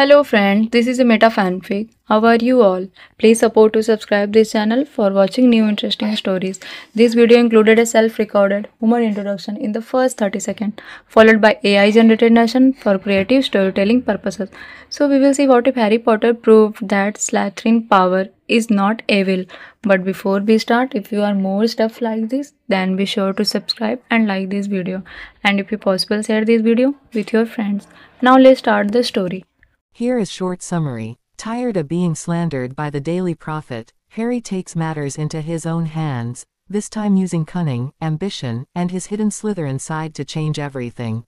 Hello friend, this is a meta fanfic. How are you all? Please support to subscribe this channel for watching new interesting stories. This video included a self-recorded humor introduction in the first 30 seconds, followed by AI generated narration for creative storytelling purposes. So we will see what if Harry Potter proved that Slytherin power is not evil. But before we start, if you are more stuff like this, then be sure to subscribe and like this video. And if you possible, share this video with your friends. Now let's start the story. Here is short summary. Tired of being slandered by the Daily Prophet, Harry takes matters into his own hands, this time using cunning, ambition, and his hidden Slytherin side to change everything.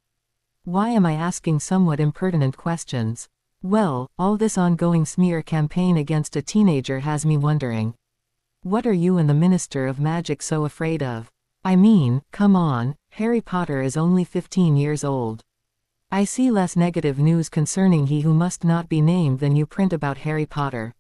Why am I asking somewhat impertinent questions? Well, all this ongoing smear campaign against a teenager has me wondering. What are you and the Minister of Magic so afraid of? I mean, come on, Harry Potter is only 15 years old. I see less negative news concerning he who must not be named than you print about Harry Potter.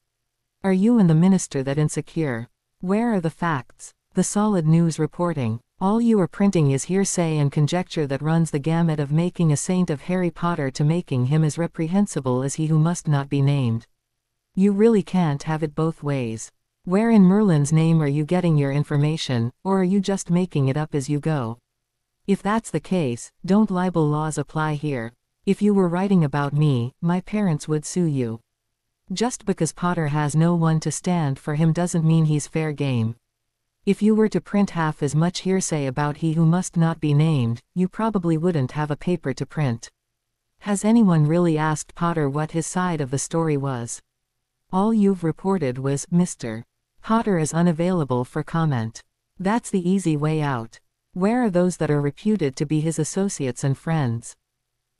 Are you and the minister that insecure? Where are the facts? The solid news reporting? All you are printing is hearsay and conjecture that runs the gamut of making a saint of Harry Potter to making him as reprehensible as he who must not be named. You really can't have it both ways. Where in Merlin's name are you getting your information, or are you just making it up as you go? If that's the case, don't libel laws apply here? If you were writing about me, my parents would sue you. Just because Potter has no one to stand for him doesn't mean he's fair game. If you were to print half as much hearsay about he who must not be named, you probably wouldn't have a paper to print. Has anyone really asked Potter what his side of the story was? All you've reported was, Mr. Potter is unavailable for comment. That's the easy way out. Where are those that are reputed to be his associates and friends?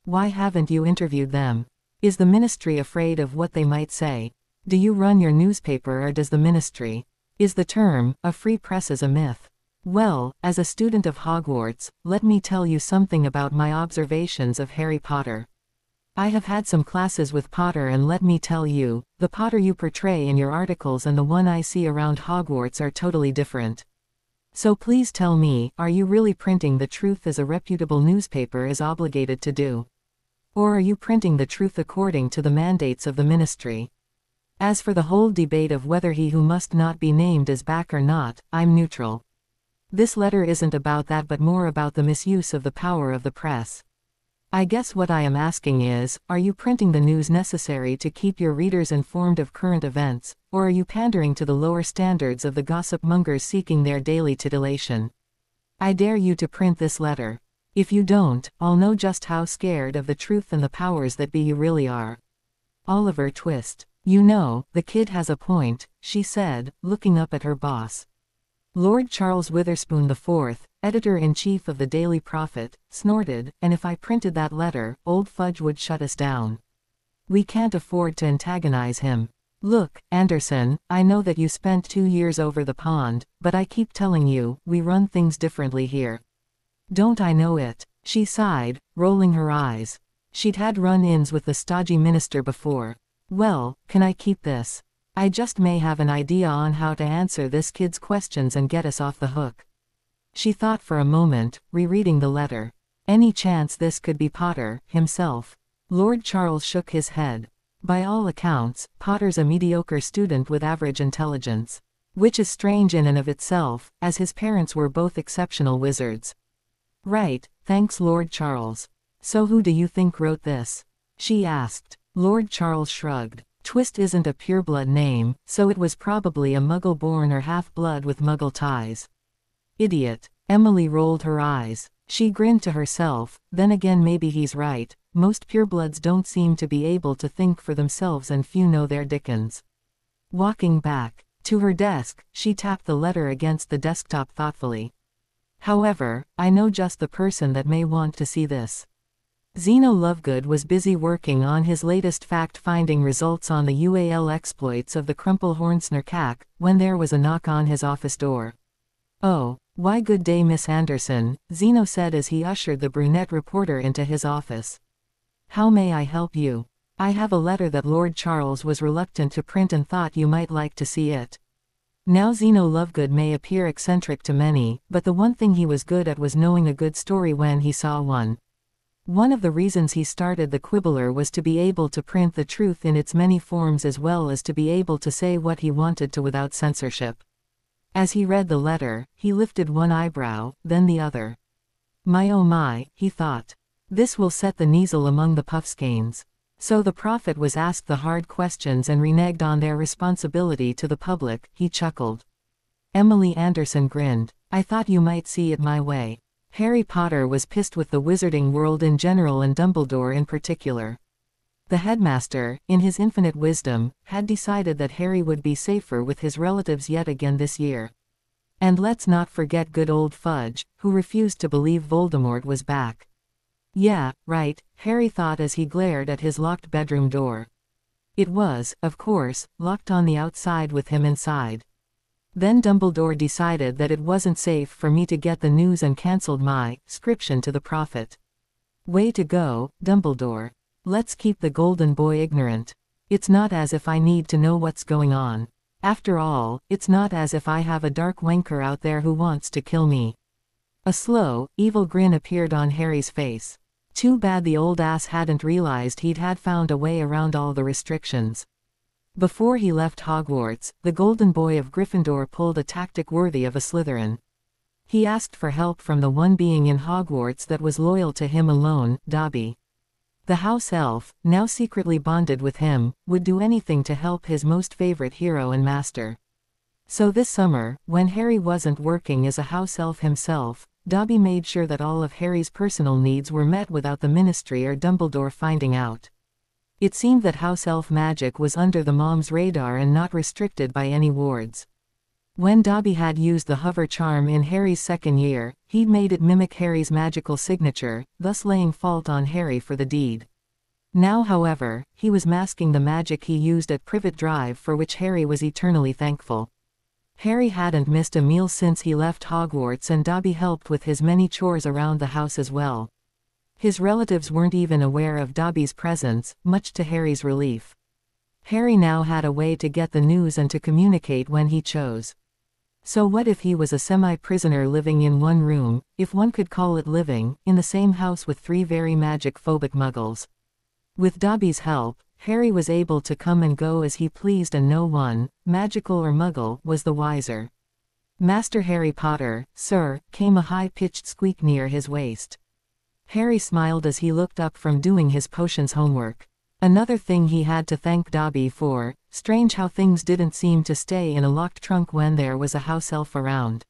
Why haven't you interviewed them? Is the ministry afraid of what they might say? Do you run your newspaper or does the ministry? Is the term, a free press a myth? Well, as a student of Hogwarts, let me tell you something about my observations of Harry Potter. I have had some classes with Potter and let me tell you, the Potter you portray in your articles and the one I see around Hogwarts are totally different. So please tell me, are you really printing the truth as a reputable newspaper is obligated to do? Or are you printing the truth according to the mandates of the ministry? As for the whole debate of whether he who must not be named is back or not, I'm neutral. This letter isn't about that but more about the misuse of the power of the press. I guess what I am asking is, are you printing the news necessary to keep your readers informed of current events, or are you pandering to the lower standards of the gossip mongers seeking their daily titillation? I dare you to print this letter. If you don't, I'll know just how scared of the truth and the powers that be you really are. Oliver Twist. You know, the kid has a point, she said, looking up at her boss. Lord Charles Witherspoon IV, editor-in-chief of the Daily Prophet, snorted, and if I printed that letter, old Fudge would shut us down. We can't afford to antagonize him. Look, Anderson, I know that you spent 2 years over the pond, but I keep telling you, we run things differently here. Don't I know it? She sighed, rolling her eyes. She'd had run-ins with the stodgy minister before. Well, can I keep this? I just may have an idea on how to answer this kid's questions and get us off the hook. She thought for a moment, rereading the letter. Any chance this could be Potter, himself? Lord Charles shook his head. By all accounts, Potter's a mediocre student with average intelligence. Which is strange in and of itself, as his parents were both exceptional wizards. Right, thanks Lord Charles. So who do you think wrote this? She asked. Lord Charles shrugged. Twist isn't a pureblood name, so it was probably a muggle-born or half-blood with muggle ties. Idiot. Emily rolled her eyes. She grinned to herself, then again maybe he's right, most purebloods don't seem to be able to think for themselves and few know their dickens. Walking back to her desk, she tapped the letter against the desktop thoughtfully. However, I know just the person that may want to see this. Zeno Lovegood was busy working on his latest fact-finding results on the UAL exploits of the Crumple-Hornsner when there was a knock on his office door. Oh, why good day Miss Anderson, Zeno said as he ushered the brunette reporter into his office. How may I help you? I have a letter that Lord Charles was reluctant to print and thought you might like to see it. Now Zeno Lovegood may appear eccentric to many, but the one thing he was good at was knowing a good story when he saw one. One of the reasons he started the Quibbler was to be able to print the truth in its many forms as well as to be able to say what he wanted to without censorship. As he read the letter, he lifted one eyebrow, then the other. My oh my, he thought. This will set the Kneazle among the Puffskeins. So the prophet was asked the hard questions and reneged on their responsibility to the public, he chuckled. Emily Anderson grinned. I thought you might see it my way. Harry Potter was pissed with the wizarding world in general and Dumbledore in particular. The headmaster, in his infinite wisdom, had decided that Harry would be safer with his relatives yet again this year. And let's not forget good old Fudge, who refused to believe Voldemort was back. Yeah, right, Harry thought as he glared at his locked bedroom door. It was, of course, locked on the outside with him inside. Then Dumbledore decided that it wasn't safe for me to get the news and cancelled my subscription to the prophet. Way to go, Dumbledore. Let's keep the golden boy ignorant. It's not as if I need to know what's going on. After all, it's not as if I have a dark wanker out there who wants to kill me. A slow, evil grin appeared on Harry's face. Too bad the old ass hadn't realized he'd had found a way around all the restrictions. Before he left Hogwarts, the golden boy of Gryffindor pulled a tactic worthy of a Slytherin. He asked for help from the one being in Hogwarts that was loyal to him alone, Dobby. The house elf, now secretly bonded with him, would do anything to help his most favorite hero and master. So this summer, when Harry wasn't working as a house elf himself, Dobby made sure that all of Harry's personal needs were met without the Ministry or Dumbledore finding out. It seemed that house elf magic was under the mom's radar and not restricted by any wards. When Dobby had used the hover charm in Harry's second year, he'd made it mimic Harry's magical signature, thus laying fault on Harry for the deed. Now however, he was masking the magic he used at Privet Drive, for which Harry was eternally thankful. Harry hadn't missed a meal since he left Hogwarts, and Dobby helped with his many chores around the house as well. His relatives weren't even aware of Dobby's presence, much to Harry's relief. Harry now had a way to get the news and to communicate when he chose. So what if he was a semi-prisoner living in one room, if one could call it living, in the same house with three very magic-phobic muggles? With Dobby's help, Harry was able to come and go as he pleased, and no one, magical or muggle, was the wiser. Master Harry Potter, sir, came a high-pitched squeak near his waist. Harry smiled as he looked up from doing his potions homework. Another thing he had to thank Dobby for. Strange how things didn't seem to stay in a locked trunk when there was a house elf around.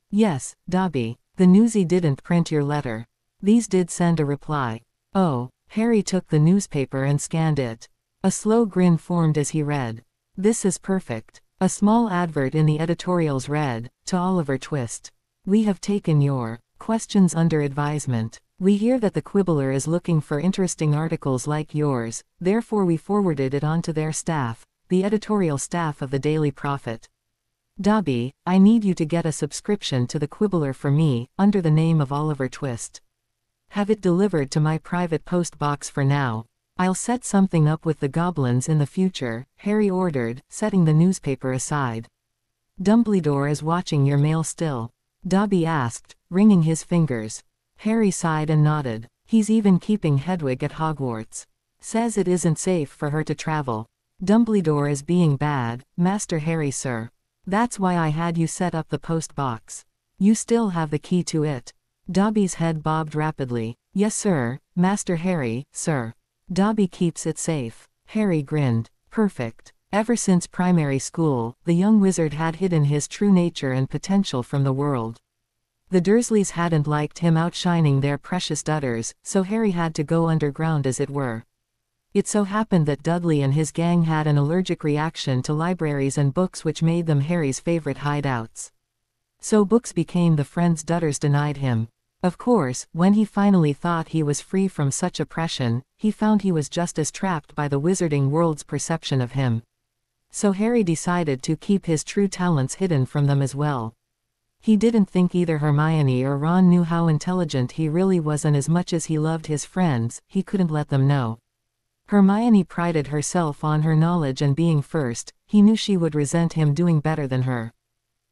Yes, Dobby, the newsy didn't print your letter. These did send a reply. Oh, Harry took the newspaper and scanned it. A slow grin formed as he read. This is perfect. A small advert in the editorials read, to Oliver Twist. We have taken your questions under advisement. We hear that the Quibbler is looking for interesting articles like yours, therefore we forwarded it on to their staff, the editorial staff of the Daily Prophet. Dobby, I need you to get a subscription to the Quibbler for me, under the name of Oliver Twist. Have it delivered to my private post box for now. I'll set something up with the goblins in the future, Harry ordered, setting the newspaper aside. Dumbledore is watching your mail still? Dobby asked, wringing his fingers. Harry sighed and nodded. He's even keeping Hedwig at Hogwarts. Says it isn't safe for her to travel. Dumbledore is being bad, Master Harry, sir. That's why I had you set up the post box. You still have the key to it. Dobby's head bobbed rapidly. Yes sir, Master Harry, sir. Dobby keeps it safe. Harry grinned. Perfect. Ever since primary school, the young wizard had hidden his true nature and potential from the world. The Dursleys hadn't liked him outshining their precious Dudders, so Harry had to go underground as it were. It so happened that Dudley and his gang had an allergic reaction to libraries and books, which made them Harry's favorite hideouts. So books became the friends Dudders denied him. Of course, when he finally thought he was free from such oppression, he found he was just as trapped by the wizarding world's perception of him. So Harry decided to keep his true talents hidden from them as well. He didn't think either Hermione or Ron knew how intelligent he really was, and as much as he loved his friends, he couldn't let them know. Hermione prided herself on her knowledge and being first. He knew she would resent him doing better than her.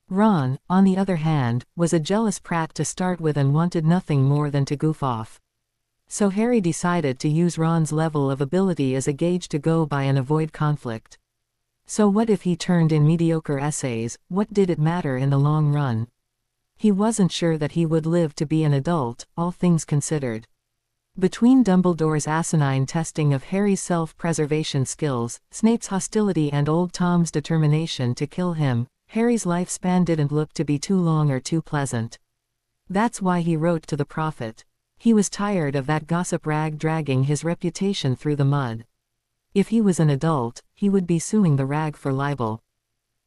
Ron, on the other hand, was a jealous prat to start with and wanted nothing more than to goof off. So Harry decided to use Ron's level of ability as a gauge to go by and avoid conflict. So what if he turned in mediocre essays? What did it matter in the long run? He wasn't sure that he would live to be an adult, all things considered. Between Dumbledore's asinine testing of Harry's self-preservation skills, Snape's hostility and Old Tom's determination to kill him, Harry's lifespan didn't look to be too long or too pleasant. That's why he wrote to the Prophet. He was tired of that gossip rag dragging his reputation through the mud. If he was an adult, he would be suing the rag for libel.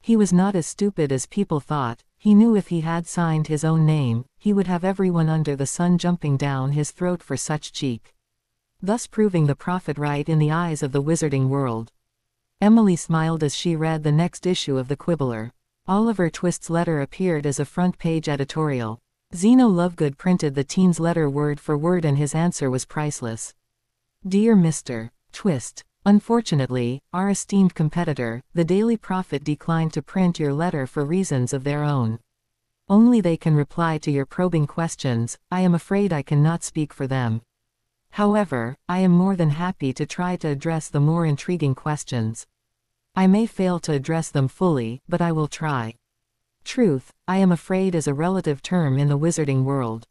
He was not as stupid as people thought. He knew if he had signed his own name, he would have everyone under the sun jumping down his throat for such cheek. Thus proving the Prophet right in the eyes of the wizarding world. Emily smiled as she read the next issue of the Quibbler. Oliver Twist's letter appeared as a front-page editorial. Zeno Lovegood printed the teen's letter word for word and his answer was priceless. Dear Mr. Twist, unfortunately, our esteemed competitor, the Daily Prophet, declined to print your letter for reasons of their own. Only they can reply to your probing questions. I am afraid I cannot speak for them. However, I am more than happy to try to address the more intriguing questions. I may fail to address them fully, but I will try. Truth, I am afraid, is a relative term in the wizarding world.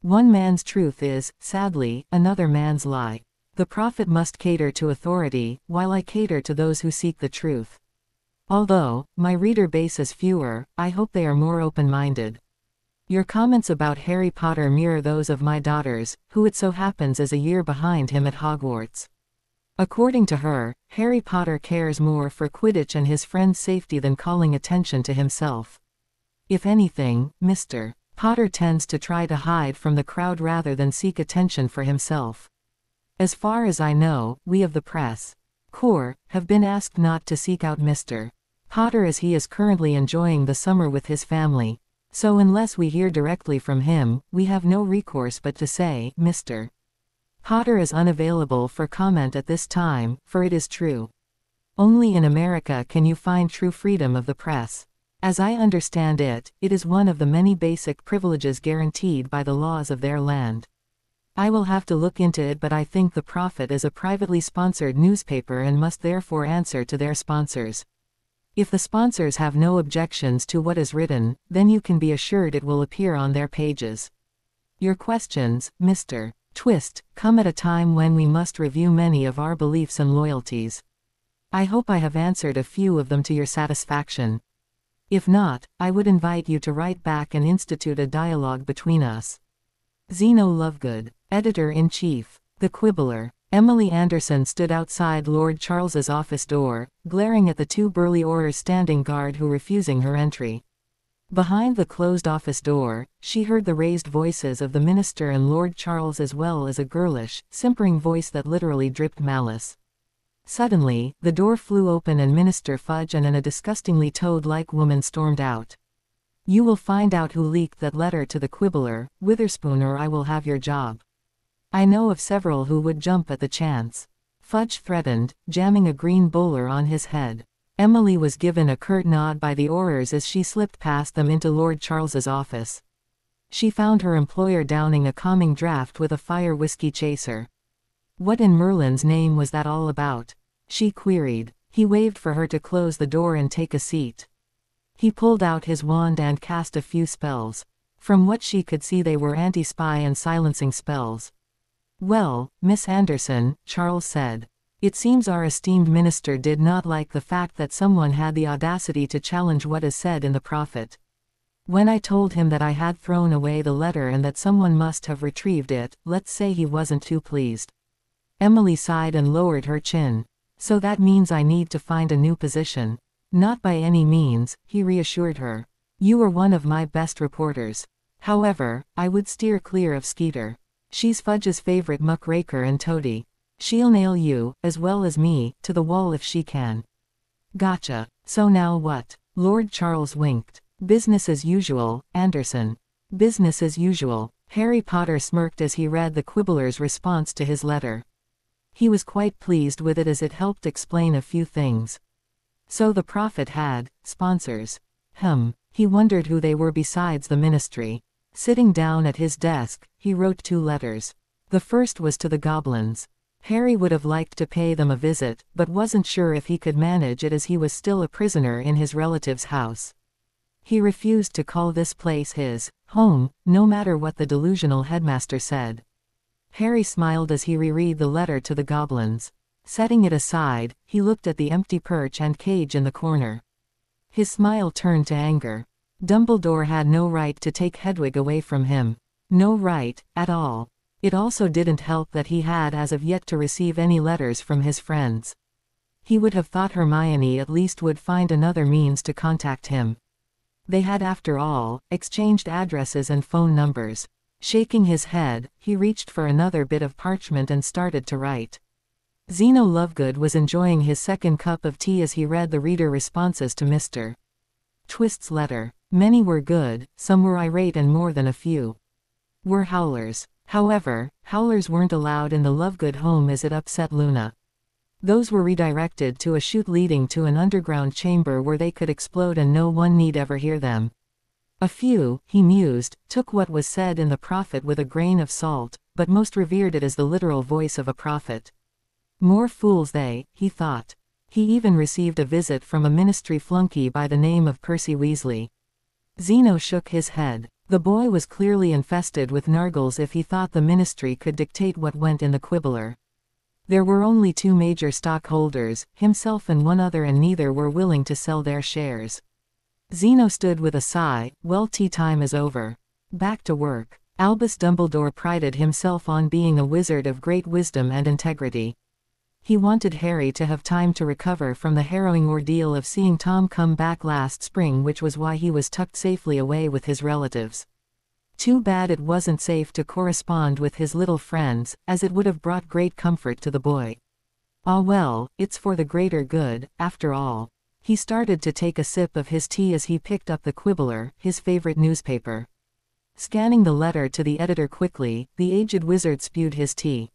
One man's truth is, sadly, another man's lie. The Prophet must cater to authority, while I cater to those who seek the truth. Although my reader base is fewer, I hope they are more open-minded. Your comments about Harry Potter mirror those of my daughters, who it so happens is a year behind him at Hogwarts. According to her, Harry Potter cares more for Quidditch and his friends' safety than calling attention to himself. If anything, Mr. Potter tends to try to hide from the crowd rather than seek attention for himself. As far as I know, we of the press corps have been asked not to seek out Mr. Potter as he is currently enjoying the summer with his family. So unless we hear directly from him, we have no recourse but to say, Mr. Potter is unavailable for comment at this time, for it is true. Only in America can you find true freedom of the press. As I understand it, it is one of the many basic privileges guaranteed by the laws of their land. I will have to look into it, but I think the Prophet is a privately sponsored newspaper and must therefore answer to their sponsors. If the sponsors have no objections to what is written, then you can be assured it will appear on their pages. Your questions, Mr. Twist, come at a time when we must review many of our beliefs and loyalties. I hope I have answered a few of them to your satisfaction. If not, I would invite you to write back and institute a dialogue between us. Zeno Lovegood, Editor-in-Chief. The Quibbler. Emily Anderson stood outside Lord Charles's office door, glaring at the two burly Aurors standing guard who refusing her entry. Behind the closed office door, she heard the raised voices of the minister and Lord Charles, as well as a girlish, simpering voice that literally dripped malice. Suddenly, the door flew open and Minister Fudge and a disgustingly toad-like woman stormed out. You will find out who leaked that letter to the Quibbler, Witherspoon, or I will have your job. I know of several who would jump at the chance. Fudge threatened, jamming a green bowler on his head. Emily was given a curt nod by the Aurors as she slipped past them into Lord Charles's office. She found her employer downing a calming draught with a fire whiskey chaser. What in Merlin's name was that all about? She queried. He waved for her to close the door and take a seat. He pulled out his wand and cast a few spells. From what she could see, they were anti-spy and silencing spells. Well, Miss Anderson, Charles said. It seems our esteemed minister did not like the fact that someone had the audacity to challenge what is said in the Prophet. When I told him that I had thrown away the letter and that someone must have retrieved it, let's say he wasn't too pleased. Emily sighed and lowered her chin. So that means I need to find a new position. Not by any means, he reassured her. You are one of my best reporters. However, I would steer clear of Skeeter. She's Fudge's favorite muckraker and toady. She'll nail you, as well as me, to the wall if she can. Gotcha. So now what? Lord Charles winked. Business as usual, Anderson. Business as usual. Harry Potter smirked as he read the Quibbler's response to his letter. He was quite pleased with it as it helped explain a few things. So the Prophet had sponsors. He wondered who they were besides the ministry. Sitting down at his desk, he wrote 2 letters. The first was to the goblins. Harry would have liked to pay them a visit, but wasn't sure if he could manage it as he was still a prisoner in his relative's house. He refused to call this place his home, no matter what the delusional headmaster said. Harry smiled as he reread the letter to the goblins. Setting it aside, he looked at the empty perch and cage in the corner. His smile turned to anger. Dumbledore had no right to take Hedwig away from him. No right, at all. It also didn't help that he had as of yet to receive any letters from his friends. He would have thought Hermione at least would find another means to contact him. They had, after all, exchanged addresses and phone numbers. Shaking his head, he reached for another bit of parchment and started to write. Zeno Lovegood was enjoying his second cup of tea as he read the reader responses to Mr. Twist's letter. Many were good, some were irate, and more than a few were howlers. However, howlers weren't allowed in the Lovegood home as it upset Luna. Those were redirected to a chute leading to an underground chamber where they could explode and no one need ever hear them. A few, he mused, took what was said in the prophet with a grain of salt, but most revered it as the literal voice of a prophet. More fools they, he thought. He even received a visit from a ministry flunky by the name of Percy Weasley. Zeno shook his head. The boy was clearly infested with nargles if he thought the ministry could dictate what went in the Quibbler. There were only 2 major stockholders, himself and one other, and neither were willing to sell their shares. Zeno stood with a sigh. Well, tea time is over. Back to work. Albus Dumbledore prided himself on being a wizard of great wisdom and integrity. He wanted Harry to have time to recover from the harrowing ordeal of seeing Tom come back last spring, which was why he was tucked safely away with his relatives. Too bad it wasn't safe to correspond with his little friends, as it would have brought great comfort to the boy. Ah well, it's for the greater good, after all. He started to take a sip of his tea as he picked up the Quibbler, his favorite newspaper. Scanning the letter to the editor quickly, the aged wizard spewed his tea.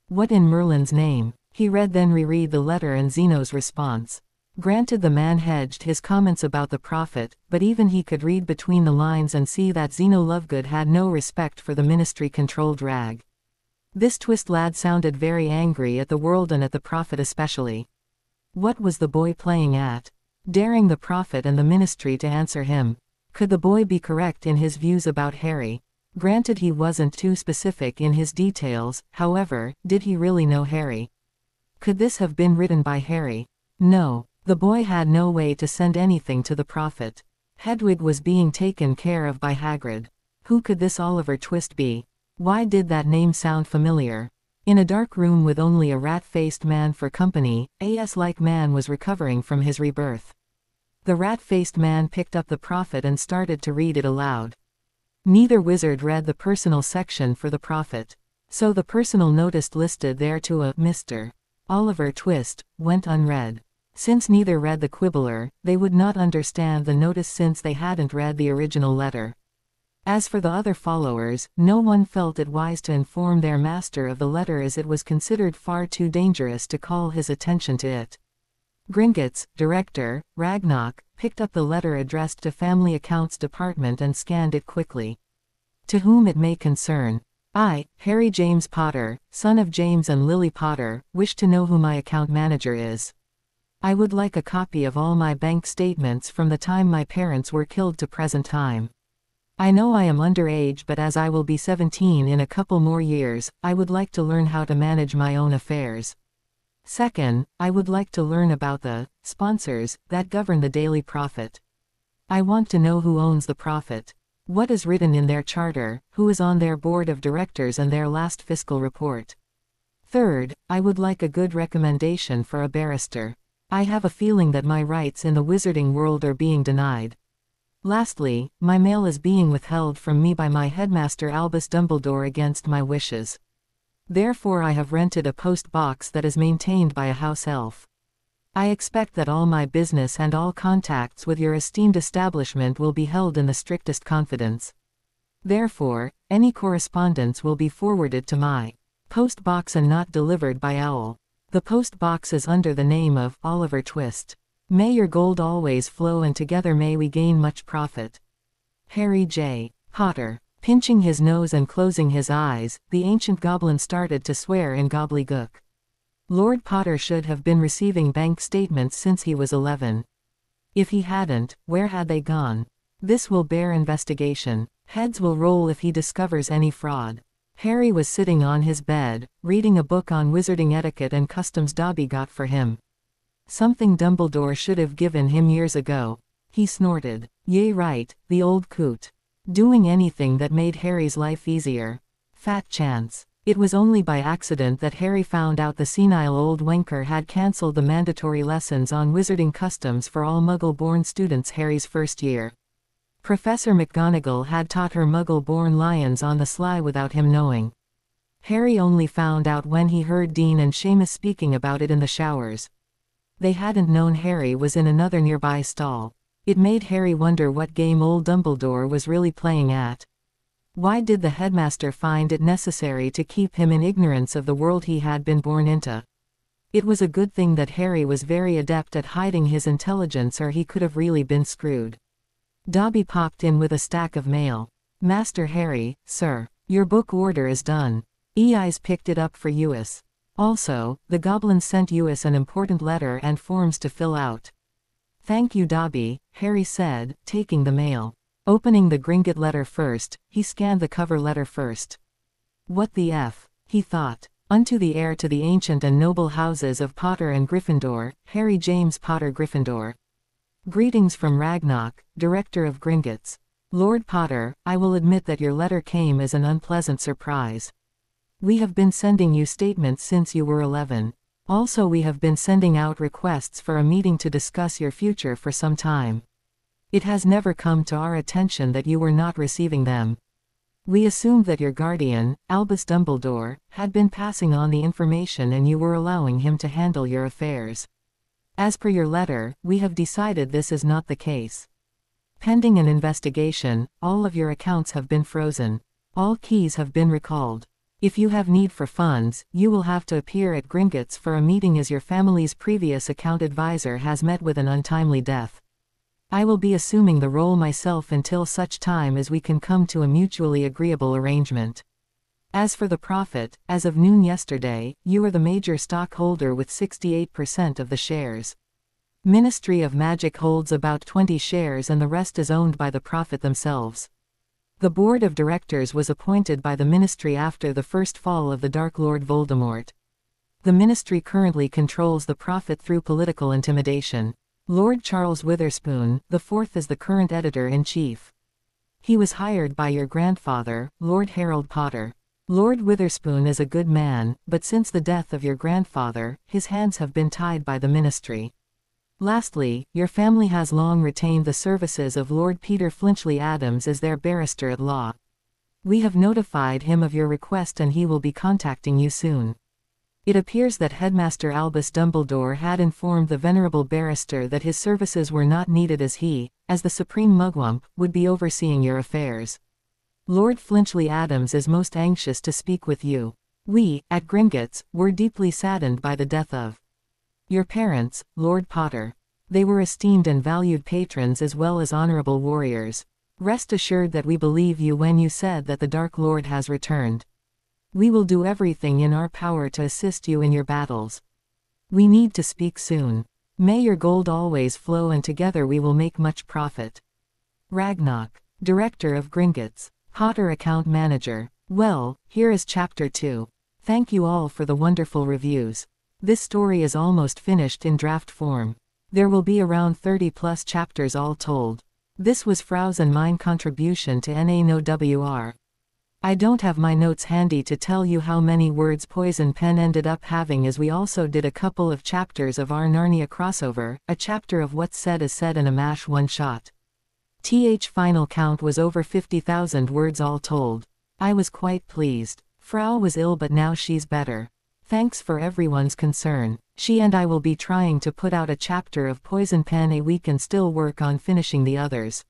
What in Merlin's name? He read then reread the letter and Zeno's response. Granted, the man hedged his comments about the prophet, but even he could read between the lines and see that Zeno Lovegood had no respect for the ministry-controlled rag. This Twist lad sounded very angry at the world and at the prophet especially. What was the boy playing at? Daring the prophet and the ministry to answer him. Could the boy be correct in his views about Harry? Granted, he wasn't too specific in his details, however, did he really know Harry? Could this have been written by Harry? No. The boy had no way to send anything to the prophet. Hedwig was being taken care of by Hagrid. Who could this Oliver Twist be? Why did that name sound familiar? In a dark room with only a rat-faced man for company, a S-like man was recovering from his rebirth. The rat-faced man picked up the prophet and started to read it aloud. Neither wizard read the personal section for the prophet. So the personal notice listed there to a Mr. Oliver Twist went unread. Since neither read the Quibbler, they would not understand the notice since they hadn't read the original letter. As for the other followers, no one felt it wise to inform their master of the letter as it was considered far too dangerous to call his attention to it. Gringotts, director, Ragnarok, picked up the letter addressed to Family Accounts Department and scanned it quickly. To whom it may concern. I, Harry James Potter, son of James and Lily Potter, wish to know who my account manager is. I would like a copy of all my bank statements from the time my parents were killed to present time. I know I am underage, but as I will be 17 in a couple more years, I would like to learn how to manage my own affairs. Second, I would like to learn about the sponsors that govern the Daily Prophet. I want to know who owns the Prophet. What is written in their charter, who is on their board of directors and their last fiscal report. Third, I would like a good recommendation for a barrister. I have a feeling that my rights in the wizarding world are being denied. Lastly, my mail is being withheld from me by my headmaster Albus Dumbledore against my wishes. Therefore I have rented a post box that is maintained by a house elf. I expect that all my business and all contacts with your esteemed establishment will be held in the strictest confidence. Therefore, any correspondence will be forwarded to my post box and not delivered by owl. The post box is under the name of Oliver Twist. May your gold always flow and together may we gain much profit. Harry J. Potter. Pinching his nose and closing his eyes, the ancient goblin started to swear in gobbledygook. Lord Potter should have been receiving bank statements since he was 11. If he hadn't, where had they gone? This will bear investigation. Heads will roll if he discovers any fraud. Harry was sitting on his bed, reading a book on wizarding etiquette and customs Dobby got for him. Something Dumbledore should have given him years ago. He snorted. Yay right, the old coot. Doing anything that made Harry's life easier. Fat chance. It was only by accident that Harry found out the senile old wanker had cancelled the mandatory lessons on wizarding customs for all Muggle-born students Harry's first year. Professor McGonagall had taught her Muggle-born lions on the sly without him knowing. Harry only found out when he heard Dean and Seamus speaking about it in the showers. They hadn't known Harry was in another nearby stall. It made Harry wonder what game old Dumbledore was really playing at. Why did the headmaster find it necessary to keep him in ignorance of the world he had been born into? It was a good thing that Harry was very adept at hiding his intelligence, or he could have really been screwed. Dobby popped in with a stack of mail. Master Harry, sir, your book order is done. Eyes picked it up for Uis. Also, the goblin sent Uis an important letter and forms to fill out. Thank you Dobby, Harry said, taking the mail. Opening the Gringotts letter first, he scanned the cover letter first. What the F, he thought. Unto the heir to the ancient and noble houses of Potter and Gryffindor, Harry James Potter Gryffindor. Greetings from Ragnarok, Director of Gringotts. Lord Potter, I will admit that your letter came as an unpleasant surprise. We have been sending you statements since you were 11. Also we have been sending out requests for a meeting to discuss your future for some time. It has never come to our attention that you were not receiving them. We assumed that your guardian, Albus Dumbledore, had been passing on the information and you were allowing him to handle your affairs. As per your letter, we have decided this is not the case. Pending an investigation, all of your accounts have been frozen. All keys have been recalled. If you have need for funds, you will have to appear at Gringotts for a meeting as your family's previous account advisor has met with an untimely death. I will be assuming the role myself until such time as we can come to a mutually agreeable arrangement. As for the profit, as of noon yesterday, you are the major stockholder with 68% of the shares. Ministry of Magic holds about 20 shares and the rest is owned by the Prophet themselves. The board of directors was appointed by the ministry after the first fall of the Dark Lord Voldemort. The ministry currently controls the Prophet through political intimidation. Lord Charles Witherspoon, the fourth, is the current editor-in-chief. He was hired by your grandfather, Lord Harold Potter. Lord Witherspoon is a good man, but since the death of your grandfather, his hands have been tied by the ministry. Lastly, your family has long retained the services of Lord Peter Flinchley Adams as their barrister-at-law. We have notified him of your request and he will be contacting you soon. It appears that Headmaster Albus Dumbledore had informed the venerable barrister that his services were not needed as he, as the Supreme Mugwump, would be overseeing your affairs. Lord Flinchley Adams is most anxious to speak with you. We, at Gringotts, were deeply saddened by the death of your parents, Lord Potter. They were esteemed and valued patrons as well as honorable warriors. Rest assured that we believe you when you said that the Dark Lord has returned. We will do everything in our power to assist you in your battles. We need to speak soon. May your gold always flow and together we will make much profit. Ragnarok, Director of Gringotts. Potter Account Manager. Well, here is Chapter 2. Thank you all for the wonderful reviews. This story is almost finished in draft form. There will be around 30 plus chapters all told. This was Frau's and mine contribution to NaNoWR. I don't have my notes handy to tell you how many words Poison Pen ended up having, as we also did a couple of chapters of our Narnia crossover, a chapter of What's Said is Said and a MASH one-shot. Final count was over 50,000 words all told. I was quite pleased. Frau was ill but now she's better. Thanks for everyone's concern. She and I will be trying to put out a chapter of Poison Pen a week and still work on finishing the others.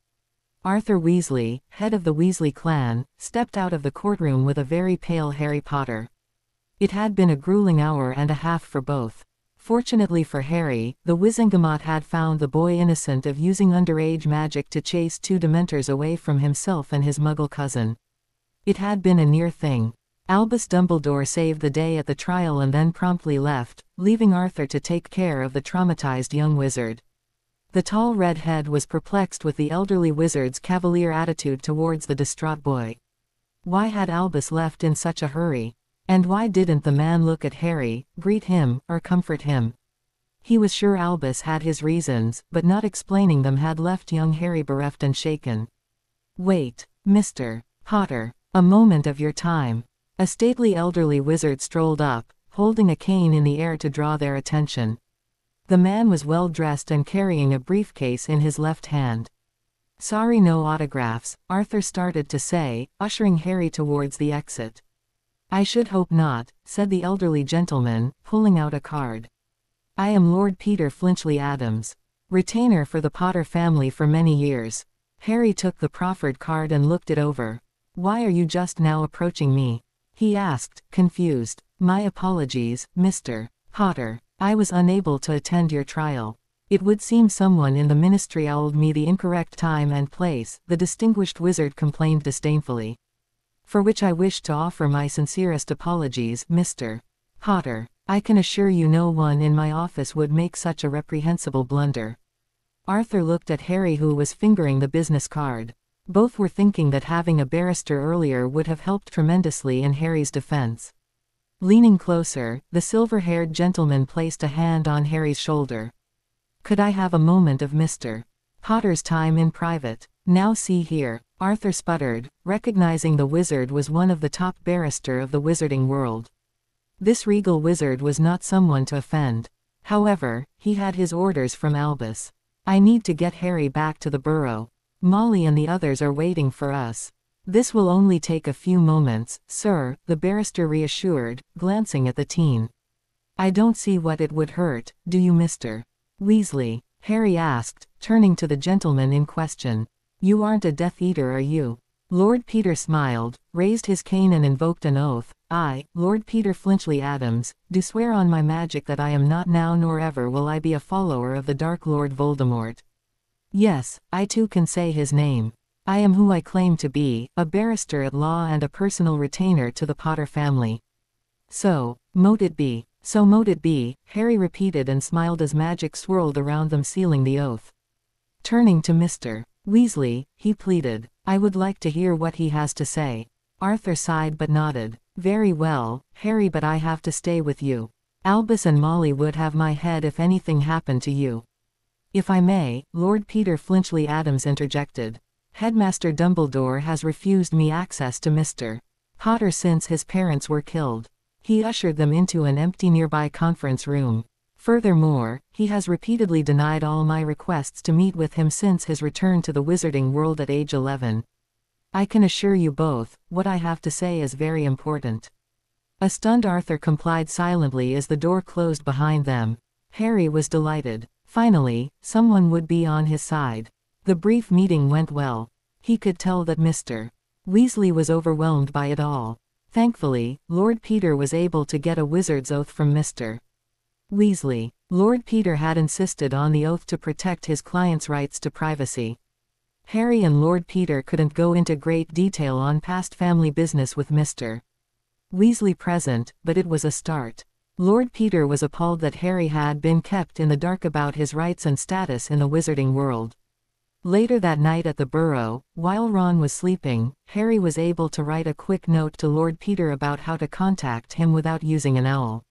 Arthur Weasley, head of the Weasley clan, stepped out of the courtroom with a very pale Harry Potter. It had been a grueling hour and a half for both. Fortunately for Harry, the Wizengamot had found the boy innocent of using underage magic to chase two Dementors away from himself and his Muggle cousin. It had been a near thing. Albus Dumbledore saved the day at the trial and then promptly left, leaving Arthur to take care of the traumatized young wizard. The tall redhead was perplexed with the elderly wizard's cavalier attitude towards the distraught boy. Why had Albus left in such a hurry? And why didn't the man look at Harry, greet him, or comfort him? He was sure Albus had his reasons, but not explaining them had left young Harry bereft and shaken. "Wait, Mr. Potter, a moment of your time." A stately elderly wizard strolled up, holding a cane in the air to draw their attention. The man was well dressed and carrying a briefcase in his left hand. "Sorry, no autographs," Arthur started to say, ushering Harry towards the exit. "I should hope not," said the elderly gentleman, pulling out a card. "I am Lord Peter Flinchley Adams, retainer for the Potter family for many years." Harry took the proffered card and looked it over. "Why are you just now approaching me?" he asked, confused. "My apologies, Mr. Potter. I was unable to attend your trial. It would seem someone in the ministry told me the incorrect time and place," the distinguished wizard complained disdainfully. "For which I wish to offer my sincerest apologies, Mr. Potter. I can assure you no one in my office would make such a reprehensible blunder." Arthur looked at Harry, who was fingering the business card. Both were thinking that having a barrister earlier would have helped tremendously in Harry's defense. Leaning closer, the silver-haired gentleman placed a hand on Harry's shoulder. "Could I have a moment of Mr. Potter's time in private?" "Now see here," Arthur sputtered, recognizing the wizard was one of the top barrister of the wizarding world. This regal wizard was not someone to offend. However, he had his orders from Albus. "I need to get Harry back to the burrow. Molly and the others are waiting for us." "This will only take a few moments, sir," the barrister reassured, glancing at the teen. "I don't see what it would hurt, do you, Mr. Weasley?" Harry asked, turning to the gentleman in question. "You aren't a Death Eater, are you?" Lord Peter smiled, raised his cane and invoked an oath. "I, Lord Peter Flinchley Adams, do swear on my magic that I am not now nor ever will I be a follower of the Dark Lord Voldemort. Yes, I too can say his name. I am who I claim to be, a barrister at law and a personal retainer to the Potter family. So, mote it be." "So mote it be," Harry repeated and smiled as magic swirled around them, sealing the oath. Turning to Mr. Weasley, he pleaded, "I would like to hear what he has to say." Arthur sighed but nodded. "Very well, Harry, but I have to stay with you. Albus and Molly would have my head if anything happened to you." "If I may," Lord Peter Flinchley Adams interjected. "Headmaster Dumbledore has refused me access to Mr. Potter since his parents were killed." He ushered them into an empty nearby conference room. "Furthermore, he has repeatedly denied all my requests to meet with him since his return to the wizarding world at age 11. I can assure you both, what I have to say is very important." A stunned Arthur complied silently as the door closed behind them. Harry was delighted. Finally, someone would be on his side. The brief meeting went well. He could tell that Mr. Weasley was overwhelmed by it all. Thankfully, Lord Peter was able to get a wizard's oath from Mr. Weasley. Lord Peter had insisted on the oath to protect his client's rights to privacy. Harry and Lord Peter couldn't go into great detail on past family business with Mr. Weasley present, but it was a start. Lord Peter was appalled that Harry had been kept in the dark about his rights and status in the wizarding world. Later that night at the burrow, while Ron was sleeping, Harry was able to write a quick note to Lord Peter about how to contact him without using an owl.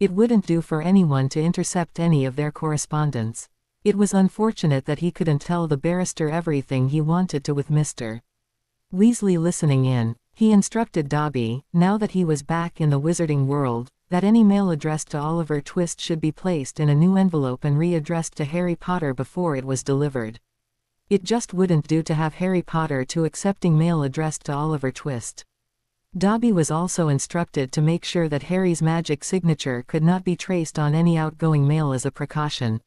It wouldn't do for anyone to intercept any of their correspondence. It was unfortunate that he couldn't tell the barrister everything he wanted to with Mr. Weasley listening in. He instructed Dobby, now that he was back in the wizarding world, that any mail addressed to Oliver Twist should be placed in a new envelope and readdressed to Harry Potter before it was delivered. It just wouldn't do to have Harry Potter to accepting mail addressed to Oliver Twist. Dobby was also instructed to make sure that Harry's magic signature could not be traced on any outgoing mail as a precaution.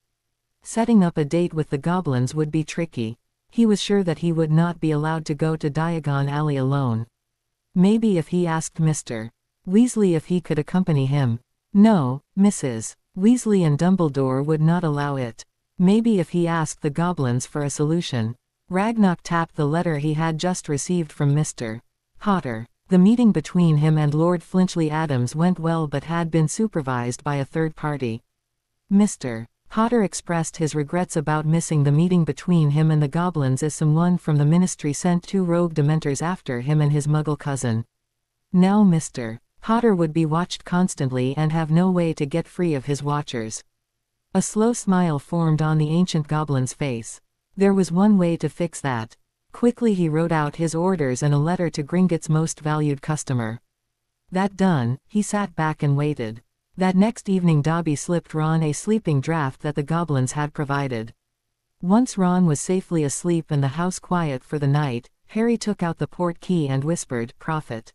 Setting up a date with the goblins would be tricky. He was sure that he would not be allowed to go to Diagon Alley alone. Maybe if he asked Mr. Weasley if he could accompany him. No, Mrs. Weasley and Dumbledore would not allow it. Maybe if he asked the goblins for a solution. Ragnarok tapped the letter he had just received from Mr. Potter. The meeting between him and Lord Flinchley Adams went well but had been supervised by a third party. Mr. Potter expressed his regrets about missing the meeting between him and the goblins as someone from the ministry sent 2 rogue dementors after him and his muggle cousin. Now Mr. Potter would be watched constantly and have no way to get free of his watchers. A slow smile formed on the ancient goblin's face. There was one way to fix that. Quickly he wrote out his orders and a letter to Gringotts' most valued customer. That done, he sat back and waited. That next evening Dobby slipped Ron a sleeping draught that the goblins had provided. Once Ron was safely asleep and the house quiet for the night, Harry took out the port key and whispered, "Prophet."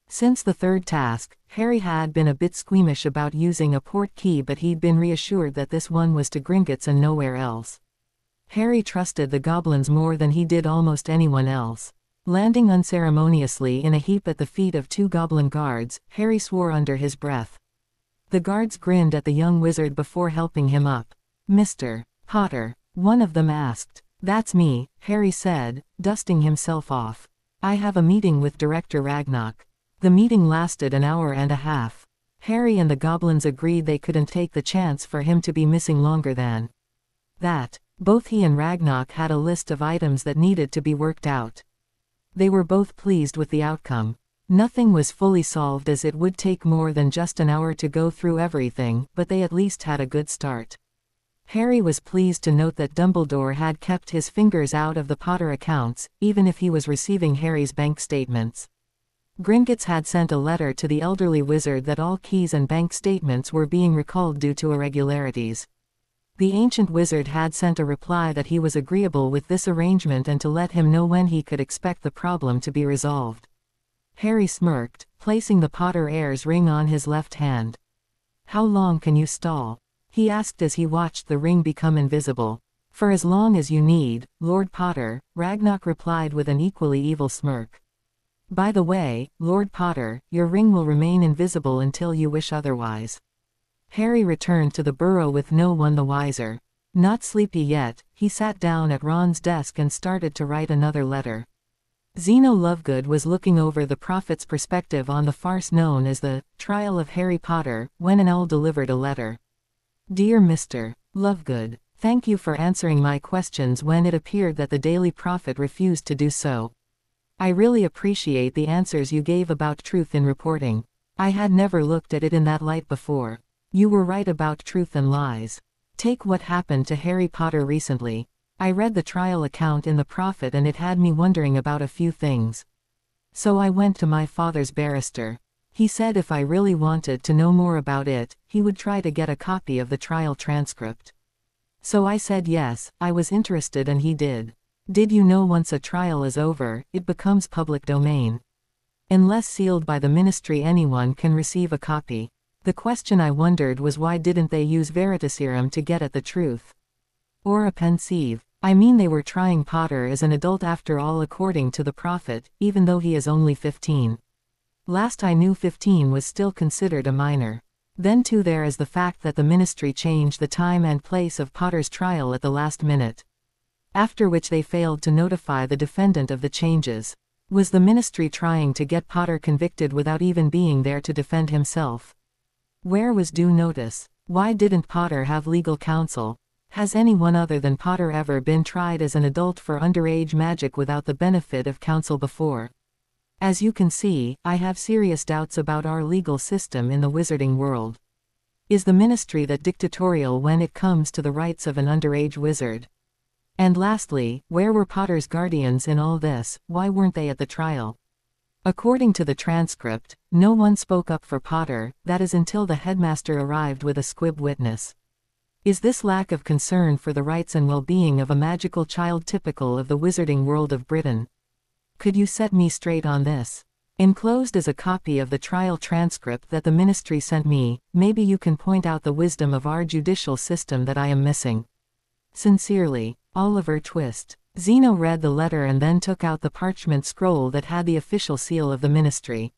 Since the third task, Harry had been a bit squeamish about using a port key, but he'd been reassured that this one was to Gringotts and nowhere else. Harry trusted the goblins more than he did almost anyone else. Landing unceremoniously in a heap at the feet of 2 goblin guards, Harry swore under his breath. The guards grinned at the young wizard before helping him up. "Mr. Potter," one of them asked. "That's me," Harry said, dusting himself off. "I have a meeting with Director Ragnarok." The meeting lasted an hour and a half. Harry and the goblins agreed they couldn't take the chance for him to be missing longer than that. Both he and Ragnarok had a list of items that needed to be worked out. They were both pleased with the outcome. Nothing was fully solved as it would take more than just an hour to go through everything, but they at least had a good start. Harry was pleased to note that Dumbledore had kept his fingers out of the Potter accounts, even if he was receiving Harry's bank statements. Gringotts had sent a letter to the elderly wizard that all keys and bank statements were being recalled due to irregularities. The ancient wizard had sent a reply that he was agreeable with this arrangement and to let him know when he could expect the problem to be resolved. Harry smirked, placing the Potter heir's ring on his left hand. "How long can you stall?" he asked as he watched the ring become invisible. "For as long as you need, Lord Potter," Ragnarok replied with an equally evil smirk. "By the way, Lord Potter, your ring will remain invisible until you wish otherwise." Harry returned to the burrow with no one the wiser. Not sleepy yet, he sat down at Ron's desk and started to write another letter. Zeno Lovegood was looking over the Prophet's perspective on the farce known as the Trial of Harry Potter, when an owl delivered a letter. "Dear Mr. Lovegood, thank you for answering my questions when it appeared that the Daily Prophet refused to do so. I really appreciate the answers you gave about truth in reporting. I had never looked at it in that light before. You were right about truth and lies. Take what happened to Harry Potter recently. I read the trial account in the Prophet and it had me wondering about a few things. So I went to my father's barrister. He said if I really wanted to know more about it, he would try to get a copy of the trial transcript. So I said yes, I was interested, and he did. Did you know once a trial is over, it becomes public domain? Unless sealed by the ministry, anyone can receive a copy. The question I wondered was why didn't they use Veritaserum to get at the truth? Or a pensieve. I mean, they were trying Potter as an adult after all, according to the Prophet, even though he is only 15. Last I knew 15 was still considered a minor. Then too there is the fact that the ministry changed the time and place of Potter's trial at the last minute. After which they failed to notify the defendant of the changes. Was the ministry trying to get Potter convicted without even being there to defend himself? Where was due notice? Why didn't Potter have legal counsel? Has anyone other than Potter ever been tried as an adult for underage magic without the benefit of counsel before? As you can see, I have serious doubts about our legal system in the wizarding world. Is the ministry that dictatorial when it comes to the rights of an underage wizard? And lastly, where were Potter's guardians in all this? Why weren't they at the trial? According to the transcript, no one spoke up for Potter, that is until the headmaster arrived with a squib witness. Is this lack of concern for the rights and well-being of a magical child typical of the wizarding world of Britain? Could you set me straight on this? Enclosed is a copy of the trial transcript that the ministry sent me. Maybe you can point out the wisdom of our judicial system that I am missing. Sincerely, Oliver Twist. Zeno read the letter and then took out the parchment scroll that had the official seal of the ministry.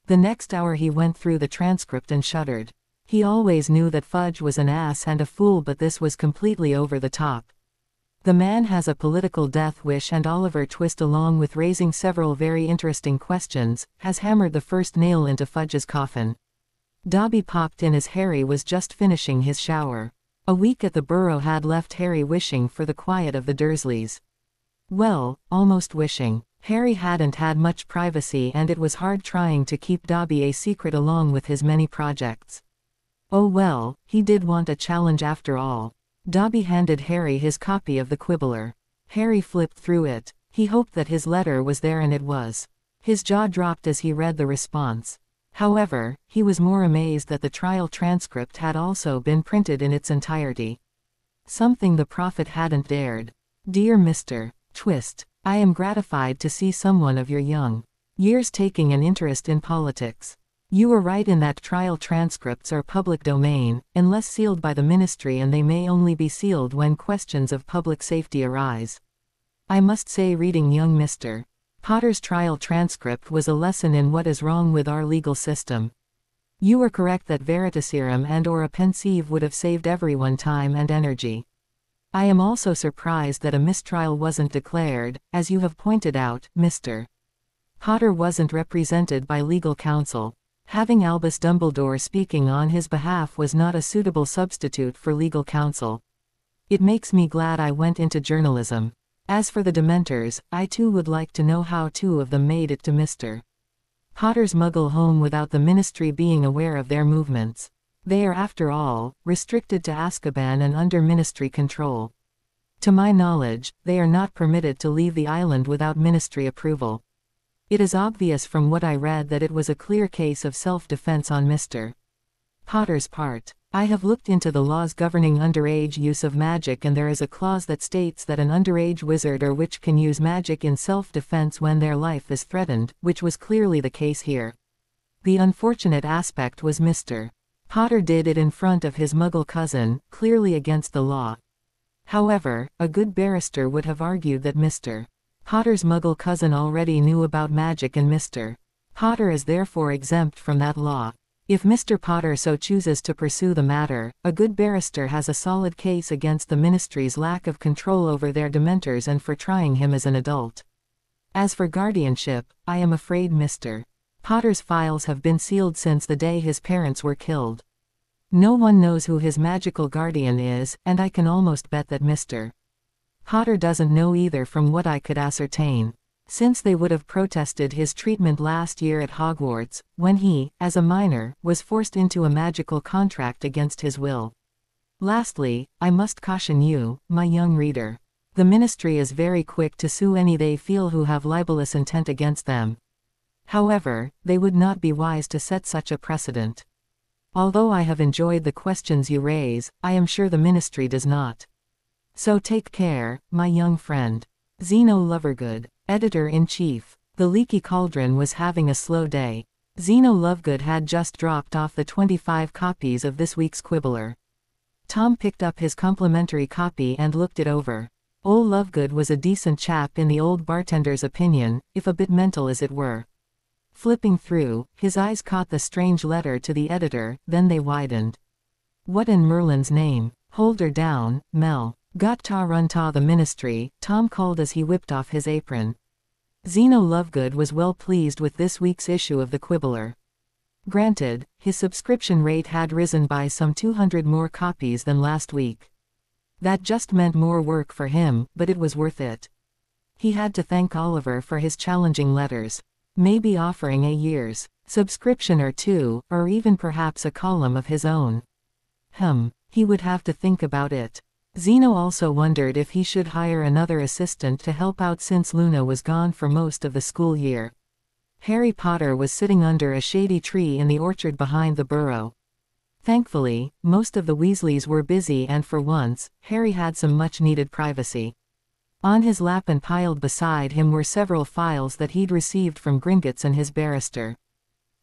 The next hour he went through the transcript and shuddered. He always knew that Fudge was an ass and a fool, but this was completely over the top. The man has a political death wish, and Oliver Twist, along with raising several very interesting questions, has hammered the first nail into Fudge's coffin. Dobby popped in as Harry was just finishing his shower. A week at the Burrow had left Harry wishing for the quiet of the Dursleys. Well, almost wishing. Harry hadn't had much privacy, and it was hard trying to keep Dobby a secret along with his many projects. Oh well, he did want a challenge after all. Dobby handed Harry his copy of the Quibbler. Harry flipped through it. He hoped that his letter was there, and it was. His jaw dropped as he read the response. However, he was more amazed that the trial transcript had also been printed in its entirety. Something the prophet hadn't dared. Dear Mr. Twist, I am gratified to see someone of your young years taking an interest in politics. You were right in that trial transcripts are public domain, unless sealed by the ministry, and they may only be sealed when questions of public safety arise. I must say, reading young Mr. Potter's trial transcript was a lesson in what is wrong with our legal system. You were correct that veritaserum and or a pensieve would have saved everyone time and energy. I am also surprised that a mistrial wasn't declared, as you have pointed out, Mr. Potter wasn't represented by legal counsel. Having Albus Dumbledore speaking on his behalf was not a suitable substitute for legal counsel. It makes me glad I went into journalism. As for the Dementors, I too would like to know how 2 of them made it to Mr. Potter's Muggle home without the ministry being aware of their movements. They are, after all, restricted to Azkaban and under ministry control. To my knowledge, they are not permitted to leave the island without ministry approval. It is obvious from what I read that it was a clear case of self-defense on Mr. Potter's part. I have looked into the laws governing underage use of magic, and there is a clause that states that an underage wizard or witch can use magic in self-defense when their life is threatened, which was clearly the case here. The unfortunate aspect was Mr. Potter did it in front of his Muggle cousin, clearly against the law. However, a good barrister would have argued that Mr. Potter's Muggle cousin already knew about magic, and Mr. Potter is therefore exempt from that law. If Mr. Potter so chooses to pursue the matter, a good barrister has a solid case against the ministry's lack of control over their Dementors and for trying him as an adult. As for guardianship, I am afraid Mr. Potter's files have been sealed since the day his parents were killed. No one knows who his magical guardian is, and I can almost bet that Mr. Potter doesn't know either, from what I could ascertain, since they would have protested his treatment last year at Hogwarts, when he, as a minor, was forced into a magical contract against his will. Lastly, I must caution you, my young reader. The ministry is very quick to sue any they feel who have libelous intent against them. However, they would not be wise to set such a precedent. Although I have enjoyed the questions you raise, I am sure the ministry does not. So take care, my young friend. Zeno Lovegood, Editor-in-Chief. The Leaky Cauldron was having a slow day. Zeno Lovegood had just dropped off the 25 copies of this week's Quibbler. Tom picked up his complimentary copy and looked it over. Old Lovegood was a decent chap in the old bartender's opinion, if a bit mental as it were. Flipping through, his eyes caught the strange letter to the editor, then they widened. What in Merlin's name? Hold her down, Mel. Got ta run ta the ministry, Tom called as he whipped off his apron. Zeno Lovegood was well pleased with this week's issue of the Quibbler. Granted, his subscription rate had risen by some 200 more copies than last week. That just meant more work for him, but it was worth it. He had to thank Oliver for his challenging letters. Maybe offering a year's subscription or 2, or even perhaps a column of his own. He would have to think about it. Zeno also wondered if he should hire another assistant to help out since Luna was gone for most of the school year. Harry Potter was sitting under a shady tree in the orchard behind the Burrow. Thankfully, most of the Weasleys were busy, and for once, Harry had some much-needed privacy. On his lap and piled beside him were several files that he'd received from Gringotts and his barrister.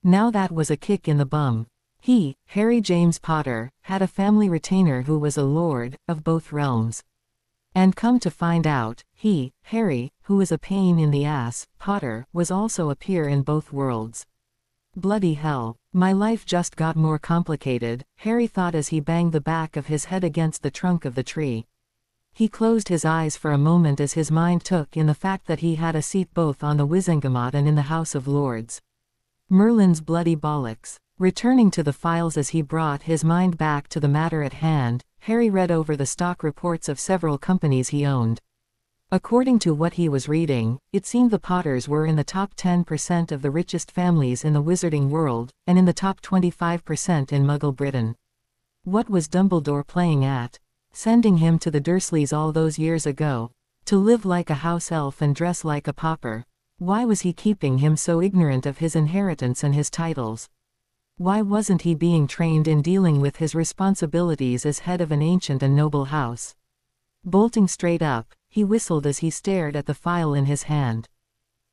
Now that was a kick in the bum. He, Harry James Potter, had a family retainer who was a lord of both realms. And come to find out, he, Harry, who was a pain in the ass, Potter, was also a peer in both worlds. Bloody hell. My life just got more complicated, Harry thought as he banged the back of his head against the trunk of the tree. He closed his eyes for a moment as his mind took in the fact that he had a seat both on the Wizengamot and in the House of Lords. Merlin's bloody bollocks. Returning to the files as he brought his mind back to the matter at hand, Harry read over the stock reports of several companies he owned. According to what he was reading, it seemed the Potters were in the top 10% of the richest families in the wizarding world, and in the top 25% in Muggle Britain. What was Dumbledore playing at? Sending him to the Dursleys all those years ago? To live like a house elf and dress like a pauper? Why was he keeping him so ignorant of his inheritance and his titles? Why wasn't he being trained in dealing with his responsibilities as head of an ancient and noble house? Bolting straight up, he whistled as he stared at the file in his hand.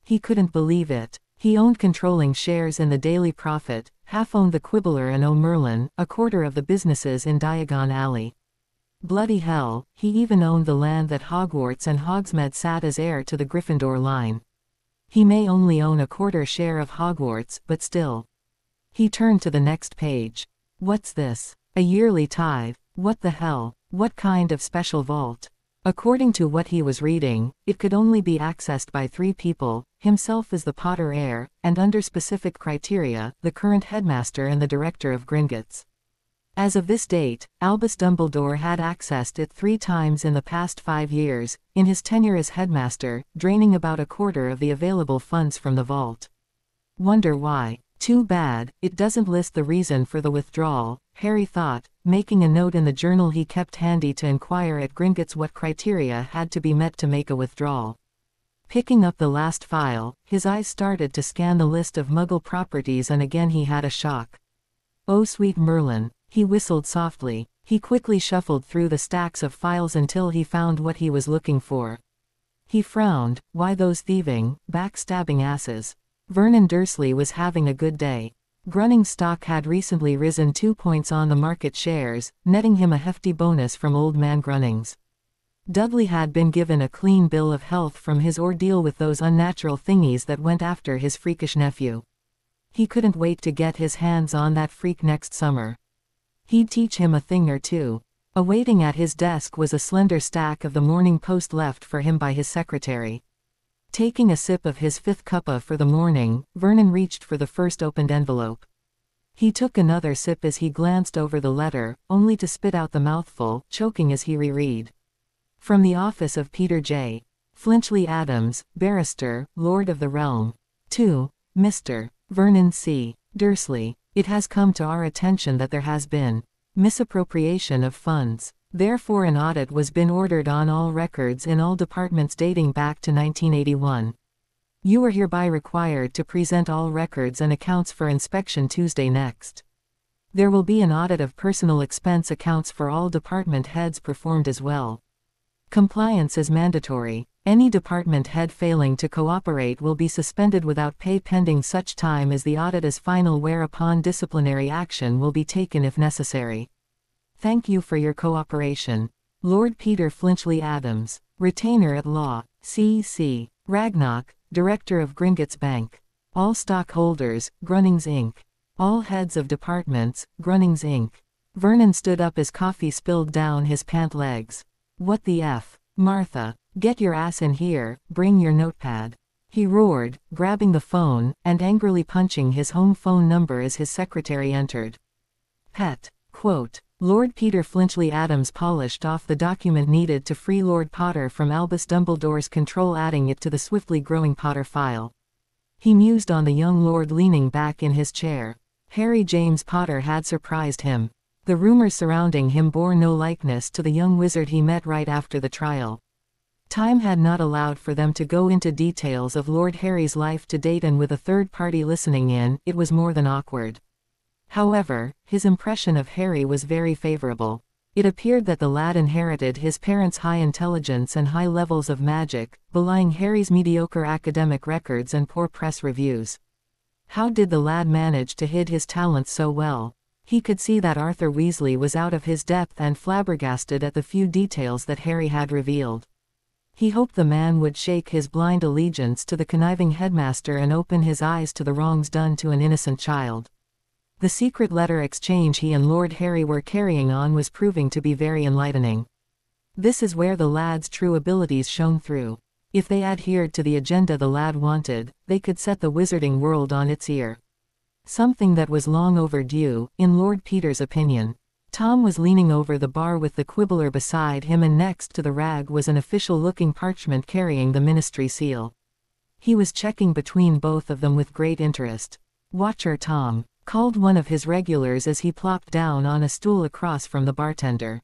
He couldn't believe it. He owned controlling shares in the Daily Prophet, half-owned the Quibbler and O'Merlin, a quarter of the businesses in Diagon Alley. Bloody hell, he even owned the land that Hogwarts and Hogsmeade sat as heir to the Gryffindor line. He may only own a quarter share of Hogwarts, but still. He turned to the next page. What's this? A yearly tithe? What the hell? What kind of special vault? According to what he was reading, it could only be accessed by 3 people, himself as the Potter heir, and under specific criteria, the current headmaster and the director of Gringotts. As of this date, Albus Dumbledore had accessed it 3 times in the past 5 years, in his tenure as headmaster, draining about a quarter of the available funds from the vault. Wonder why? Too bad, it doesn't list the reason for the withdrawal, Harry thought, making a note in the journal he kept handy to inquire at Gringotts what criteria had to be met to make a withdrawal. Picking up the last file, his eyes started to scan the list of Muggle properties and again he had a shock. Oh sweet Merlin, he whistled softly. He quickly shuffled through the stacks of files until he found what he was looking for. He frowned. Why those thieving, backstabbing asses? Vernon Dursley was having a good day. Grunning's stock had recently risen 2 points on the market shares, netting him a hefty bonus from Old Man Grunnings. Dudley had been given a clean bill of health from his ordeal with those unnatural thingies that went after his freakish nephew. He couldn't wait to get his hands on that freak next summer. He'd teach him a thing or two. Awaiting at his desk was a slender stack of the Morning Post left for him by his secretary. Taking a sip of his 5th cuppa for the morning, Vernon reached for the first opened envelope. He took another sip as he glanced over the letter, only to spit out the mouthful, choking as he reread. From the office of Peter J. Flinchley Adams, Barrister, Lord of the Realm. To Mr. Vernon C. Dursley, it has come to our attention that there has been misappropriation of funds. Therefore an audit was been ordered on all records in all departments dating back to 1981. You are hereby required to present all records and accounts for inspection Tuesday next. There will be an audit of personal expense accounts for all department heads performed as well. Compliance is mandatory. Any department head failing to cooperate will be suspended without pay pending such time as the audit is final, whereupon disciplinary action will be taken if necessary. Thank you for your cooperation. Lord Peter Flinchley Adams, Retainer at Law, C.C. Ragnock, Director of Gringotts Bank. All stockholders, Grunnings Inc. All heads of departments, Grunnings Inc. Vernon stood up as coffee spilled down his pant legs. What the F? Martha, get your ass in here, bring your notepad. He roared, grabbing the phone, and angrily punching his home phone number as his secretary entered. Pet. Quote. Lord Peter Flinchley Adams polished off the document needed to free Lord Potter from Albus Dumbledore's control, adding it to the swiftly growing Potter file. He mused on the young lord leaning back in his chair. Harry James Potter had surprised him. The rumors surrounding him bore no likeness to the young wizard he met right after the trial. Time had not allowed for them to go into details of Lord Harry's life to date, and with a third party listening in, it was more than awkward. However, his impression of Harry was very favorable. It appeared that the lad inherited his parents' high intelligence and high levels of magic, belying Harry's mediocre academic records and poor press reviews. How did the lad manage to hide his talents so well? He could see that Arthur Weasley was out of his depth and flabbergasted at the few details that Harry had revealed. He hoped the man would shake his blind allegiance to the conniving headmaster and open his eyes to the wrongs done to an innocent child. The secret letter exchange he and Lord Harry were carrying on was proving to be very enlightening. This is where the lad's true abilities shone through. If they adhered to the agenda the lad wanted, they could set the wizarding world on its ear. Something that was long overdue, in Lord Peter's opinion. Tom was leaning over the bar with the quibbler beside him, and next to the rag was an official-looking parchment carrying the ministry seal. He was checking between both of them with great interest. "Watcher Tom," called one of his regulars as he plopped down on a stool across from the bartender.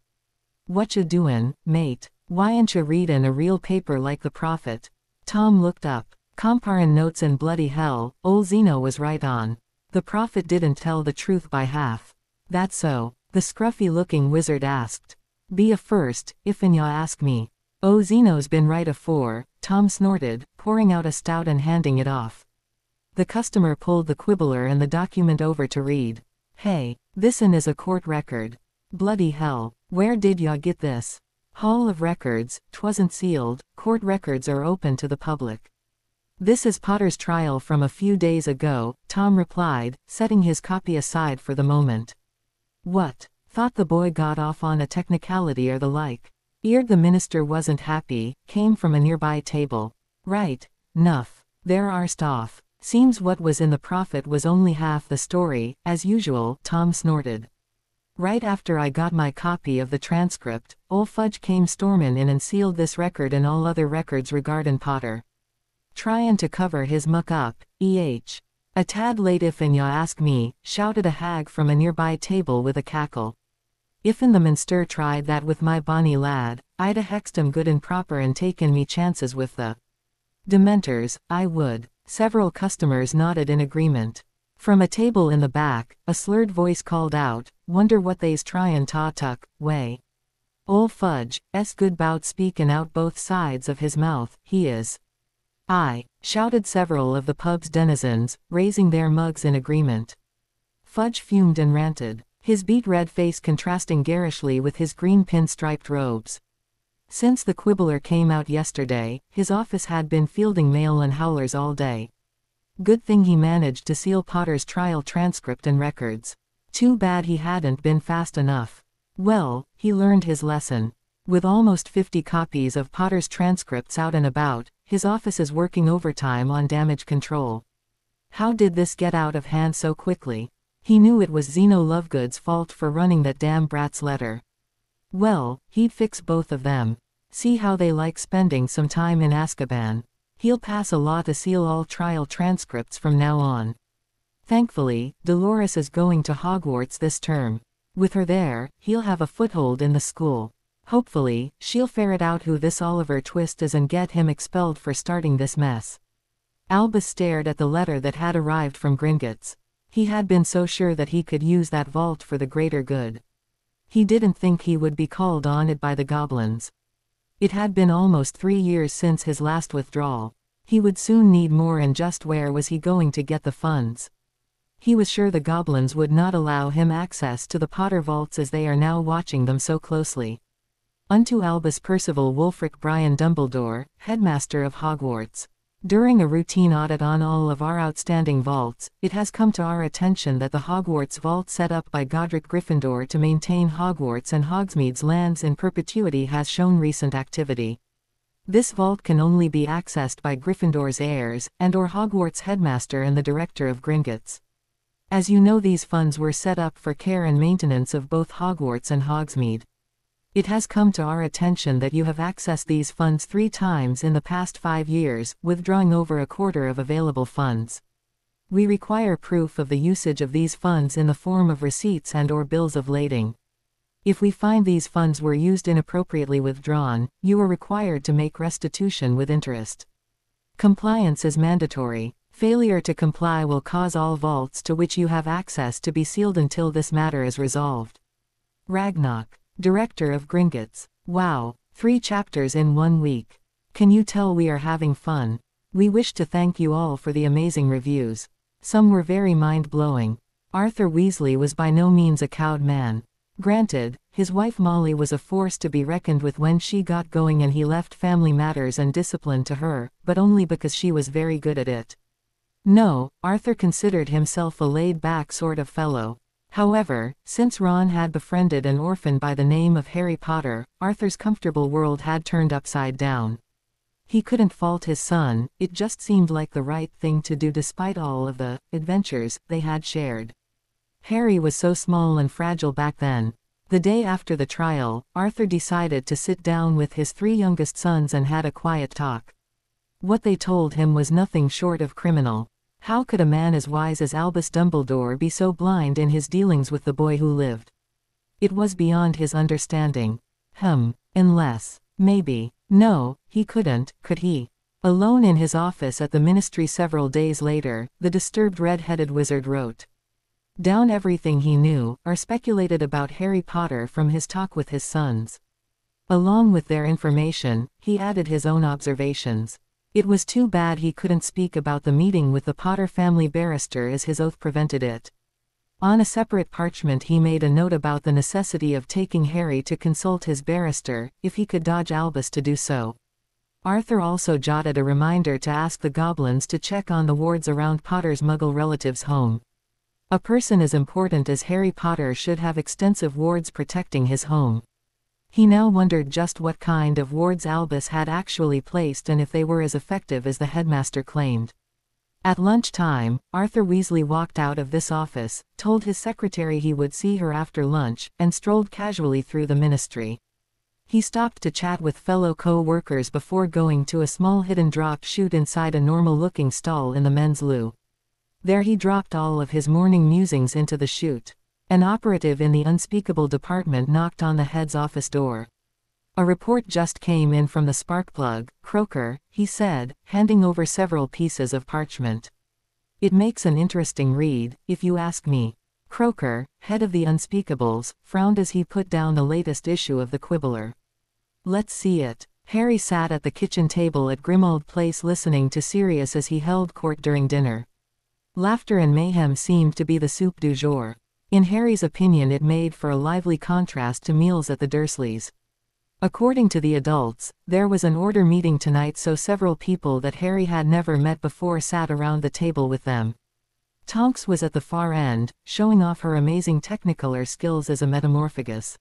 "Whatcha doin', mate? Why'n't ya readin' a real paper like the Prophet?" Tom looked up. "Comparin' notes and bloody hell, ol' Zeno was right on. The Prophet didn't tell the truth by half." "That's so?" the scruffy-looking wizard asked. "Be a first, if'n ya ask me." "Oh, Zeno's been right afore," Tom snorted, pouring out a stout and handing it off. The customer pulled the quibbler and the document over to read. "Hey, this'n is a court record. Bloody hell, where did ya get this?" "Hall of Records, 'twasn't sealed, court records are open to the public." "This is Potter's trial from a few days ago," Tom replied, setting his copy aside for the moment. "What? Thought the boy got off on a technicality or the like." "Eared the minister wasn't happy," came from a nearby table. "Right, 'nuff. There arst off. Seems what was in the Prophet was only half the story, as usual," Tom snorted. "Right after I got my copy of the transcript, ol' Fudge came stormin' in and sealed this record and all other records regardin' Potter. Tryin' to cover his muck up, eh. A tad late if'n ya ask me," shouted a hag from a nearby table with a cackle. "If'n the minster tried that with my bonny lad, I'd a hexed 'em good and proper and taken me chances with the Dementors, I would." Several customers nodded in agreement. From a table in the back, a slurred voice called out, "Wonder what they's tryin' ta tuck, way. Ol' Fudge, 's good 'bout speakin' out both sides of his mouth, he is." "Aye," shouted several of the pub's denizens, raising their mugs in agreement. Fudge fumed and ranted, his beet-red face contrasting garishly with his green pin-striped robes. Since the quibbler came out yesterday, his office had been fielding mail and howlers all day. Good thing he managed to seal Potter's trial transcript and records. Too bad he hadn't been fast enough. Well, he learned his lesson. With almost 50 copies of Potter's transcripts out and about, his office is working overtime on damage control. How did this get out of hand so quickly? He knew it was Zeno Lovegood's fault for running that damn brat's letter. Well, he'd fix both of them. See how they like spending some time in Azkaban. He'll pass a law to seal all trial transcripts from now on. Thankfully, Dolores is going to Hogwarts this term. With her there, he'll have a foothold in the school. Hopefully, she'll ferret out who this Oliver Twist is and get him expelled for starting this mess. Albus stared at the letter that had arrived from Gringotts. He had been so sure that he could use that vault for the greater good. He didn't think he would be called on it by the goblins. It had been almost 3 years since his last withdrawal. He would soon need more, and just where was he going to get the funds? He was sure the goblins would not allow him access to the Potter vaults as they are now watching them so closely. Unto Albus Percival Wulfric Brian Dumbledore, headmaster of Hogwarts. During a routine audit on all of our outstanding vaults, it has come to our attention that the Hogwarts vault set up by Godric Gryffindor to maintain Hogwarts and Hogsmeade's lands in perpetuity has shown recent activity. This vault can only be accessed by Gryffindor's heirs, and/or Hogwarts headmaster and the director of Gringotts. As you know, these funds were set up for care and maintenance of both Hogwarts and Hogsmeade. It has come to our attention that you have accessed these funds 3 times in the past 5 years, withdrawing over a quarter of available funds. We require proof of the usage of these funds in the form of receipts and/or bills of lading. If we find these funds were used inappropriately withdrawn, you are required to make restitution with interest. Compliance is mandatory. Failure to comply will cause all vaults to which you have access to be sealed until this matter is resolved. Ragnarok, Director of Gringotts. Wow, 3 chapters in 1 week. Can you tell we are having fun? We wish to thank you all for the amazing reviews. Some were very mind-blowing. Arthur Weasley was by no means a cowed man. Granted, his wife Molly was a force to be reckoned with when she got going and he left family matters and discipline to her, but only because she was very good at it. No, Arthur considered himself a laid-back sort of fellow. However, since Ron had befriended an orphan by the name of Harry Potter, Arthur's comfortable world had turned upside down. He couldn't fault his son, it just seemed like the right thing to do despite all of the adventures they had shared. Harry was so small and fragile back then. The day after the trial, Arthur decided to sit down with his 3 youngest sons and had a quiet talk. What they told him was nothing short of criminal. How could a man as wise as Albus Dumbledore be so blind in his dealings with the boy who lived? It was beyond his understanding. Unless, maybe. No, he couldn't, could he? Alone in his office at the ministry several days later, the disturbed red-headed wizard wrote down everything he knew, or speculated about Harry Potter from his talk with his sons. Along with their information, he added his own observations. It was too bad he couldn't speak about the meeting with the Potter family barrister as his oath prevented it. On a separate parchment he made a note about the necessity of taking Harry to consult his barrister, if he could dodge Albus to do so. Arthur also jotted a reminder to ask the goblins to check on the wards around Potter's Muggle relative's home. A person as important as Harry Potter should have extensive wards protecting his home. He now wondered just what kind of wards Albus had actually placed and if they were as effective as the headmaster claimed. At lunchtime, Arthur Weasley walked out of this office, told his secretary he would see her after lunch, and strolled casually through the ministry. He stopped to chat with fellow co-workers before going to a small hidden drop chute inside a normal-looking stall in the men's loo. There he dropped all of his morning musings into the chute. An operative in the unspeakable department knocked on the head's office door. A report just came in from the sparkplug, Croaker, he said, handing over several pieces of parchment. It makes an interesting read, if you ask me. Croaker, head of the Unspeakables, frowned as he put down the latest issue of the Quibbler. Let's see it. Harry sat at the kitchen table at Grimmauld Place listening to Sirius as he held court during dinner. Laughter and mayhem seemed to be the soup du jour. In Harry's opinion it made for a lively contrast to meals at the Dursleys'. According to the adults, there was an order meeting tonight, so several people that Harry had never met before sat around the table with them. Tonks was at the far end, showing off her amazing technicolor skills as a metamorphagus.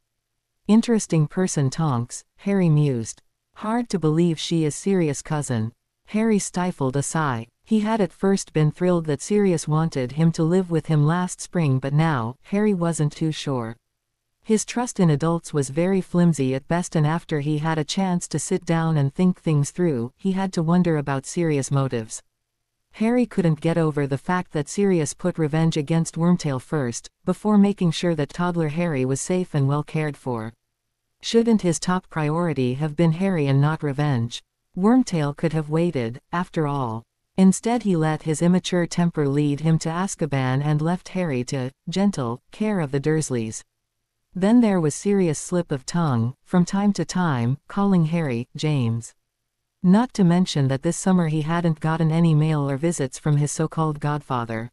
Interesting person Tonks, Harry mused. Hard to believe she is Sirius' cousin. Harry stifled a sigh. He had at first been thrilled that Sirius wanted him to live with him last spring, but now, Harry wasn't too sure. His trust in adults was very flimsy at best, and after he had a chance to sit down and think things through, he had to wonder about Sirius' motives. Harry couldn't get over the fact that Sirius put revenge against Wormtail first, before making sure that toddler Harry was safe and well cared for. Shouldn't his top priority have been Harry and not revenge? Wormtail could have waited, after all. Instead he let his immature temper lead him to Azkaban and left Harry to gentle care of the Dursleys. Then there was Sirius' slip of tongue, from time to time, calling Harry James. Not to mention that this summer he hadn't gotten any mail or visits from his so-called godfather.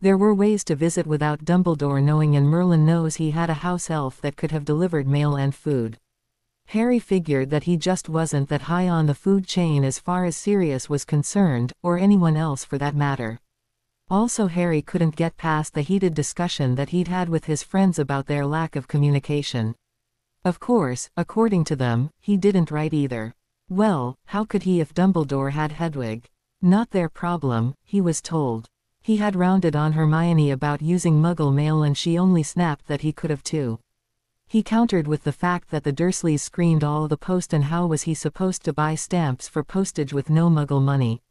There were ways to visit without Dumbledore knowing, and Merlin knows he had a house elf that could have delivered mail and food. Harry figured that he just wasn't that high on the food chain as far as Sirius was concerned, or anyone else for that matter. Also, Harry couldn't get past the heated discussion that he'd had with his friends about their lack of communication. Of course, according to them, he didn't write either. Well, how could he if Dumbledore had Hedwig? Not their problem, he was told. He had rounded on Hermione about using Muggle mail and she only snapped that he could have too. He countered with the fact that the Dursleys screened all the post, and how was he supposed to buy stamps for postage with no Muggle money?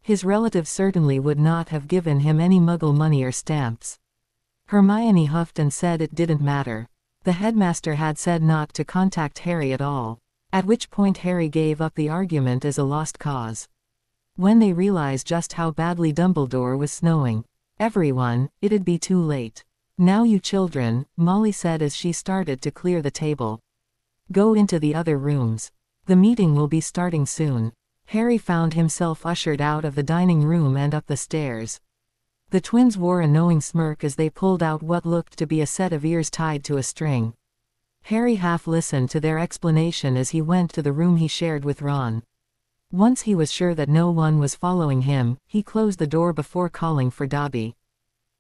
His relatives certainly would not have given him any Muggle money or stamps. Hermione huffed and said it didn't matter. The headmaster had said not to contact Harry at all. At which point Harry gave up the argument as a lost cause. When they realized just how badly Dumbledore was snowing everyone, it'd be too late. Now you children, Molly said as she started to clear the table. Go into the other rooms. The meeting will be starting soon. Harry found himself ushered out of the dining room and up the stairs. The twins wore a knowing smirk as they pulled out what looked to be a set of ears tied to a string. Harry half listened to their explanation as he went to the room he shared with Ron. Once he was sure that no one was following him, he closed the door before calling for Dobby.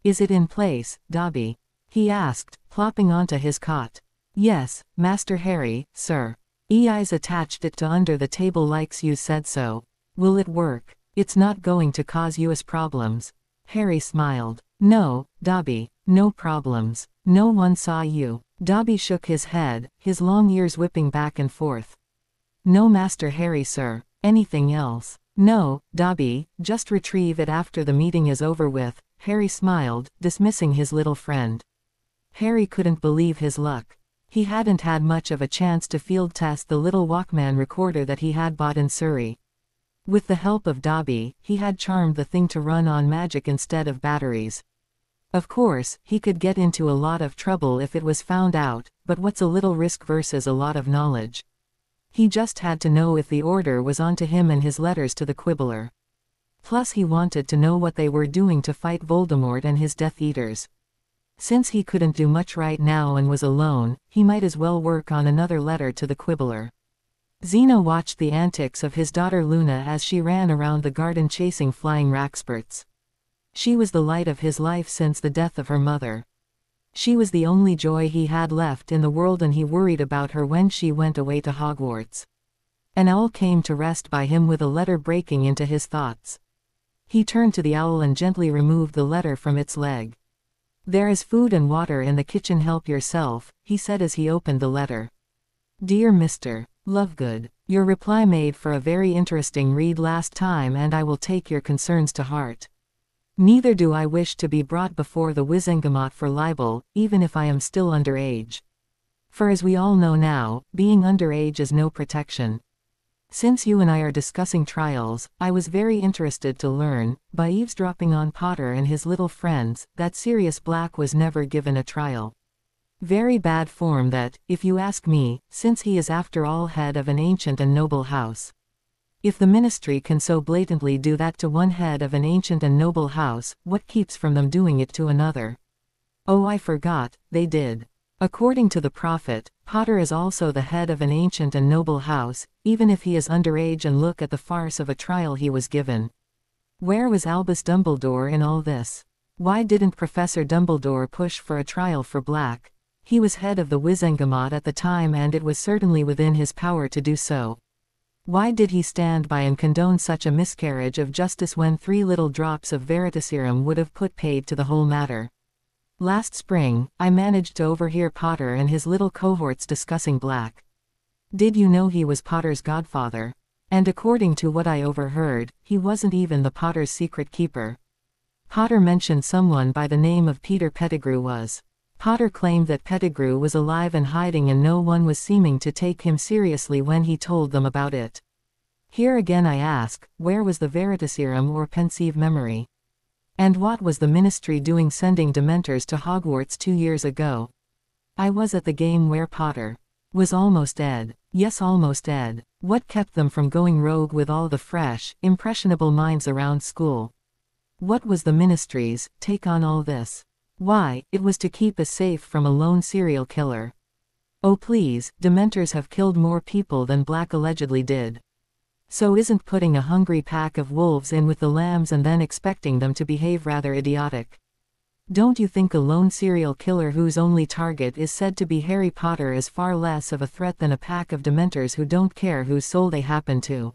Is it in place, Dobby? he asked, plopping onto his cot. Yes, Master Harry, sir. Eyes attached it to under the table likes you said so. Will it work? It's not going to cause you problems. Harry smiled. No, Dobby, no problems. No one saw you. Dobby shook his head, his long ears whipping back and forth. No, Master Harry, sir. Anything else? No, Dobby, just retrieve it after the meeting is over with. Harry smiled, dismissing his little friend. Harry couldn't believe his luck. He hadn't had much of a chance to field test the little Walkman recorder that he had bought in Surrey. With the help of Dobby, he had charmed the thing to run on magic instead of batteries. Of course, he could get into a lot of trouble if it was found out, but what's a little risk versus a lot of knowledge? He just had to know if the order was onto him and his letters to the Quibbler. Plus he wanted to know what they were doing to fight Voldemort and his Death Eaters. Since he couldn't do much right now and was alone, he might as well work on another letter to the Quibbler. Zeno watched the antics of his daughter Luna as she ran around the garden chasing flying Raxburts. She was the light of his life since the death of her mother. She was the only joy he had left in the world, and he worried about her when she went away to Hogwarts. An owl came to rest by him with a letter breaking into his thoughts. He turned to the owl and gently removed the letter from its leg. There is food and water in the kitchen, help yourself, he said as he opened the letter. Dear Mr. Lovegood, your reply made for a very interesting read last time, and I will take your concerns to heart. Neither do I wish to be brought before the Wizengamot for libel, even if I am still underage. For as we all know now, being underage is no protection. Since you and I are discussing trials, I was very interested to learn, by eavesdropping on Potter and his little friends, that Sirius Black was never given a trial. Very bad form that, if you ask me, since he is after all head of an ancient and noble house. If the Ministry can so blatantly do that to one head of an ancient and noble house, what keeps from them doing it to another? Oh, I forgot, they did. According to the Prophet, Potter is also the head of an ancient and noble house, even if he is underage, and look at the farce of a trial he was given. Where was Albus Dumbledore in all this? Why didn't Professor Dumbledore push for a trial for Black? He was head of the Wizengamot at the time, and it was certainly within his power to do so. Why did he stand by and condone such a miscarriage of justice when 3 little drops of Veritaserum would have put paid to the whole matter? Last spring, I managed to overhear Potter and his little cohorts discussing Black. Did you know he was Potter's godfather? And according to what I overheard, he wasn't even the Potter's secret keeper. Potter mentioned someone by the name of Peter Pettigrew was. Potter claimed that Pettigrew was alive and hiding, and no one was seeming to take him seriously when he told them about it. Here again I ask, where was the Veritaserum or pensive memory? And what was the Ministry doing sending Dementors to Hogwarts 2 years ago? I was at the game where Potter was almost dead. Yes, almost dead. What kept them from going rogue with all the fresh, impressionable minds around school? What was the Ministry's take on all this? Why, it was to keep us safe from a lone serial killer. Oh please, Dementors have killed more people than Black allegedly did. So isn't putting a hungry pack of wolves in with the lambs and then expecting them to behave rather idiotic? Don't you think a lone serial killer whose only target is said to be Harry Potter is far less of a threat than a pack of Dementors who don't care whose soul they happen to?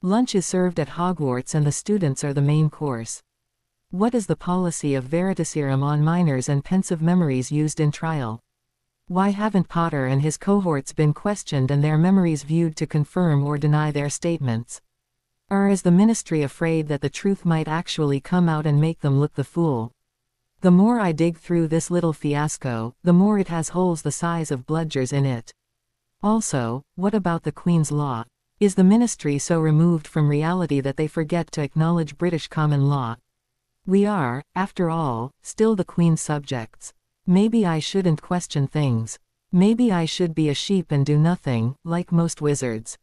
Lunch is served at Hogwarts and the students are the main course. What is the policy of Veritaserum on minors and pensive memories used in trial? Why haven't Potter and his cohorts been questioned and their memories viewed to confirm or deny their statements? Or is the Ministry afraid that the truth might actually come out and make them look the fool? The more I dig through this little fiasco, the more it has holes the size of bludgers in it. Also, what about the Queen's Law? Is the Ministry so removed from reality that they forget to acknowledge British common law? We are, after all, still the Queen's subjects. Maybe I shouldn't question things. Maybe I should be a sheep and do nothing, like most wizards.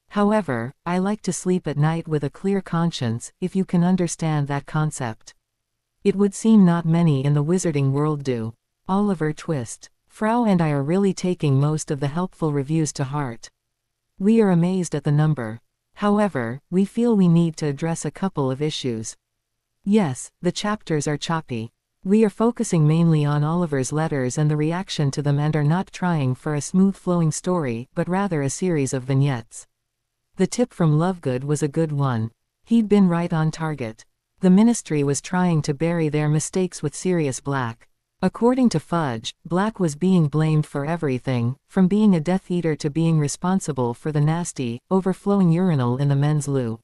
However, I like to sleep at night with a clear conscience, if you can understand that concept. It would seem not many in the wizarding world do. Oliver Twist. Frau and I are really taking most of the helpful reviews to heart. We are amazed at the number. However, we feel we need to address a couple of issues. Yes, the chapters are choppy. We are focusing mainly on Oliver's letters and the reaction to them and are not trying for a smooth-flowing story but rather a series of vignettes. The tip from Lovegood was a good one. He'd been right on target. The ministry was trying to bury their mistakes with Sirius Black. According to Fudge, Black was being blamed for everything, from being a Death Eater to being responsible for the nasty, overflowing urinal in the men's loo.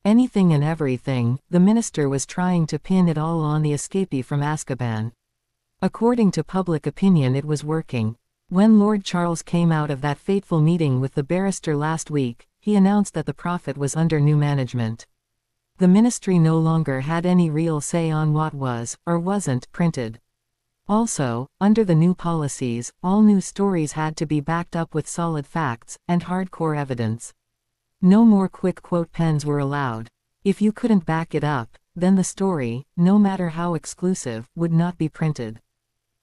Anything and everything, the minister was trying to pin it all on the escapee from Azkaban. According to public opinion, it was working. When Lord Charles came out of that fateful meeting with the barrister last week, he announced that the Prophet was under new management. The ministry no longer had any real say on what was, or wasn't, printed. Also, under the new policies, all news stories had to be backed up with solid facts and hardcore evidence. No more quick quote pens were allowed. If you couldn't back it up, then the story, no matter how exclusive, would not be printed.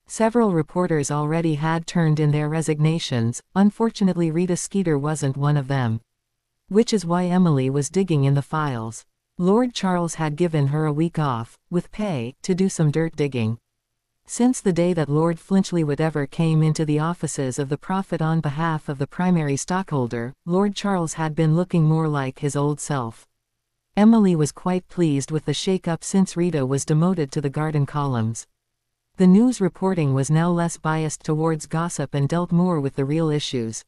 Several reporters already had turned in their resignations. Unfortunately, Rita Skeeter wasn't one of them. Which is why Emily was digging in the files. Lord Charles had given her a week off, with pay, to do some dirt digging. Since the day that Lord Flinchlywood ever came into the offices of the Prophet on behalf of the primary stockholder, Lord Charles had been looking more like his old self. Emily was quite pleased with the shake-up since Rita was demoted to the garden columns. The news reporting was now less biased towards gossip and dealt more with the real issues.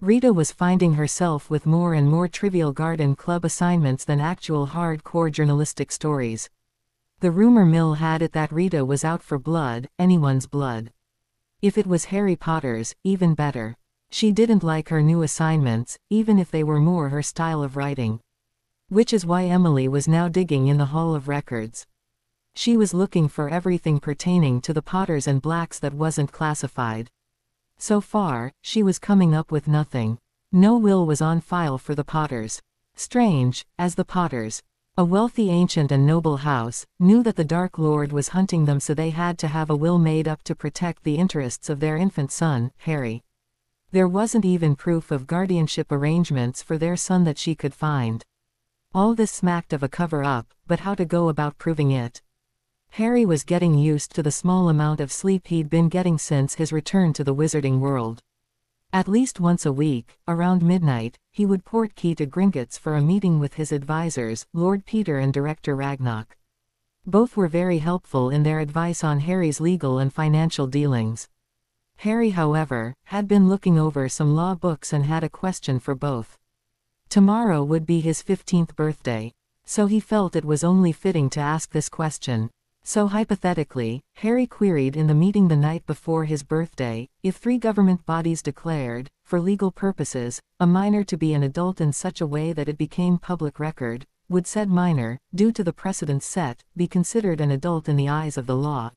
Rita was finding herself with more and more trivial garden club assignments than actual hardcore journalistic stories. The rumor mill had it that Rita was out for blood, anyone's blood. If it was Harry Potter's, even better. She didn't like her new assignments, even if they were more her style of writing. Which is why Emily was now digging in the Hall of Records. She was looking for everything pertaining to the Potters and Blacks that wasn't classified. So far, she was coming up with nothing. No will was on file for the Potters. Strange, as the Potters, a wealthy ancient and noble house, knew that the Dark Lord was hunting them, so they had to have a will made up to protect the interests of their infant son, Harry. There wasn't even proof of guardianship arrangements for their son that she could find. All this smacked of a cover-up, but how to go about proving it? Harry was getting used to the small amount of sleep he'd been getting since his return to the wizarding world. At least once a week, around midnight, he would portkey to Gringotts for a meeting with his advisors, Lord Peter and Director Ragnarok. Both were very helpful in their advice on Harry's legal and financial dealings. Harry, however, had been looking over some law books and had a question for both. Tomorrow would be his 15th birthday, so he felt it was only fitting to ask this question. So hypothetically, Harry queried in the meeting the night before his birthday, if 3 government bodies declared, for legal purposes, a minor to be an adult in such a way that it became public record, would said minor, due to the precedents set, be considered an adult in the eyes of the law?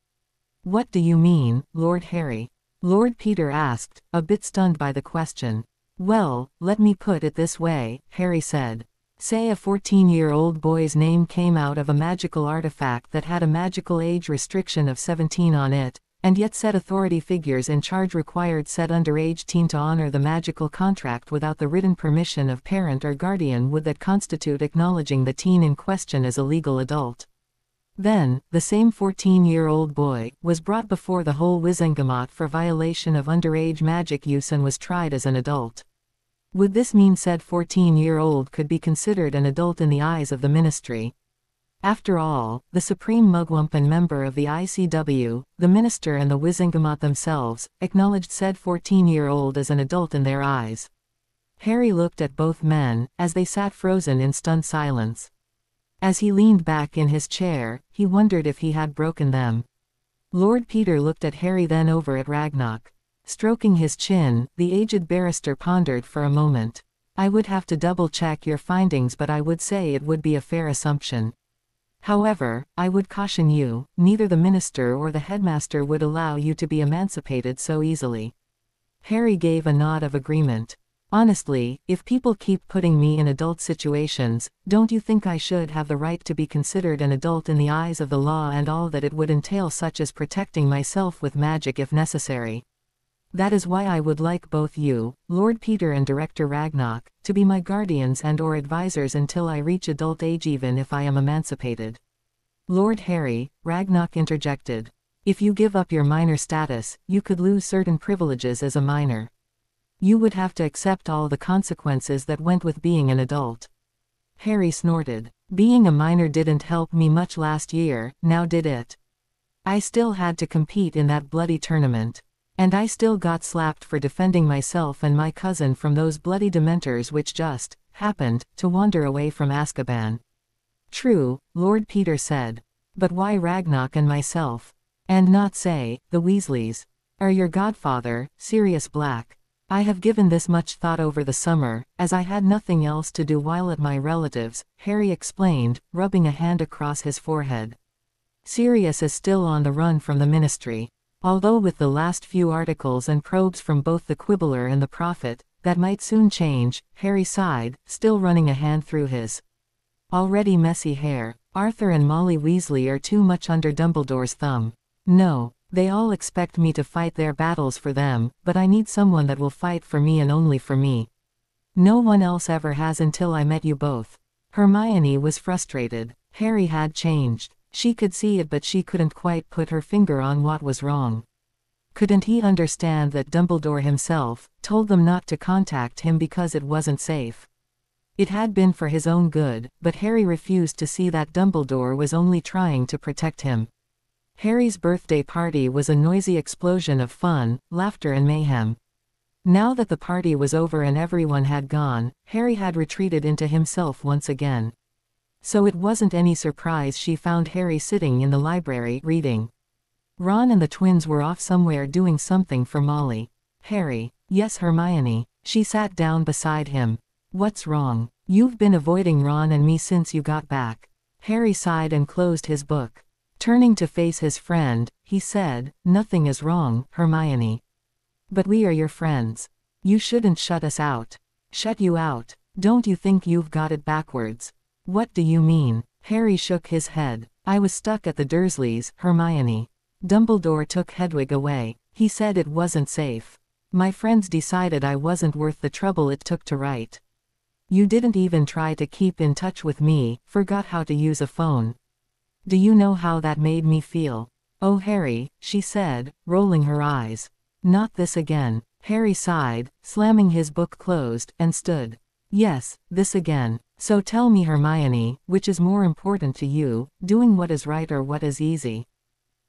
What do you mean, Lord Harry? Lord Peter asked, a bit stunned by the question. Well, let me put it this way, Harry said. Say a 14-year-old boy's name came out of a magical artifact that had a magical age restriction of 17 on it, and yet said authority figures in charge required said underage teen to honor the magical contract without the written permission of parent or guardian. Would that constitute acknowledging the teen in question as a legal adult? Then, the same 14-year-old boy was brought before the whole Wizengamot for violation of underage magic use and was tried as an adult. Would this mean said 14-year-old could be considered an adult in the eyes of the ministry? After all, the supreme mugwump and member of the ICW, the minister and the Wizengamot themselves, acknowledged said 14-year-old as an adult in their eyes. Harry looked at both men, as they sat frozen in stunned silence. As he leaned back in his chair, he wondered if he had broken them. Lord Peter looked at Harry, then over at Ragnarok. Stroking his chin, the aged barrister pondered for a moment. I would have to double-check your findings, but I would say it would be a fair assumption. However, I would caution you, neither the minister or the headmaster would allow you to be emancipated so easily. Harry gave a nod of agreement. Honestly, if people keep putting me in adult situations, don't you think I should have the right to be considered an adult in the eyes of the law and all that it would entail, such as protecting myself with magic if necessary? That is why I would like both you, Lord Peter and Director Ragnarok, to be my guardians and or advisors until I reach adult age, even if I am emancipated. Lord Harry, Ragnarok interjected. If you give up your minor status, you could lose certain privileges as a minor. You would have to accept all the consequences that went with being an adult. Harry snorted. Being a minor didn't help me much last year, now did it? I still had to compete in that bloody tournament. And I still got slapped for defending myself and my cousin from those bloody dementors which just happened to wander away from Azkaban. True, Lord Peter said. But why Ragnarok and myself? And not, say, the Weasleys? Or your godfather, Sirius Black? I have given this much thought over the summer, as I had nothing else to do while at my relatives', Harry explained, rubbing a hand across his forehead. Sirius is still on the run from the Ministry. Although with the last few articles and probes from both the Quibbler and the Prophet, that might soon change, Harry sighed, still running a hand through his already messy hair. Arthur and Molly Weasley are too much under Dumbledore's thumb. No, they all expect me to fight their battles for them, but I need someone that will fight for me and only for me. No one else ever has until I met you both. Hermione was frustrated. Harry had changed. She could see it, but she couldn't quite put her finger on what was wrong. Couldn't he understand that Dumbledore himself told them not to contact him because it wasn't safe? It had been for his own good, but Harry refused to see that Dumbledore was only trying to protect him. Harry's birthday party was a noisy explosion of fun, laughter and mayhem. Now that the party was over and everyone had gone, Harry had retreated into himself once again. So it wasn't any surprise she found Harry sitting in the library, reading. Ron and the twins were off somewhere doing something for Molly. Harry. Yes, Hermione. She sat down beside him. What's wrong? You've been avoiding Ron and me since you got back. Harry sighed and closed his book. Turning to face his friend, he said, Nothing is wrong, Hermione. But we are your friends. You shouldn't shut us out. Shut you out? Don't you think you've got it backwards? What do you mean? Harry shook his head. I was stuck at the Dursleys, Hermione. Dumbledore took Hedwig away. He said it wasn't safe. My friends decided I wasn't worth the trouble it took to write. You didn't even try to keep in touch with me, forgot how to use a phone. Do you know how that made me feel? Oh Harry, she said, rolling her eyes. Not this again. Harry sighed, slamming his book closed, and stood. Yes, this again. So tell me, Hermione, which is more important to you, doing what is right or what is easy?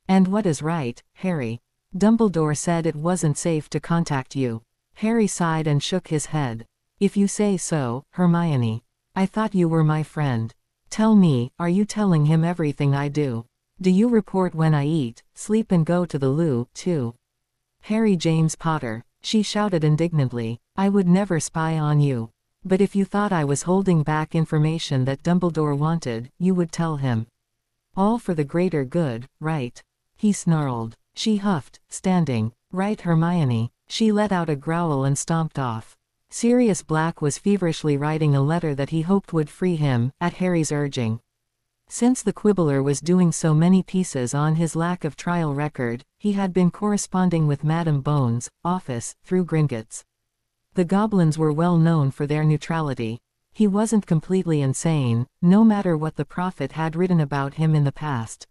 And what is right, Harry? Dumbledore said it wasn't safe to contact you. Harry sighed and shook his head. If you say so, Hermione. I thought you were my friend. Tell me, are you telling him everything I do? Do you report when I eat, sleep and go to the loo, too? Harry James Potter, she shouted indignantly, I would never spy on you. But if you thought I was holding back information that Dumbledore wanted, you would tell him. All for the greater good, right? He snarled. She huffed, standing. Right, Hermione. She let out a growl and stomped off. Sirius Black was feverishly writing a letter that he hoped would free him, at Harry's urging. Since the Quibbler was doing so many pieces on his lack of trial record, he had been corresponding with Madame Bones' office, through Gringotts. The goblins were well known for their neutrality. He wasn't completely insane, no matter what the Prophet had written about him in the past.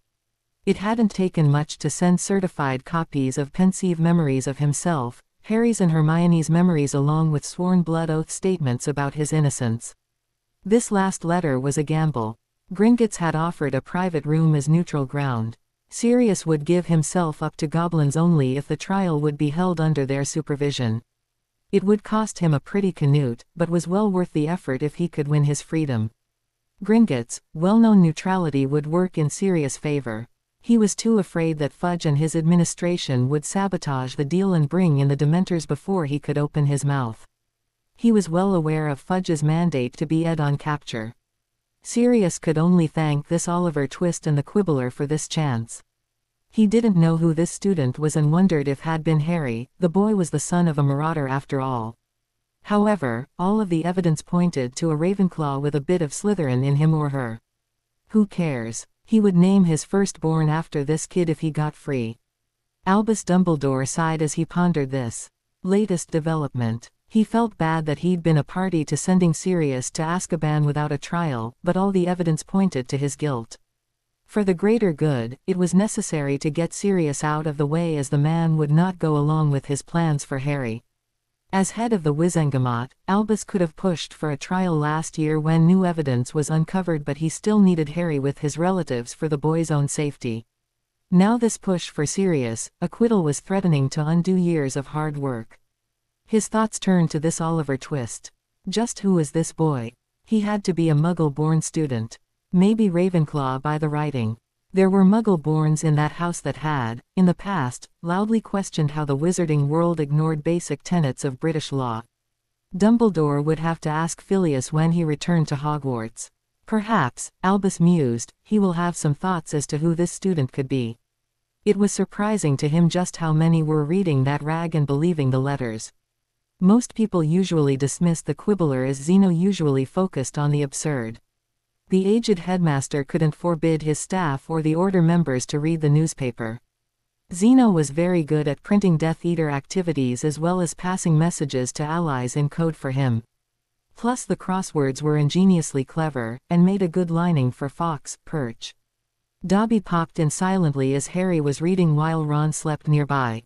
It hadn't taken much to send certified copies of pensive memories of himself, Harry's and Hermione's memories along with sworn blood oath statements about his innocence. This last letter was a gamble. Gringotts had offered a private room as neutral ground. Sirius would give himself up to goblins only if the trial would be held under their supervision. It would cost him a pretty canute, but was well worth the effort if he could win his freedom. Gringotts' well-known neutrality would work in Sirius' favor. He was too afraid that Fudge and his administration would sabotage the deal and bring in the Dementors before he could open his mouth. He was well aware of Fudge's mandate to be Ed on capture. Sirius could only thank this Oliver Twist and the Quibbler for this chance. He didn't know who this student was and wondered if had been Harry, the boy was the son of a marauder after all. However, all of the evidence pointed to a Ravenclaw with a bit of Slytherin in him or her. Who cares? He would name his firstborn after this kid if he got free. Albus Dumbledore sighed as he pondered this latest development. He felt bad that he'd been a party to sending Sirius to Azkaban without a trial, but all the evidence pointed to his guilt. For the greater good, it was necessary to get Sirius out of the way, as the man would not go along with his plans for Harry. As head of the Wizengamot, Albus could have pushed for a trial last year when new evidence was uncovered, but he still needed Harry with his relatives for the boy's own safety. Now this push for Sirius, acquittal was threatening to undo years of hard work. His thoughts turned to this Oliver Twist. Just who was this boy? He had to be a Muggle-born student. Maybe Ravenclaw by the writing. There were Muggle-borns in that house that had, in the past, loudly questioned how the wizarding world ignored basic tenets of British law. Dumbledore would have to ask Phileas when he returned to Hogwarts. Perhaps, Albus mused, he will have some thoughts as to who this student could be. It was surprising to him just how many were reading that rag and believing the letters. Most people usually dismissed the quibbler, as Zeno usually focused on the absurd. The aged headmaster couldn't forbid his staff or the order members to read the newspaper. Zeno was very good at printing Death Eater activities as well as passing messages to allies in code for him. Plus the crosswords were ingeniously clever, and made a good lining for Fox, Perch. Dobby popped in silently as Harry was reading while Ron slept nearby.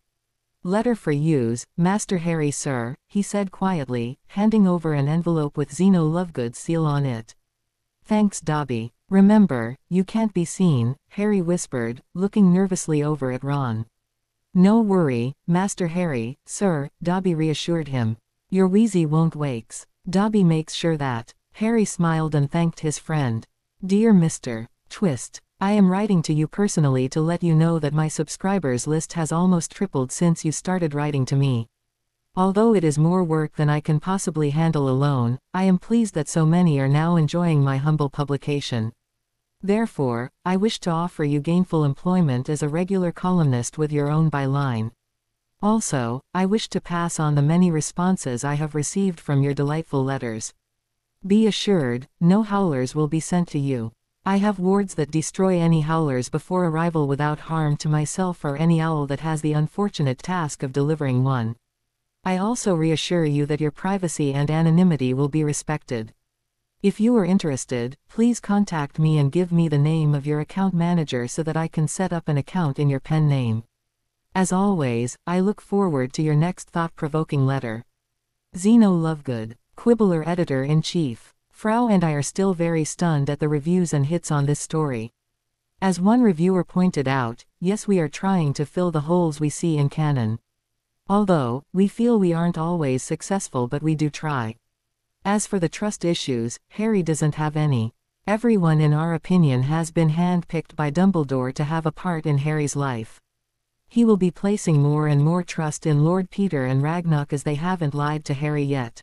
"Letter for yous, Master Harry, sir," he said quietly, handing over an envelope with Zeno Lovegood's seal on it. "Thanks, Dobby. Remember, you can't be seen," Harry whispered, looking nervously over at Ron. "No worry, Master Harry, sir," Dobby reassured him. "Your Wheezy won't wakes. Dobby makes sure that." Harry smiled and thanked his friend. "Dear Mr. Twist, I am writing to you personally to let you know that my subscribers list has almost tripled since you started writing to me. Although it is more work than I can possibly handle alone, I am pleased that so many are now enjoying my humble publication. Therefore, I wish to offer you gainful employment as a regular columnist with your own byline. Also, I wish to pass on the many responses I have received from your delightful letters. Be assured, no howlers will be sent to you. I have wards that destroy any howlers before arrival without harm to myself or any owl that has the unfortunate task of delivering one. I also reassure you that your privacy and anonymity will be respected. If you are interested, please contact me and give me the name of your account manager so that I can set up an account in your pen name. As always, I look forward to your next thought-provoking letter. Zeno Lovegood, Quibbler Editor-in-Chief. Frau and I are still very stunned at the reviews and hits on this story. As one reviewer pointed out, yes, we are trying to fill the holes we see in canon. Although, we feel we aren't always successful, but we do try. As for the trust issues, Harry doesn't have any. Everyone in our opinion has been hand-picked by Dumbledore to have a part in Harry's life. He will be placing more and more trust in Lord Peter and Ragnarok as they haven't lied to Harry yet.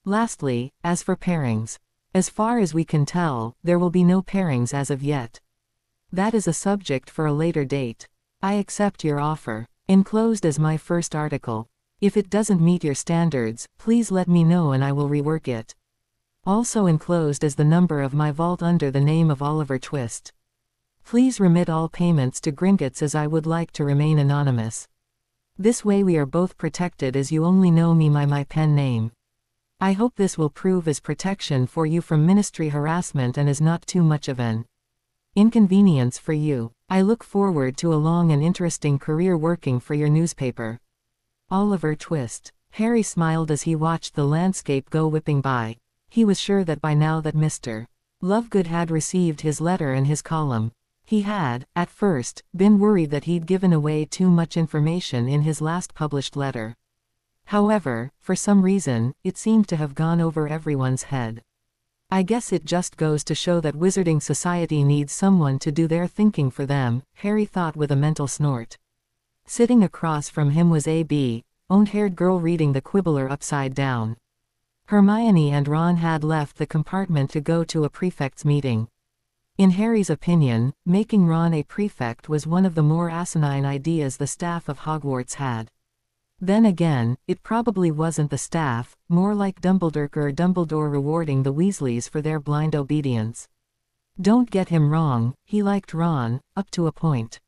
Lastly, as for pairings. As far as we can tell, there will be no pairings as of yet. That is a subject for a later date. I accept your offer. Enclosed as my first article. If it doesn't meet your standards, please let me know and I will rework it. Also enclosed is the number of my vault under the name of Oliver Twist. Please remit all payments to Gringotts as I would like to remain anonymous. This way we are both protected as you only know me by my pen name. I hope this will prove as protection for you from ministry harassment and is not too much of an inconvenience for you. I look forward to a long and interesting career working for your newspaper. Oliver Twist. Harry smiled as he watched the landscape go whipping by. He was sure that by now that Mr. Lovegood had received his letter and his column. He had, at first, been worried that he'd given away too much information in his last published letter. However, for some reason, it seemed to have gone over everyone's head. I guess it just goes to show that Wizarding Society needs someone to do their thinking for them, Harry thought with a mental snort. Sitting across from him was a blonde-haired girl reading the Quibbler upside down. Hermione and Ron had left the compartment to go to a prefect's meeting. In Harry's opinion, making Ron a prefect was one of the more asinine ideas the staff of Hogwarts had. Then again, it probably wasn't the staff, more like Dumbledore rewarding the Weasleys for their blind obedience. Don't get him wrong, he liked Ron, up to a point.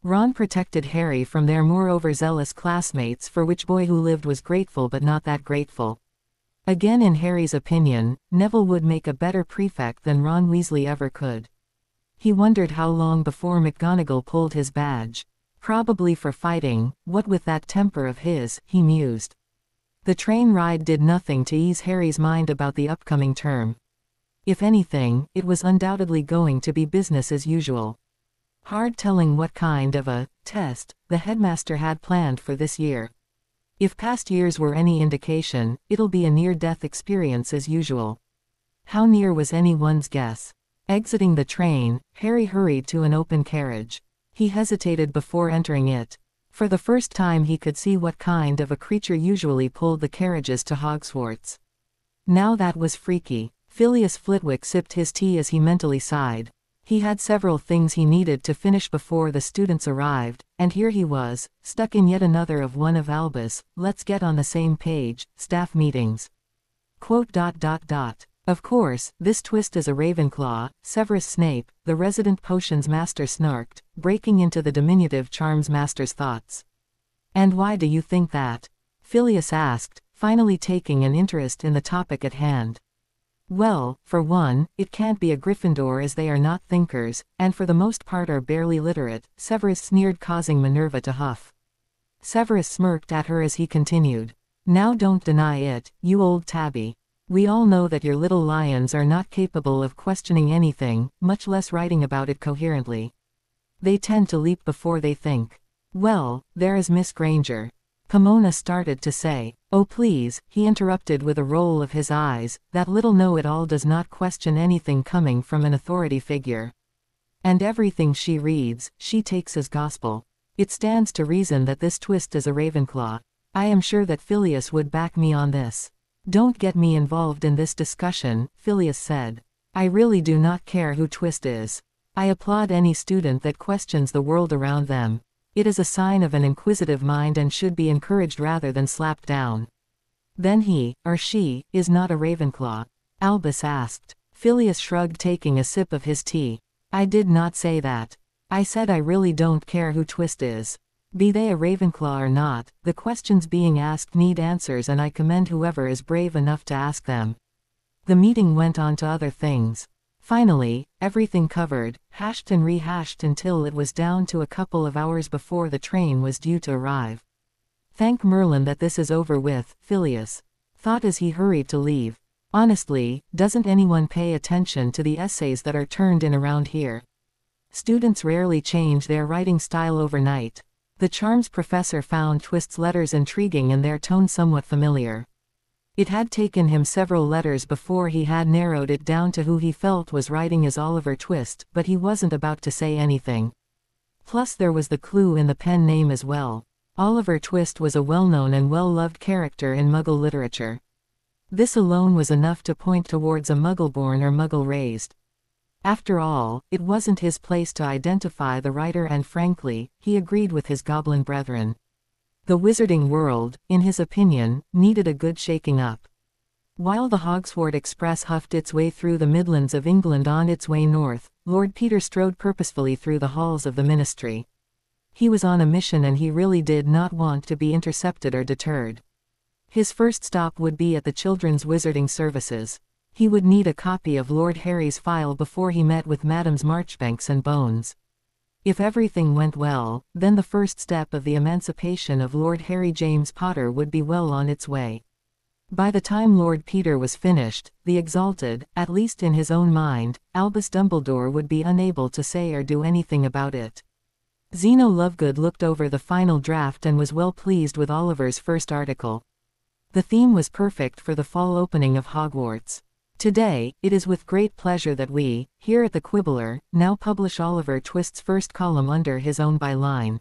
Ron protected Harry from their more overzealous classmates, for which Boy Who Lived was grateful but not that grateful. Again, in Harry's opinion, Neville would make a better prefect than Ron Weasley ever could. He wondered how long before McGonagall pulled his badge. Probably for fighting, what with that temper of his, he mused. The train ride did nothing to ease Harry's mind about the upcoming term. If anything, it was undoubtedly going to be business as usual. Hard telling what kind of a test the headmaster had planned for this year. If past years were any indication, it'll be a near-death experience as usual. How near was anyone's guess? Exiting the train, Harry hurried to an open carriage. He hesitated before entering it. For the first time he could see what kind of a creature usually pulled the carriages to Hogwarts. Now that was freaky. Phileas Flitwick sipped his tea as he mentally sighed. He had several things he needed to finish before the students arrived, and here he was, stuck in yet another of one of Albus' let's get on the same page staff meetings. Of course, this twist is a Ravenclaw, Severus Snape, the resident potions master snarked, breaking into the diminutive charms master's thoughts. And why do you think that? Phileas asked, finally taking an interest in the topic at hand. Well, for one, it can't be a Gryffindor as they are not thinkers, and for the most part are barely literate, Severus sneered, causing Minerva to huff. Severus smirked at her as he continued. Now don't deny it, you old tabby. We all know that your little lions are not capable of questioning anything, much less writing about it coherently. They tend to leap before they think. Well, there is Miss Granger. Pomona started to say. Oh please, he interrupted with a roll of his eyes, that little know-it-all does not question anything coming from an authority figure. And everything she reads, she takes as gospel. It stands to reason that this twist is a Ravenclaw. I am sure that Phileas would back me on this. Don't get me involved in this discussion, Phileas said. I really do not care who Twist is. I applaud any student that questions the world around them. It is a sign of an inquisitive mind and should be encouraged rather than slapped down. Then he, or she, is not a Ravenclaw? Albus asked. Phileas shrugged, taking a sip of his tea. I did not say that. I said I really don't care who Twist is. Be they a Ravenclaw or not, the questions being asked need answers, and I commend whoever is brave enough to ask them. The meeting went on to other things. Finally, everything covered, hashed and rehashed until it was down to a couple of hours before the train was due to arrive. Thank Merlin that this is over with, Phileas thought as he hurried to leave. Honestly, doesn't anyone pay attention to the essays that are turned in around here? Students rarely change their writing style overnight. The charms professor found Twist's letters intriguing and their tone somewhat familiar. It had taken him several letters before he had narrowed it down to who he felt was writing as Oliver Twist, but he wasn't about to say anything. Plus there was the clue in the pen name as well. Oliver Twist was a well-known and well-loved character in Muggle literature. This alone was enough to point towards a Muggle-born or Muggle-raised. After all, it wasn't his place to identify the writer, and frankly, he agreed with his goblin brethren. The wizarding world, in his opinion, needed a good shaking up. While the Hogswort Express huffed its way through the Midlands of England on its way north, Lord Peter strode purposefully through the halls of the ministry. He was on a mission and he really did not want to be intercepted or deterred. His first stop would be at the Children's Wizarding Services. He would need a copy of Lord Harry's file before he met with Madams Marchbanks and Bones. If everything went well, then the first step of the emancipation of Lord Harry James Potter would be well on its way. By the time Lord Peter was finished, the exalted, at least in his own mind, Albus Dumbledore would be unable to say or do anything about it. Zeno Lovegood looked over the final draft and was well pleased with Oliver's first article. The theme was perfect for the fall opening of Hogwarts. Today, it is with great pleasure that we, here at the Quibbler, now publish Oliver Twist's first column under his own byline.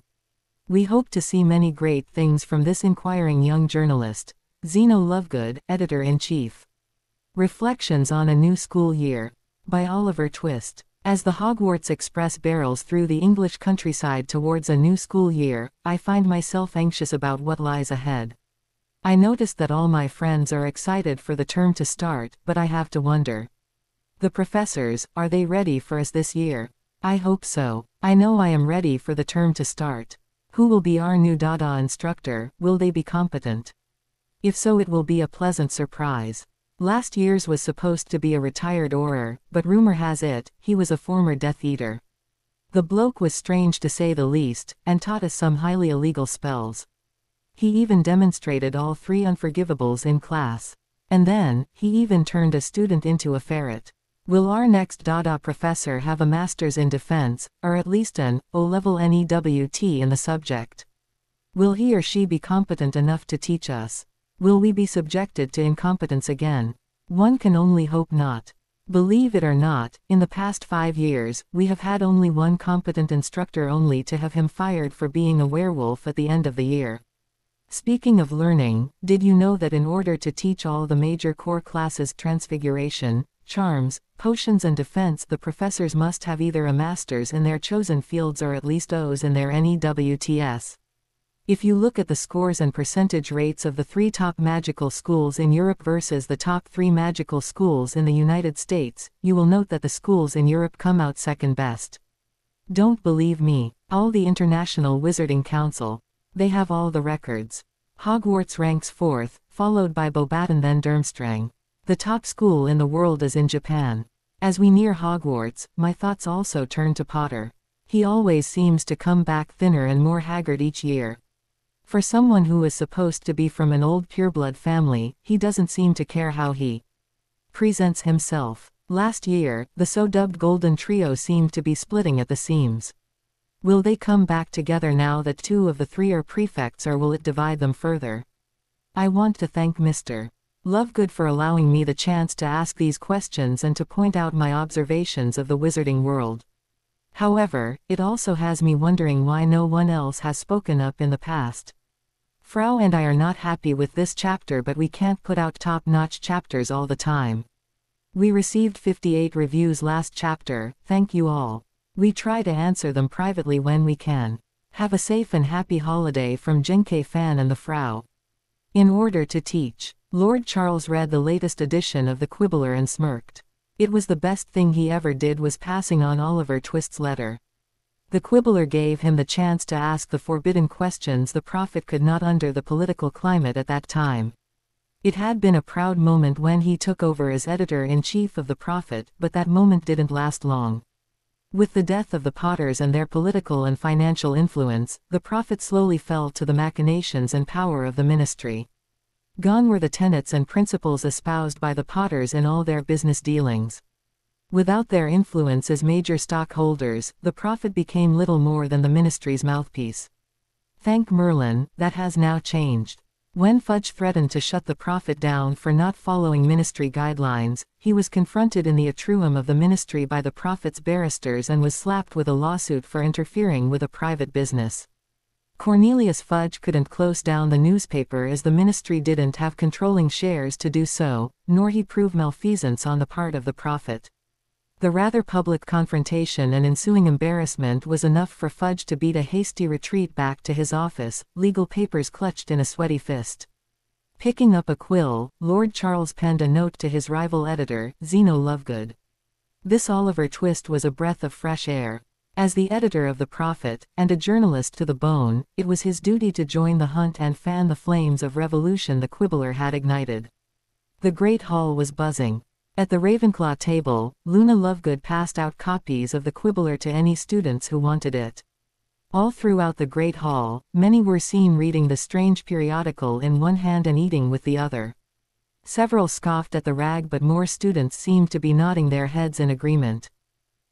We hope to see many great things from this inquiring young journalist, Zeno Lovegood, Editor-in-Chief. Reflections on a New School Year, by Oliver Twist. As the Hogwarts Express barrels through the English countryside towards a new school year, I find myself anxious about what lies ahead. I notice that all my friends are excited for the term to start, but I have to wonder. The professors, are they ready for us this year? I hope so. I know I am ready for the term to start. Who will be our new Dada instructor? Will they be competent? If so, it will be a pleasant surprise. Last year's was supposed to be a retired Auror, but rumor has it, he was a former Death Eater. The bloke was strange to say the least, and taught us some highly illegal spells. He even demonstrated all 3 unforgivables in class. And then, he even turned a student into a ferret. Will our next Dada professor have a master's in defense, or at least an O-level NEWT in the subject? Will he or she be competent enough to teach us? Will we be subjected to incompetence again? One can only hope not. Believe it or not, in the past 5 years, we have had only one competent instructor, only to have him fired for being a werewolf at the end of the year. Speaking of learning, did you know that in order to teach all the major core classes transfiguration, charms, potions and defense, the professors must have either a master's in their chosen fields or at least O's in their NEWTs. If you look at the scores and percentage rates of the 3 top magical schools in Europe versus the top 3 magical schools in the United States, you will note that the schools in Europe come out second best. Don't believe me? All the International Wizarding Council. They have all the records. Hogwarts ranks 4th, followed by Beauxbaton then Durmstrang. The top school in the world is in Japan. As we near Hogwarts, my thoughts also turn to Potter. He always seems to come back thinner and more haggard each year. For someone who is supposed to be from an old pureblood family, he doesn't seem to care how he presents himself. Last year, the so-dubbed Golden Trio seemed to be splitting at the seams. Will they come back together now that 2 of the 3 are prefects, or will it divide them further? I want to thank Mr. Lovegood for allowing me the chance to ask these questions and to point out my observations of the wizarding world. However, it also has me wondering why no one else has spoken up in the past. Frau and I are not happy with this chapter, but we can't put out top-notch chapters all the time. We received 58 reviews last chapter, thank you all. We try to answer them privately when we can. Have a safe and happy holiday from Genke Fan and the Frau. In order to teach. Lord Charles read the latest edition of the Quibbler and smirked. It was the best thing he ever did, was passing on Oliver Twist's letter. The Quibbler gave him the chance to ask the forbidden questions the Prophet could not under the political climate at that time. It had been a proud moment when he took over as editor-in-chief of the Prophet, but that moment didn't last long. With the death of the Potters and their political and financial influence, the Prophet slowly fell to the machinations and power of the ministry. Gone were the tenets and principles espoused by the Potters in all their business dealings. Without their influence as major stockholders, the Prophet became little more than the ministry's mouthpiece. Thank Merlin, that has now changed. When Fudge threatened to shut the Prophet down for not following ministry guidelines, he was confronted in the atrium of the ministry by the Prophet's barristers and was slapped with a lawsuit for interfering with a private business. Cornelius Fudge couldn't close down the newspaper as the ministry didn't have controlling shares to do so, nor he prove malfeasance on the part of the Prophet. The rather public confrontation and ensuing embarrassment was enough for Fudge to beat a hasty retreat back to his office, legal papers clutched in a sweaty fist. Picking up a quill, Lord Charles penned a note to his rival editor, Zeno Lovegood. This Oliver Twist was a breath of fresh air. As the editor of the Prophet, and a journalist to the bone, it was his duty to join the hunt and fan the flames of revolution the Quibbler had ignited. The great hall was buzzing. At the Ravenclaw table, Luna Lovegood passed out copies of the Quibbler to any students who wanted it. All throughout the great hall, many were seen reading the strange periodical in one hand and eating with the other. Several scoffed at the rag, but more students seemed to be nodding their heads in agreement.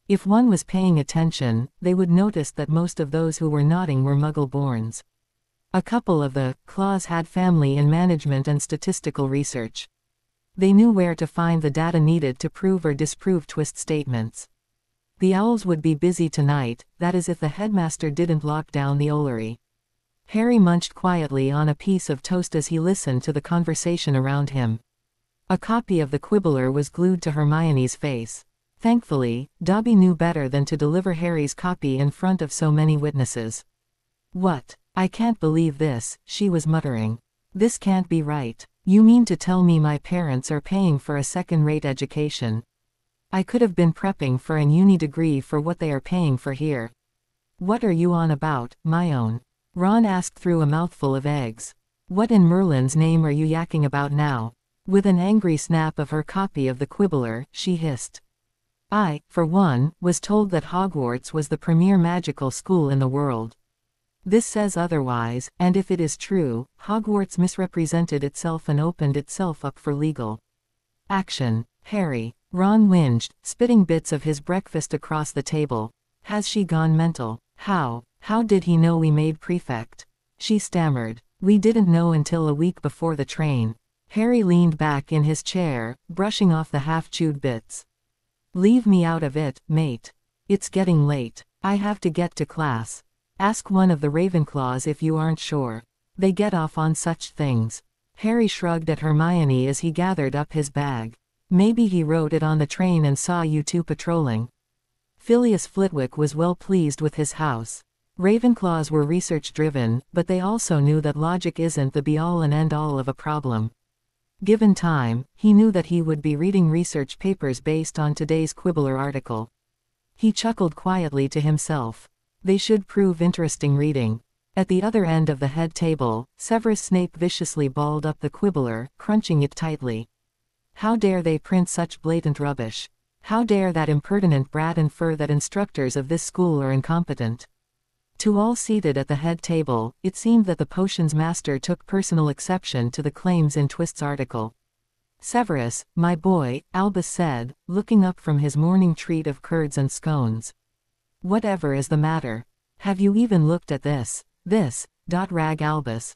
If one was paying attention, they would notice that most of those who were nodding were Muggle-borns. A couple of the Claws had family in management and statistical research. They knew where to find the data needed to prove or disprove Twist statements. The Owls would be busy tonight, that is if the headmaster didn't lock down the Owlery. Harry munched quietly on a piece of toast as he listened to the conversation around him. A copy of the Quibbler was glued to Hermione's face. Thankfully, Dobby knew better than to deliver Harry's copy in front of so many witnesses. "What? I can't believe this," she was muttering. "This can't be right. You mean to tell me my parents are paying for a second-rate education? I could have been prepping for an uni degree for what they are paying for here." "What are you on about, my own?" Ron asked through a mouthful of eggs. "What in Merlin's name are you yakking about now?" With an angry snap of her copy of the Quibbler, she hissed. I, for one, was told that Hogwarts was the premier magical school in the world. This says otherwise, and if it is true, Hogwarts misrepresented itself and opened itself up for legal action. Harry. Ron whinged, spitting bits of his breakfast across the table. Has she gone mental? How did he know we made prefect? She stammered. We didn't know until a week before the train. Harry leaned back in his chair, brushing off the half-chewed bits. Leave me out of it, mate. It's getting late. I have to get to class. Ask one of the Ravenclaws if you aren't sure. They get off on such things. Harry shrugged at Hermione as he gathered up his bag. Maybe he wrote it on the train and saw you two patrolling. Phileas Flitwick was well pleased with his house. Ravenclaws were research-driven, but they also knew that logic isn't the be-all and end-all of a problem. Given time, he knew that he would be reading research papers based on today's Quibbler article. He chuckled quietly to himself. They should prove interesting reading. At the other end of the head table, Severus Snape viciously balled up the Quibbler, crunching it tightly. How dare they print such blatant rubbish? How dare that impertinent brat infer that instructors of this school are incompetent? To all seated at the head table, it seemed that the potions master took personal exception to the claims in Twist's article. Severus, my boy, Albus said, looking up from his morning treat of curds and scones. Whatever is the matter? Have you even looked at this? Rag Albus.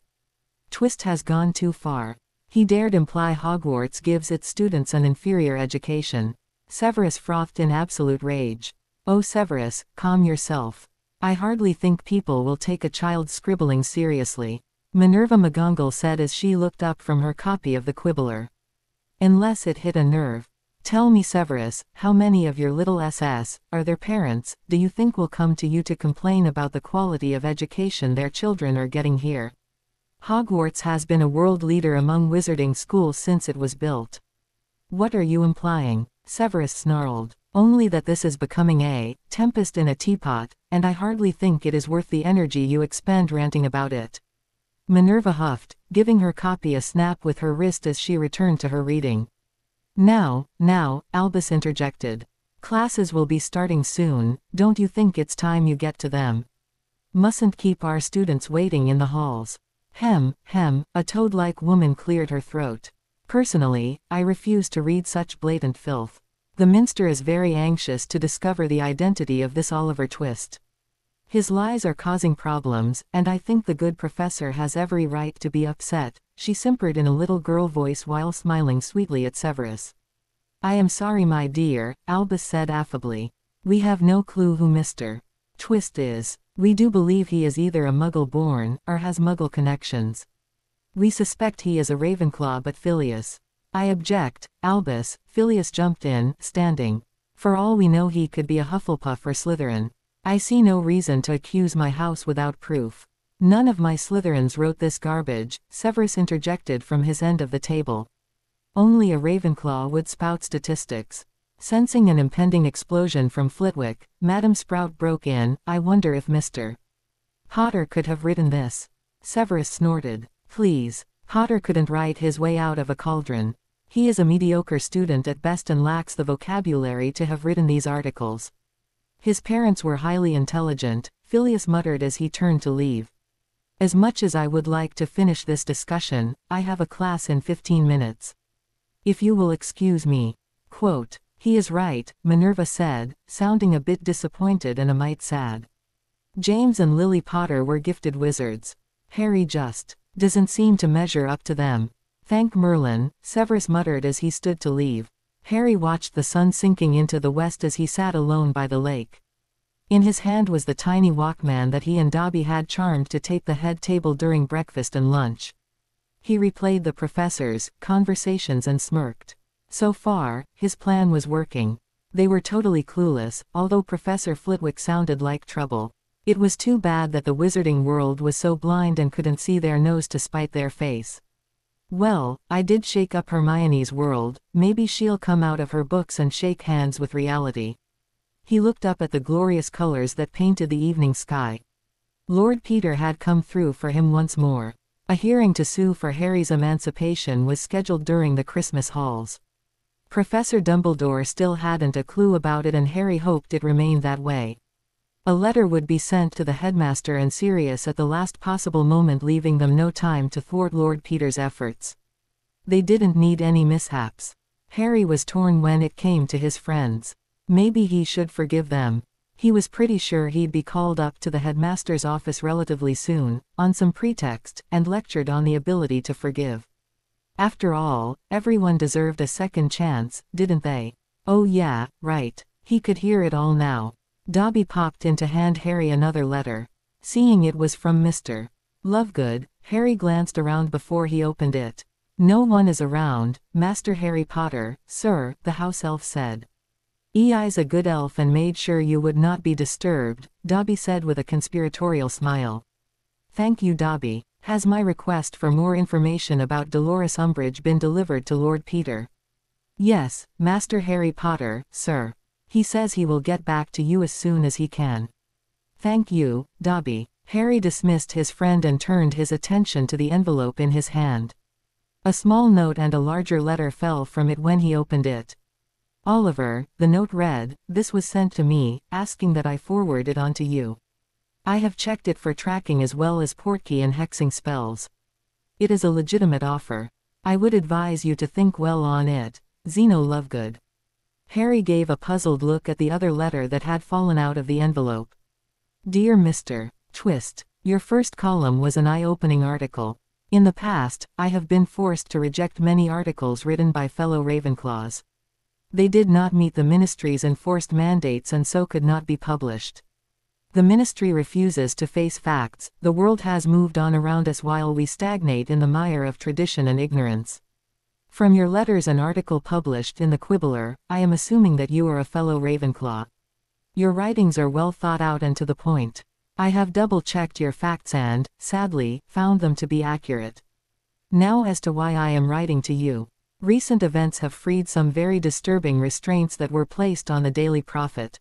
Twist has gone too far. He dared imply Hogwarts gives its students an inferior education. Severus frothed in absolute rage. Oh Severus, calm yourself. I hardly think people will take a child's scribbling seriously, Minerva McGonagall said as she looked up from her copy of the Quibbler. Unless it hit a nerve. Tell me Severus, how many of your little SS, are their parents, do you think will come to you to complain about the quality of education their children are getting here? Hogwarts has been a world leader among wizarding schools since it was built. What are you implying? Severus snarled. Only that this is becoming a tempest in a teapot, and I hardly think it is worth the energy you expend ranting about it. Minerva huffed, giving her copy a snap with her wrist as she returned to her reading. Now, Albus interjected. Classes will be starting soon, don't you think it's time you get to them? Mustn't keep our students waiting in the halls. Hem, a toad-like woman cleared her throat. Personally, I refuse to read such blatant filth. The Minster is very anxious to discover the identity of this Oliver Twist. His lies are causing problems, and I think the good professor has every right to be upset, she simpered in a little girl voice while smiling sweetly at Severus. I am sorry my dear, Albus said affably. We have no clue who Mr. Twist is. We do believe he is either a Muggle born, or has Muggle connections. We suspect he is a Ravenclaw but Phileas. I object, Albus, Phileas jumped in, standing. For all we know he could be a Hufflepuff or Slytherin. I see no reason to accuse my house without proof. None of my Slytherins wrote this garbage, Severus interjected from his end of the table. Only a Ravenclaw would spout statistics. Sensing an impending explosion from Flitwick, Madam Sprout broke in, I wonder if Mr. Potter could have written this. Severus snorted. Please. Potter couldn't write his way out of a cauldron. He is a mediocre student at best and lacks the vocabulary to have written these articles. His parents were highly intelligent, Phileas muttered as he turned to leave. As much as I would like to finish this discussion, I have a class in 15 minutes. If you will excuse me. Quote, he is right, Minerva said, sounding a bit disappointed and a mite sad. James and Lily Potter were gifted wizards. Harry just doesn't seem to measure up to them. Thank Merlin, Severus muttered as he stood to leave. Harry watched the sun sinking into the west as he sat alone by the lake. In his hand was the tiny Walkman that he and Dobby had charmed to tape the head table during breakfast and lunch. He replayed the professor's conversations and smirked. So far, his plan was working. They were totally clueless, although Professor Flitwick sounded like trouble. It was too bad that the wizarding world was so blind and couldn't see their nose to spite their face. Well, I did shake up Hermione's world, maybe she'll come out of her books and shake hands with reality. He looked up at the glorious colors that painted the evening sky. Lord Peter had come through for him once more. A hearing to sue for Harry's emancipation was scheduled during the Christmas halls. Professor Dumbledore still hadn't a clue about it, and Harry hoped it remained that way. A letter would be sent to the headmaster and Sirius at the last possible moment, leaving them no time to thwart Lord Peter's efforts. They didn't need any mishaps. Harry was torn when it came to his friends. Maybe he should forgive them. He was pretty sure he'd be called up to the headmaster's office relatively soon, on some pretext, and lectured on the ability to forgive. After all, everyone deserved a second chance, didn't they? Oh yeah, right. He could hear it all now. Dobby popped in to hand Harry another letter. Seeing it was from Mr. Lovegood, Harry glanced around before he opened it. "No one is around, Master Harry Potter, sir," the house elf said. "Ei's a good elf and made sure you would not be disturbed," Dobby said with a conspiratorial smile. "Thank you, Dobby. Has my request for more information about Dolores Umbridge been delivered to Lord Peter?" "Yes, Master Harry Potter, sir. He says he will get back to you as soon as he can." "Thank you, Dobby." Harry dismissed his friend and turned his attention to the envelope in his hand. A small note and a larger letter fell from it when he opened it. "Oliver," the note read, "this was sent to me, asking that I forward it on to you. I have checked it for tracking as well as portkey and hexing spells. It is a legitimate offer. I would advise you to think well on it. Zeno Lovegood." Harry gave a puzzled look at the other letter that had fallen out of the envelope. "Dear Mr. Twist, your first column was an eye-opening article. In the past, I have been forced to reject many articles written by fellow Ravenclaws. They did not meet the Ministry's enforced mandates and so could not be published. The Ministry refuses to face facts. The world has moved on around us while we stagnate in the mire of tradition and ignorance. From your letters and article published in the Quibbler, I am assuming that you are a fellow Ravenclaw. Your writings are well thought out and to the point. I have double-checked your facts and, sadly, found them to be accurate. Now as to why I am writing to you. Recent events have freed some very disturbing restraints that were placed on the Daily Prophet.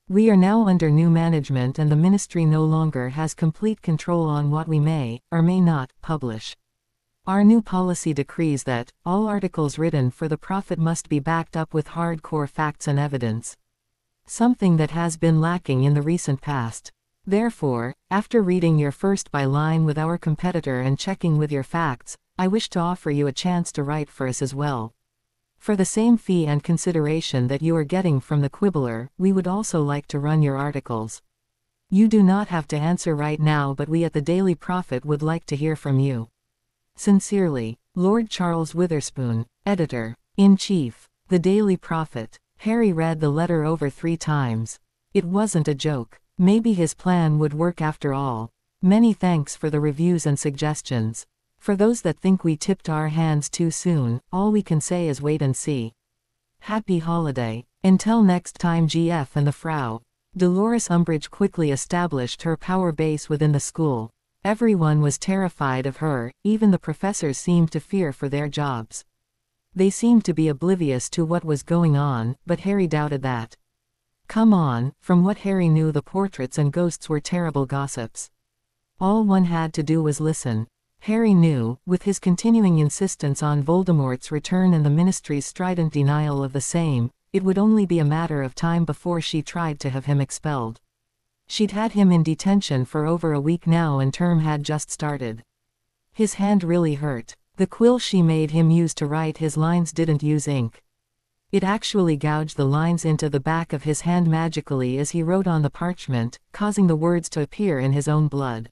We are now under new management and the Ministry no longer has complete control on what we may, or may not, publish. Our new policy decrees that all articles written for the Prophet must be backed up with hardcore facts and evidence. Something that has been lacking in the recent past. Therefore, after reading your first byline with our competitor and checking with your facts, I wish to offer you a chance to write for us as well. For the same fee and consideration that you are getting from the Quibbler, we would also like to run your articles. You do not have to answer right now, but we at the Daily Prophet would like to hear from you. Sincerely, Lord Charles Witherspoon, Editor-in-Chief, The Daily Prophet. Harry read the letter over 3 times. It wasn't a joke. Maybe his plan would work after all. Many thanks for the reviews and suggestions. For those that think we tipped our hands too soon, all we can say is wait and see. Happy holiday. Until next time, GF and the Frau. Dolores Umbridge quickly established her power base within the school. Everyone was terrified of her, even the professors seemed to fear for their jobs. They seemed to be oblivious to what was going on, but Harry doubted that. Come on, from what Harry knew, the portraits and ghosts were terrible gossips. All one had to do was listen. Harry knew, with his continuing insistence on Voldemort's return and the Ministry's strident denial of the same, it would only be a matter of time before she tried to have him expelled. She'd had him in detention for over a week now and term had just started. His hand really hurt. The quill she made him use to write his lines didn't use ink. It actually gouged the lines into the back of his hand magically as he wrote on the parchment, causing the words to appear in his own blood.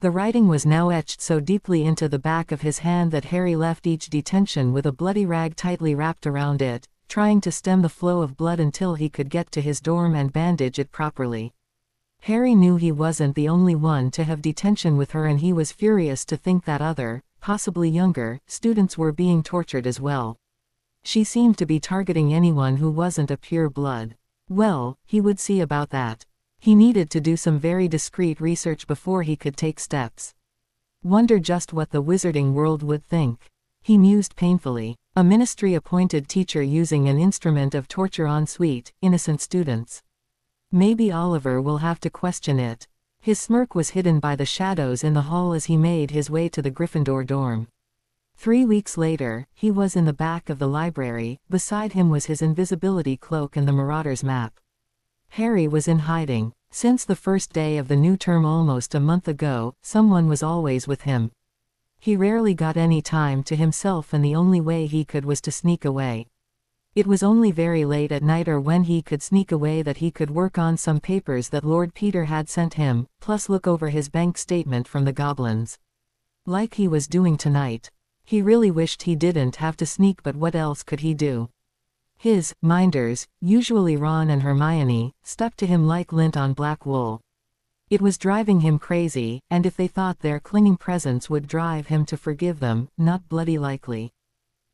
The writing was now etched so deeply into the back of his hand that Harry left each detention with a bloody rag tightly wrapped around it, trying to stem the flow of blood until he could get to his dorm and bandage it properly. Harry knew he wasn't the only one to have detention with her, and he was furious to think that other, possibly younger, students were being tortured as well. She seemed to be targeting anyone who wasn't a pure blood. Well, he would see about that. He needed to do some very discreet research before he could take steps. Wonder just what the wizarding world would think. He mused painfully. A Ministry-appointed teacher using an instrument of torture on sweet, innocent students. Maybe Oliver will have to question it. His smirk was hidden by the shadows in the hall as he made his way to the Gryffindor dorm. 3 weeks later, he was in the back of the library. Beside him was his invisibility cloak and the Marauder's map. Harry was in hiding. Since the first day of the new term almost a month ago, someone was always with him. He rarely got any time to himself, and the only way he could was to sneak away. It was only very late at night or when he could sneak away that he could work on some papers that Lord Peter had sent him, plus look over his bank statement from the goblins. Like he was doing tonight. He really wished he didn't have to sneak, but what else could he do? His minders, usually Ron and Hermione, stuck to him like lint on black wool. It was driving him crazy, and if they thought their clinging presence would drive him to forgive them, not bloody likely.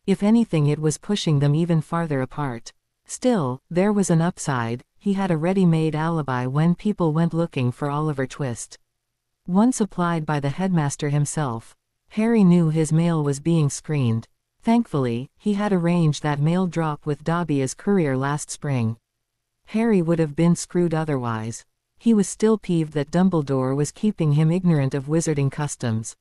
If anything, it was pushing them even farther apart. Still, there was an upside. He had a ready-made alibi when people went looking for Oliver Twist. One supplied by the headmaster himself. Harry knew his mail was being screened. Thankfully, he had arranged that mail drop with Dobby as courier last spring. Harry would have been screwed otherwise. He was still peeved that Dumbledore was keeping him ignorant of wizarding customs.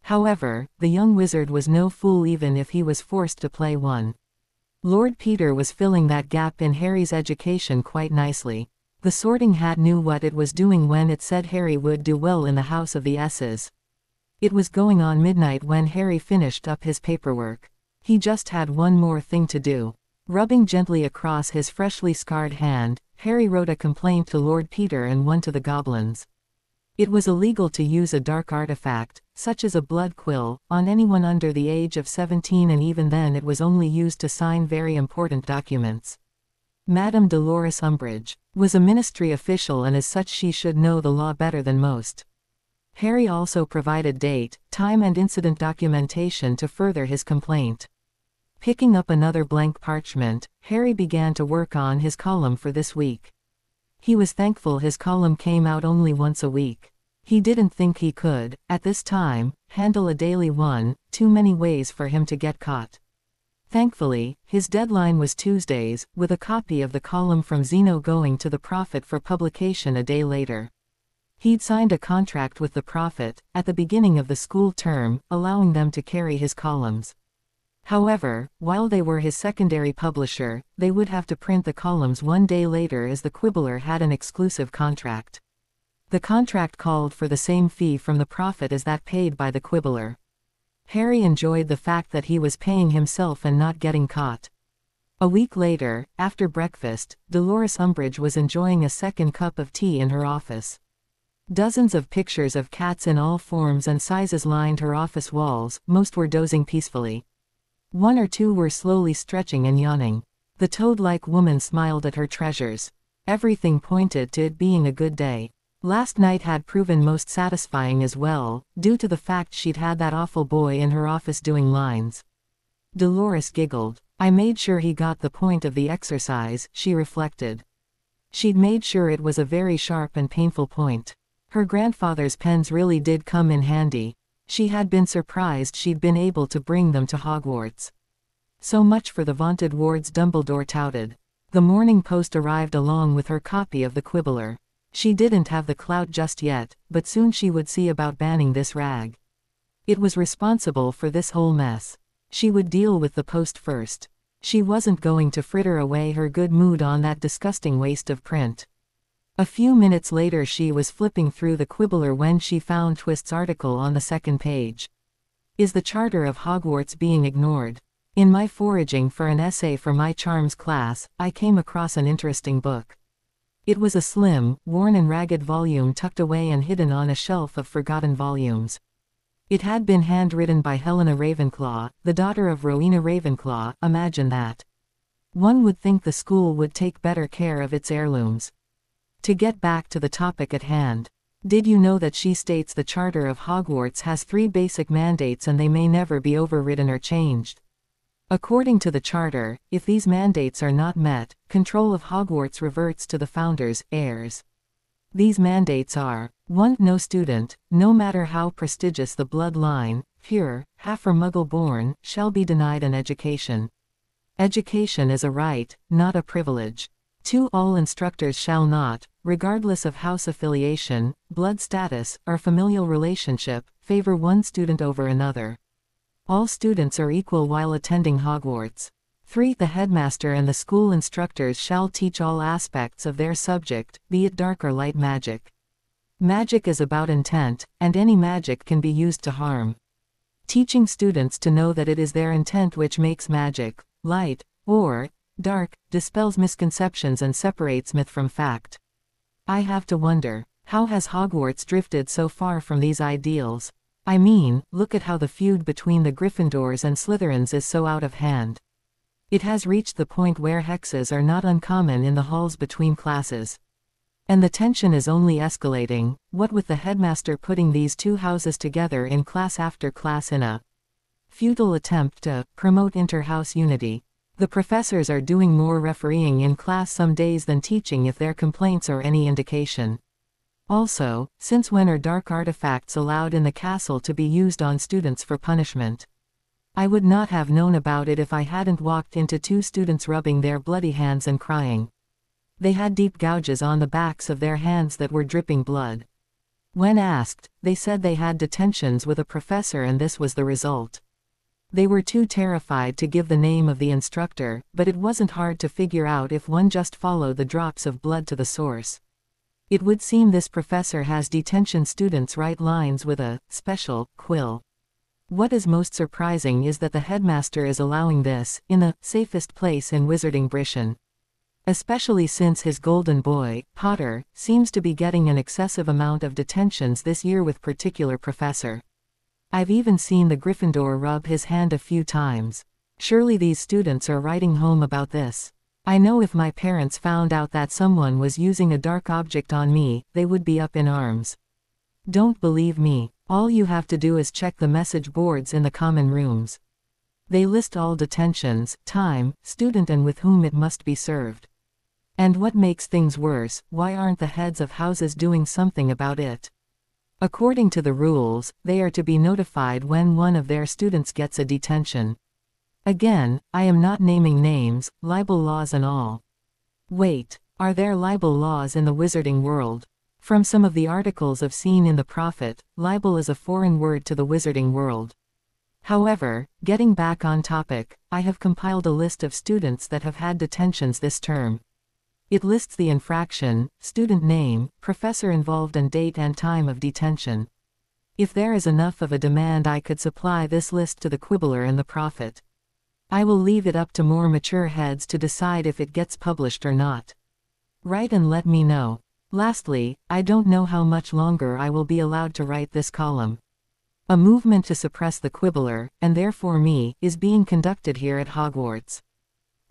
However, the young wizard was no fool even if he was forced to play one. Lord Peter was filling that gap in Harry's education quite nicely. The Sorting Hat knew what it was doing when it said Harry would do well in the House of the S's. It was going on midnight when Harry finished up his paperwork. He just had one more thing to do. Rubbing gently across his freshly scarred hand, Harry wrote a complaint to Lord Peter and one to the goblins. It was illegal to use a dark artifact, such as a blood quill, on anyone under the age of 17, and even then it was only used to sign very important documents. Madame Dolores Umbridge was a ministry official, and as such she should know the law better than most. Harry also provided date, time and incident documentation to further his complaint. Picking up another blank parchment, Harry began to work on his column for this week. He was thankful his column came out only once a week. He didn't think he could, at this time, handle a daily one, too many ways for him to get caught. Thankfully, his deadline was Tuesdays, with a copy of the column from Zeno going to the Prophet for publication a day later. He'd signed a contract with the Prophet at the beginning of the school term, allowing them to carry his columns. However, while they were his secondary publisher, they would have to print the columns one day later as the Quibbler had an exclusive contract. The contract called for the same fee from the Prophet as that paid by the Quibbler. Harry enjoyed the fact that he was paying himself and not getting caught. A week later, after breakfast, Dolores Umbridge was enjoying a second cup of tea in her office. Dozens of pictures of cats in all forms and sizes lined her office walls. Most were dozing peacefully. One or two were slowly stretching and yawning. The toad-like woman smiled at her treasures. Everything pointed to it being a good day. Last night had proven most satisfying as well, due to the fact she'd had that awful boy in her office doing lines. Dolores giggled. I made sure he got the point of the exercise, she reflected. She'd made sure it was a very sharp and painful point. Her grandfather's pens really did come in handy. She had been surprised she'd been able to bring them to Hogwarts. So much for the vaunted wards Dumbledore touted. The Morning Post arrived along with her copy of the Quibbler. She didn't have the clout just yet, but soon she would see about banning this rag. It was responsible for this whole mess. She would deal with the Post first. She wasn't going to fritter away her good mood on that disgusting waste of print. A few minutes later she was flipping through the Quibbler when she found Twist's article on the second page. Is the Charter of Hogwarts being ignored? In my foraging for an essay for my charms class, I came across an interesting book. It was a slim, worn and ragged volume tucked away and hidden on a shelf of forgotten volumes. It had been handwritten by Helena Ravenclaw, the daughter of Rowena Ravenclaw. Imagine that. One would think the school would take better care of its heirlooms. To get back to the topic at hand. Did you know that she states the Charter of Hogwarts has 3 basic mandates and they may never be overridden or changed? According to the Charter, if these mandates are not met, control of Hogwarts reverts to the founders, heirs. These mandates are: 1. No student, no matter how prestigious the bloodline, pure, half or Muggle-born, shall be denied an education. Education is a right, not a privilege. 2. All instructors shall not, regardless of house affiliation, blood status, or familial relationship, favor one student over another. All students are equal while attending Hogwarts. 3. The headmaster and the school instructors shall teach all aspects of their subject, be it dark or light magic. Magic is about intent, and any magic can be used to harm. Teaching students to know that it is their intent which makes magic, light, or dark, dispels misconceptions and separates myth from fact. I have to wonder, how has Hogwarts drifted so far from these ideals? I mean, look at how the feud between the Gryffindors and Slytherins is so out of hand. It has reached the point where hexes are not uncommon in the halls between classes. And the tension is only escalating, what with the headmaster putting these two houses together in class after class in a futile attempt to promote inter-house unity. The professors are doing more refereeing in class some days than teaching if their complaints are any indication. Also, since when are dark artifacts allowed in the castle to be used on students for punishment? I would not have known about it if I hadn't walked into two students rubbing their bloody hands and crying. They had deep gouges on the backs of their hands that were dripping blood. When asked, they said they had detentions with a professor and this was the result. They were too terrified to give the name of the instructor, but it wasn't hard to figure out if one just followed the drops of blood to the source. It would seem this professor has detention students write lines with a special quill. What is most surprising is that the headmaster is allowing this, in the safest place in Wizarding Britain. Especially since his golden boy, Potter, seems to be getting an excessive amount of detentions this year with particular professor. I've even seen the Gryffindor rub his hand a few times. Surely these students are writing home about this. I know if my parents found out that someone was using a dark object on me, they would be up in arms. Don't believe me? All you have to do is check the message boards in the common rooms. They list all detentions, time, student and with whom it must be served. And what makes things worse, why aren't the heads of houses doing something about it? According to the rules, they are to be notified when one of their students gets a detention. Again, I am not naming names, libel laws and all. Wait, are there libel laws in the wizarding world? From some of the articles I've seen in the Prophet, libel is a foreign word to the wizarding world. However, getting back on topic, I have compiled a list of students that have had detentions this term. It lists the infraction, student name, professor involved and date and time of detention. If there is enough of a demand I could supply this list to the Quibbler and the Prophet. I will leave it up to more mature heads to decide if it gets published or not. Write and let me know. Lastly, I don't know how much longer I will be allowed to write this column. A movement to suppress the Quibbler, and therefore me, is being conducted here at Hogwarts.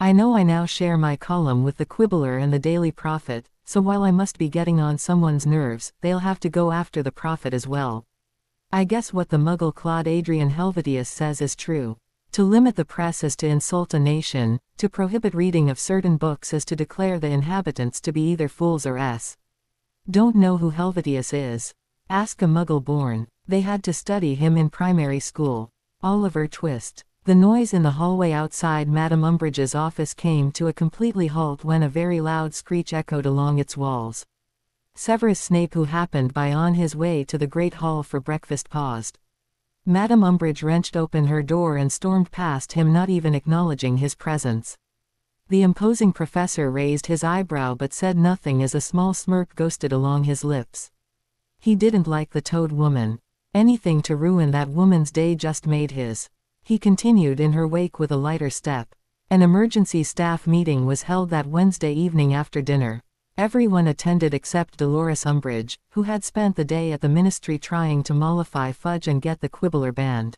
I know I now share my column with the Quibbler and the Daily Prophet, so while I must be getting on someone's nerves, they'll have to go after the Prophet as well. I guess what the Muggle Claude Adrian Helvetius says is true. To limit the press is to insult a nation, to prohibit reading of certain books is to declare the inhabitants to be either fools or s. Don't know who Helvetius is? Ask a Muggle born. They had to study him in primary school. Oliver Twist. The noise in the hallway outside Madame Umbridge's office came to a completely halt when a very loud screech echoed along its walls. Severus Snape, who happened by on his way to the Great Hall for breakfast, paused. Madame Umbridge wrenched open her door and stormed past him, not even acknowledging his presence. The imposing professor raised his eyebrow but said nothing as a small smirk ghosted along his lips. He didn't like the Toad woman. Anything to ruin that woman's day just made his. He continued in her wake with a lighter step. An emergency staff meeting was held that Wednesday evening after dinner. Everyone attended except Dolores Umbridge, who had spent the day at the ministry trying to mollify Fudge and get the Quibbler banned.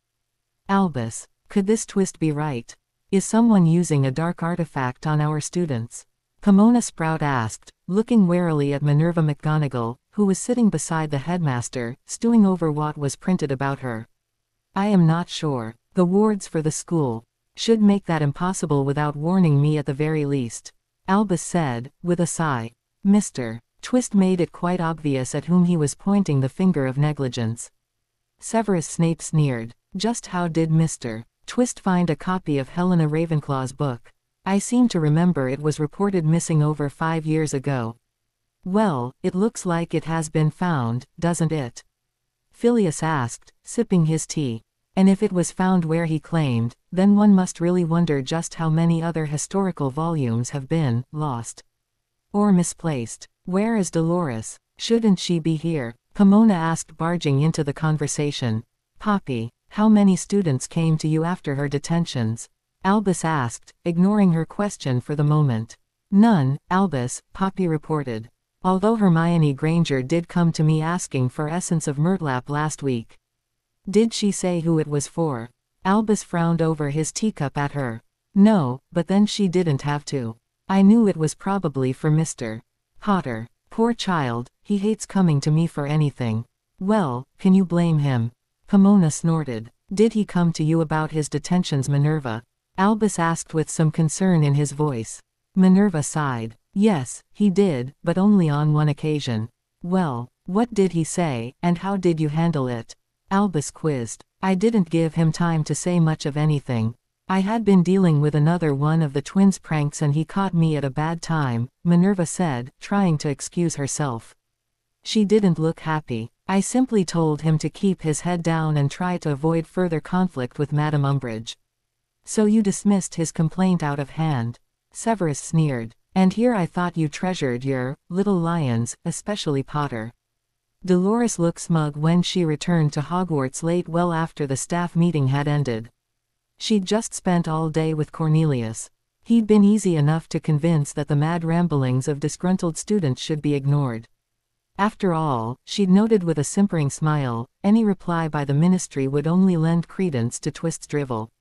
Albus, could this twist be right? Is someone using a dark artifact on our students? Pomona Sprout asked, looking warily at Minerva McGonagall, who was sitting beside the headmaster, stewing over what was printed about her. I am not sure. The wards for the school should make that impossible without warning me at the very least, Albus said, with a sigh. Mr. Twist made it quite obvious at whom he was pointing the finger of negligence. Severus Snape sneered. Just how did Mr. Twist find a copy of Helena Ravenclaw's book? I seem to remember it was reported missing over 5 years ago. Well, it looks like it has been found, doesn't it? Phileas asked, sipping his tea. And if it was found where he claimed, then one must really wonder just how many other historical volumes have been lost. Or misplaced. Where is Dolores? Shouldn't she be here? Pomona asked, barging into the conversation. Poppy, how many students came to you after her detentions? Albus asked, ignoring her question for the moment. None, Albus, Poppy reported. Although Hermione Granger did come to me asking for essence of murtlap last week. Did she say who it was for? Albus frowned over his teacup at her. No, but then she didn't have to. I knew it was probably for Mr. Potter. Poor child, he hates coming to me for anything. Well, can you blame him? Pomona snorted. Did he come to you about his detentions, Minerva? Albus asked with some concern in his voice. Minerva sighed. Yes, he did, but only on one occasion. Well, what did he say, and how did you handle it? Albus quizzed. I didn't give him time to say much of anything. I had been dealing with another one of the twins' pranks and he caught me at a bad time, Minerva said, trying to excuse herself. She didn't look happy. I simply told him to keep his head down and try to avoid further conflict with Madame Umbridge. So you dismissed his complaint out of hand? Severus sneered. And here I thought you treasured your little lions, especially Potter. Dolores looked smug when she returned to Hogwarts late, well after the staff meeting had ended. She'd just spent all day with Cornelius. He'd been easy enough to convince that the mad ramblings of disgruntled students should be ignored. After all, she'd noted with a simpering smile, any reply by the ministry would only lend credence to Twist's drivel.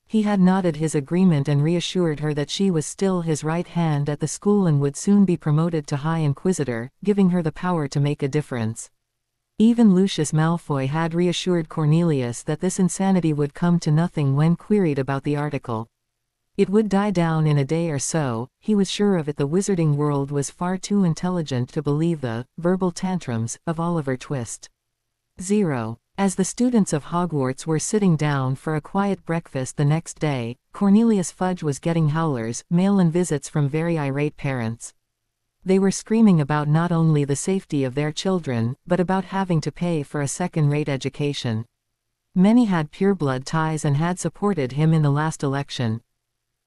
He had nodded his agreement and reassured her that she was still his right hand at the school and would soon be promoted to High Inquisitor, giving her the power to make a difference. Even Lucius Malfoy had reassured Cornelius that this insanity would come to nothing when queried about the article. It would die down in a day or so, he was sure of it. The wizarding world was far too intelligent to believe the verbal tantrums of Oliver Twist. 0. As the students of Hogwarts were sitting down for a quiet breakfast the next day, Cornelius Fudge was getting howlers, mail and visits from very irate parents. They were screaming about not only the safety of their children, but about having to pay for a second-rate education. Many had pureblood ties and had supported him in the last election.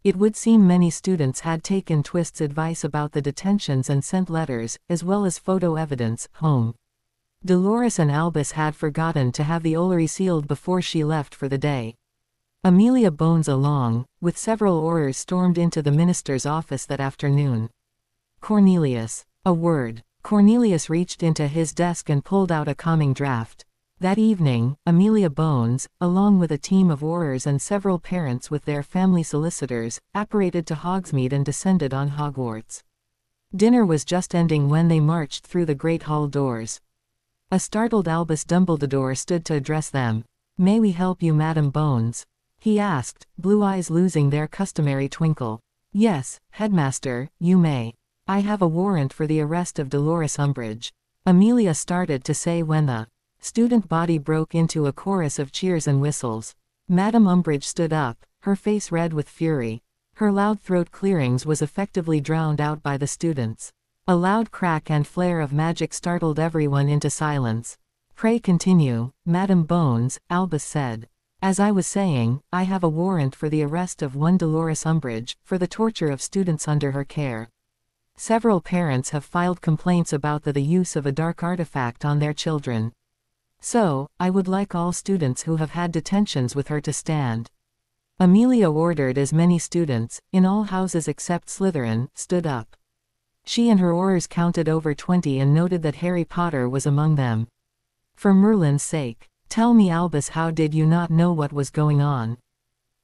It would seem many students had taken Twist's advice about the detentions and sent letters, as well as photo evidence, home. Dolores and Albus had forgotten to have the Ollery sealed before she left for the day. Amelia Bones along, with several Aurors, stormed into the minister's office that afternoon. Cornelius. A word. Cornelius reached into his desk and pulled out a calming draft. That evening, Amelia Bones, along with a team of Aurors and several parents with their family solicitors, apparated to Hogsmeade and descended on Hogwarts. Dinner was just ending when they marched through the great hall doors. A startled Albus Dumbledore stood to address them. May we help you, Madam Bones? He asked, blue eyes losing their customary twinkle. Yes, Headmaster, you may. I have a warrant for the arrest of Dolores Umbridge. Amelia started to say when the student body broke into a chorus of cheers and whistles. Madam Umbridge stood up, her face red with fury. Her loud throat clearings was effectively drowned out by the students. A loud crack and flare of magic startled everyone into silence. Pray continue, Madam Bones, Albus said. As I was saying, I have a warrant for the arrest of one Dolores Umbridge, for the torture of students under her care. Several parents have filed complaints about the use of a dark artifact on their children. So, I would like all students who have had detentions with her to stand. Amelia ordered as many students, in all houses except Slytherin, stood up. She and her Aurors counted over 20 and noted that Harry Potter was among them. For Merlin's sake, tell me, Albus, how did you not know what was going on?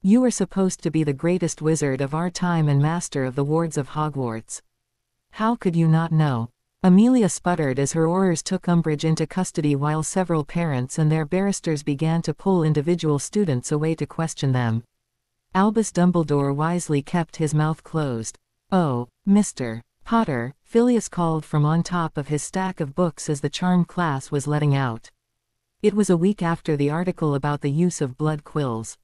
You were supposed to be the greatest wizard of our time and master of the wards of Hogwarts. How could you not know? Amelia sputtered as her Aurors took Umbridge into custody while several parents and their barristers began to pull individual students away to question them. Albus Dumbledore wisely kept his mouth closed. Oh, Mr. Potter, Phileas called from on top of his stack of books as the charm class was letting out. It was a week after the article about the use of blood quills.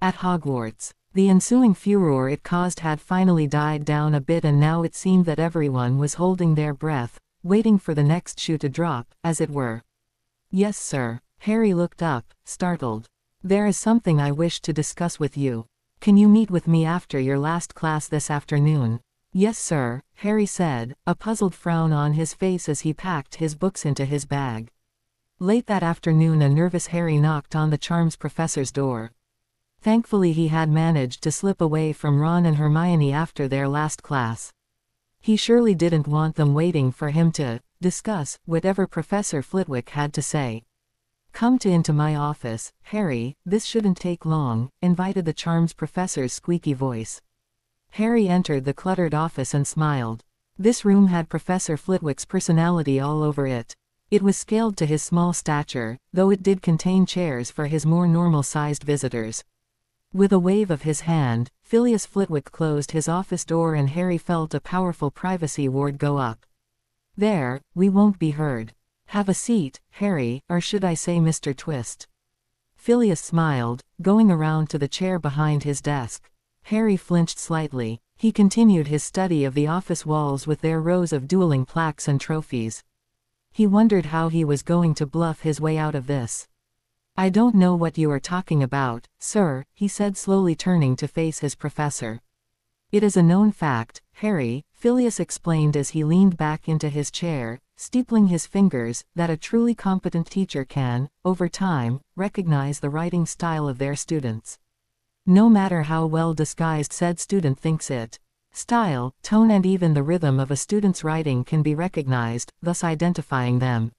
At Hogwarts, the ensuing furor it caused had finally died down a bit, and now it seemed that everyone was holding their breath, waiting for the next shoe to drop, as it were. Yes, sir. Harry looked up, startled. There is something I wish to discuss with you. Can you meet with me after your last class this afternoon? Yes, sir, Harry said, a puzzled frown on his face as he packed his books into his bag. Late that afternoon, a nervous Harry knocked on the charms professor's door. Thankfully, he had managed to slip away from Ron and Hermione after their last class. He surely didn't want them waiting for him to discuss whatever Professor Flitwick had to say. Come into my office, Harry, this shouldn't take long, invited the charms professor's squeaky voice. Harry entered the cluttered office and smiled. This room had Professor Flitwick's personality all over it. It was scaled to his small stature, though it did contain chairs for his more normal-sized visitors. With a wave of his hand, Phileas Flitwick closed his office door and Harry felt a powerful privacy ward go up. There, we won't be heard. Have a seat, Harry, or should I say Mr. Twist? Phileas smiled, going around to the chair behind his desk. Harry flinched slightly. He continued his study of the office walls with their rows of dueling plaques and trophies. He wondered how he was going to bluff his way out of this. I don't know what you are talking about, sir, he said, slowly turning to face his professor. It is a known fact, Harry, Phileas explained as he leaned back into his chair, steepling his fingers, that a truly competent teacher can, over time, recognize the writing style of their students. No matter how well disguised said student thinks it. Style, tone and even the rhythm of a student's writing can be recognized, thus identifying them.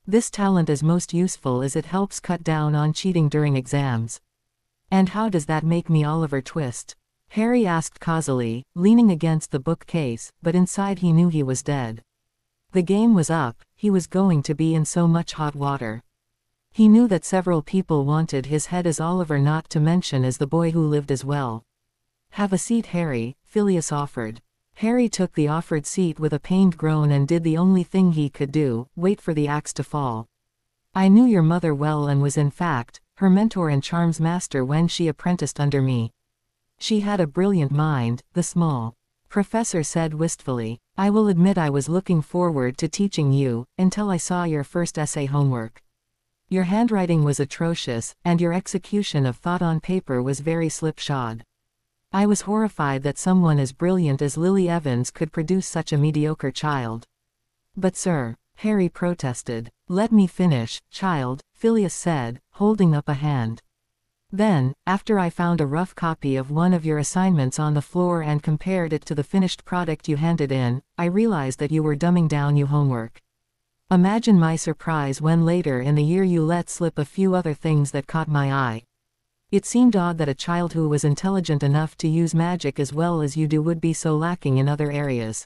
This talent is most useful as it helps cut down on cheating during exams. And how does that make me Oliver Twist? Harry asked causally, leaning against the bookcase, but inside he knew he was dead. The game was up, he was going to be in so much hot water. He knew that several people wanted his head as Oliver, not to mention as the boy who lived as well. Have a seat, Harry, Phileas offered. Harry took the offered seat with a pained groan and did the only thing he could do, wait for the axe to fall. I knew your mother well and was in fact her mentor and charms master when she apprenticed under me. She had a brilliant mind, the small professor said wistfully. I will admit I was looking forward to teaching you, until I saw your first essay homework. Your handwriting was atrocious, and your execution of thought on paper was very slipshod. I was horrified that someone as brilliant as Lily Evans could produce such a mediocre child. But sir, Harry protested. Let me finish, child, Phileas said, holding up a hand. Then, after I found a rough copy of one of your assignments on the floor and compared it to the finished product you handed in, I realized that you were dumbing down your homework. Imagine my surprise when later in the year you let slip a few other things that caught my eye. It seemed odd that a child who was intelligent enough to use magic as well as you do would be so lacking in other areas.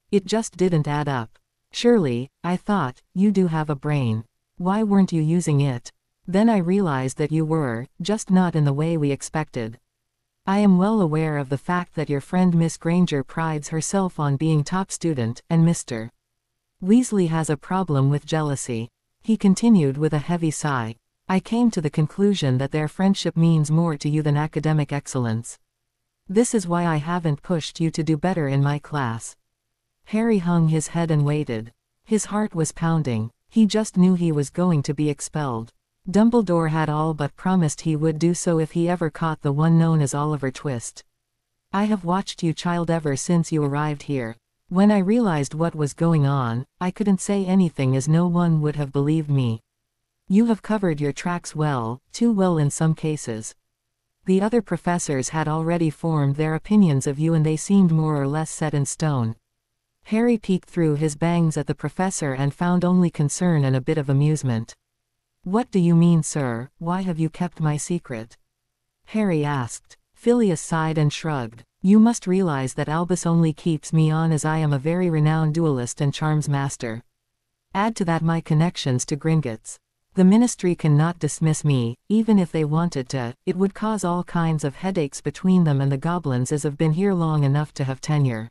It just didn't add up. Surely, I thought, you do have a brain. Why weren't you using it? Then I realized that you were, just not in the way we expected. I am well aware of the fact that your friend Miss Granger prides herself on being top student, and Mr. Weasley has a problem with jealousy. He continued with a heavy sigh. I came to the conclusion that their friendship means more to you than academic excellence. This is why I haven't pushed you to do better in my class. Harry hung his head and waited. His heart was pounding. He just knew he was going to be expelled. Dumbledore had all but promised he would do so if he ever caught the one known as Oliver Twist. I have watched you, child, ever since you arrived here. When I realized what was going on, I couldn't say anything as no one would have believed me. You have covered your tracks well, too well in some cases. The other professors had already formed their opinions of you and they seemed more or less set in stone. Harry peeked through his bangs at the professor and found only concern and a bit of amusement. What do you mean, sir? Why have you kept my secret? Harry asked. Phileas sighed and shrugged. You must realize that Albus only keeps me on as I am a very renowned duelist and charms master. Add to that my connections to Gringotts. The ministry cannot dismiss me, even if they wanted to. It would cause all kinds of headaches between them and the goblins as have been here long enough to have tenure.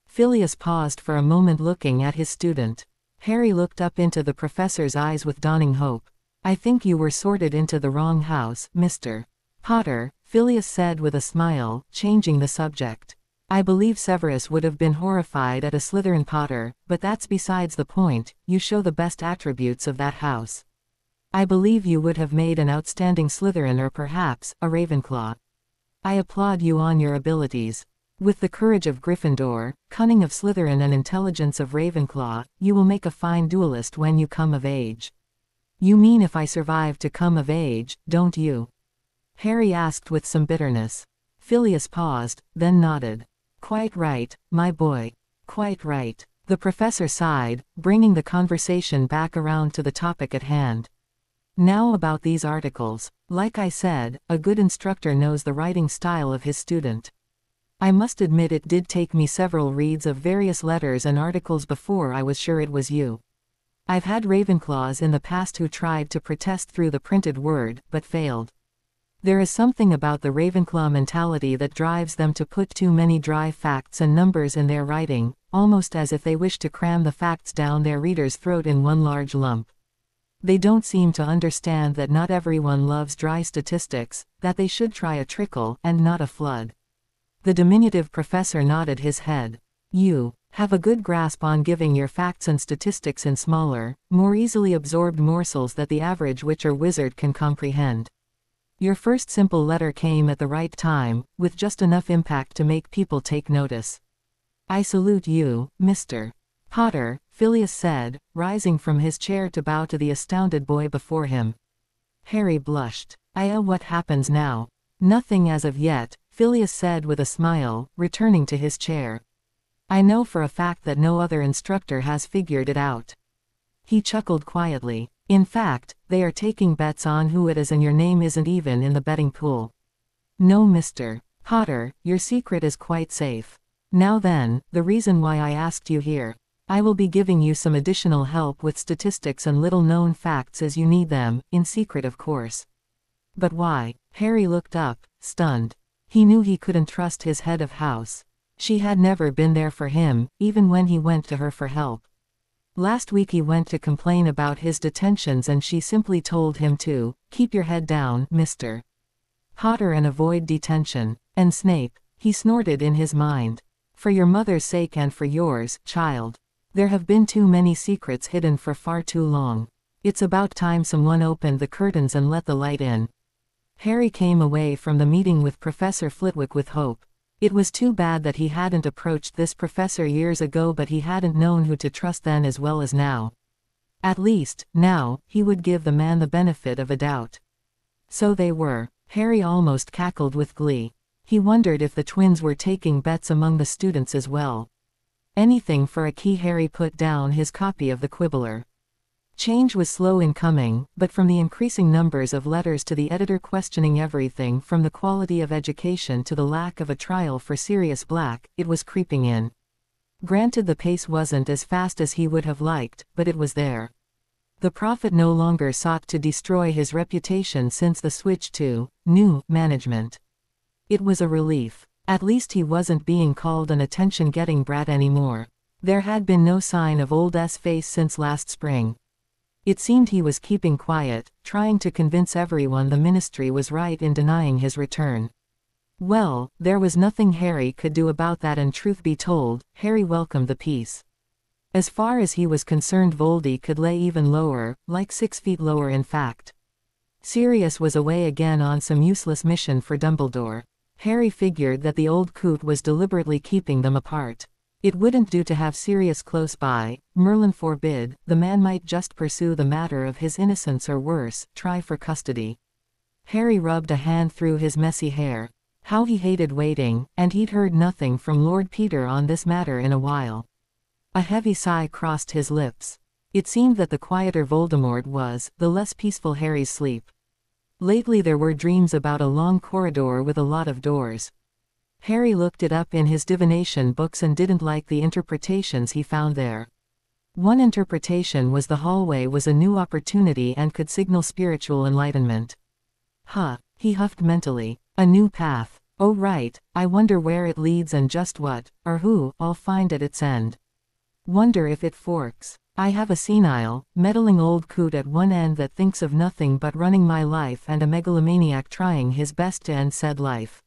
Phileas paused for a moment looking at his student. Harry looked up into the professor's eyes with dawning hope. I think you were sorted into the wrong house, Mr. Potter, Phileas said with a smile, changing the subject. I believe Severus would have been horrified at a Slytherin Potter, but that's besides the point. You show the best attributes of that house. I believe you would have made an outstanding Slytherin or perhaps, a Ravenclaw. I applaud you on your abilities. With the courage of Gryffindor, cunning of Slytherin and intelligence of Ravenclaw, you will make a fine duelist when you come of age. You mean if I survive to come of age, don't you? Harry asked with some bitterness. Phileas paused, then nodded. Quite right, my boy. Quite right. The professor sighed, bringing the conversation back around to the topic at hand. Now about these articles. Like I said, a good instructor knows the writing style of his student. I must admit it did take me several reads of various letters and articles before I was sure it was you. I've had Ravenclaws in the past who tried to protest through the printed word, but failed. There is something about the Ravenclaw mentality that drives them to put too many dry facts and numbers in their writing, almost as if they wish to cram the facts down their reader's throat in one large lump. They don't seem to understand that not everyone loves dry statistics, that they should try a trickle and not a flood. The diminutive professor nodded his head. You have a good grasp on giving your facts and statistics in smaller, more easily absorbed morsels that the average witch or wizard can comprehend. Your first simple letter came at the right time, with just enough impact to make people take notice. I salute you, Mr. Potter, Phileas said, rising from his chair to bow to the astounded boy before him. Harry blushed. What happens now? Nothing as of yet, Phileas said with a smile, returning to his chair. I know for a fact that no other instructor has figured it out. He chuckled quietly. In fact, they are taking bets on who it is and your name isn't even in the betting pool. No, Mr. Potter, your secret is quite safe. Now then, the reason why I asked you here. I will be giving you some additional help with statistics and little-known facts as you need them, in secret of course. But why? Harry looked up, stunned. He knew he couldn't trust his head of house. She had never been there for him, even when he went to her for help. Last week he went to complain about his detentions and she simply told him to, keep your head down, Mr. Potter, and avoid detention. And Snape, he snorted in his mind. For your mother's sake and for yours, child. There have been too many secrets hidden for far too long. It's about time someone opened the curtains and let the light in. Harry came away from the meeting with Professor Flitwick with hope. It was too bad that he hadn't approached this professor years ago, but he hadn't known who to trust then as well as now. At least, now, he would give the man the benefit of a doubt. So they were. Harry almost cackled with glee. He wondered if the twins were taking bets among the students as well. Anything for a key. Harry put down his copy of the Quibbler. Change was slow in coming, but from the increasing numbers of letters to the editor questioning everything from the quality of education to the lack of a trial for Sirius Black, it was creeping in. Granted, the pace wasn't as fast as he would have liked, but it was there. The prophet no longer sought to destroy his reputation since the switch to new management. It was a relief. At least he wasn't being called an attention-getting brat anymore. There had been no sign of old S face since last spring. It seemed he was keeping quiet, trying to convince everyone the ministry was right in denying his return. Well, there was nothing Harry could do about that, and truth be told, Harry welcomed the peace. As far as he was concerned, Voldy could lay even lower, like 6 feet lower in fact. Sirius was away again on some useless mission for Dumbledore. Harry figured that the old coot was deliberately keeping them apart. It wouldn't do to have Sirius close by. Merlin forbid, the man might just pursue the matter of his innocence, or worse, try for custody. Harry rubbed a hand through his messy hair. How he hated waiting, and he'd heard nothing from Lord Peter on this matter in a while. A heavy sigh crossed his lips. It seemed that the quieter Voldemort was, the less peaceful Harry's sleep. Lately there were dreams about a long corridor with a lot of doors. Harry looked it up in his divination books and didn't like the interpretations he found there. One interpretation was the hallway was a new opportunity and could signal spiritual enlightenment. He huffed mentally. A new path. Oh right, I wonder where it leads and just what, or who, I'll find at its end. Wonder if it forks. I have a senile, meddling old coot at one end that thinks of nothing but running my life, and a megalomaniac trying his best to end said life.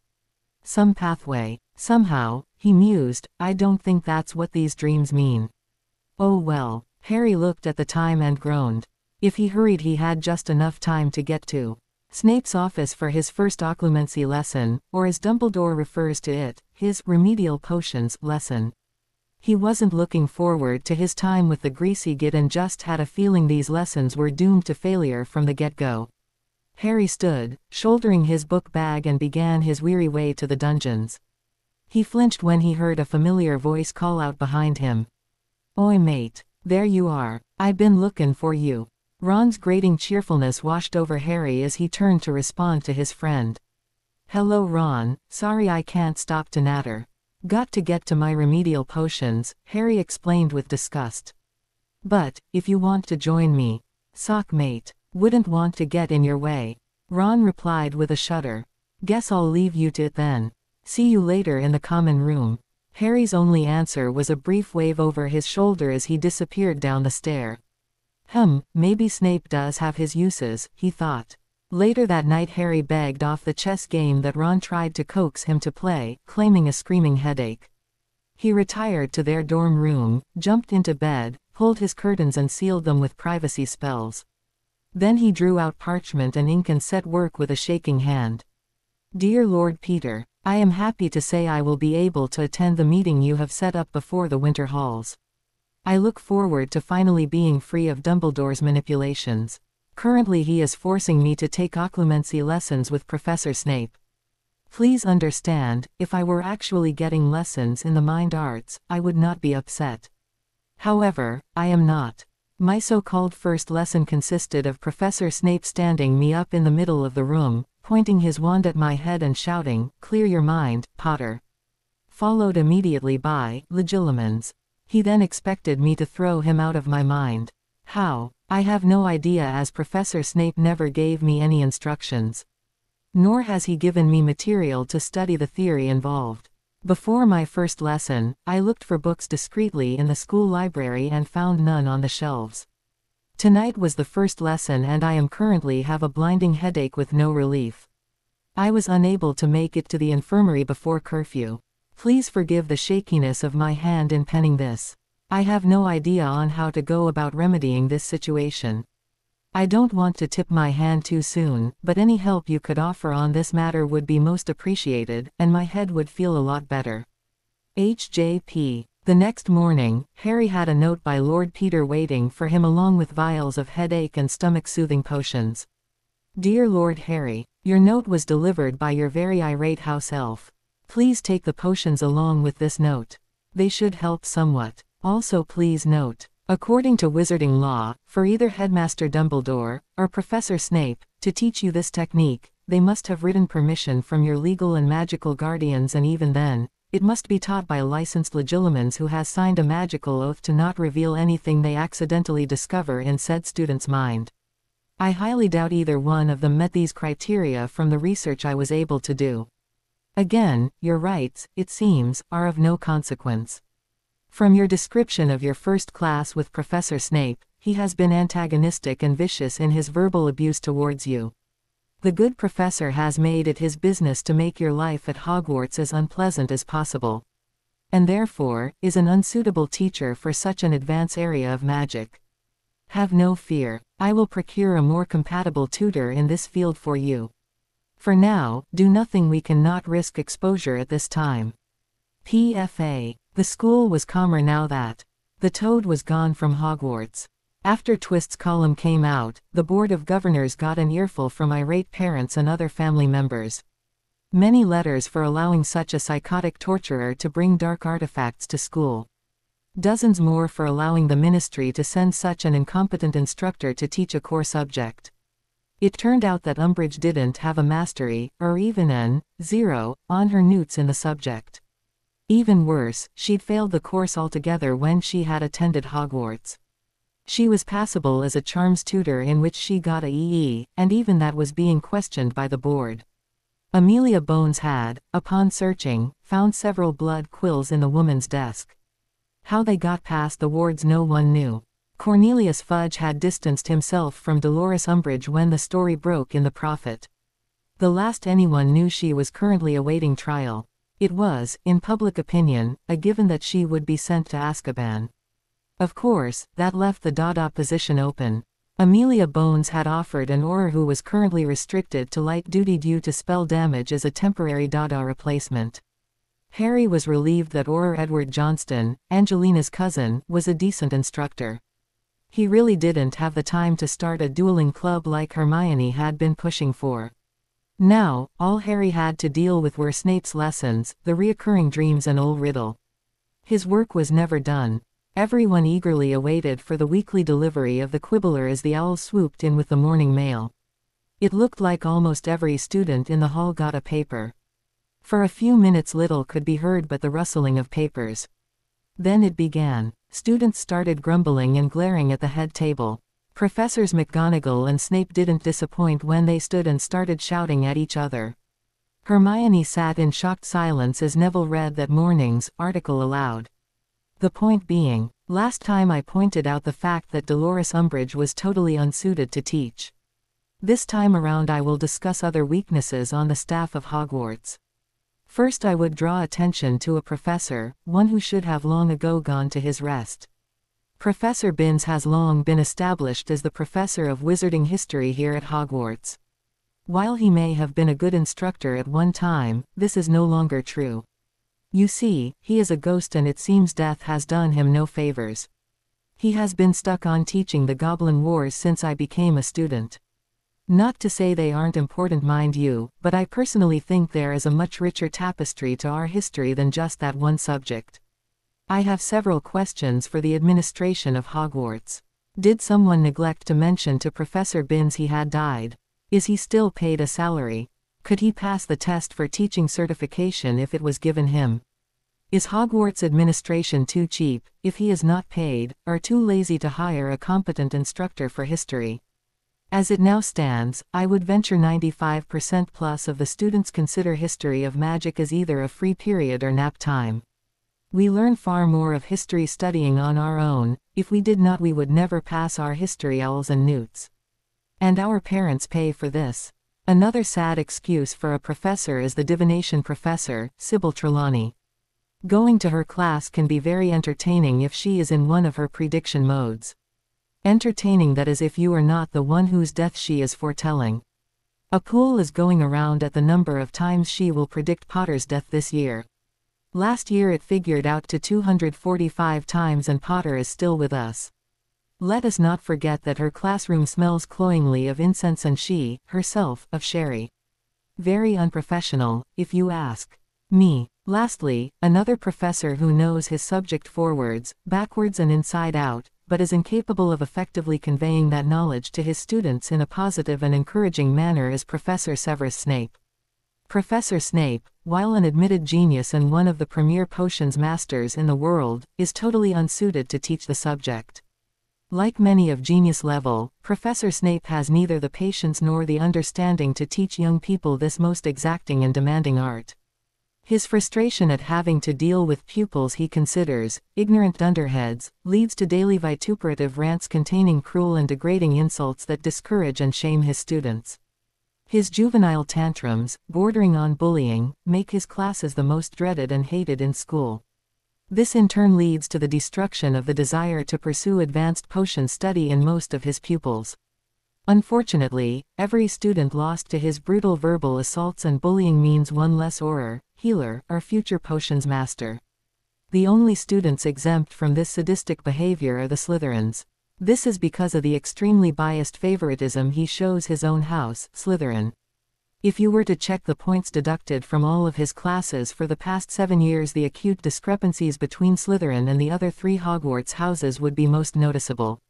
Some pathway. Somehow, he mused, I don't think that's what these dreams mean. Oh well. Harry looked at the time and groaned. If he hurried he had just enough time to get to Snape's office for his first occlumency lesson, or as Dumbledore refers to it, his remedial potions lesson. He wasn't looking forward to his time with the greasy git and just had a feeling these lessons were doomed to failure from the get-go. Harry stood, shouldering his book bag, and began his weary way to the dungeons. He flinched when he heard a familiar voice call out behind him. Oi mate, there you are. I been lookin' for you. Ron's grating cheerfulness washed over Harry as he turned to respond to his friend. Hello Ron, sorry I can't stop to natter. Got to get to my remedial potions, Harry explained with disgust. But, if you want to join me, sock mate, wouldn't want to get in your way. Ron replied with a shudder. Guess I'll leave you to it then. See you later in the common room. Harry's only answer was a brief wave over his shoulder as he disappeared down the stair. Maybe Snape does have his uses, he thought. Later that night Harry begged off the chess game that Ron tried to coax him to play, claiming a screaming headache. He retired to their dorm room, jumped into bed, pulled his curtains and sealed them with privacy spells. Then he drew out parchment and ink and set work with a shaking hand. Dear Lord Peter, I am happy to say I will be able to attend the meeting you have set up before the winter halls. I look forward to finally being free of Dumbledore's manipulations. Currently he is forcing me to take occlumency lessons with Professor Snape. Please understand, if I were actually getting lessons in the mind arts, I would not be upset. However, I am not. My so-called first lesson consisted of Professor Snape standing me up in the middle of the room, pointing his wand at my head and shouting, "Clear your mind, Potter." Followed immediately by legilimens. He then expected me to throw him out of my mind. How? I have no idea, as Professor Snape never gave me any instructions. Nor has he given me material to study the theory involved. Before my first lesson, I looked for books discreetly in the school library and found none on the shelves. Tonight was the first lesson and I am currently have a blinding headache with no relief. I was unable to make it to the infirmary before curfew. Please forgive the shakiness of my hand in penning this. I have no idea on how to go about remedying this situation. I don't want to tip my hand too soon, but any help you could offer on this matter would be most appreciated, and my head would feel a lot better. HJP. The next morning, Harry had a note by Lord Peter waiting for him along with vials of headache and stomach-soothing potions. Dear Lord Harry, your note was delivered by your very irate house elf. Please take the potions along with this note. They should help somewhat. Also please note, according to wizarding law, for either Headmaster Dumbledore, or Professor Snape, to teach you this technique, they must have written permission from your legal and magical guardians, and even then, it must be taught by a licensed legilimens who has signed a magical oath to not reveal anything they accidentally discover in said student's mind. I highly doubt either one of them met these criteria from the research I was able to do. Again, your rights, it seems, are of no consequence. From your description of your first class with Professor Snape, he has been antagonistic and vicious in his verbal abuse towards you. The good professor has made it his business to make your life at Hogwarts as unpleasant as possible. And therefore, is an unsuitable teacher for such an advanced area of magic. Have no fear, I will procure a more compatible tutor in this field for you. For now, do nothing we cannot risk exposure at this time. PFA. The school was calmer now that the Toad was gone from Hogwarts. After Twist's column came out, the Board of Governors got an earful from irate parents and other family members. Many letters for allowing such a psychotic torturer to bring dark artifacts to school. Dozens more for allowing the ministry to send such an incompetent instructor to teach a core subject. It turned out that Umbridge didn't have a mastery, or even an 0, on her newts in the subject. Even worse, she'd failed the course altogether when she had attended Hogwarts. She was passable as a charms tutor in which she got a EE, and even that was being questioned by the board. Amelia Bones had, upon searching, found several blood quills in the woman's desk. How they got past the wards no one knew. Cornelius Fudge had distanced himself from Dolores Umbridge when the story broke in The Prophet. The last anyone knew, she was currently awaiting trial. It was, in public opinion, a given that she would be sent to Azkaban. Of course, that left the Dada position open. Amelia Bones had offered an Auror who was currently restricted to light duty due to spell damage as a temporary Dada replacement. Harry was relieved that Auror Edward Johnston, Angelina's cousin, was a decent instructor. He really didn't have the time to start a dueling club like Hermione had been pushing for. Now, all Harry had to deal with were Snape's lessons, the reoccurring dreams and Old Riddle. His work was never done. Everyone eagerly awaited for the weekly delivery of the Quibbler as the owls swooped in with the morning mail. It looked like almost every student in the hall got a paper. For a few minutes little could be heard but the rustling of papers. Then it began. Students started grumbling and glaring at the head table. Professors McGonagall and Snape didn't disappoint when they stood and started shouting at each other. Hermione sat in shocked silence as Neville read that morning's article aloud. The point being, last time I pointed out the fact that Dolores Umbridge was totally unsuited to teach. This time around I will discuss other weaknesses on the staff of Hogwarts. First I would draw attention to a professor, one who should have long ago gone to his rest. Professor Binns has long been established as the professor of wizarding history here at Hogwarts. While he may have been a good instructor at one time, this is no longer true. You see, he is a ghost and it seems death has done him no favors. He has been stuck on teaching the Goblin Wars since I became a student. Not to say they aren't important, mind you, but I personally think there is a much richer tapestry to our history than just that one subject. I have several questions for the administration of Hogwarts. Did someone neglect to mention to Professor Binns he had died? Is he still paid a salary? Could he pass the test for teaching certification if it was given him? Is Hogwarts administration too cheap, if he is not paid, or too lazy to hire a competent instructor for history? As it now stands, I would venture 95% plus of the students consider history of magic as either a free period or nap time. We learn far more of history studying on our own. If we did not we would never pass our history owls and newts. And our parents pay for this. Another sad excuse for a professor is the divination professor, Sybil Trelawney. Going to her class can be very entertaining if she is in one of her prediction modes. Entertaining, that is, if you are not the one whose death she is foretelling. A poll is going around at the number of times she will predict Potter's death this year. Last year it figured out to 245 times and Potter is still with us. Let us not forget that her classroom smells cloyingly of incense and she, herself, of sherry. Very unprofessional, if you ask me. Lastly, another professor who knows his subject forwards, backwards and inside out, but is incapable of effectively conveying that knowledge to his students in a positive and encouraging manner is Professor Severus Snape. Professor Snape, while an admitted genius and one of the premier potions masters in the world, is totally unsuited to teach the subject. Like many of genius level, Professor Snape has neither the patience nor the understanding to teach young people this most exacting and demanding art. His frustration at having to deal with pupils he considers ignorant dunderheads leads to daily vituperative rants containing cruel and degrading insults that discourage and shame his students. His juvenile tantrums, bordering on bullying, make his classes the most dreaded and hated in school. This in turn leads to the destruction of the desire to pursue advanced potion study in most of his pupils. Unfortunately, every student lost to his brutal verbal assaults and bullying means one less Auror, healer, or future potions master. The only students exempt from this sadistic behavior are the Slytherins. This is because of the extremely biased favoritism he shows his own house, Slytherin. If you were to check the points deducted from all of his classes for the past 7 years, the acute discrepancies between Slytherin and the other 3 Hogwarts houses would be most noticeable.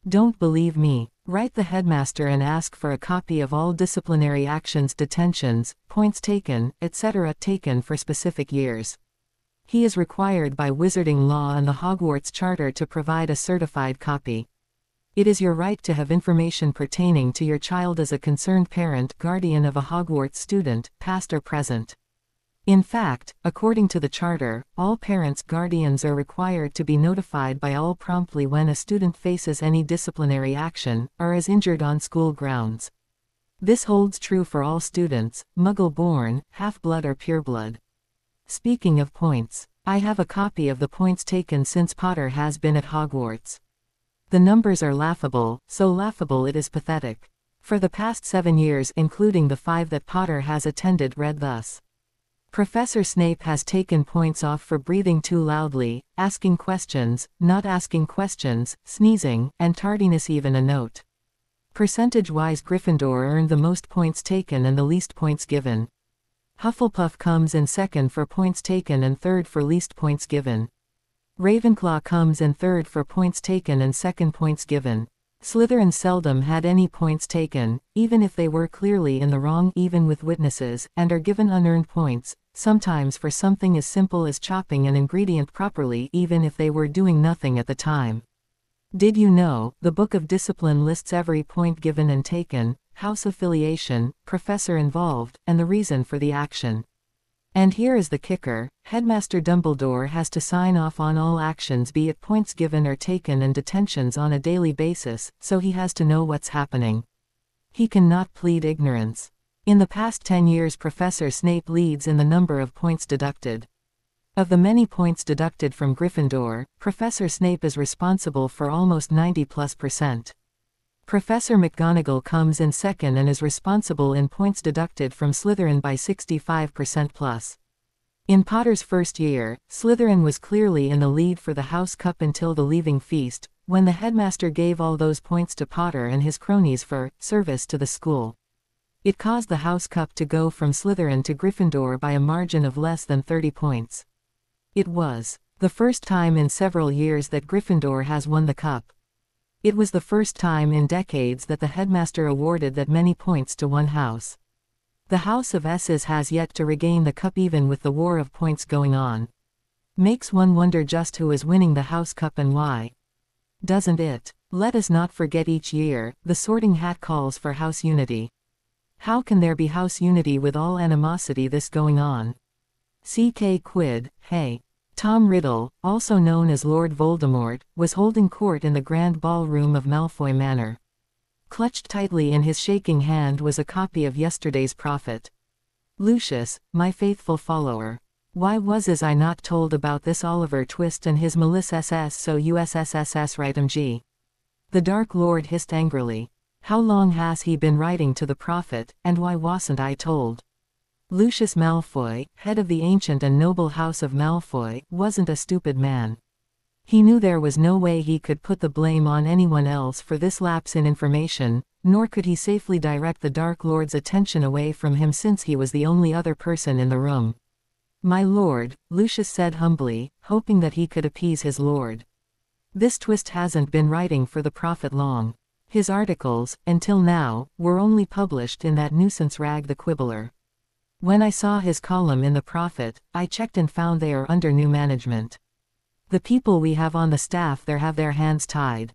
Don't believe me? Write the headmaster and ask for a copy of all disciplinary actions, detentions, points taken, etc. taken for specific years. He is required by wizarding law and the Hogwarts Charter to provide a certified copy. It is your right to have information pertaining to your child as a concerned parent, guardian of a Hogwarts student, past or present. In fact, according to the Charter, all parents, guardians are required to be notified by all promptly when a student faces any disciplinary action, or is injured on school grounds. This holds true for all students, Muggle-born, half-blood or pureblood. Speaking of points, I have a copy of the points taken since Potter has been at Hogwarts. The numbers are laughable, so laughable it is pathetic. For the past 7 years, including the 5 that Potter has attended, read thus. Professor Snape has taken points off for breathing too loudly, asking questions, not asking questions, sneezing, and tardiness. Even a note. Percentage-wise, Gryffindor earned the most points taken and the least points given. Hufflepuff comes in second for points taken and third for least points given. Ravenclaw comes in third for points taken and second points given. Slytherin seldom had any points taken, even if they were clearly in the wrong, even with witnesses, and are given unearned points, sometimes for something as simple as chopping an ingredient properly, even if they were doing nothing at the time. Did you know, the Book of Discipline lists every point given and taken, house affiliation, professor involved, and the reason for the action. And here is the kicker: Headmaster Dumbledore has to sign off on all actions, be it points given or taken, and detentions on a daily basis, so he has to know what's happening. He cannot plead ignorance. In the past 10 years, Professor Snape leads in the number of points deducted. Of the many points deducted from Gryffindor, Professor Snape is responsible for almost 90+%. Professor McGonagall comes in second and is responsible in points deducted from Slytherin by 65%+. In Potter's first year, Slytherin was clearly in the lead for the House Cup until the Leaving Feast, when the headmaster gave all those points to Potter and his cronies for service to the school. It caused the House Cup to go from Slytherin to Gryffindor by a margin of less than 30 points. It was the first time in several years that Gryffindor has won the cup. It was the first time in decades that the headmaster awarded that many points to one house. The House of S's has yet to regain the cup, even with the war of points going on. Makes one wonder just who is winning the House Cup and why. Doesn't it? Let us not forget, each year, the Sorting Hat calls for house unity. How can there be house unity with all animosity this going on? C.K. Quid, hey. Tom Riddle, also known as Lord Voldemort, was holding court in the grand ballroom of Malfoy Manor. Clutched tightly in his shaking hand was a copy of yesterday's Prophet. Lucius, my faithful follower. Why was I not told about this Oliver Twist and his Malice SS so USSSS right MG? The Dark Lord hissed angrily. How long has he been writing to the Prophet, and why wasn't I told? Lucius Malfoy, head of the ancient and noble house of Malfoy, wasn't a stupid man. He knew there was no way he could put the blame on anyone else for this lapse in information, nor could he safely direct the Dark Lord's attention away from him since he was the only other person in the room. My lord, Lucius said humbly, hoping that he could appease his lord. This Twist hasn't been writing for the Prophet long. His articles, until now, were only published in that nuisance rag The Quibbler. When I saw his column in The Prophet, I checked and found they are under new management. The people we have on the staff there have their hands tied.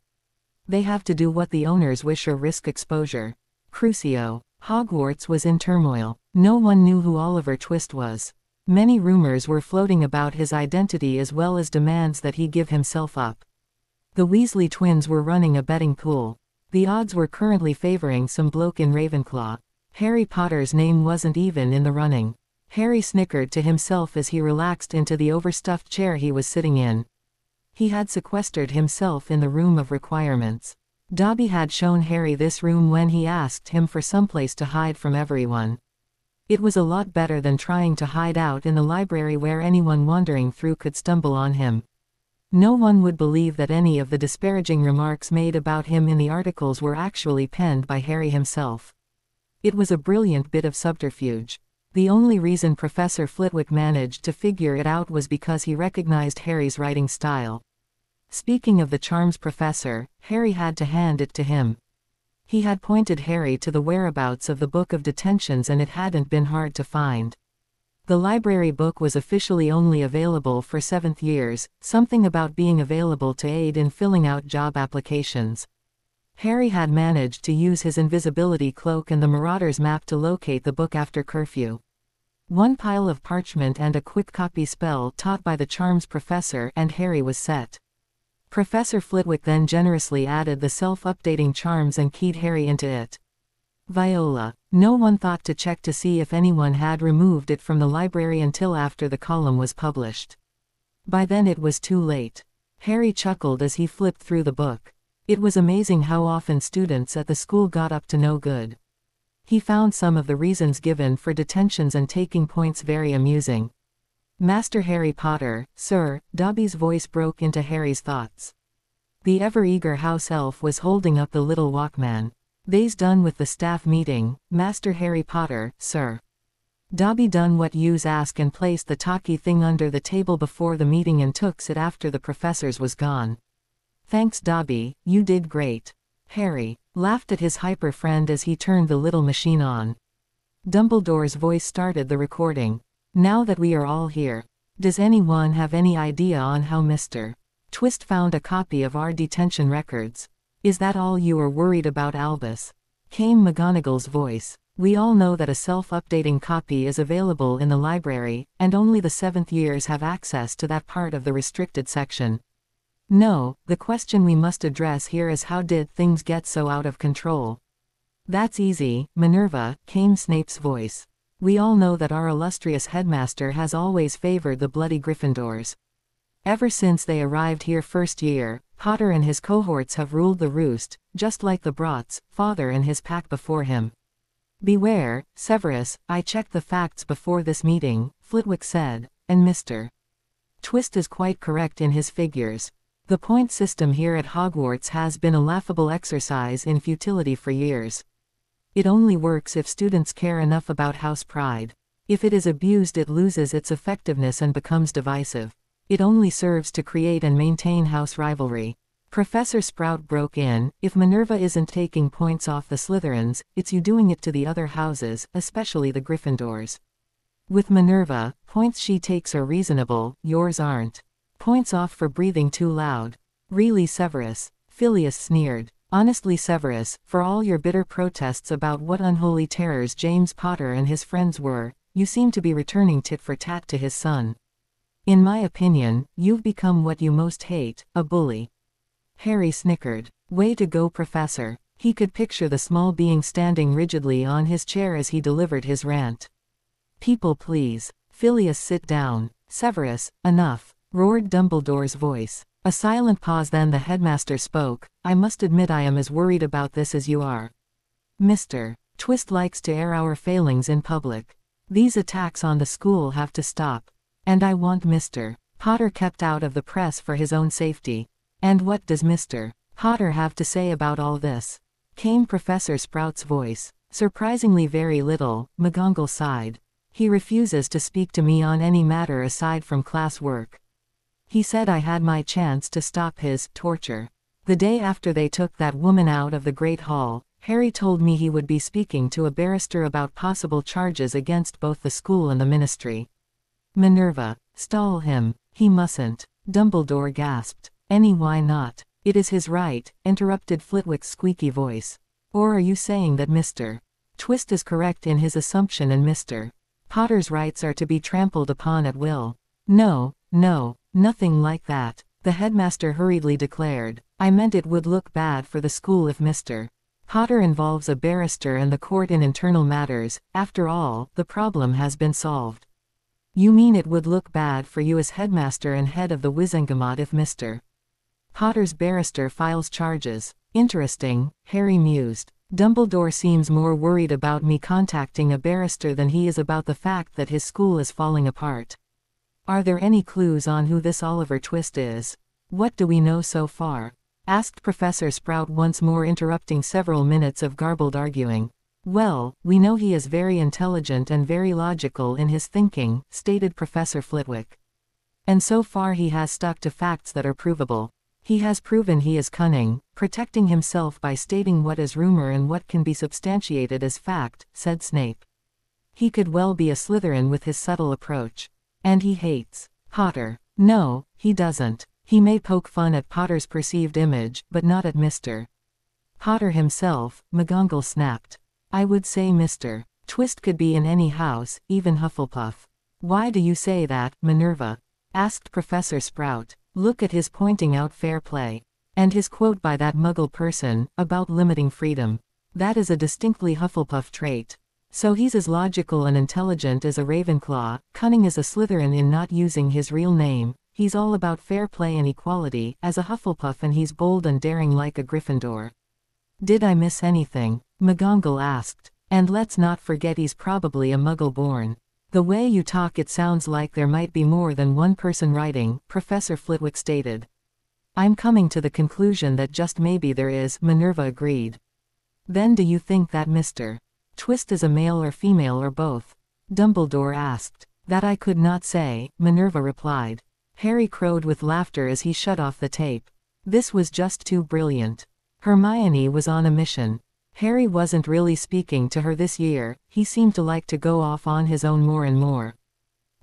They have to do what the owners wish or risk exposure. Crucio. Hogwarts was in turmoil. No one knew who Oliver Twist was. Many rumors were floating about his identity as well as demands that he give himself up. The Weasley twins were running a betting pool. The odds were currently favoring some bloke in Ravenclaw. Harry Potter's name wasn't even in the running. Harry snickered to himself as he relaxed into the overstuffed chair he was sitting in. He had sequestered himself in the room of requirements. Dobby had shown Harry this room when he asked him for someplace to hide from everyone. It was a lot better than trying to hide out in the library where anyone wandering through could stumble on him. No one would believe that any of the disparaging remarks made about him in the articles were actually penned by Harry himself. It was a brilliant bit of subterfuge. The only reason Professor Flitwick managed to figure it out was because he recognized Harry's writing style. Speaking of the charms professor, Harry had to hand it to him. He had pointed Harry to the whereabouts of the Book of Detentions and it hadn't been hard to find. The library book was officially only available for 7th years, something about being available to aid in filling out job applications. Harry had managed to use his invisibility cloak and the Marauder's map to locate the book after curfew. One pile of parchment and a quick copy spell taught by the charms professor and Harry was set. Professor Flitwick then generously added the self-updating charms and keyed Harry into it. Viola. No one thought to check to see if anyone had removed it from the library until after the column was published. By then it was too late. Harry chuckled as he flipped through the book. It was amazing how often students at the school got up to no good. He found some of the reasons given for detentions and taking points very amusing. Master Harry Potter, sir, Dobby's voice broke into Harry's thoughts. The ever-eager house elf was holding up the little Walkman. They's done with the staff meeting, Master Harry Potter, sir. Dobby done what yous ask and placed the talkie thing under the table before the meeting and tooks it after the professors was gone. Thanks Dobby, you did great. Harry laughed at his hyper friend as he turned the little machine on. Dumbledore's voice started the recording. Now that we are all here, does anyone have any idea on how Mr. Twist found a copy of our detention records? Is that all you are worried about, Albus? Came McGonagall's voice. We all know that a self-updating copy is available in the library, and only the 7th years have access to that part of the restricted section. No, the question we must address here is how did things get so out of control? That's easy, Minerva, came Snape's voice. We all know that our illustrious headmaster has always favored the bloody Gryffindors. Ever since they arrived here first year, Potter and his cohorts have ruled the roost, just like the Brot's father and his pack before him. Beware, Severus, I checked the facts before this meeting, Flitwick said, and Mr. Twist is quite correct in his figures. The point system here at Hogwarts has been a laughable exercise in futility for years. It only works if students care enough about house pride. If it is abused, it loses its effectiveness and becomes divisive. It only serves to create and maintain house rivalry. Professor Sprout broke in, if Minerva isn't taking points off the Slytherins, it's you doing it to the other houses, especially the Gryffindors. With Minerva, points she takes are reasonable, yours aren't. Points off for breathing too loud. Really, Severus? Phileas sneered. Honestly, Severus, for all your bitter protests about what unholy terrors James Potter and his friends were, you seem to be returning tit for tat to his son. In my opinion, you've become what you most hate, a bully. Harry snickered. Way to go, Professor. He could picture the small being standing rigidly on his chair as he delivered his rant. People please. Phileas, sit down. Severus, enough, roared Dumbledore's voice. A silent pause, then the headmaster spoke. I must admit I am as worried about this as you are. Mr. Twist likes to air our failings in public. These attacks on the school have to stop. And I want Mr. Potter kept out of the press for his own safety. And what does Mr. Potter have to say about all this? Came Professor Sprout's voice. Surprisingly very little, McGonagall sighed. He refuses to speak to me on any matter aside from class work. He said I had my chance to stop his torture. The day after they took that woman out of the Great Hall, Harry told me he would be speaking to a barrister about possible charges against both the school and the ministry. Minerva, stall him. He mustn't. Dumbledore gasped. Why not? It is his right, interrupted Flitwick's squeaky voice. Or are you saying that Mr. Twist is correct in his assumption and Mr. Potter's rights are to be trampled upon at will? No, nothing like that, the headmaster hurriedly declared. I meant it would look bad for the school if Mr. Potter involves a barrister and the court in internal matters. After all, the problem has been solved. You mean it would look bad for you as headmaster and head of the Wizengamot if Mr. Potter's barrister files charges? Interesting, Harry mused. Dumbledore seems more worried about me contacting a barrister than he is about the fact that his school is falling apart. Are there any clues on who this Oliver Twist is? What do we know so far? Asked Professor Sprout, once more interrupting several minutes of garbled arguing. Well, we know he is very intelligent and very logical in his thinking, stated Professor Flitwick. And so far he has stuck to facts that are provable. He has proven he is cunning, protecting himself by stating what is rumor and what can be substantiated as fact, said Snape. He could well be a Slytherin with his subtle approach. And he hates Potter. No, he doesn't. He may poke fun at Potter's perceived image, but not at Mr. Potter himself, McGonagall snapped. I would say Mr. Twist could be in any house, even Hufflepuff. Why do you say that, Minerva? Asked Professor Sprout. Look at his pointing out fair play. And his quote by that Muggle person, about limiting freedom. That is a distinctly Hufflepuff trait. So he's as logical and intelligent as a Ravenclaw, cunning as a Slytherin in not using his real name, he's all about fair play and equality as a Hufflepuff, and he's bold and daring like a Gryffindor. Did I miss anything? McGonagall asked. And let's not forget he's probably a Muggle born. The way you talk, it sounds like there might be more than one person writing, Professor Flitwick stated. I'm coming to the conclusion that just maybe there is, Minerva agreed. Then do you think that Mr. Twist is a male or female or both? Dumbledore asked. That I could not say, Minerva replied. Harry crowed with laughter as he shut off the tape. This was just too brilliant. Hermione was on a mission. Harry wasn't really speaking to her this year, he seemed to like to go off on his own more and more.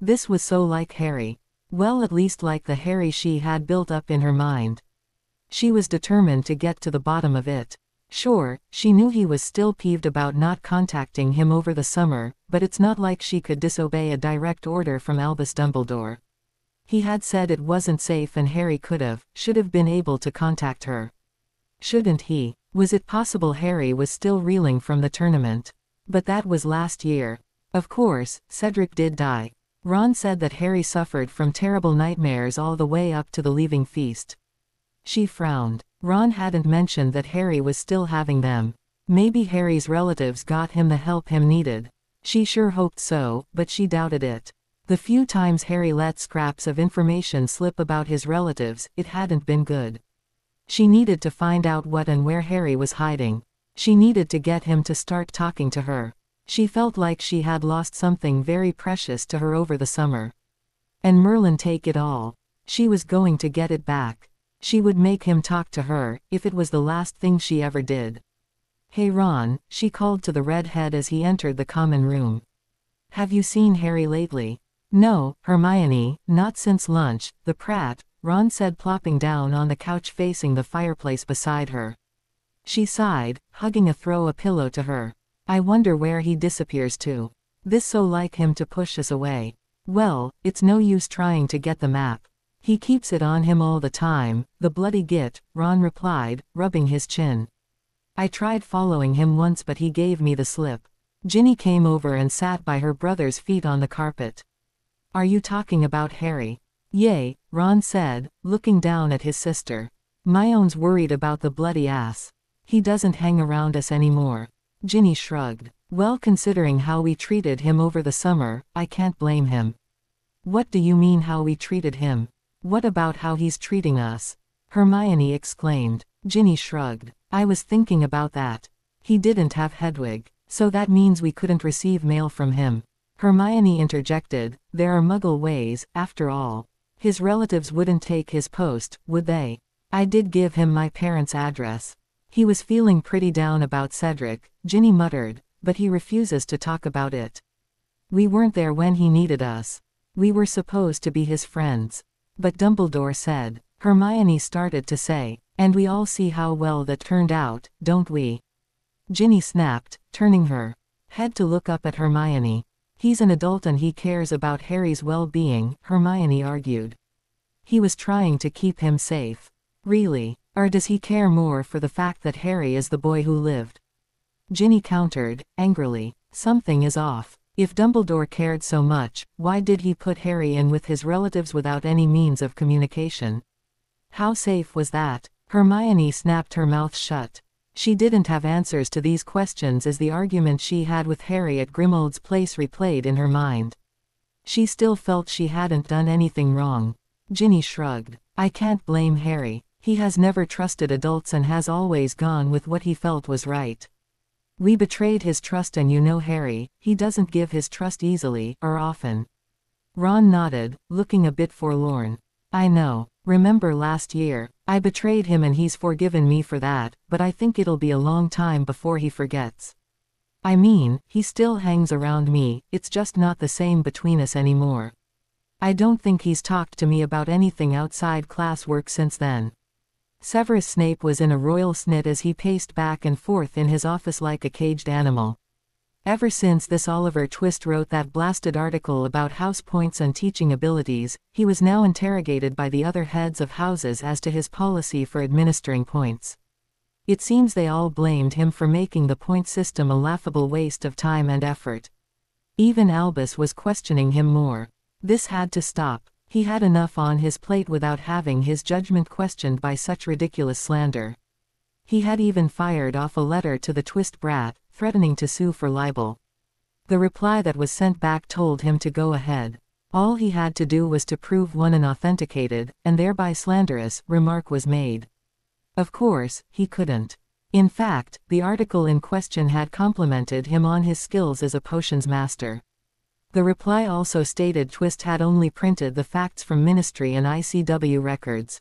This was so like Harry. Well, at least like the Harry she had built up in her mind. She was determined to get to the bottom of it. Sure, she knew he was still peeved about not contacting him over the summer, but it's not like she could disobey a direct order from Albus Dumbledore. He had said it wasn't safe, and Harry should have been able to contact her. Shouldn't he? Was it possible Harry was still reeling from the tournament? But that was last year. Of course, Cedric did die. Ron said that Harry suffered from terrible nightmares all the way up to the leaving feast. She frowned. Ron hadn't mentioned that Harry was still having them. Maybe Harry's relatives got him the help him needed. She sure hoped so, but she doubted it. The few times Harry let scraps of information slip about his relatives, it hadn't been good. She needed to find out what and where Harry was hiding. She needed to get him to start talking to her. She felt like she had lost something very precious to her over the summer. And Merlin take it all. She was going to get it back. She would make him talk to her, if it was the last thing she ever did. Hey Ron, she called to the redhead as he entered the common room. Have you seen Harry lately? No, Hermione, not since lunch, the prat, Ron said, plopping down on the couch facing the fireplace beside her. She sighed, hugging a pillow to her. I wonder where he disappears to. This so like him to push us away. Well, it's no use trying to get the map. He keeps it on him all the time, the bloody git, Ron replied, rubbing his chin. I tried following him once, but he gave me the slip. Ginny came over and sat by her brother's feet on the carpet. Are you talking about Harry? Yay, Ron said, looking down at his sister. Mion's worried about the bloody ass. He doesn't hang around us anymore. Ginny shrugged. Well, considering how we treated him over the summer, I can't blame him. What do you mean how we treated him? What about how he's treating us? Hermione exclaimed. Ginny shrugged. I was thinking about that. He didn't have Hedwig, so that means we couldn't receive mail from him. Hermione interjected, there are Muggle ways, after all. His relatives wouldn't take his post, would they? I did give him my parents' address. He was feeling pretty down about Cedric, Ginny muttered, but he refuses to talk about it. We weren't there when he needed us. We were supposed to be his friends. But Dumbledore said, Hermione started to say, and we all see how well that turned out, don't we? Ginny snapped, turning her head to look up at Hermione. He's an adult and he cares about Harry's well-being, Hermione argued. He was trying to keep him safe. Really? Or does he care more for the fact that Harry is the boy who lived? Ginny countered, angrily. Something is off. If Dumbledore cared so much, why did he put Harry in with his relatives without any means of communication? How safe was that? Hermione snapped her mouth shut. She didn't have answers to these questions as the argument she had with Harry at Grimmald's place replayed in her mind. She still felt she hadn't done anything wrong. Ginny shrugged. I can't blame Harry. He has never trusted adults and has always gone with what he felt was right. We betrayed his trust, and you know Harry, he doesn't give his trust easily, or often. Ron nodded, looking a bit forlorn. I know. Remember last year? I betrayed him and he's forgiven me for that, but I think it'll be a long time before he forgets. I mean, he still hangs around me, it's just not the same between us anymore. I don't think he's talked to me about anything outside classwork since then. Severus Snape was in a royal snit as he paced back and forth in his office like a caged animal. Ever since this Oliver Twist wrote that blasted article about house points and teaching abilities, he was now interrogated by the other heads of houses as to his policy for administering points. It seems they all blamed him for making the point system a laughable waste of time and effort. Even Albus was questioning him more. This had to stop. He had enough on his plate without having his judgment questioned by such ridiculous slander. He had even fired off a letter to the twist brat, threatening to sue for libel. The reply that was sent back told him to go ahead. All he had to do was to prove one an authenticated, and thereby slanderous, remark was made. Of course, he couldn't. In fact, the article in question had complimented him on his skills as a potions master. The reply also stated Twist had only printed the facts from Ministry and ICW records.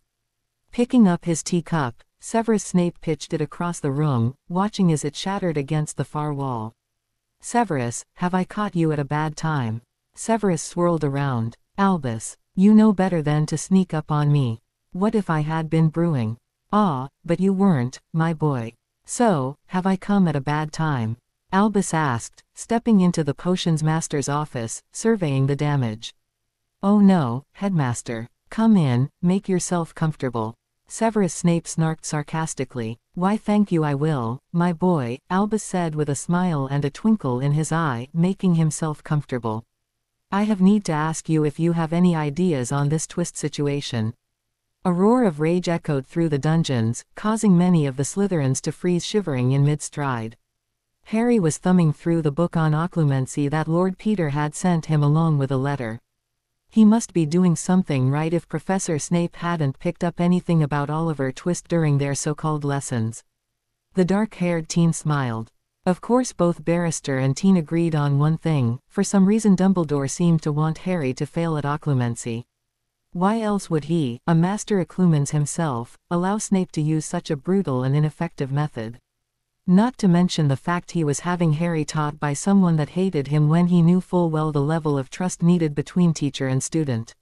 Picking up his teacup, Severus Snape pitched it across the room, watching as it shattered against the far wall. "Severus, have I caught you at a bad time?" Severus swirled around. "Albus, you know better than to sneak up on me. What if I had been brewing?" "Ah, but you weren't, my boy. So, have I come at a bad time?" Albus asked, stepping into the potions master's office, surveying the damage. "Oh no, headmaster. Come in, make yourself comfortable." Severus Snape snarked sarcastically. "Why thank you, I will, my boy," Albus said with a smile and a twinkle in his eye, making himself comfortable. "I have need to ask you if you have any ideas on this twist situation." A roar of rage echoed through the dungeons, causing many of the Slytherins to freeze shivering in mid-stride. Harry was thumbing through the book on occlumency that Lord Peter had sent him along with a letter. He must be doing something right if Professor Snape hadn't picked up anything about Oliver Twist during their so-called lessons. The dark-haired teen smiled. Of course both Barrister and teen agreed on one thing: for some reason Dumbledore seemed to want Harry to fail at occlumency. Why else would he, a master occlumens himself, allow Snape to use such a brutal and ineffective method? Not to mention the fact he was having Harry taught by someone that hated him when he knew full well the level of trust needed between teacher and student.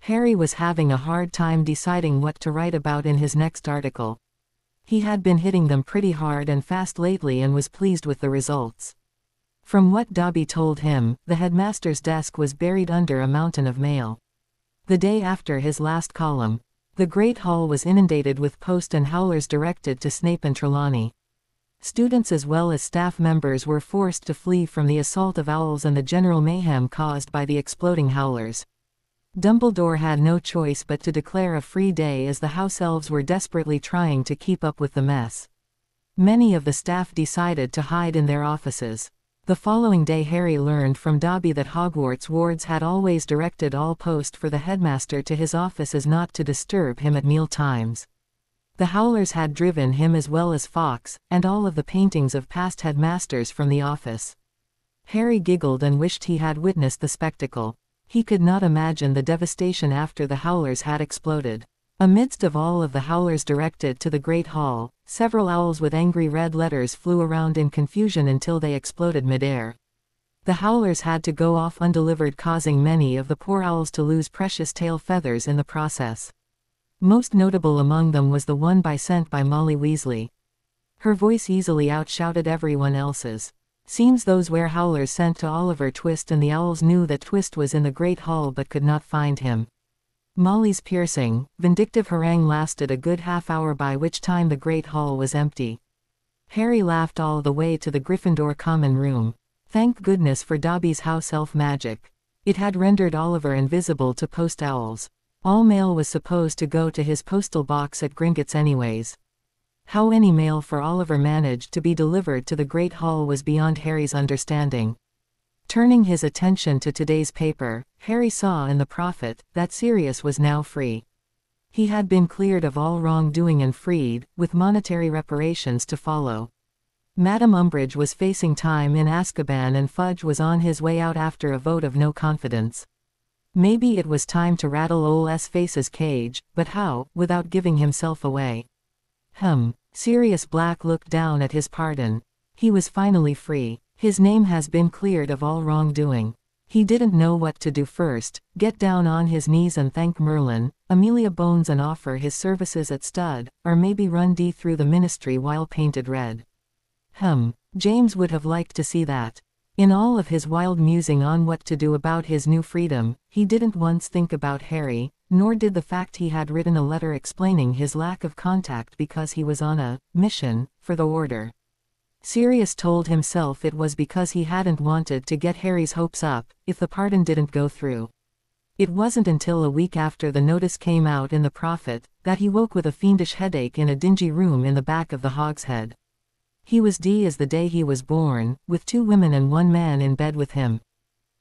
Harry was having a hard time deciding what to write about in his next article. He had been hitting them pretty hard and fast lately and was pleased with the results. From what Dobby told him, the headmaster's desk was buried under a mountain of mail. The day after his last column, the Great Hall was inundated with post and howlers directed to Snape and Trelawney. Students as well as staff members were forced to flee from the assault of owls and the general mayhem caused by the exploding howlers. Dumbledore had no choice but to declare a free day as the house elves were desperately trying to keep up with the mess. Many of the staff decided to hide in their offices. The following day Harry learned from Dobby that Hogwarts wards had always directed all post for the headmaster to his office as not to disturb him at meal times. The howlers had driven him as well as Fawkes, and all of the paintings of past headmasters from the office. Harry giggled and wished he had witnessed the spectacle. He could not imagine the devastation after the howlers had exploded. Amidst of all of the howlers directed to the Great Hall, several owls with angry red letters flew around in confusion until they exploded midair. The howlers had to go off undelivered, causing many of the poor owls to lose precious tail feathers in the process. Most notable among them was the one sent by Molly Weasley. Her voice easily outshouted everyone else's. Seems those were howlers sent to Oliver Twist, and the owls knew that Twist was in the Great Hall but could not find him. Molly's piercing, vindictive harangue lasted a good half-hour, by which time the Great Hall was empty. Harry laughed all the way to the Gryffindor common room. Thank goodness for Dobby's house elf magic. It had rendered Oliver invisible to post owls. All mail was supposed to go to his postal box at Gringotts anyways. How any mail for Oliver managed to be delivered to the Great Hall was beyond Harry's understanding. Turning his attention to today's paper, Harry saw in the Prophet that Sirius was now free. He had been cleared of all wrongdoing and freed, with monetary reparations to follow. Madame Umbridge was facing time in Azkaban, and Fudge was on his way out after a vote of no confidence. Maybe it was time to rattle ol' Face's cage, but how, without giving himself away? Sirius Black looked down at his pardon. He was finally free. His name has been cleared of all wrongdoing. He didn't know what to do first: get down on his knees and thank Merlin, Amelia Bones, and offer his services at stud, or maybe run D through the ministry while painted red. James would have liked to see that. In all of his wild musing on what to do about his new freedom, he didn't once think about Harry, nor did the fact he had written a letter explaining his lack of contact because he was on a mission for the Order. Sirius told himself it was because he hadn't wanted to get Harry's hopes up if the pardon didn't go through. It wasn't until a week after the notice came out in the Prophet that he woke with a fiendish headache in a dingy room in the back of the Hogshead. He was D as the day he was born, with 2 women and 1 man in bed with him.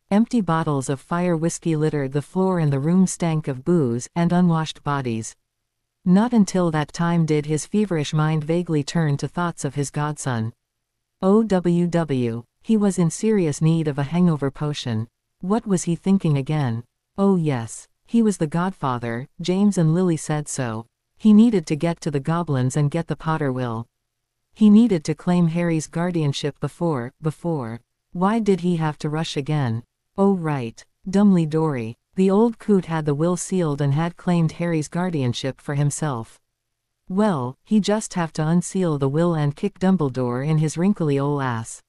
Empty bottles of fire whiskey littered the floor and the room stank of booze and unwashed bodies. Not until that time did his feverish mind vaguely turn to thoughts of his godson. OWW. He was in serious need of a hangover potion. What was he thinking again? Oh yes. He was the godfather, James and Lily said so. He needed to get to the goblins and get the Potter will. He needed to claim Harry's guardianship before. Why did he have to rush again? Oh right. Dumbly Dory. The old coot had the will sealed and had claimed Harry's guardianship for himself. Well, he just have to unseal the will and kick Dumbledore in his wrinkly ol' ass.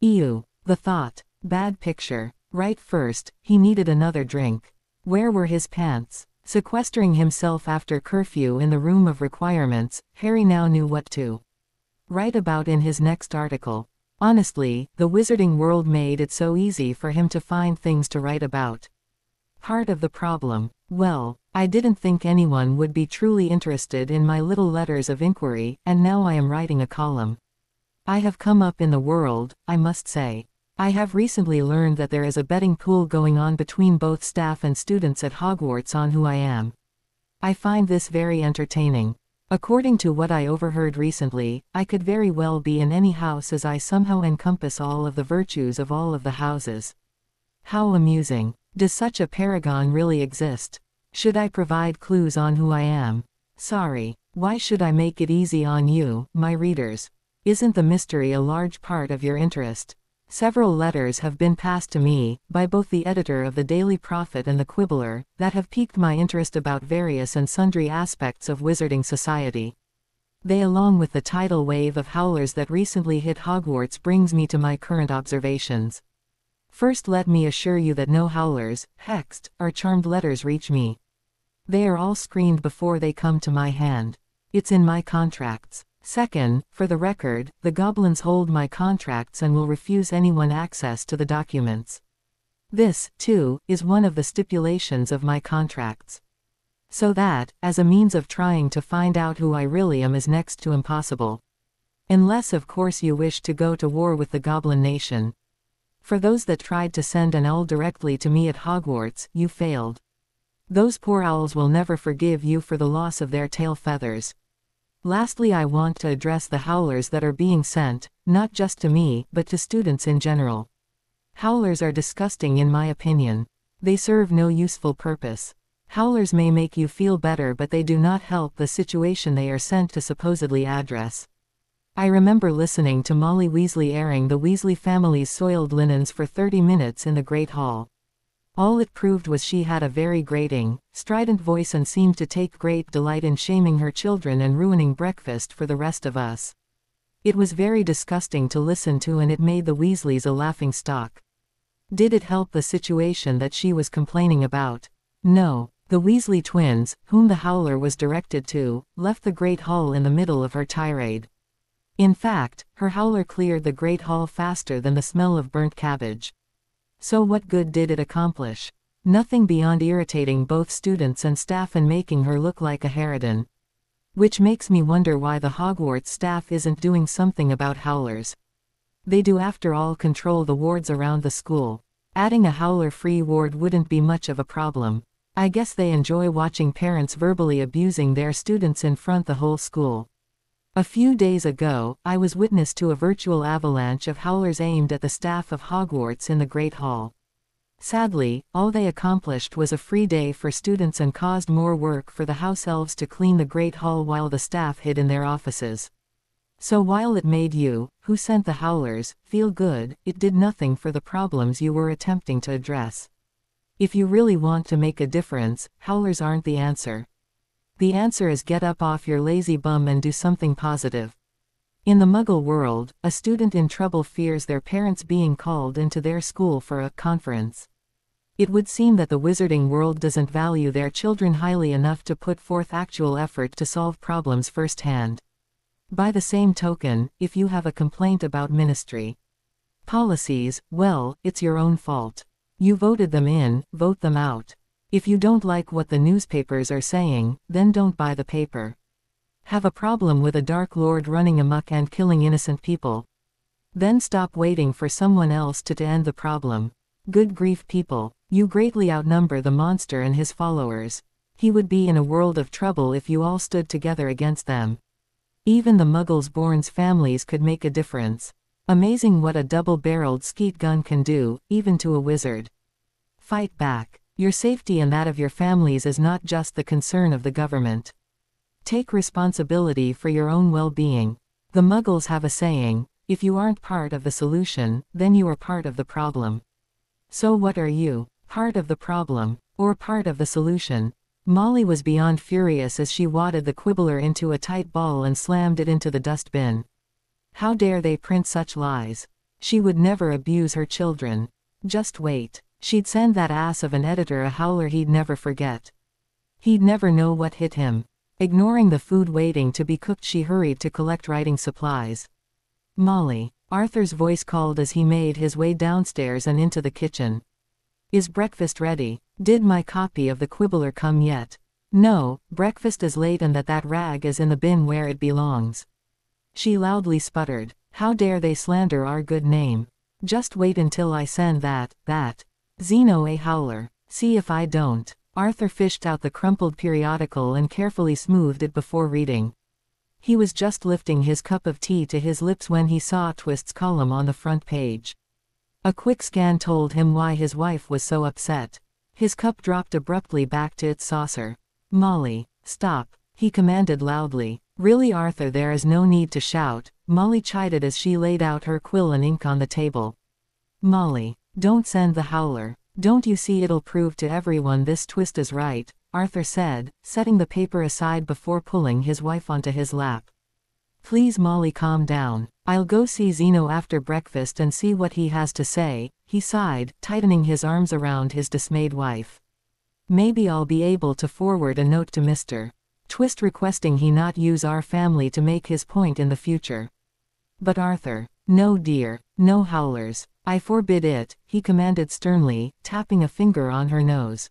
Ew. The thought. Bad picture. Right first, he needed another drink. Where were his pants? Sequestering himself after curfew in the room of requirements, Harry now knew what to write about in his next article. Honestly, the wizarding world made it so easy for him to find things to write about. Part of the problem. Well, I didn't think anyone would be truly interested in my little letters of inquiry, and now I am writing a column. I have come up in the world, I must say. I have recently learned that there is a betting pool going on between both staff and students at Hogwarts on who I am. I find this very entertaining. According to what I overheard recently, I could very well be in any house as I somehow encompass all of the virtues of all of the houses. How amusing. Does such a paragon really exist? Should I provide clues on who I am? Sorry. Why should I make it easy on you, my readers? Isn't the mystery a large part of your interest? Several letters have been passed to me, by both the editor of the Daily Prophet and the Quibbler, that have piqued my interest about various and sundry aspects of wizarding society. They, along with the tidal wave of howlers that recently hit Hogwarts, brings me to my current observations. First, let me assure you that no howlers, hexed, or charmed letters reach me. They are all screened before they come to my hand. It's in my contracts. Second, for the record, the goblins hold my contracts and will refuse anyone access to the documents. This, too, is one of the stipulations of my contracts. So that, as a means of trying to find out who I really am, is next to impossible. Unless of course you wish to go to war with the Goblin Nation. For those that tried to send an owl directly to me at Hogwarts, you failed. Those poor owls will never forgive you for the loss of their tail feathers. Lastly, I want to address the howlers that are being sent, not just to me, but to students in general. Howlers are disgusting in my opinion. They serve no useful purpose. Howlers may make you feel better, but they do not help the situation they are sent to supposedly address. I remember listening to Molly Weasley airing the Weasley family's soiled linens for 30 minutes in the Great Hall. All it proved was she had a very grating, strident voice and seemed to take great delight in shaming her children and ruining breakfast for the rest of us. It was very disgusting to listen to, and it made the Weasleys a laughing stock. Did it help the situation that she was complaining about? No. The Weasley twins, whom the howler was directed to, left the Great Hall in the middle of her tirade. In fact, her howler cleared the Great Hall faster than the smell of burnt cabbage. So what good did it accomplish? Nothing beyond irritating both students and staff and making her look like a harridan. Which makes me wonder why the Hogwarts staff isn't doing something about howlers. They do, after all, control the wards around the school. Adding a howler-free ward wouldn't be much of a problem. I guess they enjoy watching parents verbally abusing their students in front the whole school. A few days ago, I was witness to a virtual avalanche of howlers aimed at the staff of Hogwarts in the Great Hall. Sadly, all they accomplished was a free day for students and caused more work for the house elves to clean the Great Hall while the staff hid in their offices. So while it made you, who sent the howlers, feel good, it did nothing for the problems you were attempting to address. If you really want to make a difference, howlers aren't the answer. The answer is get up off your lazy bum and do something positive. In the Muggle world, a student in trouble fears their parents being called into their school for a conference. It would seem that the wizarding world doesn't value their children highly enough to put forth actual effort to solve problems firsthand. By the same token, if you have a complaint about ministry policies, well, it's your own fault. You voted them in, vote them out. If you don't like what the newspapers are saying, then don't buy the paper. Have a problem with a dark lord running amok and killing innocent people? Then stop waiting for someone else to end the problem. Good grief, people, you greatly outnumber the monster and his followers. He would be in a world of trouble if you all stood together against them. Even the Muggles-born's families could make a difference. Amazing what a double-barreled skeet gun can do, even to a wizard. Fight back. Your safety and that of your families is not just the concern of the government. Take responsibility for your own well-being. The Muggles have a saying, if you aren't part of the solution, then you are part of the problem. So what are you? Part of the problem, or part of the solution? Molly was beyond furious as she wadded the quibbler into a tight ball and slammed it into the dustbin. How dare they print such lies? She would never abuse her children. Just wait. She'd send that ass of an editor a howler he'd never forget. He'd never know what hit him. Ignoring the food waiting to be cooked, she hurried to collect writing supplies. Molly, Arthur's voice called as he made his way downstairs and into the kitchen. Is breakfast ready? Did my copy of the quibbler come yet? No, breakfast is late and that rag is in the bin where it belongs. She loudly sputtered. How dare they slander our good name? Just wait until I send that. Zeno a howler. See if I don't. Arthur fished out the crumpled periodical and carefully smoothed it before reading. He was just lifting his cup of tea to his lips when he saw Twist's column on the front page. A quick scan told him why his wife was so upset. His cup dropped abruptly back to its saucer. Molly, stop, he commanded loudly. Really, Arthur, there is no need to shout, Molly chided as she laid out her quill and ink on the table. Molly, don't send the howler. Don't you see it'll prove to everyone this Twist is right, Arthur said, setting the paper aside before pulling his wife onto his lap. Please, Molly, calm down. I'll go see Zeno after breakfast and see what he has to say, he sighed, tightening his arms around his dismayed wife. Maybe I'll be able to forward a note to Mr. Twist requesting he not use our family to make his point in the future. But Arthur, no dear, no howlers. I forbid it, he commanded sternly, tapping a finger on her nose.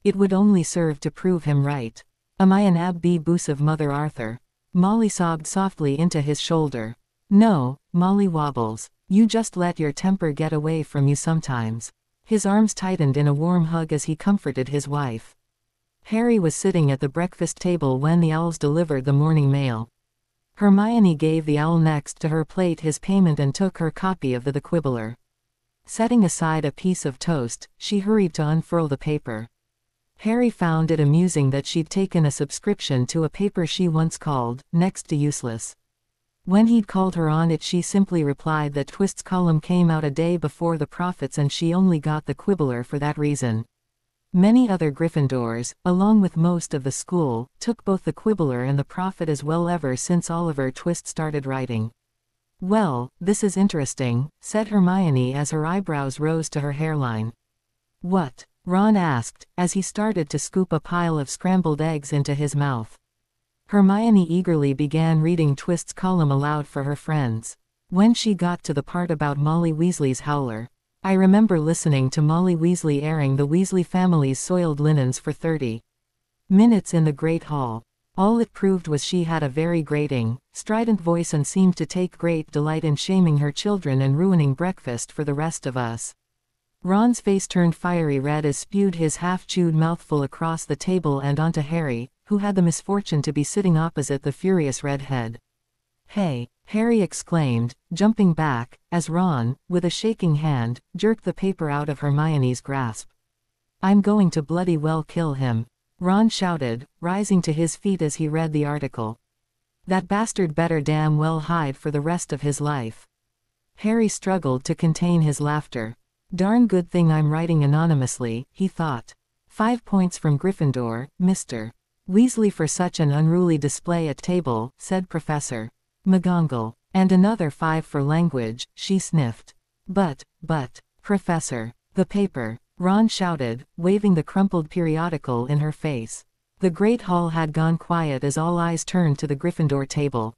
It would only serve to prove him right. Am I an abusive mother, Arthur? Molly sobbed softly into his shoulder. No, Molly Wobbles. You just let your temper get away from you sometimes. His arms tightened in a warm hug as he comforted his wife. Harry was sitting at the breakfast table when the owls delivered the morning mail. Hermione gave the owl next to her plate his payment and took her copy of the quibbler. Setting aside a piece of toast, she hurried to unfurl the paper. Harry found it amusing that she'd taken a subscription to a paper she once called, next to useless. When he'd called her on it, she simply replied that Twist's column came out a day before the Prophets and she only got the quibbler for that reason. Many other Gryffindors, along with most of the school, took both the quibbler and the Prophet as well ever since Oliver Twist started writing. Well, this is interesting, said Hermione as her eyebrows rose to her hairline. What? Ron asked, as he started to scoop a pile of scrambled eggs into his mouth. Hermione eagerly began reading Twist's column aloud for her friends. When she got to the part about Molly Weasley's howler, I remember listening to Molly Weasley airing the Weasley family's soiled linens for 30 minutes in the Great Hall. All it proved was she had a very grating, strident voice and seemed to take great delight in shaming her children and ruining breakfast for the rest of us. Ron's face turned fiery red as spewed his half-chewed mouthful across the table and onto Harry, who had the misfortune to be sitting opposite the furious redhead. Hey, Harry exclaimed, jumping back, as Ron, with a shaking hand, jerked the paper out of Hermione's grasp. I'm going to bloody well kill him, Ron shouted, rising to his feet as he read the article. That bastard better damn well hide for the rest of his life. Harry struggled to contain his laughter. Darn good thing I'm writing anonymously, he thought. 5 points from Gryffindor, Mr. Weasley for such an unruly display at table, said Professor McGonagall. And another 5 for language, she sniffed. But, Professor, the paper, Ron shouted, waving the crumpled periodical in her face. The great hall had gone quiet as all eyes turned to the Gryffindor table.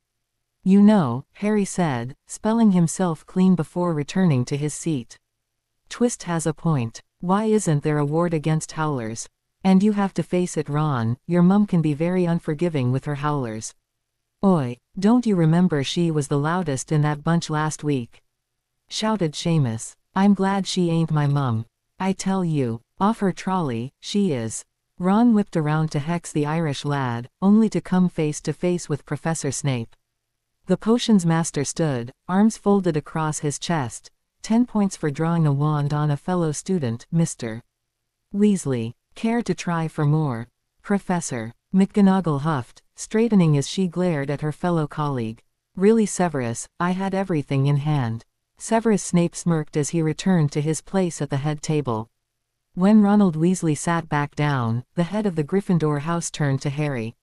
"You know," Harry said, spelling himself clean before returning to his seat. "Twist has a point. Why isn't there a ward against howlers? And you have to face it, Ron, your mum can be very unforgiving with her howlers. Oi, don't you remember she was the loudest in that bunch last week?" shouted Seamus. "I'm glad she ain't my mum. I tell you, off her trolley, she is." Ron whipped around to hex the Irish lad, only to come face to face with Professor Snape. The potions master stood, arms folded across his chest. 10 points for drawing a wand on a fellow student, Mr. Weasley. Care to try for more? Professor McGonagall huffed, straightening as she glared at her fellow colleague. "Really, Severus, I had everything in hand." Severus Snape smirked as he returned to his place at the head table. When Ronald Weasley sat back down, the head of the Gryffindor house turned to Harry.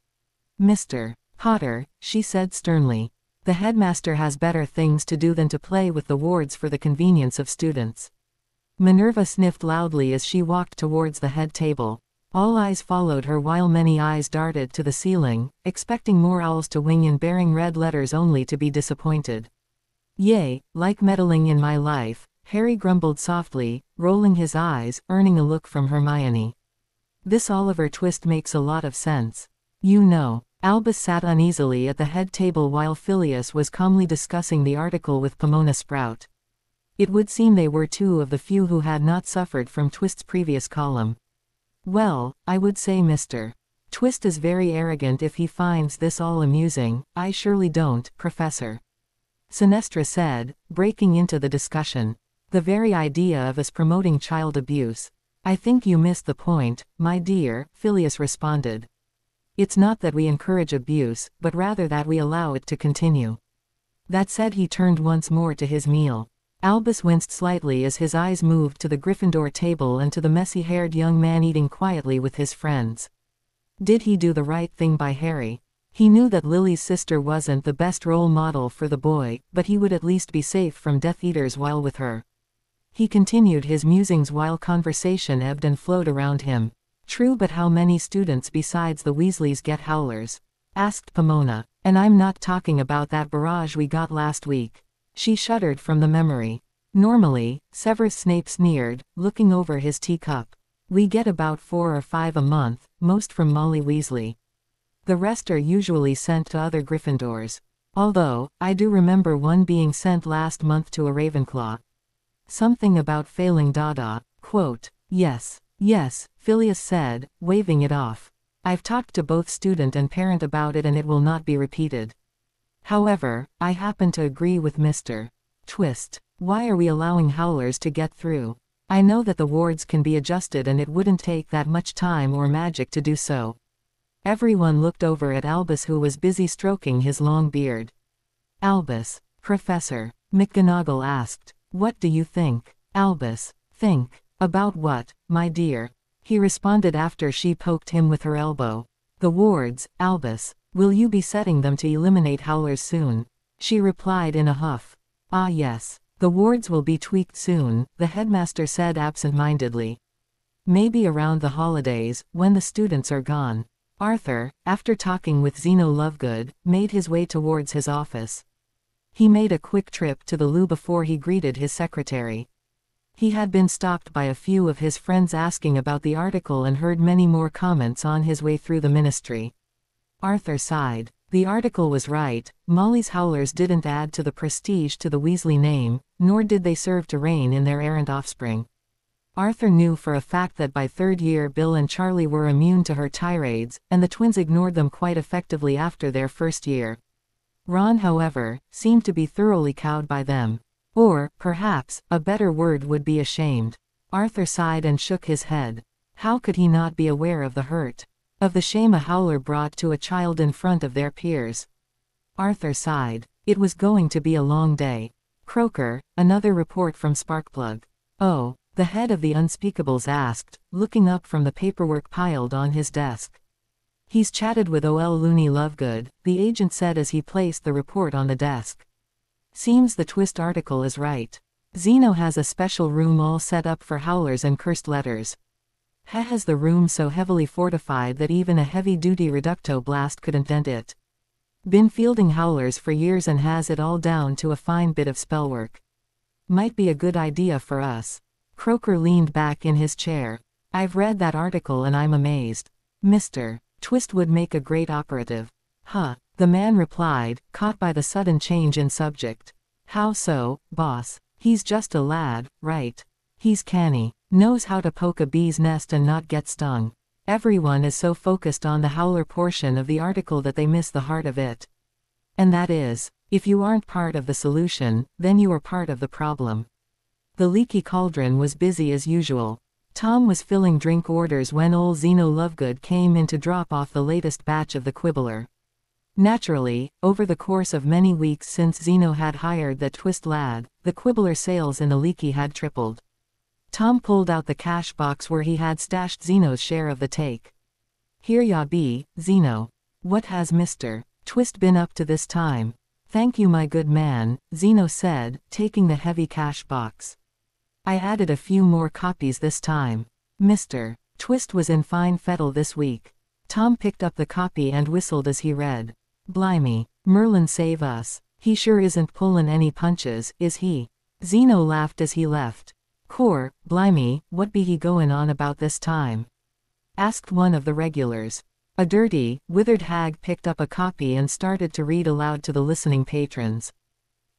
"Mr. Potter," she said sternly, "the headmaster has better things to do than to play with the wards for the convenience of students." Minerva sniffed loudly as she walked towards the head table. All eyes followed her while many eyes darted to the ceiling, expecting more owls to wing in bearing red letters only to be disappointed. "Yay, like meddling in my life," Harry grumbled softly, rolling his eyes, earning a look from Hermione. "This Oliver Twist makes a lot of sense. You know." Albus sat uneasily at the head table while Phileas was calmly discussing the article with Pomona Sprout. It would seem they were two of the few who had not suffered from Twist's previous column. "Well, I would say Mr. Twist is very arrogant if he finds this all amusing. I surely don't, Professor," Sinestra said, breaking into the discussion. "The very idea of us promoting child abuse." "I think you missed the point, my dear," Phileas responded. "It's not that we encourage abuse, but rather that we allow it to continue." That said, he turned once more to his meal. Albus winced slightly as his eyes moved to the Gryffindor table and to the messy-haired young man eating quietly with his friends. Did he do the right thing by Harry? He knew that Lily's sister wasn't the best role model for the boy, but he would at least be safe from Death Eaters while with her. He continued his musings while conversation ebbed and flowed around him. "True, but how many students besides the Weasleys get howlers?" asked Pomona. "And I'm not talking about that barrage we got last week." She shuddered from the memory. "Normally," Severus Snape sneered, looking over his teacup, "we get about 4 or 5 a month, most from Molly Weasley. The rest are usually sent to other Gryffindors. Although, I do remember one being sent last month to a Ravenclaw. Something about failing Dada, quote." Yes, Phileas said, waving it off. "I've talked to both student and parent about it and it will not be repeated. However, I happen to agree with Mr. Twist. Why are we allowing howlers to get through? I know that the wards can be adjusted and it wouldn't take that much time or magic to do so." Everyone looked over at Albus, who was busy stroking his long beard. "Albus," Professor McGonagall asked, "what do you think?" "Albus, think? About what, my dear?" he responded after she poked him with her elbow. "The wards, Albus. Will you be setting them to eliminate howlers soon?" she replied in a huff. "Ah yes. The wards will be tweaked soon," the headmaster said absent-mindedly. "Maybe around the holidays, when the students are gone." Arthur, after talking with Zeno Lovegood, made his way towards his office. He made a quick trip to the loo before he greeted his secretary. He had been stopped by a few of his friends asking about the article and heard many more comments on his way through the ministry. Arthur sighed. The article was right. Molly's howlers didn't add to the prestige to the Weasley name, nor did they serve to rein in their errant offspring. Arthur knew for a fact that by third year Bill and Charlie were immune to her tirades, and the twins ignored them quite effectively after their first year. Ron, however, seemed to be thoroughly cowed by them. Or, perhaps, a better word would be ashamed. Arthur sighed and shook his head. How could he not be aware of the hurt? Of the shame a howler brought to a child in front of their peers? Arthur sighed. It was going to be a long day. "Croaker, another report from Sparkplug." "Oh," the head of the Unspeakables asked, looking up from the paperwork piled on his desk. "He's chatted with O.L. Looney Lovegood," the agent said as he placed the report on the desk. "Seems the Twist article is right. Zeno has a special room all set up for howlers and cursed letters. Has the room so heavily fortified that even a heavy-duty reducto blast couldn't dent it. Been fielding howlers for years and has it all down to a fine bit of spellwork. Might be a good idea for us. Croker leaned back in his chair. I've read that article and I'm amazed. Mr. Twist would make a great operative. Huh, the man replied, caught by the sudden change in subject. How so, boss? He's just a lad, right? He's canny, knows how to poke a bee's nest and not get stung. Everyone is so focused on the howler portion of the article that they miss the heart of it. And that is, if you aren't part of the solution, then you are part of the problem. The leaky cauldron was busy as usual. Tom was filling drink orders when old Zeno Lovegood came in to drop off the latest batch of the Quibbler. Naturally, over the course of many weeks since Zeno had hired that Twist lad, the Quibbler sales in the leaky had tripled. Tom pulled out the cash box where he had stashed Zeno's share of the take. Here ya be, Zeno. What has Mr. Twist been up to this time? Thank you my good man, Zeno said, taking the heavy cash box. I added a few more copies this time. Mr. Twist was in fine fettle this week. Tom picked up the copy and whistled as he read. Blimey, Merlin save us. He sure isn't pullin' any punches, is he? Zeno laughed as he left. Cor, blimey, what be he goin' on about this time? Asked one of the regulars. A dirty, withered hag picked up a copy and started to read aloud to the listening patrons.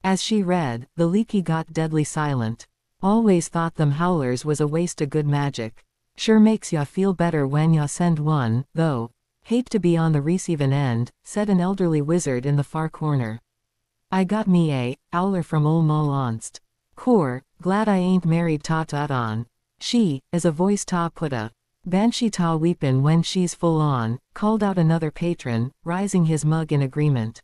As she read, the leaky got deadly silent. Always thought them howlers was a waste of good magic. Sure makes ya feel better when ya send one, though. Hate to be on the receivin' end, said an elderly wizard in the far corner. I got me a owler from ol' Mull onst. Cor, glad I ain't married ta on. She, as a voice ta putta. Banshee ta weepin' when she's full on, called out another patron, rising his mug in agreement.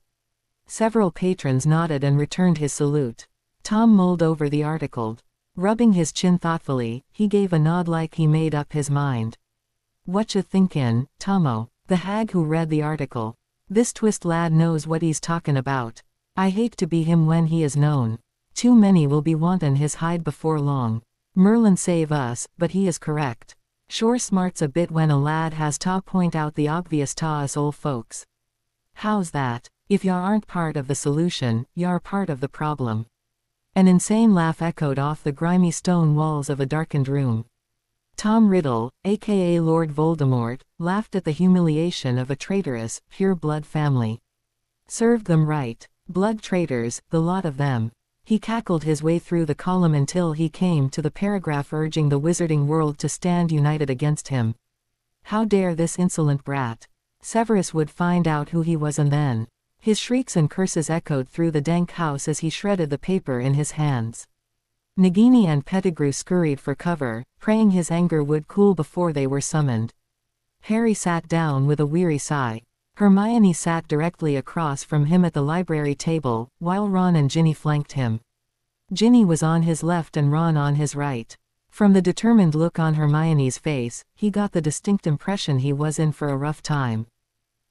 Several patrons nodded and returned his salute. Tom mulled over the article. Rubbing his chin thoughtfully, he gave a nod like he made up his mind. Whatcha thinkin', Tomo? The hag who read the article. This Twist lad knows what he's talkin' about. I hate to be him when he is known. Too many will be wantin' his hide before long. Merlin save us, but he is correct. Sure smarts a bit when a lad has ta point out the obvious ta us ol' folks. How's that? If ya aren't part of the solution, ya are part of the problem. An insane laugh echoed off the grimy stone walls of a darkened room. Tom Riddle, aka Lord Voldemort, laughed at the humiliation of a traitorous, pure-blood family. Served them right. Blood traitors, the lot of them. He cackled his way through the column until he came to the paragraph urging the wizarding world to stand united against him. How dare this insolent brat? Severus would find out who he was and then. His shrieks and curses echoed through the dank house as he shredded the paper in his hands. Nagini and Pettigrew scurried for cover, praying his anger would cool before they were summoned. Harry sat down with a weary sigh. Hermione sat directly across from him at the library table, while Ron and Ginny flanked him. Ginny was on his left and Ron on his right. From the determined look on Hermione's face, he got the distinct impression he was in for a rough time.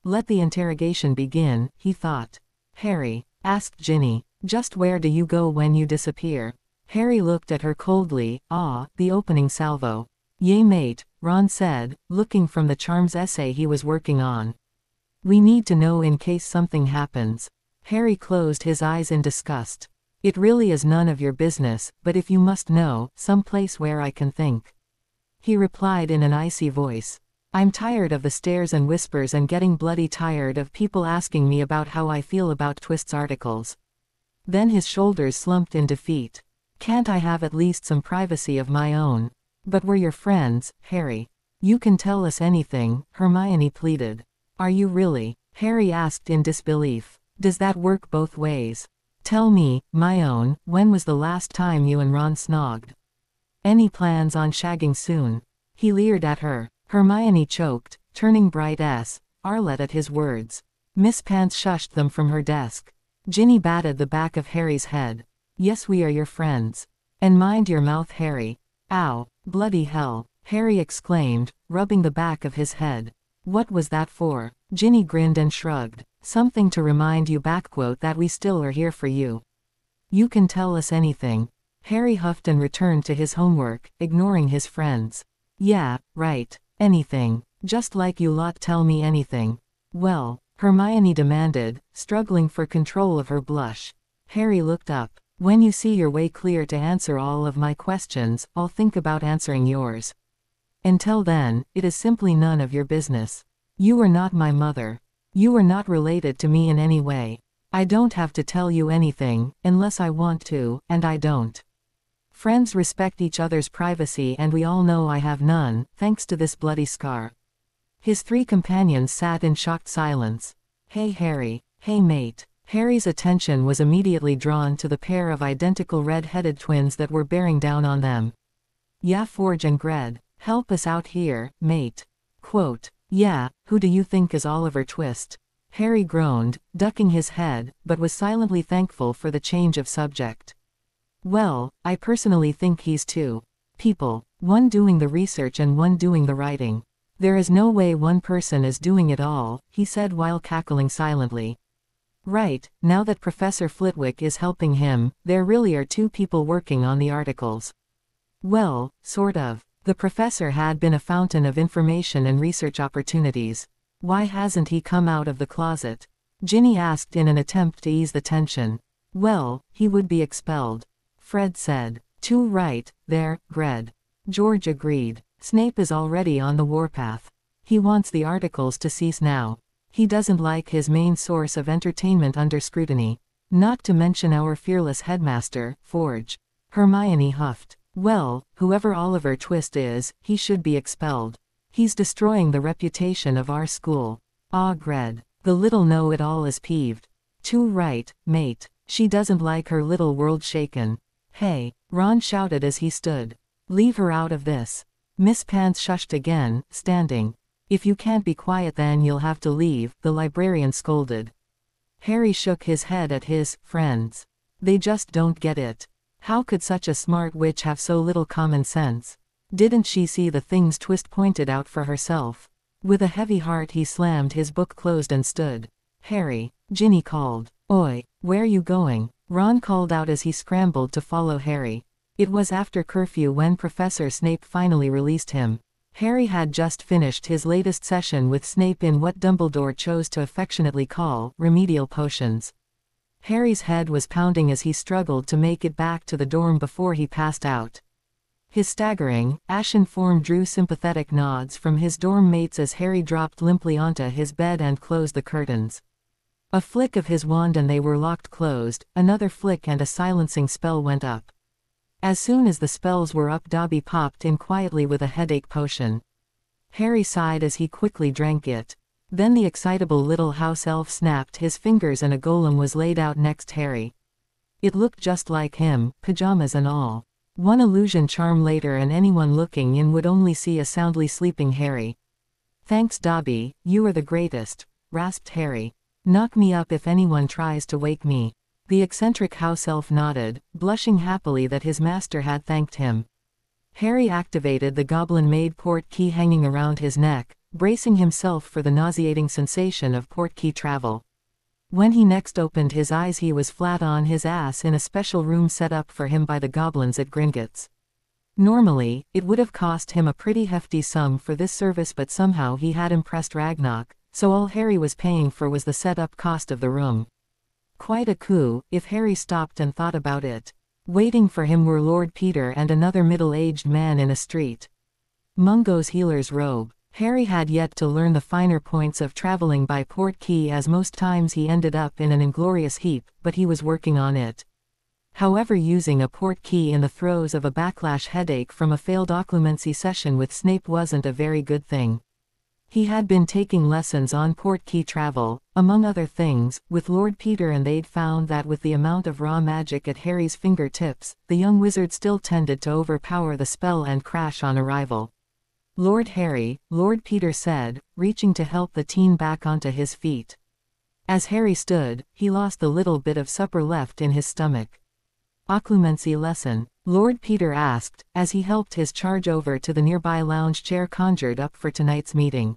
Let the interrogation begin, he thought. Harry, asked Ginny, just where do you go when you disappear? Harry looked at her coldly. The opening salvo. Yay mate, Ron said, looking from the charms essay he was working on. We need to know in case something happens. Harry closed his eyes in disgust. It really is none of your business, but if you must know, some place where I can think. He replied in an icy voice. I'm tired of the stares and whispers and getting bloody tired of people asking me about how I feel about Twist's articles. Then his shoulders slumped in defeat. Can't I have at least some privacy of my own? But we're your friends, Harry. You can tell us anything, Hermione pleaded. Are you really? Harry asked in disbelief. Does that work both ways? Tell me, my own, when was the last time you and Ron snogged? Any plans on shagging soon? He leered at her. Hermione choked, turning bright as Arlet at his words. Miss Pants shushed them from her desk. Ginny batted the back of Harry's head. Yes, we are your friends. And mind your mouth, Harry. Ow, bloody hell, Harry exclaimed, rubbing the back of his head. What was that for? Ginny grinned and shrugged. Something to remind you that we still are here for you. You can tell us anything. Harry huffed and returned to his homework, ignoring his friends. Yeah, right. Anything. Just like you lot tell me anything. Well, Hermione demanded, struggling for control of her blush. Harry looked up. When you see your way clear to answer all of my questions, I'll think about answering yours. Until then, it is simply none of your business. You are not my mother. You are not related to me in any way. I don't have to tell you anything, unless I want to, and I don't. Friends respect each other's privacy, and we all know I have none, thanks to this bloody scar. His three companions sat in shocked silence. Hey Harry, hey mate. Harry's attention was immediately drawn to the pair of identical red-headed twins that were bearing down on them. Yeah, Forge and Gred, help us out here, mate. Quote, yeah, who do you think is Oliver Twist? Harry groaned, ducking his head, but was silently thankful for the change of subject. Well, I personally think he's two people, one doing the research and one doing the writing. There is no way one person is doing it all, he said while cackling silently. Right, now that Professor Flitwick is helping him, there really are two people working on the articles. Well, sort of. The professor had been a fountain of information and research opportunities. Why hasn't he come out of the closet? Ginny asked in an attempt to ease the tension. Well, he would be expelled. Fred said. Too right, there, Gred. George agreed. Snape is already on the warpath. He wants the articles to cease now. He doesn't like his main source of entertainment under scrutiny. Not to mention our fearless headmaster, Forge. Hermione huffed. Well, whoever Oliver Twist is, he should be expelled. He's destroying the reputation of our school. Ah, Gred. The little know-it-all is peeved. Too right, mate. She doesn't like her little world shaken. Hey, Ron shouted as he stood. Leave her out of this. Miss Pants shushed again, standing. If you can't be quiet then you'll have to leave, the librarian scolded. Harry shook his head at his friends. They just don't get it. How could such a smart witch have so little common sense? Didn't she see the things Twist pointed out for herself? With a heavy heart he slammed his book closed and stood. Harry, Ginny called. Oi, where you going? Ron called out as he scrambled to follow Harry. It was after curfew when Professor Snape finally released him. Harry had just finished his latest session with Snape in what Dumbledore chose to affectionately call remedial potions. Harry's head was pounding as he struggled to make it back to the dorm before he passed out. His staggering, ashen form drew sympathetic nods from his dorm mates as Harry dropped limply onto his bed and closed the curtains. A flick of his wand and they were locked closed, another flick and a silencing spell went up. As soon as the spells were up, Dobby popped in quietly with a headache potion. Harry sighed as he quickly drank it. Then the excitable little house elf snapped his fingers and a golem was laid out next Harry. It looked just like him, pajamas and all. One illusion charm later and anyone looking in would only see a soundly sleeping Harry. Thanks Dobby, you are the greatest, rasped Harry. Knock me up if anyone tries to wake me. The eccentric house elf nodded, blushing happily that his master had thanked him. Harry activated the goblin-made port key hanging around his neck, bracing himself for the nauseating sensation of port key travel. When he next opened his eyes he was flat on his ass in a special room set up for him by the goblins at Gringotts. Normally, it would have cost him a pretty hefty sum for this service, but somehow he had impressed Ragnarok, so all Harry was paying for was the setup cost of the room. Quite a coup, if Harry stopped and thought about it. Waiting for him were Lord Peter and another middle-aged man in a street. Mungo's healer's robe. Harry had yet to learn the finer points of traveling by port key, as most times he ended up in an inglorious heap, but he was working on it. However, using a port key in the throes of a backlash headache from a failed occlumency session with Snape wasn't a very good thing. He had been taking lessons on port key travel, among other things, with Lord Peter, and they'd found that with the amount of raw magic at Harry's fingertips, the young wizard still tended to overpower the spell and crash on arrival. Lord Harry, Lord Peter said, reaching to help the teen back onto his feet. As Harry stood, he lost the little bit of supper left in his stomach. Occlumency lesson? Lord Peter asked, as he helped his charge over to the nearby lounge chair conjured up for tonight's meeting.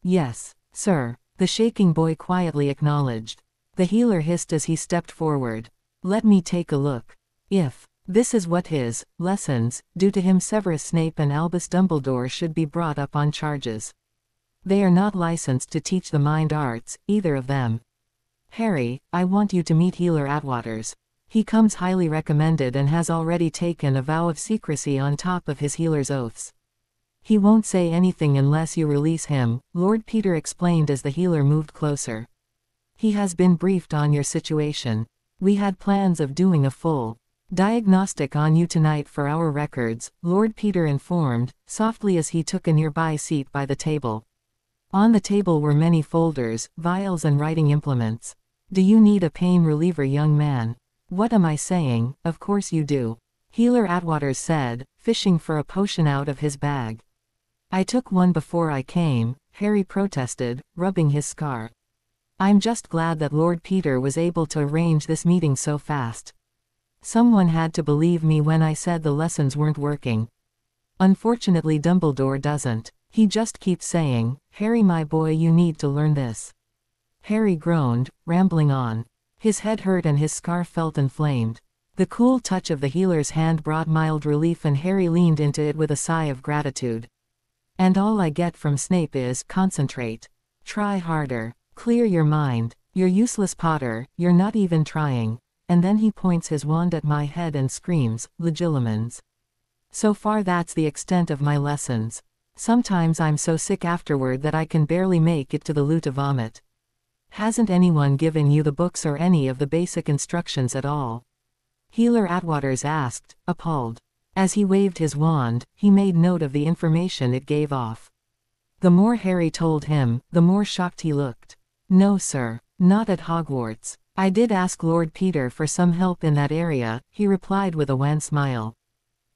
Yes, sir, the shaking boy quietly acknowledged. The healer hissed as he stepped forward. Let me take a look. If This is what his lessons do to him. Severus Snape and Albus Dumbledore should be brought up on charges. They are not licensed to teach the mind arts, either of them. Harry, I want you to meet Healer Atwaters. He comes highly recommended and has already taken a vow of secrecy on top of his healer's oaths. He won't say anything unless you release him, Lord Peter explained as the healer moved closer. He has been briefed on your situation. We had plans of doing a full diagnostic on you tonight for our records, Lord Peter informed, softly as he took a nearby seat by the table. On the table were many folders, vials and writing implements. Do you need a pain reliever, young man? What am I saying? Of course you do. Healer Atwaters said, fishing for a potion out of his bag. I took one before I came, Harry protested, rubbing his scar. I'm just glad that Lord Peter was able to arrange this meeting so fast. Someone had to believe me when I said the lessons weren't working. Unfortunately Dumbledore doesn't. He just keeps saying, Harry my boy, you need to learn this. Harry groaned, rambling on. His head hurt and his scar felt inflamed. The cool touch of the healer's hand brought mild relief and Harry leaned into it with a sigh of gratitude. And all I get from Snape is, concentrate. Try harder. Clear your mind. You're useless, Potter, you're not even trying. And then he points his wand at my head and screams, Legilimens. So far that's the extent of my lessons. Sometimes I'm so sick afterward that I can barely make it to the loo to vomit. Hasn't anyone given you the books or any of the basic instructions at all? Healer Atwaters asked, appalled. As he waved his wand, he made note of the information it gave off. The more Harry told him, the more shocked he looked. No sir, not at Hogwarts. I did ask Lord Peter for some help in that area, he replied with a wan smile.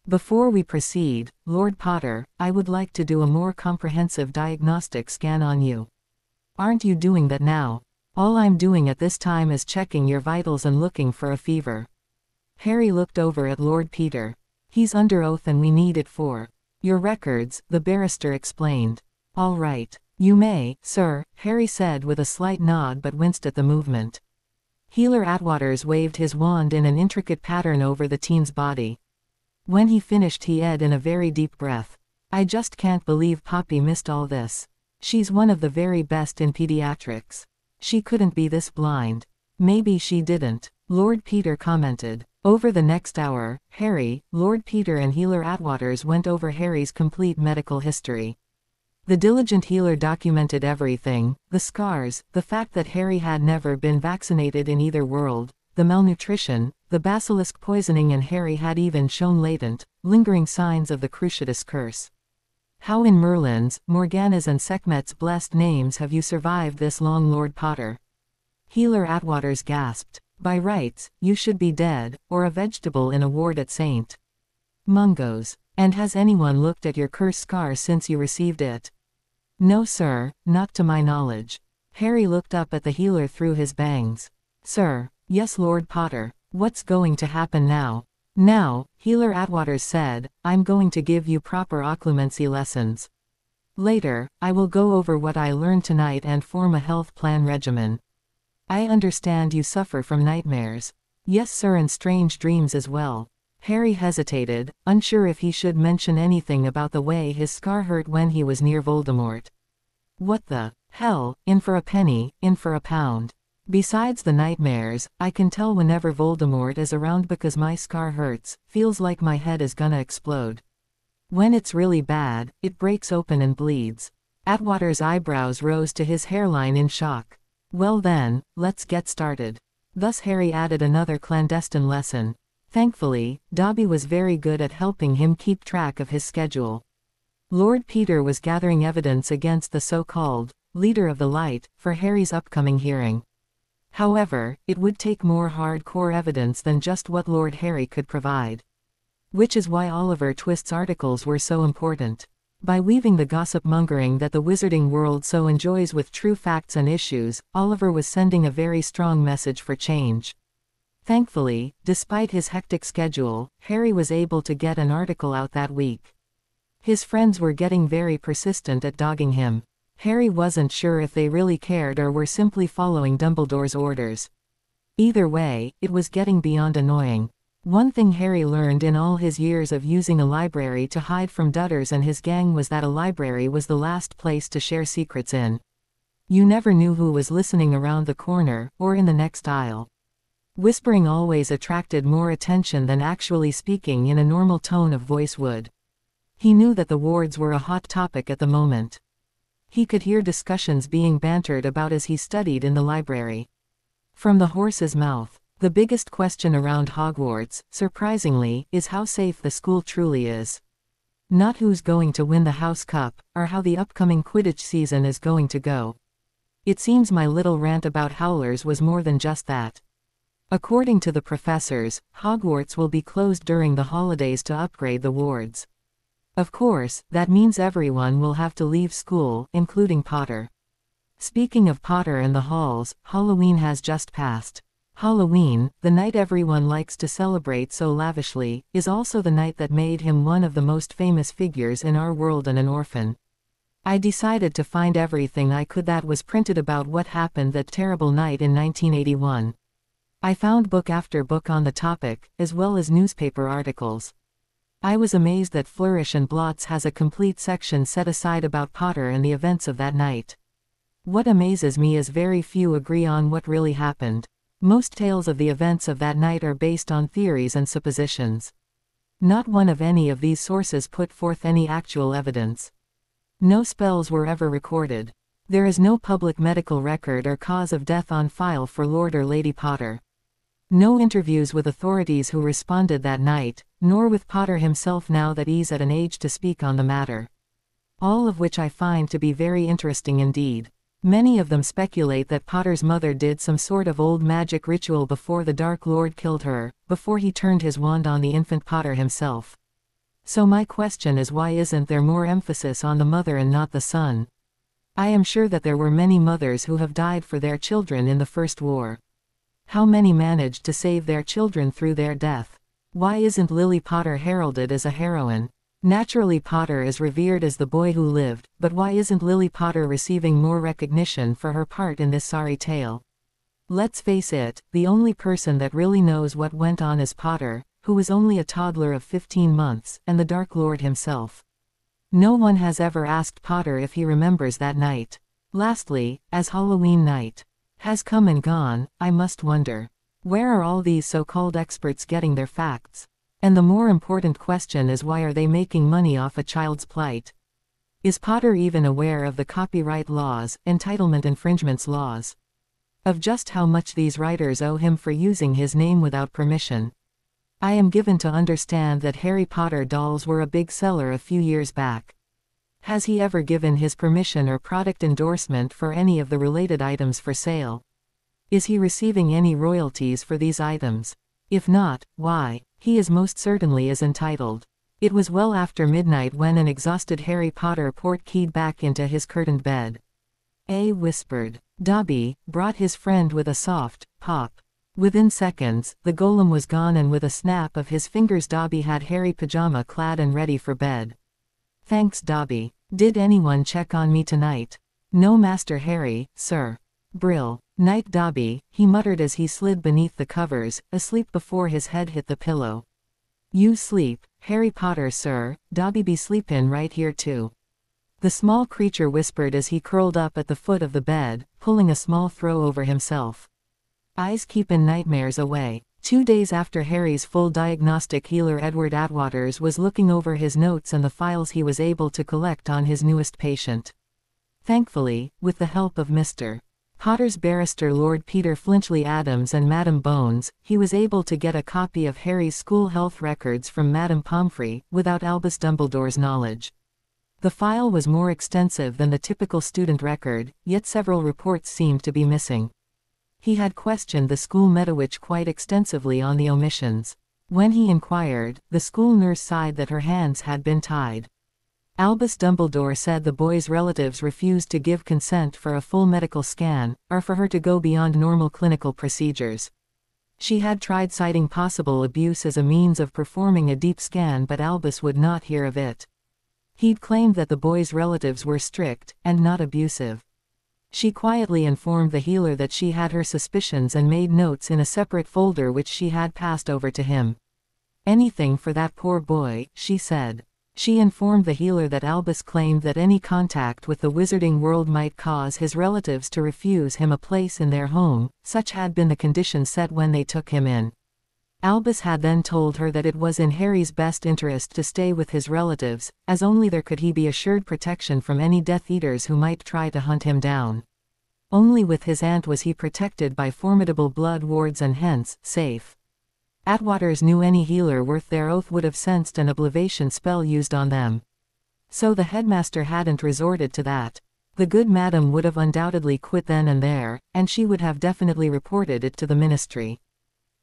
Before we proceed, Lord Potter, I would like to do a more comprehensive diagnostic scan on you. Aren't you doing that now? All I'm doing at this time is checking your vitals and looking for a fever. Harry looked over at Lord Peter. He's under oath and we need it for your records, the barrister explained. All right. You may, sir, Harry said with a slight nod but winced at the movement. Healer Atwaters waved his wand in an intricate pattern over the teen's body. When he finished he said in a very deep breath. I just can't believe Poppy missed all this. She's one of the very best in pediatrics. She couldn't be this blind. Maybe she didn't, Lord Peter commented. Over the next hour, Harry, Lord Peter and Healer Atwaters went over Harry's complete medical history. The diligent healer documented everything, the scars, the fact that Harry had never been vaccinated in either world, the malnutrition, the basilisk poisoning, and Harry had even shown latent, lingering signs of the Cruciatus curse. How in Merlin's, Morgana's and Sekhmet's blessed names have you survived this long, Lord Potter? Healer Atwaters gasped. By rights, you should be dead, or a vegetable in a ward at St. Mungo's. And has anyone looked at your curse scar since you received it? No sir, not to my knowledge. Harry looked up at the healer through his bangs. Sir, yes Lord Potter, what's going to happen now? Now, Healer Atwaters said, I'm going to give you proper occlumency lessons. Later, I will go over what I learned tonight and form a health plan regimen. I understand you suffer from nightmares. Yes sir, and strange dreams as well. Harry hesitated, unsure if he should mention anything about the way his scar hurt when he was near Voldemort. What the hell, in for a penny, in for a pound. Besides the nightmares, I can tell whenever Voldemort is around because my scar hurts, feels like my head is gonna explode. When it's really bad, it breaks open and bleeds. Atwater's eyebrows rose to his hairline in shock. Well then, let's get started. Thus Harry added another clandestine lesson. Thankfully, Dobby was very good at helping him keep track of his schedule. Lord Peter was gathering evidence against the so-called leader of the light for Harry's upcoming hearing. However, it would take more hardcore evidence than just what Lord Harry could provide. Which is why Oliver Twist's articles were so important. By weaving the gossip mongering that the wizarding world so enjoys with true facts and issues, Oliver was sending a very strong message for change. Thankfully, despite his hectic schedule, Harry was able to get an article out that week. His friends were getting very persistent at dogging him. Harry wasn't sure if they really cared or were simply following Dumbledore's orders. Either way, it was getting beyond annoying. One thing Harry learned in all his years of using a library to hide from Dutters and his gang was that a library was the last place to share secrets in. You never knew who was listening around the corner, or in the next aisle. Whispering always attracted more attention than actually speaking in a normal tone of voice would. He knew that the wards were a hot topic at the moment. He could hear discussions being bantered about as he studied in the library. From the horse's mouth. The biggest question around Hogwarts, surprisingly, is how safe the school truly is. Not who's going to win the House Cup, or how the upcoming Quidditch season is going to go. It seems my little rant about Howlers was more than just that. According to the professors, Hogwarts will be closed during the holidays to upgrade the wards. Of course, that means everyone will have to leave school, including Potter. Speaking of Potter and the halls, Halloween has just passed. Halloween, the night everyone likes to celebrate so lavishly, is also the night that made him one of the most famous figures in our world and an orphan. I decided to find everything I could that was printed about what happened that terrible night in 1981. I found book after book on the topic, as well as newspaper articles. I was amazed that Flourish and Blots has a complete section set aside about Potter and the events of that night. What amazes me is very few agree on what really happened. Most tales of the events of that night are based on theories and suppositions. Not one of any of these sources put forth any actual evidence. No spells were ever recorded. There is no public medical record or cause of death on file for Lord or Lady Potter. No interviews with authorities who responded that night, nor with Potter himself now that he's at an age to speak on the matter. All of which I find to be very interesting indeed. Many of them speculate that Potter's mother did some sort of old magic ritual before the Dark Lord killed her, before he turned his wand on the infant Potter himself. So my question is, why isn't there more emphasis on the mother and not the son? I am sure that there were many mothers who have died for their children in the First War. How many managed to save their children through their death? Why isn't Lily Potter heralded as a heroine? Naturally, Potter is revered as the boy who lived, but why isn't Lily Potter receiving more recognition for her part in this sorry tale? Let's face it, the only person that really knows what went on is Potter, who was only a toddler of 15 months, and the Dark Lord himself. No one has ever asked Potter if he remembers that night. Lastly, as Halloween night has come and gone, I must wonder, where are all these so-called experts getting their facts? And the more important question is, why are they making money off a child's plight? Is Potter even aware of the copyright laws, entitlement infringements laws? Of just how much these writers owe him for using his name without permission? I am given to understand that Harry Potter dolls were a big seller a few years back. Has he ever given his permission or product endorsement for any of the related items for sale? Is he receiving any royalties for these items? If not, why? He is most certainly is entitled. It was well after midnight when an exhausted Harry Potter port-keyed back into his curtained bed. A whispered. Dobby brought his friend with a soft pop. Within seconds, the golem was gone, and with a snap of his fingers Dobby had Harry pajama clad and ready for bed. Thanks, Dobby. Did anyone check on me tonight? No, Master Harry, sir. Brill. Night, Dobby, he muttered as he slid beneath the covers, asleep before his head hit the pillow. You sleep, Harry Potter, sir. Dobby be sleepin' right here too. The small creature whispered as he curled up at the foot of the bed, pulling a small throw over himself. Eyes keepin' nightmares away. 2 days after Harry's full diagnostic, healer Edward Atwaters was looking over his notes and the files he was able to collect on his newest patient. Thankfully, with the help of Mr. Potter's barrister Lord Peter Flinchley Adams and Madame Bones, he was able to get a copy of Harry's school health records from Madame Pomfrey, without Albus Dumbledore's knowledge. The file was more extensive than the typical student record, yet several reports seemed to be missing. He had questioned the school medawitch quite extensively on the omissions. When he inquired, the school nurse sighed that her hands had been tied. Albus Dumbledore said the boy's relatives refused to give consent for a full medical scan, or for her to go beyond normal clinical procedures. She had tried citing possible abuse as a means of performing a deep scan, but Albus would not hear of it. He'd claimed that the boy's relatives were strict, and not abusive. She quietly informed the healer that she had her suspicions and made notes in a separate folder which she had passed over to him. Anything for that poor boy, she said. She informed the healer that Albus claimed that any contact with the wizarding world might cause his relatives to refuse him a place in their home, such had been the conditions set when they took him in. Albus had then told her that it was in Harry's best interest to stay with his relatives, as only there could he be assured protection from any Death Eaters who might try to hunt him down. Only with his aunt was he protected by formidable blood wards and hence, safe. Atwaters knew any healer worth their oath would have sensed an oblivation spell used on them. So the headmaster hadn't resorted to that. The good madam would have undoubtedly quit then and there, and she would have definitely reported it to the ministry.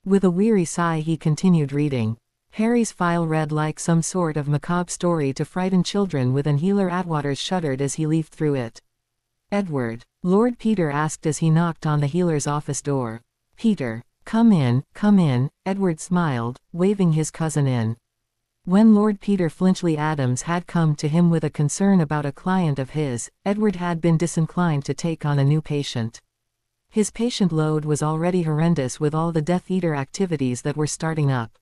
With a weary sigh he continued reading. Harry's file read like some sort of macabre story to frighten children with, and healer Atwaters shuddered as he leafed through it. "Edward," Lord Peter asked as he knocked on the healer's office door. "Peter. Come in," Edward smiled, waving his cousin in. When Lord Peter Flinchley Adams had come to him with a concern about a client of his, Edward had been disinclined to take on a new patient. His patient load was already horrendous with all the Death Eater activities that were starting up.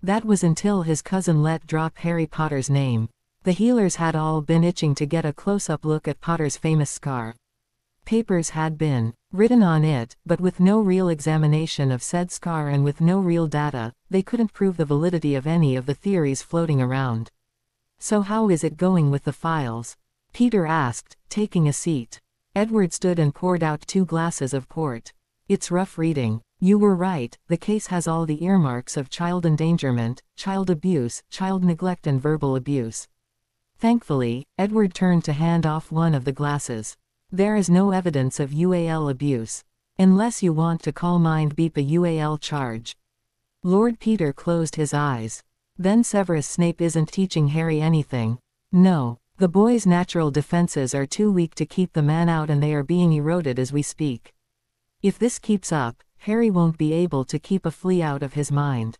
That was until his cousin let drop Harry Potter's name. The healers had all been itching to get a close-up look at Potter's famous scar. Papers had been written on it, but with no real examination of said scar and with no real data, they couldn't prove the validity of any of the theories floating around. "So how is it going with the files?" Peter asked, taking a seat. Edward stood and poured out 2 glasses of port. "It's rough reading. You were right, the case has all the earmarks of child endangerment, child abuse, child neglect and verbal abuse." Thankfully, Edward turned to hand off one of the glasses. "There is no evidence of UAL abuse. Unless you want to call mind beep a UAL charge." Lord Peter closed his eyes. "Then Severus Snape isn't teaching Harry anything." "No. The boy's natural defenses are too weak to keep the man out and they are being eroded as we speak. If this keeps up, Harry won't be able to keep a flea out of his mind.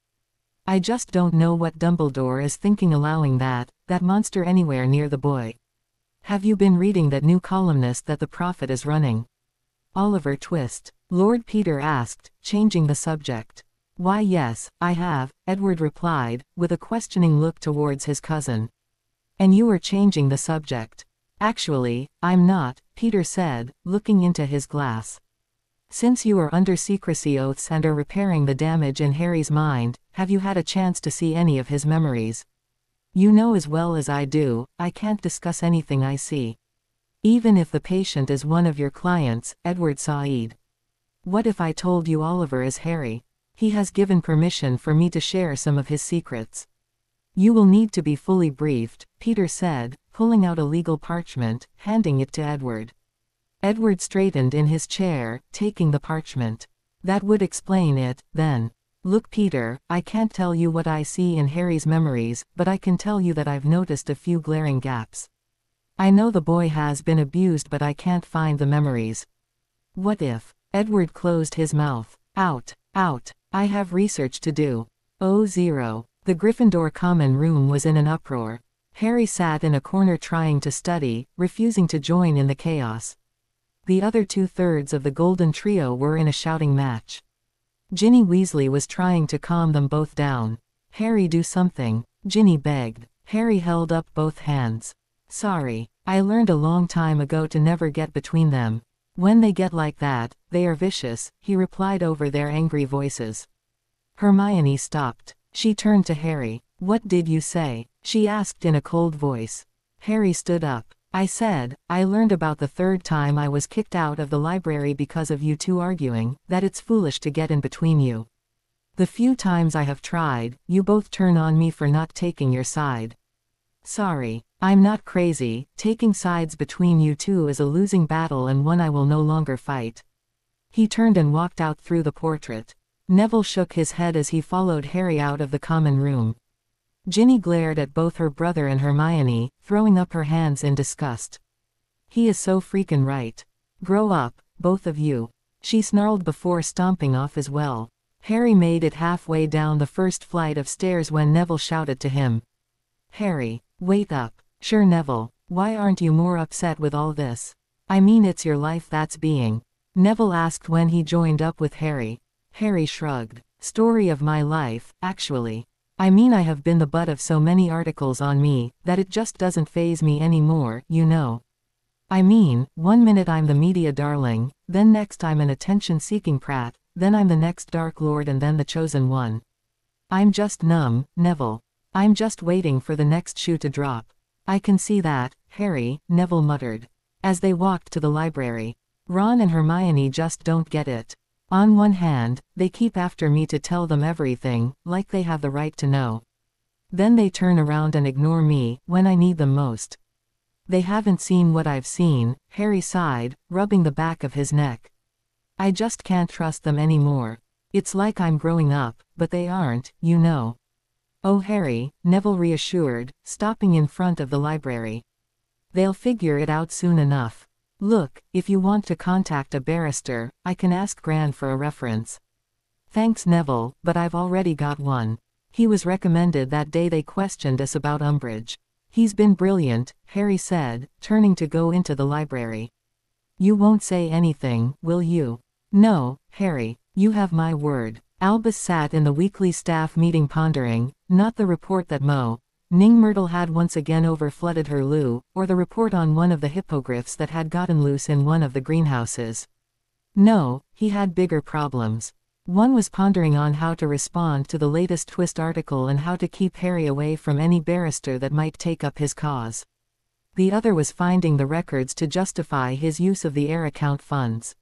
I just don't know what Dumbledore is thinking allowing that monster anywhere near the boy. Have you been reading that new columnist that the Prophet is running?" Oliver Twist, Lord Peter asked, changing the subject. "Why yes, I have," Edward replied, with a questioning look towards his cousin. "And you are changing the subject." "Actually, I'm not," Peter said, looking into his glass. "Since you are under secrecy oaths and are repairing the damage in Harry's mind, have you had a chance to see any of his memories?" "You know as well as I do, I can't discuss anything I see." "Even if the patient is one of your clients," Edward sighed. "What if I told you Oliver is Harry? He has given permission for me to share some of his secrets." "You will need to be fully briefed," Peter said, pulling out a legal parchment, handing it to Edward. Edward straightened in his chair, taking the parchment. "That would explain it, then." "Look Peter, I can't tell you what I see in Harry's memories, but I can tell you that I've noticed a few glaring gaps. I know the boy has been abused but I can't find the memories." "What if?" Edward closed his mouth. Out. I have research to do." Oh 0. The Gryffindor common room was in an uproar. Harry sat in a corner trying to study, refusing to join in the chaos. The other 2/3 of the Golden Trio were in a shouting match. Ginny Weasley was trying to calm them both down. "Harry, do something," Ginny begged. Harry held up both hands. "Sorry. I learned a long time ago to never get between them. When they get like that, they are vicious," he replied over their angry voices. Hermione stopped. She turned to Harry. "What did you say?" she asked in a cold voice. Harry stood up. "I said, I learned about the 3rd time I was kicked out of the library because of you two arguing, that it's foolish to get in between you. The few times I have tried, you both turn on me for not taking your side. Sorry, I'm not crazy, taking sides between you two is a losing battle and one I will no longer fight." He turned and walked out through the portrait. Neville shook his head as he followed Harry out of the common room. Ginny glared at both her brother and Hermione, throwing up her hands in disgust. "He is so freakin' right. Grow up, both of you," she snarled before stomping off as well. Harry made it halfway down the first flight of stairs when Neville shouted to him. "Harry, wait up." "Sure Neville, why aren't you more upset with all this? I mean it's your life that's being," Neville asked when he joined up with Harry. Harry shrugged. "Story of my life, actually. I mean, I have been the butt of so many articles on me, that it just doesn't faze me anymore, you know. I mean, one minute I'm the media darling, then next I'm an attention-seeking prat, then I'm the next Dark Lord and then the chosen one. I'm just numb, Neville. I'm just waiting for the next shoe to drop. I can see that, Harry, Neville muttered. As they walked to the library. Ron and Hermione just don't get it. On one hand, they keep after me to tell them everything, like they have the right to know. Then they turn around and ignore me, when I need them most. They haven't seen what I've seen, Harry sighed, rubbing the back of his neck. I just can't trust them anymore. It's like I'm growing up, but they aren't, you know. Oh Harry, Neville reassured, stopping in front of the library. They'll figure it out soon enough. Look, if you want to contact a barrister, I can ask Gran for a reference. Thanks Neville, but I've already got one. He was recommended that day they questioned us about Umbridge. He's been brilliant, Harry said, turning to go into the library. You won't say anything, will you? No, Harry, you have my word. Albus sat in the weekly staff meeting pondering, not the report that Ning Myrtle had once again overflooded her loo, or the report on one of the hippogriffs that had gotten loose in one of the greenhouses. No, he had bigger problems. One was pondering on how to respond to the latest twist article and how to keep Harry away from any barrister that might take up his cause. The other was finding the records to justify his use of the heir account funds.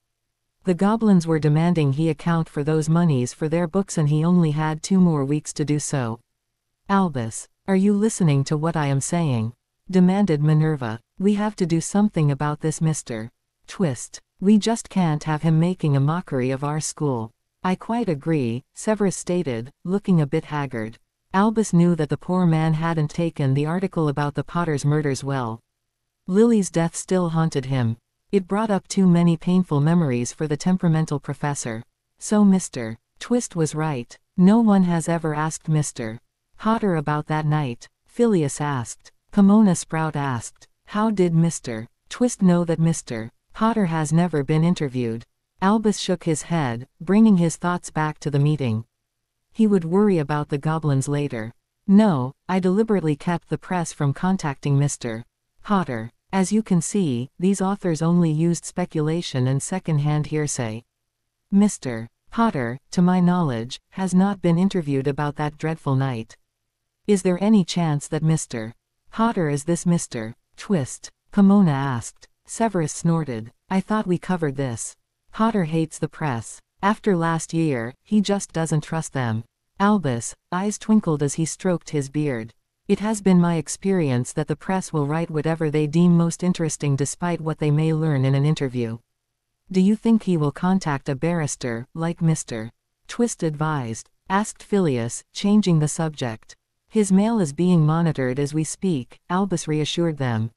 The goblins were demanding he account for those monies for their books and he only had 2 more weeks to do so. Albus, are you listening to what I am saying? Demanded Minerva. We have to do something about this Mr. Twist. We just can't have him making a mockery of our school. I quite agree, Severus stated, looking a bit haggard. Albus knew that the poor man hadn't taken the article about the Potter's murders well. Lily's death still haunted him. It brought up too many painful memories for the temperamental professor. So Mr. Twist was right. No one has ever asked Mr. Potter about that night, Phileas asked. Pomona Sprout asked. How did Mr. Twist know that Mr. Potter has never been interviewed? Albus shook his head, bringing his thoughts back to the meeting. He would worry about the goblins later. No, I deliberately kept the press from contacting Mr. Potter. As you can see, these authors only used speculation and second-hand hearsay. Mr. Potter, to my knowledge, has not been interviewed about that dreadful night. Is there any chance that Mr. Potter is this Mr. Twist? Pomona asked. Severus snorted. I thought we covered this. Potter hates the press. After last year, he just doesn't trust them. Albus' eyes twinkled as he stroked his beard. It has been my experience that the press will write whatever they deem most interesting despite what they may learn in an interview. Do you think he will contact a barrister, like Mr. Twist advised? Asked Phileas, changing the subject. His mail is being monitored as we speak, Albus reassured them.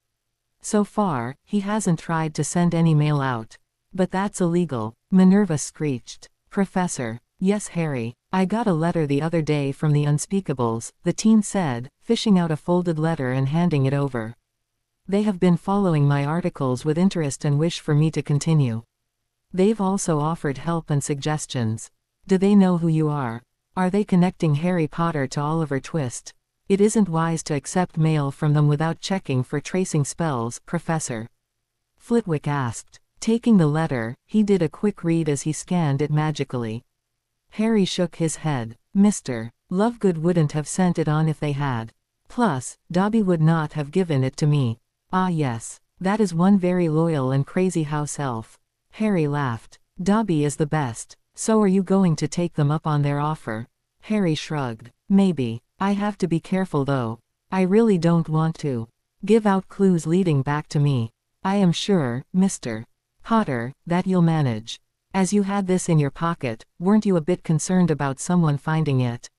So far, he hasn't tried to send any mail out. But that's illegal, Minerva screeched. Professor. Yes Harry, I got a letter the other day from the Unspeakables, the teen said, fishing out a folded letter and handing it over. They have been following my articles with interest and wish for me to continue. They've also offered help and suggestions. Do they know who you are? Are they connecting Harry Potter to Oliver Twist? It isn't wise to accept mail from them without checking for tracing spells, Professor. Flitwick asked. Taking the letter, he did a quick read as he scanned it magically. Harry shook his head. Mr. Lovegood wouldn't have sent it on if they had. Plus, Dobby would not have given it to me. Ah yes, that is one very loyal and crazy house elf. Harry laughed. Dobby is the best. So are you going to take them up on their offer? Harry shrugged. Maybe. I have to be careful though. I really don't want to give out clues leading back to me. I am sure, Mr. Potter, that you'll manage. As you had this in your pocket, weren't you a bit concerned about someone finding it?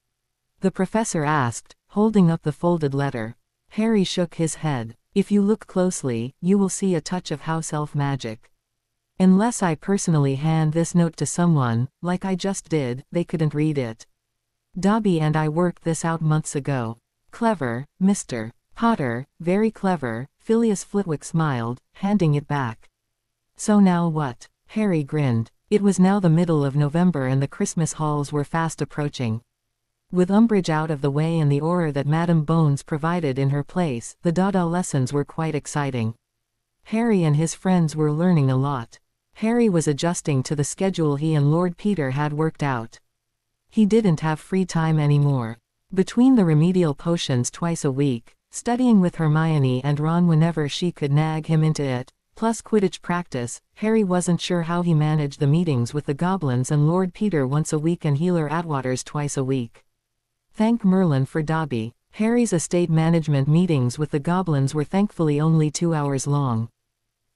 The professor asked, holding up the folded letter. Harry shook his head. If you look closely, you will see a touch of house elf magic. Unless I personally hand this note to someone, like I just did, they couldn't read it. Dobby and I worked this out months ago. Clever, Mr. Potter, very clever, Phileas Flitwick smiled, handing it back. So now what? Harry grinned. It was now the middle of November and the Christmas halls were fast approaching. With Umbridge out of the way and the aura that Madame Bones provided in her place, the Dada lessons were quite exciting. Harry and his friends were learning a lot. Harry was adjusting to the schedule he and Lord Peter had worked out. He didn't have free time anymore. Between the remedial potions twice a week, studying with Hermione and Ron whenever she could nag him into it, plus Quidditch practice, Harry wasn't sure how he managed the meetings with the goblins and Lord Peter once a week and Healer Atwaters twice a week. Thank Merlin for Dobby. Harry's estate management meetings with the goblins were thankfully only 2 hours long.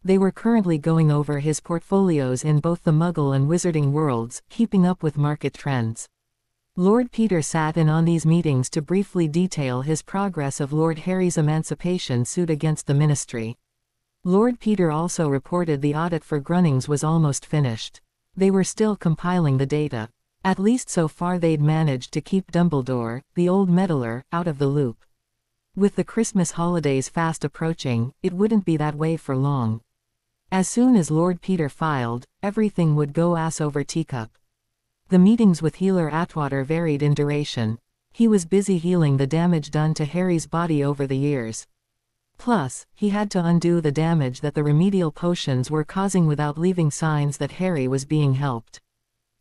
They were currently going over his portfolios in both the Muggle and Wizarding worlds, keeping up with market trends. Lord Peter sat in on these meetings to briefly detail his progress of Lord Harry's emancipation suit against the Ministry. Lord Peter also reported the audit for Grunnings was almost finished. They were still compiling the data. At least so far they'd managed to keep Dumbledore, the old meddler, out of the loop. With the Christmas holidays fast approaching, it wouldn't be that way for long. As soon as Lord Peter filed, everything would go ass over teacup. The meetings with Healer Atwater varied in duration. He was busy healing the damage done to Harry's body over the years. Plus, he had to undo the damage that the remedial potions were causing without leaving signs that Harry was being helped.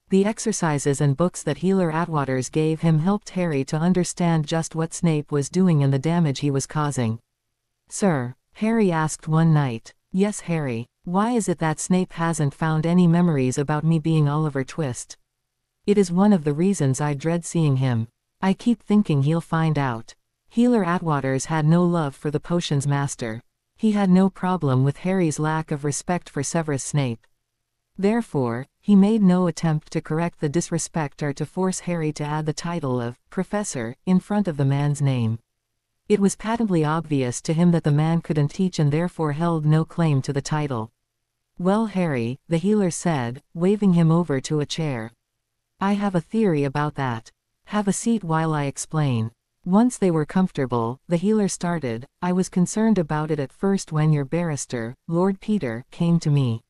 The exercises and books that Healer Atwaters gave him helped Harry to understand just what Snape was doing and the damage he was causing. "Sir," Harry asked one night. "Yes, Harry. Why is it that Snape hasn't found any memories about me being Oliver Twist? It is one of the reasons I dread seeing him. I keep thinking he'll find out." Healer Atwaters had no love for the potions master. He had no problem with Harry's lack of respect for Severus Snape. Therefore, he made no attempt to correct the disrespect or to force Harry to add the title of Professor in front of the man's name. It was patently obvious to him that the man couldn't teach and therefore held no claim to the title. "Well, Harry," the healer said, waving him over to a chair. "I have a theory about that. Have a seat while I explain." Once they were comfortable, the healer started. "I was concerned about it at first when your barrister, Lord Peter, came to me.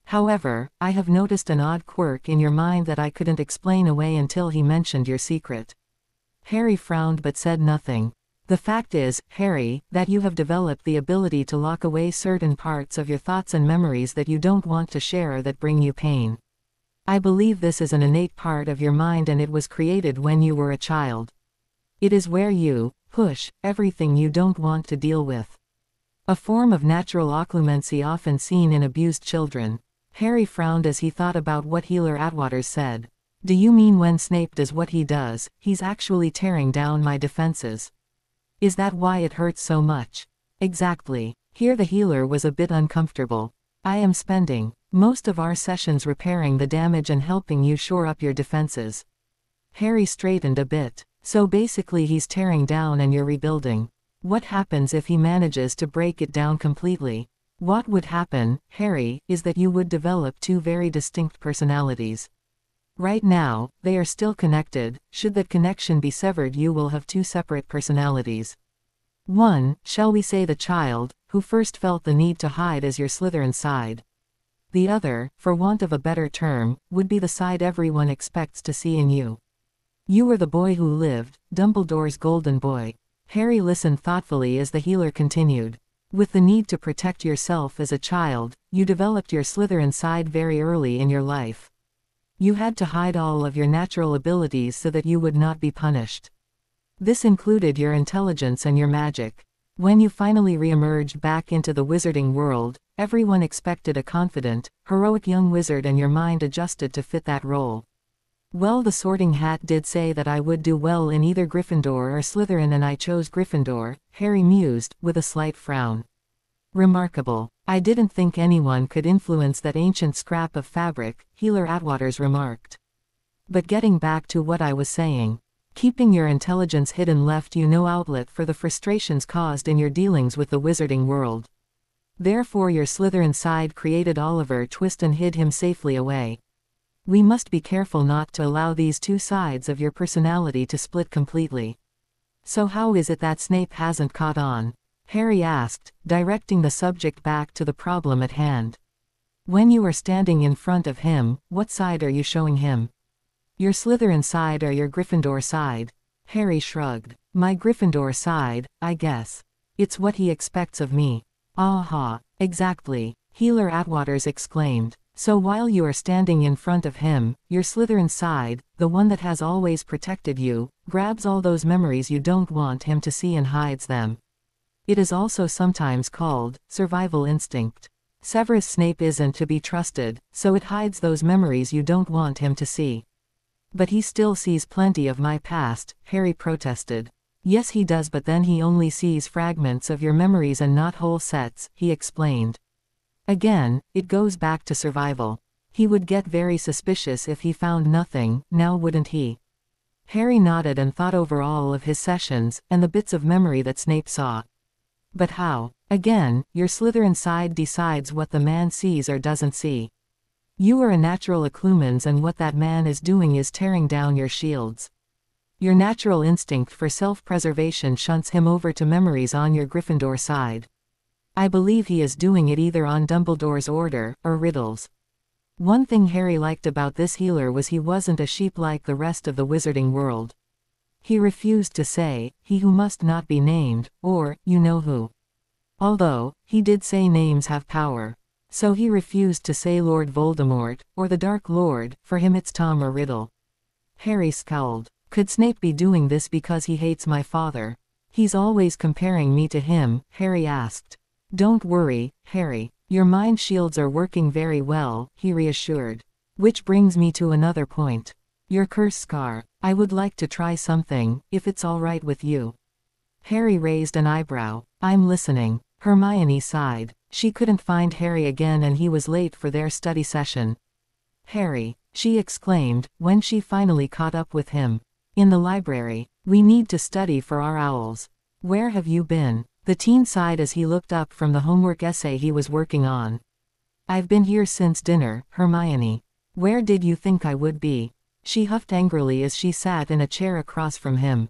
However, I have noticed an odd quirk in your mind that I couldn't explain away until he mentioned your secret." Harry frowned but said nothing. "The fact is, Harry, that you have developed the ability to lock away certain parts of your thoughts and memories that you don't want to share or that bring you pain. I believe this is an innate part of your mind and it was created when you were a child. It is where you push everything you don't want to deal with. A form of natural occlumency often seen in abused children." Harry frowned as he thought about what Healer Atwaters said. "Do you mean when Snape does what he does, he's actually tearing down my defenses? Is that why it hurts so much?" "Exactly." Here the healer was a bit uncomfortable. "I am spending most of our sessions repairing the damage and helping you shore up your defenses." Harry straightened a bit. "So basically he's tearing down and you're rebuilding. What happens if he manages to break it down completely?" "What would happen, Harry, is that you would develop two very distinct personalities. Right now, they are still connected. Should that connection be severed, you will have two separate personalities. One, shall we say the child, who first felt the need to hide as your Slytherin side. The other, for want of a better term, would be the side everyone expects to see in you. You were the boy who lived, Dumbledore's golden boy." Harry listened thoughtfully as the healer continued. "With the need to protect yourself as a child, you developed your Slytherin side very early in your life. You had to hide all of your natural abilities so that you would not be punished. This included your intelligence and your magic. When you finally re-emerged back into the wizarding world, everyone expected a confident, heroic young wizard and your mind adjusted to fit that role. Well, the Sorting Hat did say that I would do well in either Gryffindor or Slytherin and I chose Gryffindor," Harry mused, with a slight frown. "Remarkable. I didn't think anyone could influence that ancient scrap of fabric," Healer Atwaters remarked. "But getting back to what I was saying, keeping your intelligence hidden left you no outlet for the frustrations caused in your dealings with the wizarding world. Therefore your Slytherin side created Oliver Twist and hid him safely away. We must be careful not to allow these two sides of your personality to split completely." "So how is it that Snape hasn't caught on?" Harry asked, directing the subject back to the problem at hand. "When you are standing in front of him, what side are you showing him? Your Slytherin side or your Gryffindor side?" Harry shrugged. My Gryffindor side, I guess. It's what he expects of me. Aha, exactly, Healer Atwaters exclaimed. So while you are standing in front of him, your Slytherin side, the one that has always protected you, grabs all those memories you don't want him to see and hides them. It is also sometimes called survival instinct. Severus Snape isn't to be trusted, so it hides those memories you don't want him to see. But he still sees plenty of my past, Harry protested. Yes he does, but then he only sees fragments of your memories and not whole sets, he explained. Again, it goes back to survival. He would get very suspicious if he found nothing, now wouldn't he? Harry nodded and thought over all of his sessions, and the bits of memory that Snape saw. But how? Again, your Slytherin side decides what the man sees or doesn't see. You are a natural Occlumens, and what that man is doing is tearing down your shields. Your natural instinct for self-preservation shunts him over to memories on your Gryffindor side. I believe he is doing it either on Dumbledore's order, or riddles. One thing Harry liked about this healer was he wasn't a sheep like the rest of the wizarding world. He refused to say, he who must not be named, or, you know who. Although, he did say names have power. So he refused to say Lord Voldemort, or the Dark Lord, for him it's Tom or Riddle. Harry scowled. Could Snape be doing this because he hates my father? He's always comparing me to him, Harry asked. Don't worry, Harry. Your mind shields are working very well, he reassured. Which brings me to another point. Your curse scar. I would like to try something, if it's all right with you. Harry raised an eyebrow. I'm listening. Hermione sighed. She couldn't find Harry again and he was late for their study session. Harry, she exclaimed, when she finally caught up with him. In the library. We need to study for our owls. Where have you been? The teen sighed as he looked up from the homework essay he was working on. I've been here since dinner, Hermione. Where did you think I would be? She huffed angrily as she sat in a chair across from him.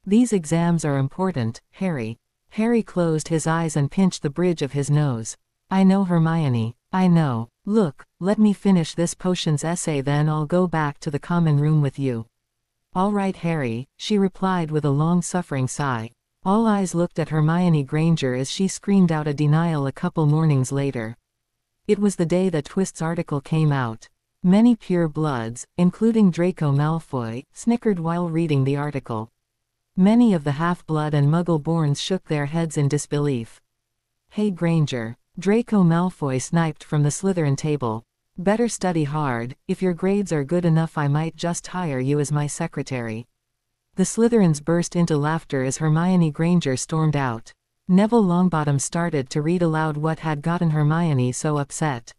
These exams are important, Harry. Harry closed his eyes and pinched the bridge of his nose. I know, Hermione, I know. Look, let me finish this potions essay, then I'll go back to the common room with you. All right, Harry, she replied with a long-suffering sigh. All eyes looked at Hermione Granger as she screamed out a denial a couple mornings later. It was the day that Twist's article came out. Many pure bloods, including Draco Malfoy, snickered while reading the article. Many of the half-blood and Muggle-borns shook their heads in disbelief. Hey Granger, Draco Malfoy sniped from the Slytherin table. Better study hard. If your grades are good enough I might just hire you as my secretary. The Slytherins burst into laughter as Hermione Granger stormed out. Neville Longbottom started to read aloud what had gotten Hermione so upset.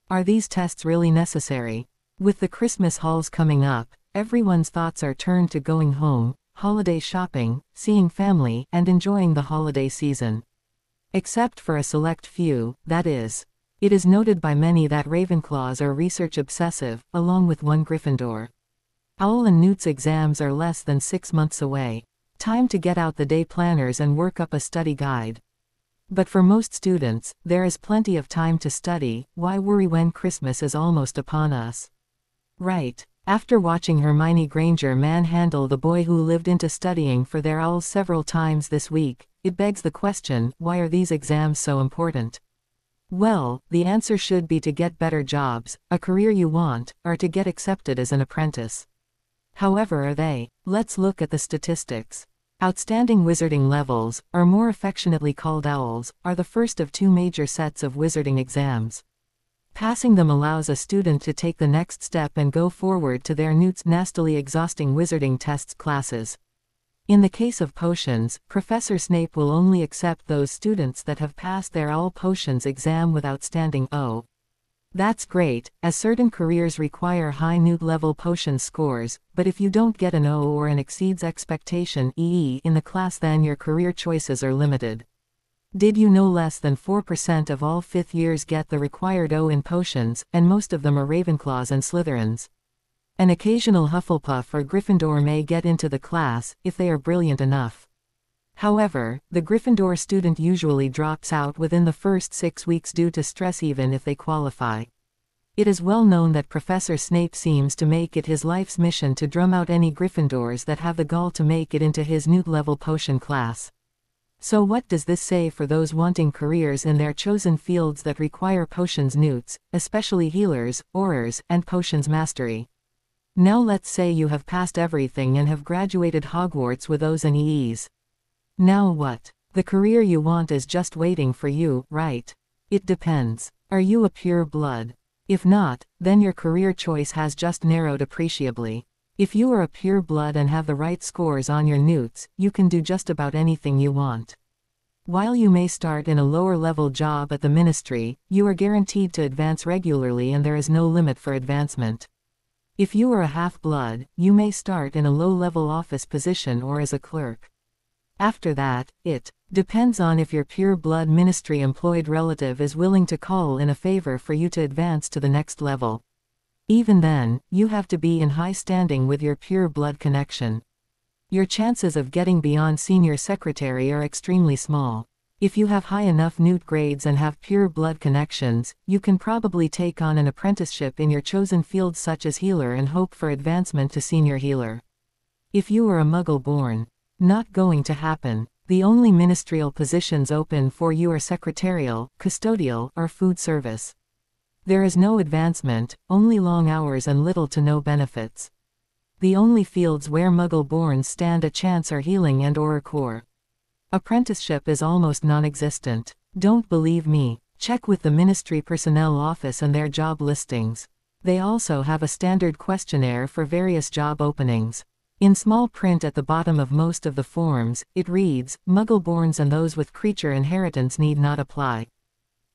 Are these tests really necessary? With the Christmas halls coming up, everyone's thoughts are turned to going home, holiday shopping, seeing family, and enjoying the holiday season. Except for a select few, that is. It is noted by many that Ravenclaws are research obsessive, along with one Gryffindor. Owl and Newt's exams are less than 6 months away. Time to get out the day planners and work up a study guide. But for most students, there is plenty of time to study. Why worry when Christmas is almost upon us? Right. After watching Hermione Granger manhandle the boy who lived into studying for their owls several times this week, it begs the question, why are these exams so important? Well, the answer should be to get better jobs, a career you want, or to get accepted as an apprentice. However, are they? Let's look at the statistics. Outstanding wizarding levels, or more affectionately called owls, are the first of 2 major sets of wizarding exams. Passing them allows a student to take the next step and go forward to their Newt's nastily exhausting wizarding tests classes. In the case of potions, Professor Snape will only accept those students that have passed their Owl Potions exam with outstanding O. That's great, as certain careers require high Newt-level potion scores, but if you don't get an O or an exceeds expectation EE in the class, then your career choices are limited. Did you know less than 4% of all 5th years get the required O in potions, and most of them are Ravenclaws and Slytherins? An occasional Hufflepuff or Gryffindor may get into the class, if they are brilliant enough. However, the Gryffindor student usually drops out within the first 6 weeks due to stress even if they qualify. It is well known that Professor Snape seems to make it his life's mission to drum out any Gryffindors that have the gall to make it into his Newt-level potion class. So what does this say for those wanting careers in their chosen fields that require potions Newts, especially healers, aurors, and potions mastery? Now let's say you have passed everything and have graduated Hogwarts with O's and E's. Now what? The career you want is just waiting for you, right? It depends. Are you a pure blood? If not, then your career choice has just narrowed appreciably. If you are a pure blood and have the right scores on your Newts, you can do just about anything you want. While you may start in a lower-level job at the Ministry, you are guaranteed to advance regularly and there is no limit for advancement. If you are a half-blood, you may start in a low-level office position or as a clerk. After that, it depends on if your pure blood Ministry-employed relative is willing to call in a favor for you to advance to the next level. Even then, you have to be in high standing with your pure blood connection. Your chances of getting beyond senior secretary are extremely small. If you have high enough Newt grades and have pure blood connections, you can probably take on an apprenticeship in your chosen field such as healer and hope for advancement to senior healer. If you are a Muggle-born, not going to happen. The only ministerial positions open for you are secretarial, custodial, or food service. There is no advancement, only long hours and little to no benefits. The only fields where Muggle-borns stand a chance are healing and Auror Corps. Apprenticeship is almost non-existent. Don't believe me? Check with the Ministry Personnel Office and their job listings. They also have a standard questionnaire for various job openings. In small print at the bottom of most of the forms, it reads, Muggle-borns and those with creature inheritance need not apply.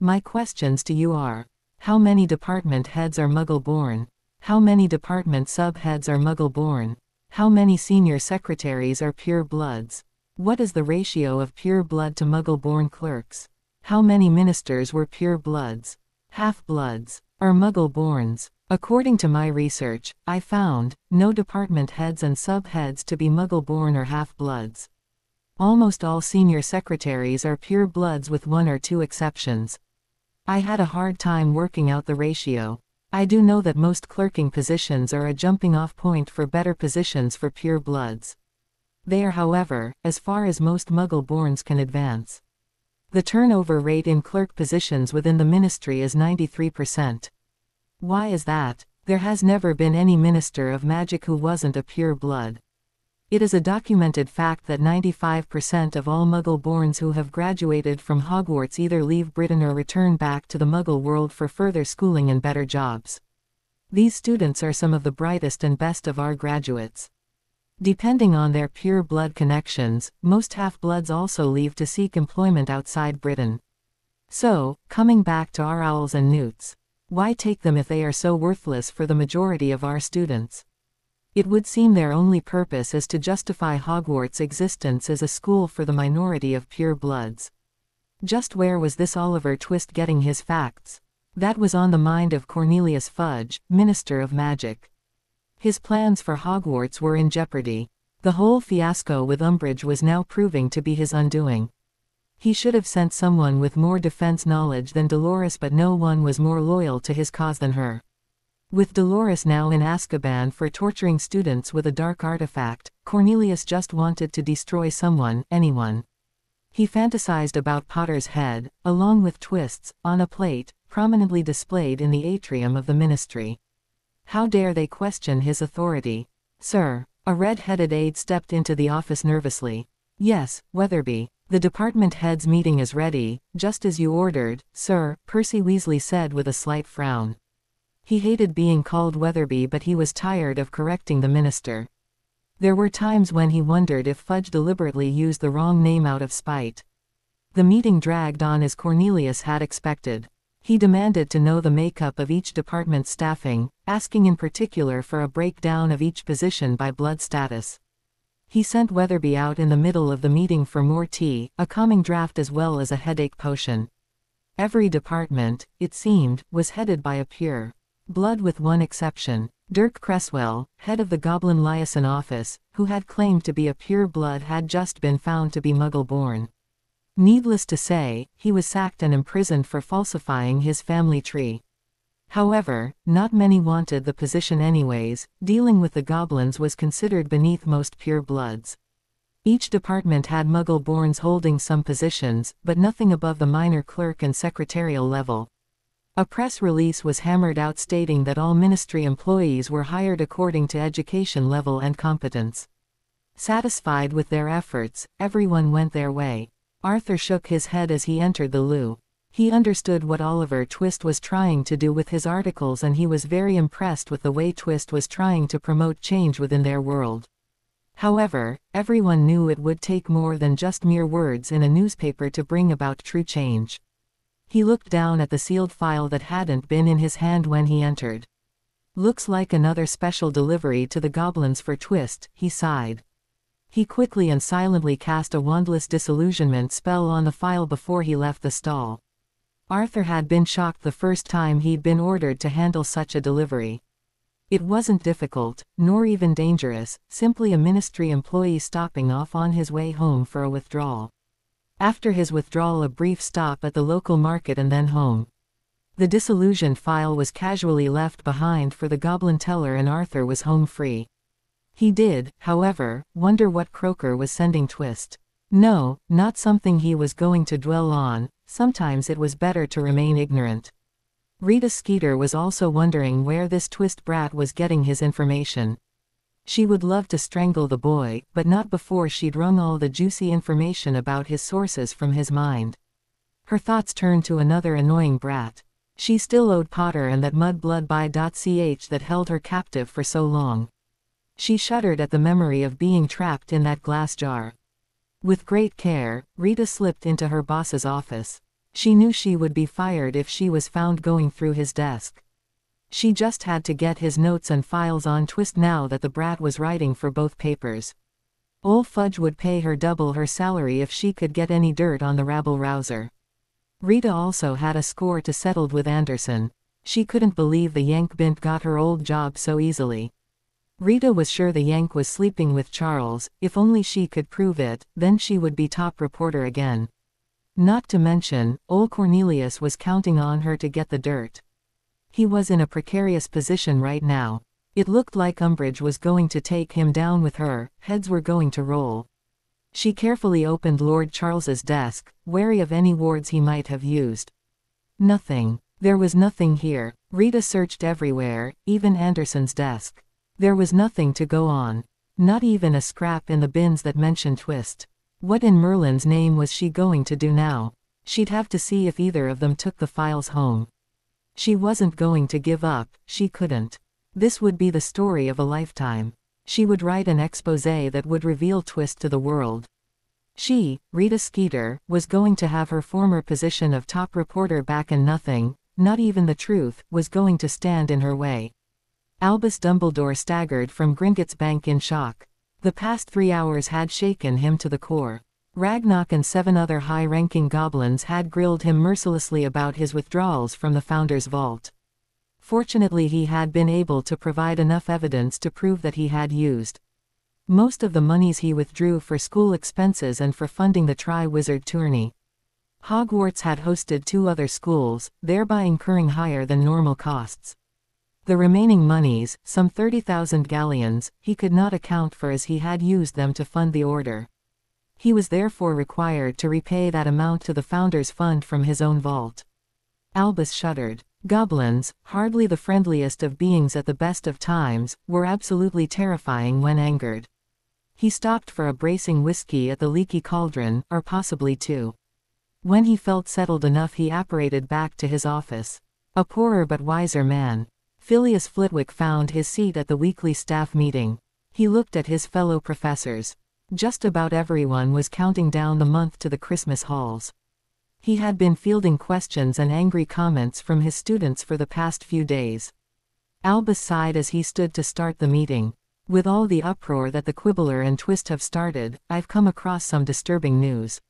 My questions to you are: how many department heads are Muggle-born? How many department sub-heads are Muggle-born? How many senior secretaries are pure bloods? What is the ratio of pure blood to Muggle-born clerks? How many ministers were pure bloods? Half-bloods are Muggle-borns. According to my research, I found no department heads and sub-heads to be Muggle-born or half-bloods. Almost all senior secretaries are pure bloods with one or two exceptions. I had a hard time working out the ratio. I do know that most clerking positions are a jumping-off point for better positions for pure bloods. They are, however, as far as most Muggle-borns can advance. The turnover rate in clerk positions within the ministry is 93%. Why is that? There has never been any minister of magic who wasn't a pure blood. It is a documented fact that 95% of all Muggle-borns who have graduated from Hogwarts either leave Britain or return back to the Muggle world for further schooling and better jobs. These students are some of the brightest and best of our graduates. Depending on their pure blood connections, most half-bloods also leave to seek employment outside Britain. So, coming back to our owls and newts. Why take them if they are so worthless for the majority of our students? It would seem their only purpose is to justify Hogwarts' existence as a school for the minority of pure bloods. Just where was this Oliver Twist getting his facts? That was on the mind of Cornelius Fudge, Minister of Magic. His plans for Hogwarts were in jeopardy. The whole fiasco with Umbridge was now proving to be his undoing. He should have sent someone with more defense knowledge than Dolores, but no one was more loyal to his cause than her. With Dolores now in Azkaban for torturing students with a dark artifact, Cornelius just wanted to destroy someone, anyone. He fantasized about Potter's head, along with Twist's, on a plate, prominently displayed in the atrium of the ministry. How dare they question his authority? Sir, a red-headed aide stepped into the office nervously. Yes, Weatherby. The department head's meeting is ready, just as you ordered, sir, Percy Weasley said with a slight frown. He hated being called Weatherby, but he was tired of correcting the minister. There were times when he wondered if Fudge deliberately used the wrong name out of spite. The meeting dragged on as Cornelius had expected. He demanded to know the makeup of each department's staffing, asking in particular for a breakdown of each position by blood status. He sent Weatherby out in the middle of the meeting for more tea, a calming draught as well as a headache potion. Every department, it seemed, was headed by a pure blood with one exception. Dirk Cresswell, head of the Goblin Liaison office, who had claimed to be a pure blood, had just been found to be Muggle-born. Needless to say, he was sacked and imprisoned for falsifying his family tree. However, not many wanted the position anyways. Dealing with the goblins was considered beneath most pure bloods. Each department had Muggle-borns holding some positions, but nothing above the minor clerk and secretarial level. A press release was hammered out stating that all ministry employees were hired according to education level and competence. Satisfied with their efforts, everyone went their way. Arthur shook his head as he entered the loo. He understood what Oliver Twist was trying to do with his articles, and he was very impressed with the way Twist was trying to promote change within their world. However, everyone knew it would take more than just mere words in a newspaper to bring about true change. He looked down at the sealed file that hadn't been in his hand when he entered. "Looks like another special delivery to the goblins for Twist," he sighed. He quickly and silently cast a wandless disillusionment spell on the file before he left the stall. Arthur had been shocked the first time he'd been ordered to handle such a delivery. It wasn't difficult, nor even dangerous, simply a ministry employee stopping off on his way home for a withdrawal. After his withdrawal, a brief stop at the local market and then home. The disillusioned file was casually left behind for the goblin teller, and Arthur was home free. He did, however, wonder what Croaker was sending Twist. No, not something he was going to dwell on. Sometimes it was better to remain ignorant. Rita Skeeter was also wondering where this Twist brat was getting his information. She would love to strangle the boy, but not before she'd wrung all the juicy information about his sources from his mind. Her thoughts turned to another annoying brat. She still owed Potter and that mudbloodby.ch that held her captive for so long. She shuddered at the memory of being trapped in that glass jar. With great care, Rita slipped into her boss's office. She knew she would be fired if she was found going through his desk. She just had to get his notes and files on Twist now that the brat was writing for both papers. Ol' Fudge would pay her double her salary if she could get any dirt on the rabble-rouser. Rita also had a score to settle with Anderson. She couldn't believe the Yank bint got her old job so easily. Rita was sure the Yank was sleeping with Charles. If only she could prove it, then she would be top reporter again. Not to mention, old Cornelius was counting on her to get the dirt. He was in a precarious position right now. It looked like Umbridge was going to take him down with her, heads were going to roll. She carefully opened Lord Charles's desk, wary of any words he might have used. Nothing. There was nothing here. Rita searched everywhere, even Anderson's desk. There was nothing to go on. Not even a scrap in the bins that mentioned Twist. What in Merlin's name was she going to do now? She'd have to see if either of them took the files home. She wasn't going to give up, she couldn't. This would be the story of a lifetime. She would write an exposé that would reveal Twist to the world. She, Rita Skeeter, was going to have her former position of top reporter back, and nothing, not even the truth, was going to stand in her way. Albus Dumbledore staggered from Gringotts Bank in shock. The past 3 hours had shaken him to the core. Ragnarok and 7 other high-ranking goblins had grilled him mercilessly about his withdrawals from the Founder's vault. Fortunately, he had been able to provide enough evidence to prove that he had used most of the monies he withdrew for school expenses and for funding the Tri-Wizard tourney. Hogwarts had hosted 2 other schools, thereby incurring higher than normal costs. The remaining monies, some 30,000 galleons, he could not account for as he had used them to fund the order. He was therefore required to repay that amount to the Founder's Fund from his own vault. Albus shuddered. Goblins, hardly the friendliest of beings at the best of times, were absolutely terrifying when angered. He stopped for a bracing whiskey at the Leaky Cauldron, or possibly 2. When he felt settled enough, he apparated back to his office. A poorer but wiser man. Phileas Flitwick found his seat at the weekly staff meeting. He looked at his fellow professors. Just about everyone was counting down the month to the Christmas halls. He had been fielding questions and angry comments from his students for the past few days. Albus sighed as he stood to start the meeting. With all the uproar that the Quibbler and Twist have started, I've come across some disturbing news.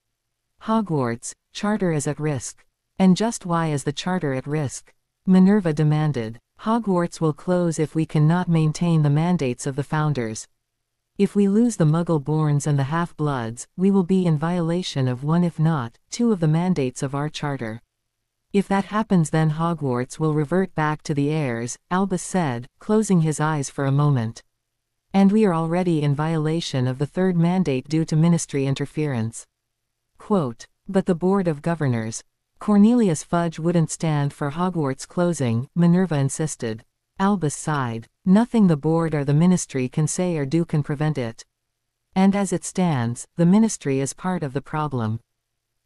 Hogwarts, charter is at risk. And just why is the charter at risk? Minerva demanded. Hogwarts will close if we cannot maintain the mandates of the Founders. If we lose the Muggle-borns and the Half-Bloods, we will be in violation of 1 if not 2 of the mandates of our charter. If that happens, then Hogwarts will revert back to the heirs, Albus said, closing his eyes for a moment. And we are already in violation of the third mandate due to ministry interference. Quote, but the Board of Governors. Cornelius Fudge wouldn't stand for Hogwarts closing, Minerva insisted. Albus sighed. Nothing the board or the ministry can say or do can prevent it. And as it stands, the ministry is part of the problem.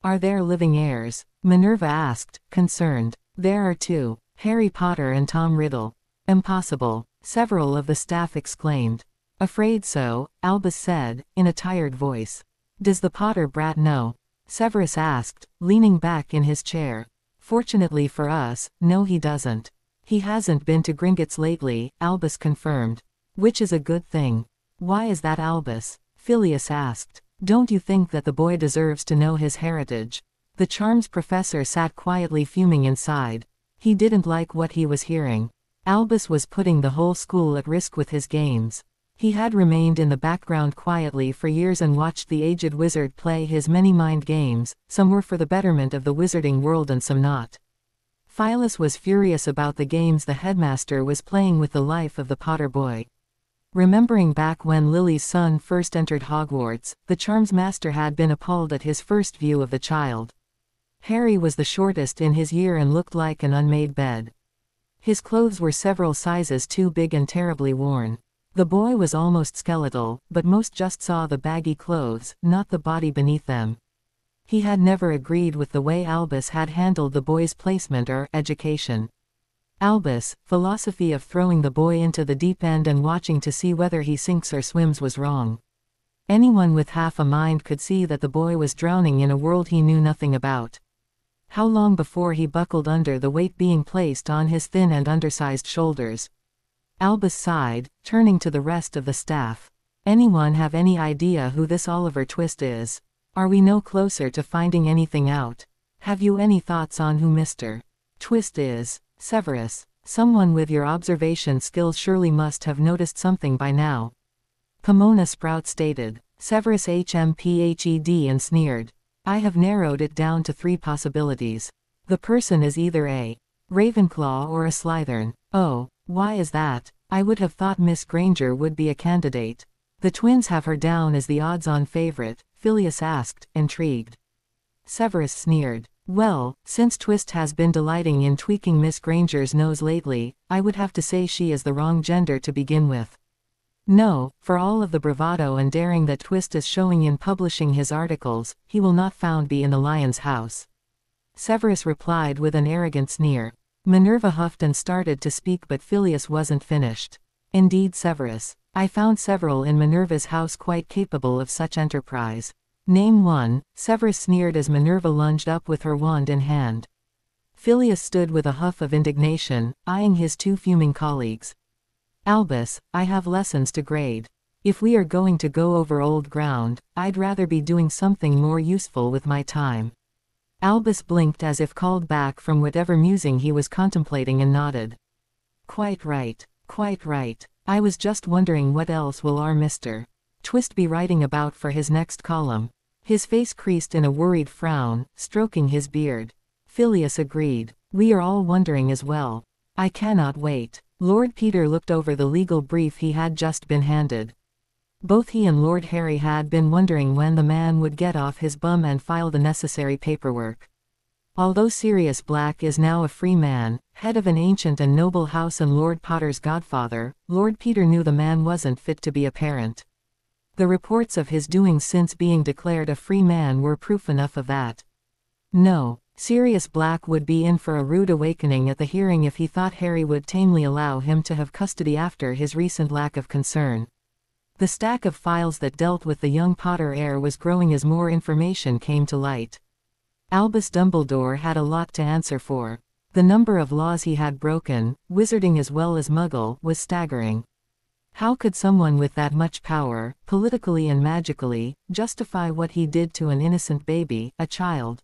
Are there living heirs? Minerva asked, concerned. There are two, Harry Potter and Tom Riddle. Impossible, several of the staff exclaimed. Afraid so, Albus said, in a tired voice. Does the Potter brat know? Severus asked, leaning back in his chair. Fortunately for us, no he doesn't. He hasn't been to Gringotts lately, Albus confirmed. Which is a good thing. Why is that, Albus? Phileas asked. Don't you think that the boy deserves to know his heritage? The charms professor sat quietly fuming inside. He didn't like what he was hearing. Albus was putting the whole school at risk with his games. He had remained in the background quietly for years and watched the aged wizard play his many mind games, some were for the betterment of the wizarding world and some not. Phileas was furious about the games the headmaster was playing with the life of the Potter boy. Remembering back when Lily's son first entered Hogwarts, the charms master had been appalled at his first view of the child. Harry was the shortest in his year and looked like an unmade bed. His clothes were several sizes too big and terribly worn. The boy was almost skeletal, but most just saw the baggy clothes, not the body beneath them. He had never agreed with the way Albus had handled the boy's placement or education. Albus' philosophy of throwing the boy into the deep end and watching to see whether he sinks or swims was wrong. Anyone with half a mind could see that the boy was drowning in a world he knew nothing about. How long before he buckled under the weight being placed on his thin and undersized shoulders? Albus sighed, turning to the rest of the staff. Anyone have any idea who this Oliver Twist is? Are we no closer to finding anything out? Have you any thoughts on who Mr. Twist is? Severus, someone with your observation skills surely must have noticed something by now. Pomona Sprout stated. Severus HMPHED and sneered. I have narrowed it down to 3 possibilities. The person is either a Ravenclaw or a Slytherin. Oh, why is that? I would have thought Miss Granger would be a candidate. The twins have her down as the odds-on favorite, Phileas asked, intrigued. Severus sneered. Well, since Twist has been delighting in tweaking Miss Granger's nose lately, I would have to say she is the wrong gender to begin with. No, for all of the bravado and daring that Twist is showing in publishing his articles, he will not found be in the lion's house. Severus replied with an arrogant sneer. Minerva huffed and started to speak, but Phileas wasn't finished. Indeed, Severus, I found several in Minerva's house quite capable of such enterprise. Name one, Severus sneered as Minerva lunged up with her wand in hand. Phileas stood with a huff of indignation, eyeing his 2 fuming colleagues. Albus, I have lessons to grade. If we are going to go over old ground, I'd rather be doing something more useful with my time. Albus blinked as if called back from whatever musing he was contemplating and nodded. Quite right, quite right. I was just wondering what else will our Mr. Twist be writing about for his next column. His face creased in a worried frown, stroking his beard. Phileas agreed. We are all wondering as well. I cannot wait. Lord Peter looked over the legal brief he had just been handed. Both he and Lord Harry had been wondering when the man would get off his bum and file the necessary paperwork. Although Sirius Black is now a free man, head of an ancient and noble house and Lord Potter's godfather, Lord Peter knew the man wasn't fit to be a parent. The reports of his doings since being declared a free man were proof enough of that. No, Sirius Black would be in for a rude awakening at the hearing if he thought Harry would tamely allow him to have custody after his recent lack of concern. The stack of files that dealt with the young Potter heir was growing as more information came to light. Albus Dumbledore had a lot to answer for. The number of laws he had broken, wizarding as well as Muggle, was staggering. How could someone with that much power, politically and magically, justify what he did to an innocent baby, a child?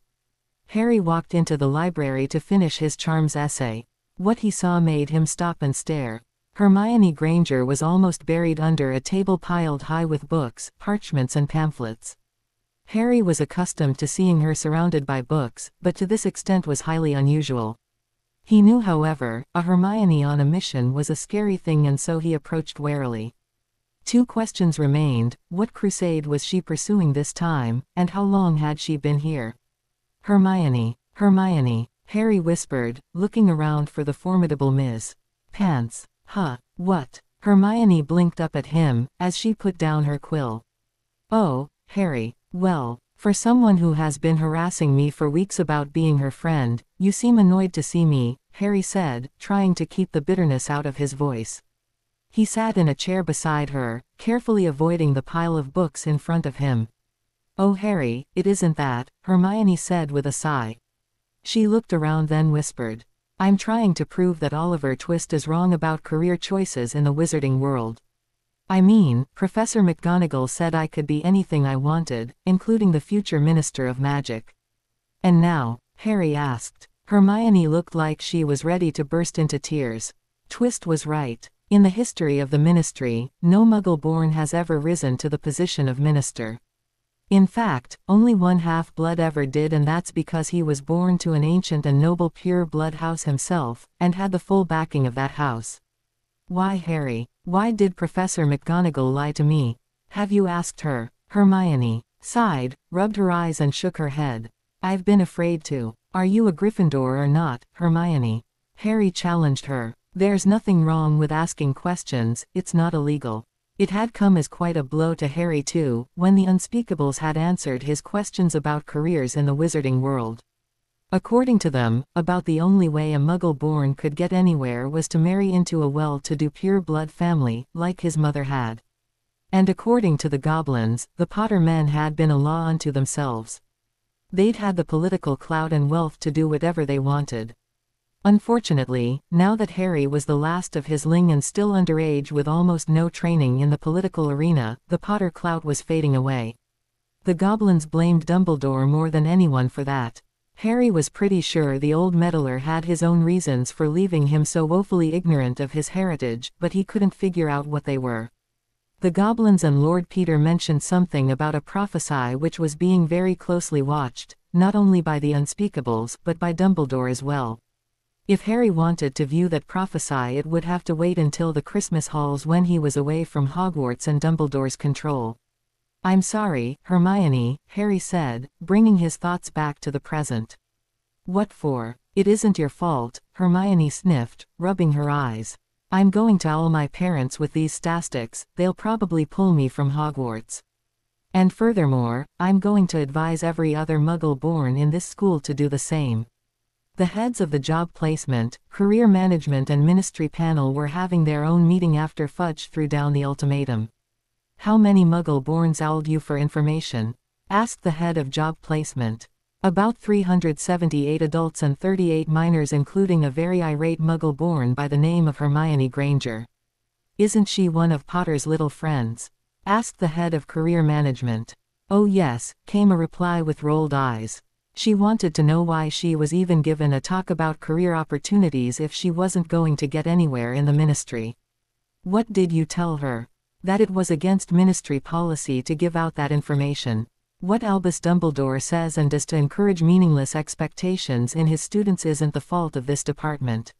Harry walked into the library to finish his charms essay. What he saw made him stop and stare. Hermione Granger was almost buried under a table piled high with books, parchments and pamphlets. Harry was accustomed to seeing her surrounded by books, but to this extent was highly unusual. He knew, however, a Hermione on a mission was a scary thing, and so he approached warily. 2 questions remained: what crusade was she pursuing this time, and how long had she been here? Hermione, Hermione, Harry whispered, looking around for the formidable Ms. Pants. Huh, what? Hermione blinked up at him, as she put down her quill. Oh, Harry, well, for someone who has been harassing me for weeks about being her friend, you seem annoyed to see me, Harry said, trying to keep the bitterness out of his voice. He sat in a chair beside her, carefully avoiding the pile of books in front of him. Oh Harry, it isn't that, Hermione said with a sigh. She looked around, then whispered, I'm trying to prove that Oliver Twist is wrong about career choices in the wizarding world. I mean, Professor McGonagall said I could be anything I wanted, including the future Minister of Magic. And now? Harry asked. Hermione looked like she was ready to burst into tears. Twist was right. In the history of the Ministry, no Muggle-born has ever risen to the position of Minister. In fact, only one half-blood ever did, and that's because he was born to an ancient and noble pure-blood house himself, and had the full backing of that house. Why, Harry? Why did Professor McGonagall lie to me? Have you asked her? Hermione sighed, rubbed her eyes and shook her head. I've been afraid to. Are you a Gryffindor or not, Hermione? Harry challenged her. There's nothing wrong with asking questions, it's not illegal. It had come as quite a blow to Harry too, when the Unspeakables had answered his questions about careers in the wizarding world. According to them, about the only way a Muggle-born could get anywhere was to marry into a well-to-do pure-blood family, like his mother had. And according to the goblins, the Potter men had been a law unto themselves. They'd had the political clout and wealth to do whatever they wanted. Unfortunately, now that Harry was the last of his ling and still underage with almost no training in the political arena, the Potter clout was fading away. The goblins blamed Dumbledore more than anyone for that. Harry was pretty sure the old meddler had his own reasons for leaving him so woefully ignorant of his heritage, but he couldn't figure out what they were. The goblins and Lord Peter mentioned something about a prophecy which was being very closely watched, not only by the Unspeakables but by Dumbledore as well. If Harry wanted to view that prophecy, it would have to wait until the Christmas halls when he was away from Hogwarts and Dumbledore's control. I'm sorry, Hermione, Harry said, bringing his thoughts back to the present. What for? It isn't your fault, Hermione sniffed, rubbing her eyes. I'm going to owl my parents with these stastics, they'll probably pull me from Hogwarts. And furthermore, I'm going to advise every other Muggle born in this school to do the same. The heads of the job placement, career management and ministry panel were having their own meeting after Fudge threw down the ultimatum. How many Muggle-borns owled you for information? Asked the head of job placement. About 378 adults and 38 minors, including a very irate Muggle-born by the name of Hermione Granger. Isn't she one of Potter's little friends? Asked the head of career management. Oh yes, came a reply with rolled eyes. She wanted to know why she was even given a talk about career opportunities if she wasn't going to get anywhere in the ministry. What did you tell her? That it was against ministry policy to give out that information. What Albus Dumbledore says and does to encourage meaningless expectations in his students isn't the fault of this department.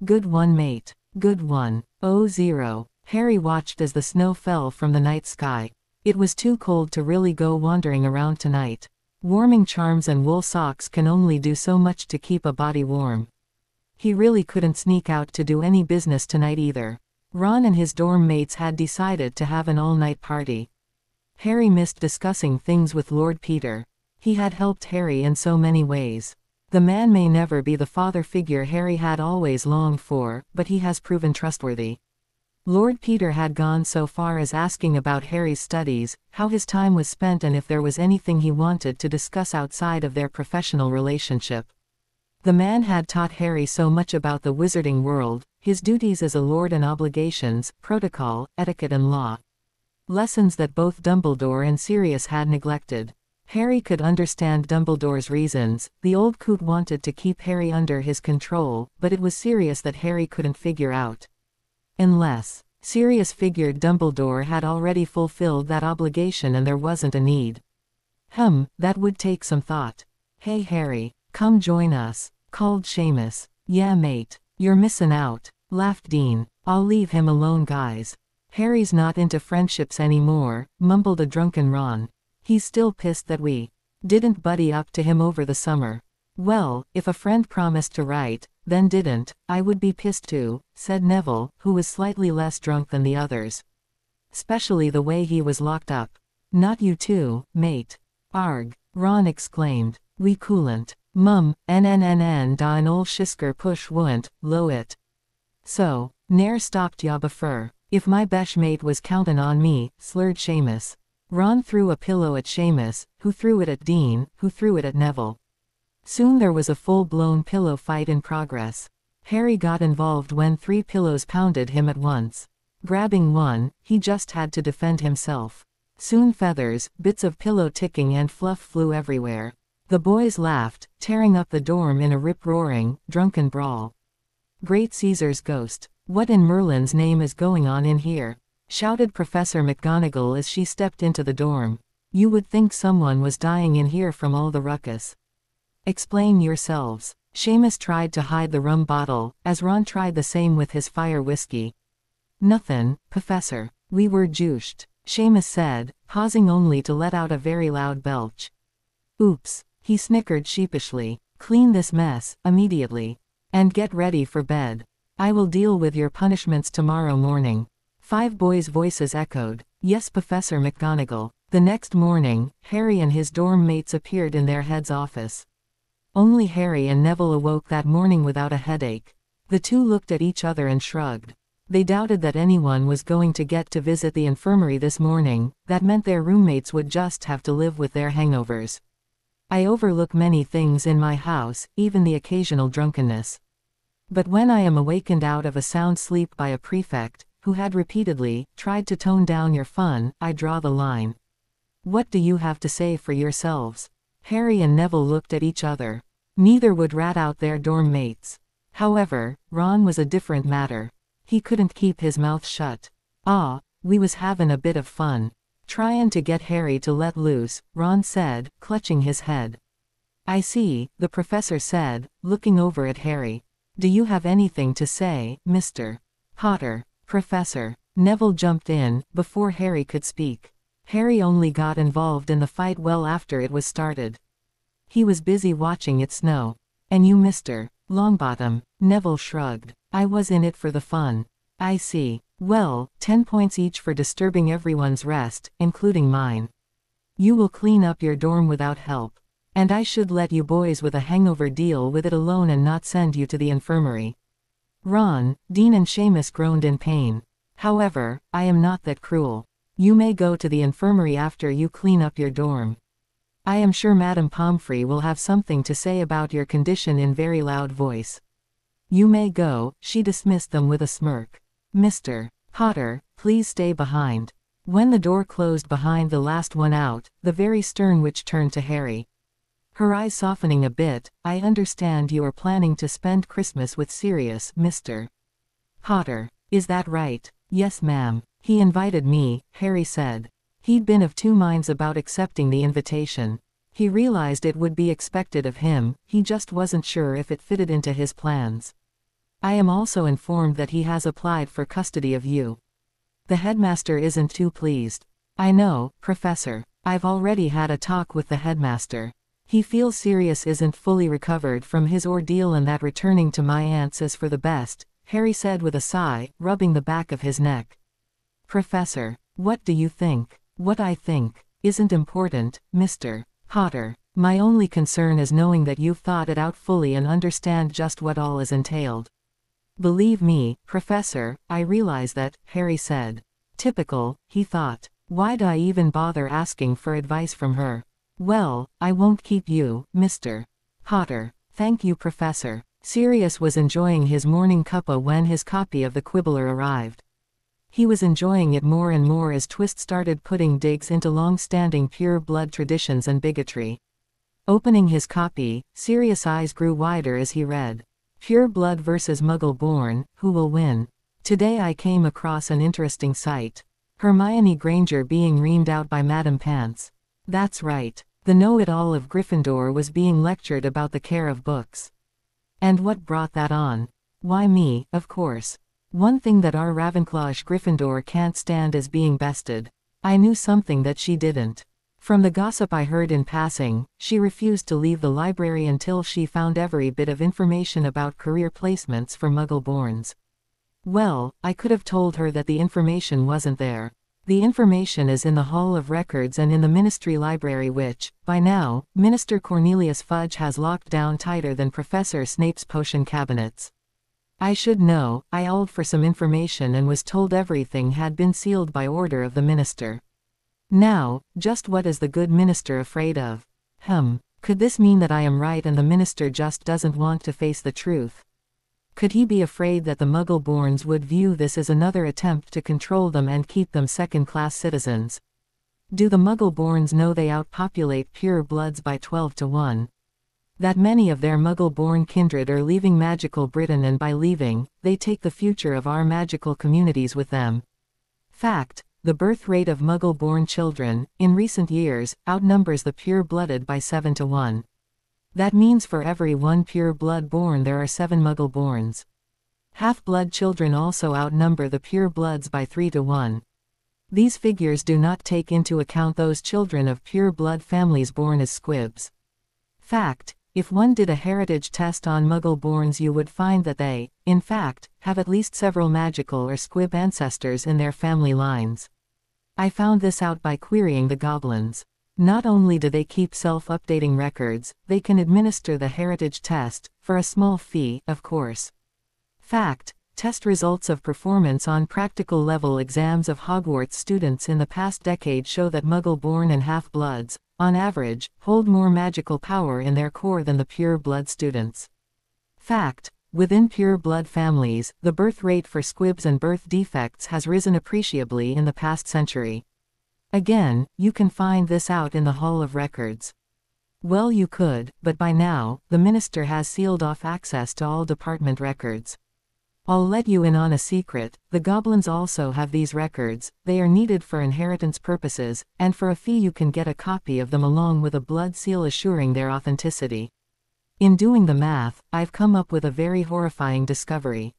Good one, mate. Good one. Oh, 0. Harry watched as the snow fell from the night sky. It was too cold to really go wandering around tonight. Warming charms and wool socks can only do so much to keep a body warm. He really couldn't sneak out to do any business tonight either. Ron and his dorm mates had decided to have an all-night party. Harry missed discussing things with Lord Peter. He had helped Harry in so many ways. The man may never be the father figure Harry had always longed for, but he has proven trustworthy. Lord Peter had gone so far as asking about Harry's studies, how his time was spent and if there was anything he wanted to discuss outside of their professional relationship. The man had taught Harry so much about the wizarding world, his duties as a lord and obligations, protocol, etiquette and law. Lessons that both Dumbledore and Sirius had neglected. Harry could understand Dumbledore's reasons. The old coot wanted to keep Harry under his control, but it was Sirius that Harry couldn't figure out. Unless Sirius figured Dumbledore had already fulfilled that obligation and there wasn't a need. That would take some thought. Hey Harry, come join us, called Seamus. Yeah mate, you're missing out, laughed Dean. I'll leave him alone guys. Harry's not into friendships anymore, mumbled a drunken Ron. He's still pissed that we didn't buddy up to him over the summer. Well, if a friend promised to write, then didn't, I would be pissed too, said Neville, who was slightly less drunk than the others. Especially the way he was locked up. Not you too, mate. Arg, Ron exclaimed. We couldn't. Mum, nnn da an ol shisker push wunt, lo it. So, ne'er stopped ya before. If my besh mate was countin' on me, slurred Seamus. Ron threw a pillow at Seamus, who threw it at Dean, who threw it at Neville. Soon there was a full-blown pillow fight in progress. Harry got involved when 3 pillows pounded him at once. Grabbing one, he just had to defend himself. Soon feathers, bits of pillow ticking and fluff flew everywhere. The boys laughed, tearing up the dorm in a rip-roaring, drunken brawl. Great Caesar's ghost. What in Merlin's name is going on in here? Shouted Professor McGonagall as she stepped into the dorm. You would think someone was dying in here from all the ruckus. Explain yourselves. Seamus tried to hide the rum bottle, as Ron tried the same with his fire whiskey. Nothin', Professor. We were juiced, Seamus said, pausing only to let out a very loud belch. Oops, he snickered sheepishly. Clean this mess, immediately. And get ready for bed. I will deal with your punishments tomorrow morning. 5 boys' voices echoed. Yes, Professor McGonagall. The next morning, Harry and his dorm mates appeared in their head's office. Only Harry and Neville awoke that morning without a headache. The two looked at each other and shrugged. They doubted that anyone was going to get to visit the infirmary this morning. That meant their roommates would just have to live with their hangovers. I overlook many things in my house, even the occasional drunkenness. But when I am awakened out of a sound sleep by a prefect, who had repeatedly tried to tone down your fun, I draw the line. What do you have to say for yourselves? Harry and Neville looked at each other. Neither would rat out their dorm mates. However, Ron was a different matter. He couldn't keep his mouth shut. We was havin' a bit of fun. Tryin' to get Harry to let loose, Ron said, clutching his head. I see, the professor said, looking over at Harry. Do you have anything to say, Mr. Potter? Professor. Neville jumped in, before Harry could speak. Harry only got involved in the fight well after it was started. He was busy watching it snow. And you Mr. Longbottom? Neville shrugged. I was in it for the fun. I see. Well, 10 points each for disturbing everyone's rest, including mine. You will clean up your dorm without help. And I should let you boys with a hangover deal with it alone and not send you to the infirmary. Ron, Dean and Seamus groaned in pain. However, I am not that cruel. You may go to the infirmary after you clean up your dorm. I am sure Madame Pomfrey will have something to say about your condition in very loud voice. You may go, she dismissed them with a smirk. Mr. Potter, please stay behind. When the door closed behind the last one out, the very stern witch turned to Harry. Her eyes softening a bit. I understand you are planning to spend Christmas with Sirius, Mr. Potter. Is that right? Yes ma'am. He invited me, Harry said. He'd been of 2 minds about accepting the invitation. He realized it would be expected of him, he just wasn't sure if it fitted into his plans. I am also informed that he has applied for custody of you. The headmaster isn't too pleased. I know, Professor. I've already had a talk with the headmaster. He feels Sirius isn't fully recovered from his ordeal and that returning to my aunt's is for the best, Harry said with a sigh, rubbing the back of his neck. Professor, what do you think? What I think isn't important, Mr. Potter. My only concern is knowing that you've thought it out fully and understand just what all is entailed. Believe me, Professor, I realize that, Harry said. Typical, he thought. Why'd I even bother asking for advice from her? Well, I won't keep you, Mr. Potter. Thank you, Professor. Sirius was enjoying his morning cuppa when his copy of the Quibbler arrived. He was enjoying it more and more as Twist started putting digs into long-standing pure blood traditions and bigotry. Opening his copy, Sirius' eyes grew wider as he read. Pure blood versus Muggle-born, who will win? Today I came across an interesting sight. Hermione Granger being reamed out by Madame Pants. That's right. The know-it-all of Gryffindor was being lectured about the care of books. And what brought that on? Why me, of course. One thing that our Ravenclawish Gryffindor can't stand is being bested. I knew something that she didn't. From the gossip I heard in passing, she refused to leave the library until she found every bit of information about career placements for Muggle-borns. Well, I could have told her that the information wasn't there. The information is in the Hall of Records and in the Ministry Library which, by now, Minister Cornelius Fudge has locked down tighter than Professor Snape's potion cabinets. I should know. I owled for some information and was told everything had been sealed by order of the minister. Now, just what is the good minister afraid of? Could this mean that I am right and the minister just doesn't want to face the truth? Could he be afraid that the Muggle-borns would view this as another attempt to control them and keep them second-class citizens? Do the Muggle-borns know they outpopulate pure-bloods by 12 to 1? That many of their Muggle-born kindred are leaving magical Britain, and by leaving, they take the future of our magical communities with them. Fact: the birth rate of Muggle-born children, in recent years, outnumbers the pure-blooded by 7 to 1. That means for every 1 pure-blood born there are 7 Muggle-borns. Half-blood children also outnumber the pure-bloods by 3 to 1. These figures do not take into account those children of pure-blood families born as squibs. Fact: if one did a heritage test on Muggle-borns, you would find that they, in fact, have at least several magical or squib ancestors in their family lines. I found this out by querying the goblins. Not only do they keep self-updating records, they can administer the heritage test, for a small fee, of course. Fact: test results of performance on practical level exams of Hogwarts students in the past decade show that Muggle-born and half-bloods, on average, hold more magical power in their core than the pure-blood students. Fact: within pure-blood families, the birth rate for squibs and birth defects has risen appreciably in the past century. Again, you can find this out in the Hall of Records. Well, you could, but by now, the minister has sealed off access to all department records. I'll let you in on a secret: the goblins also have these records. They are needed for inheritance purposes, and for a fee you can get a copy of them along with a blood seal assuring their authenticity. In doing the math, I've come up with a very horrifying discovery.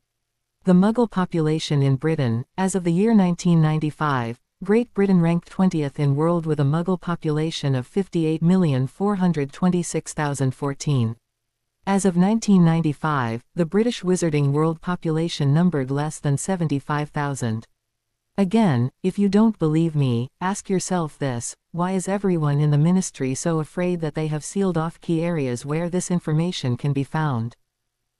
The Muggle population in Britain, as of the year 1995, Great Britain ranked 20th in world with a Muggle population of 58,426,014. As of 1995, the British Wizarding world population numbered less than 75,000. Again, if you don't believe me, ask yourself this: why is everyone in the ministry so afraid that they have sealed off key areas where this information can be found?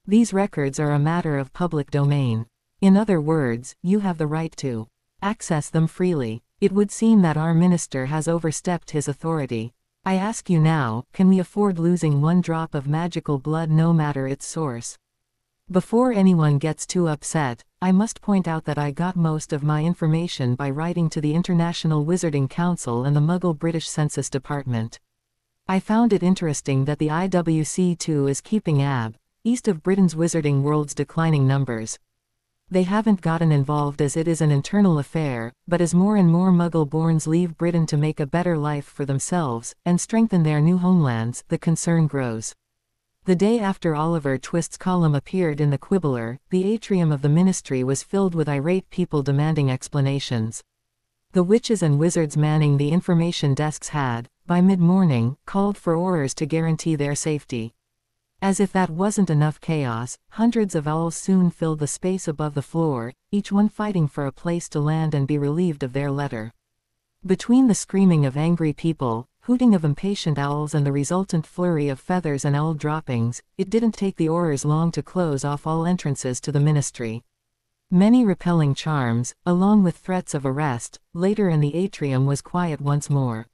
These records are a matter of public domain. In other words, you have the right to access them freely. It would seem that our minister has overstepped his authority. I ask you now, can we afford losing 1 drop of magical blood no matter its source? Before anyone gets too upset, I must point out that I got most of my information by writing to the International Wizarding Council and the Muggle British Census Department. I found it interesting that the IWC2 is keeping east of Britain's Wizarding world's declining numbers. They haven't gotten involved as it is an internal affair, but as more and more Muggle-borns leave Britain to make a better life for themselves, and strengthen their new homelands, the concern grows. The day after Oliver Twist's column appeared in the Quibbler, the atrium of the ministry was filled with irate people demanding explanations. The witches and wizards manning the information desks had, by mid-morning, called for orders to guarantee their safety. As if that wasn't enough chaos, hundreds of owls soon filled the space above the floor, each one fighting for a place to land and be relieved of their letter. Between the screaming of angry people, hooting of impatient owls and the resultant flurry of feathers and owl droppings, it didn't take the Aurors long to close off all entrances to the ministry. Many repelling charms, along with threats of arrest. Later in the atrium was quiet once more.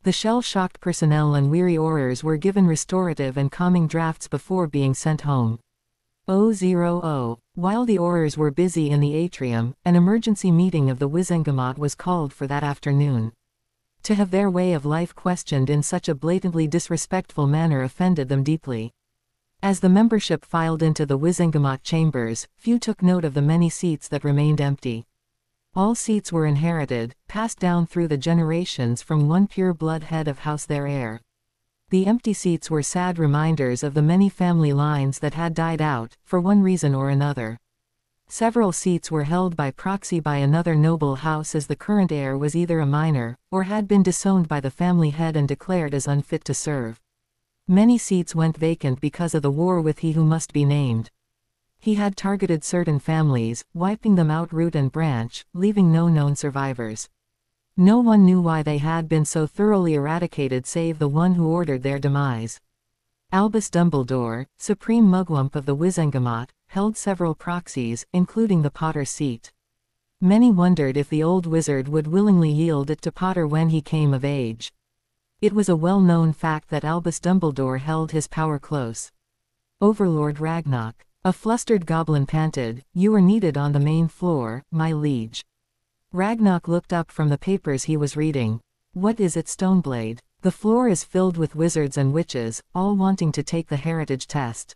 The shell-shocked personnel and weary Aurors were given restorative and calming drafts before being sent home. 000. While the Aurors were busy in the atrium, an emergency meeting of the Wizengamot was called for that afternoon. To have their way of life questioned in such a blatantly disrespectful manner offended them deeply. As the membership filed into the Wizengamot chambers, few took note of the many seats that remained empty. All seats were inherited, passed down through the generations from one pure-blood head of house their heir. The empty seats were sad reminders of the many family lines that had died out, for one reason or another. Several seats were held by proxy by another noble house, as the current heir was either a minor, or had been disowned by the family head and declared as unfit to serve. Many seats went vacant because of the war with he who must be named. He had targeted certain families, wiping them out root and branch, leaving no known survivors. No one knew why they had been so thoroughly eradicated save the one who ordered their demise. Albus Dumbledore, supreme mugwump of the Wizengamot, held several proxies, including the Potter's seat. Many wondered if the old wizard would willingly yield it to Potter when he came of age. It was a well-known fact that Albus Dumbledore held his power close. Overlord Ragnarok. A flustered goblin panted, "You are needed on the main floor, my liege." Ragnarok looked up from the papers he was reading. "What is it, Stoneblade?" "The floor is filled with wizards and witches, all wanting to take the heritage test."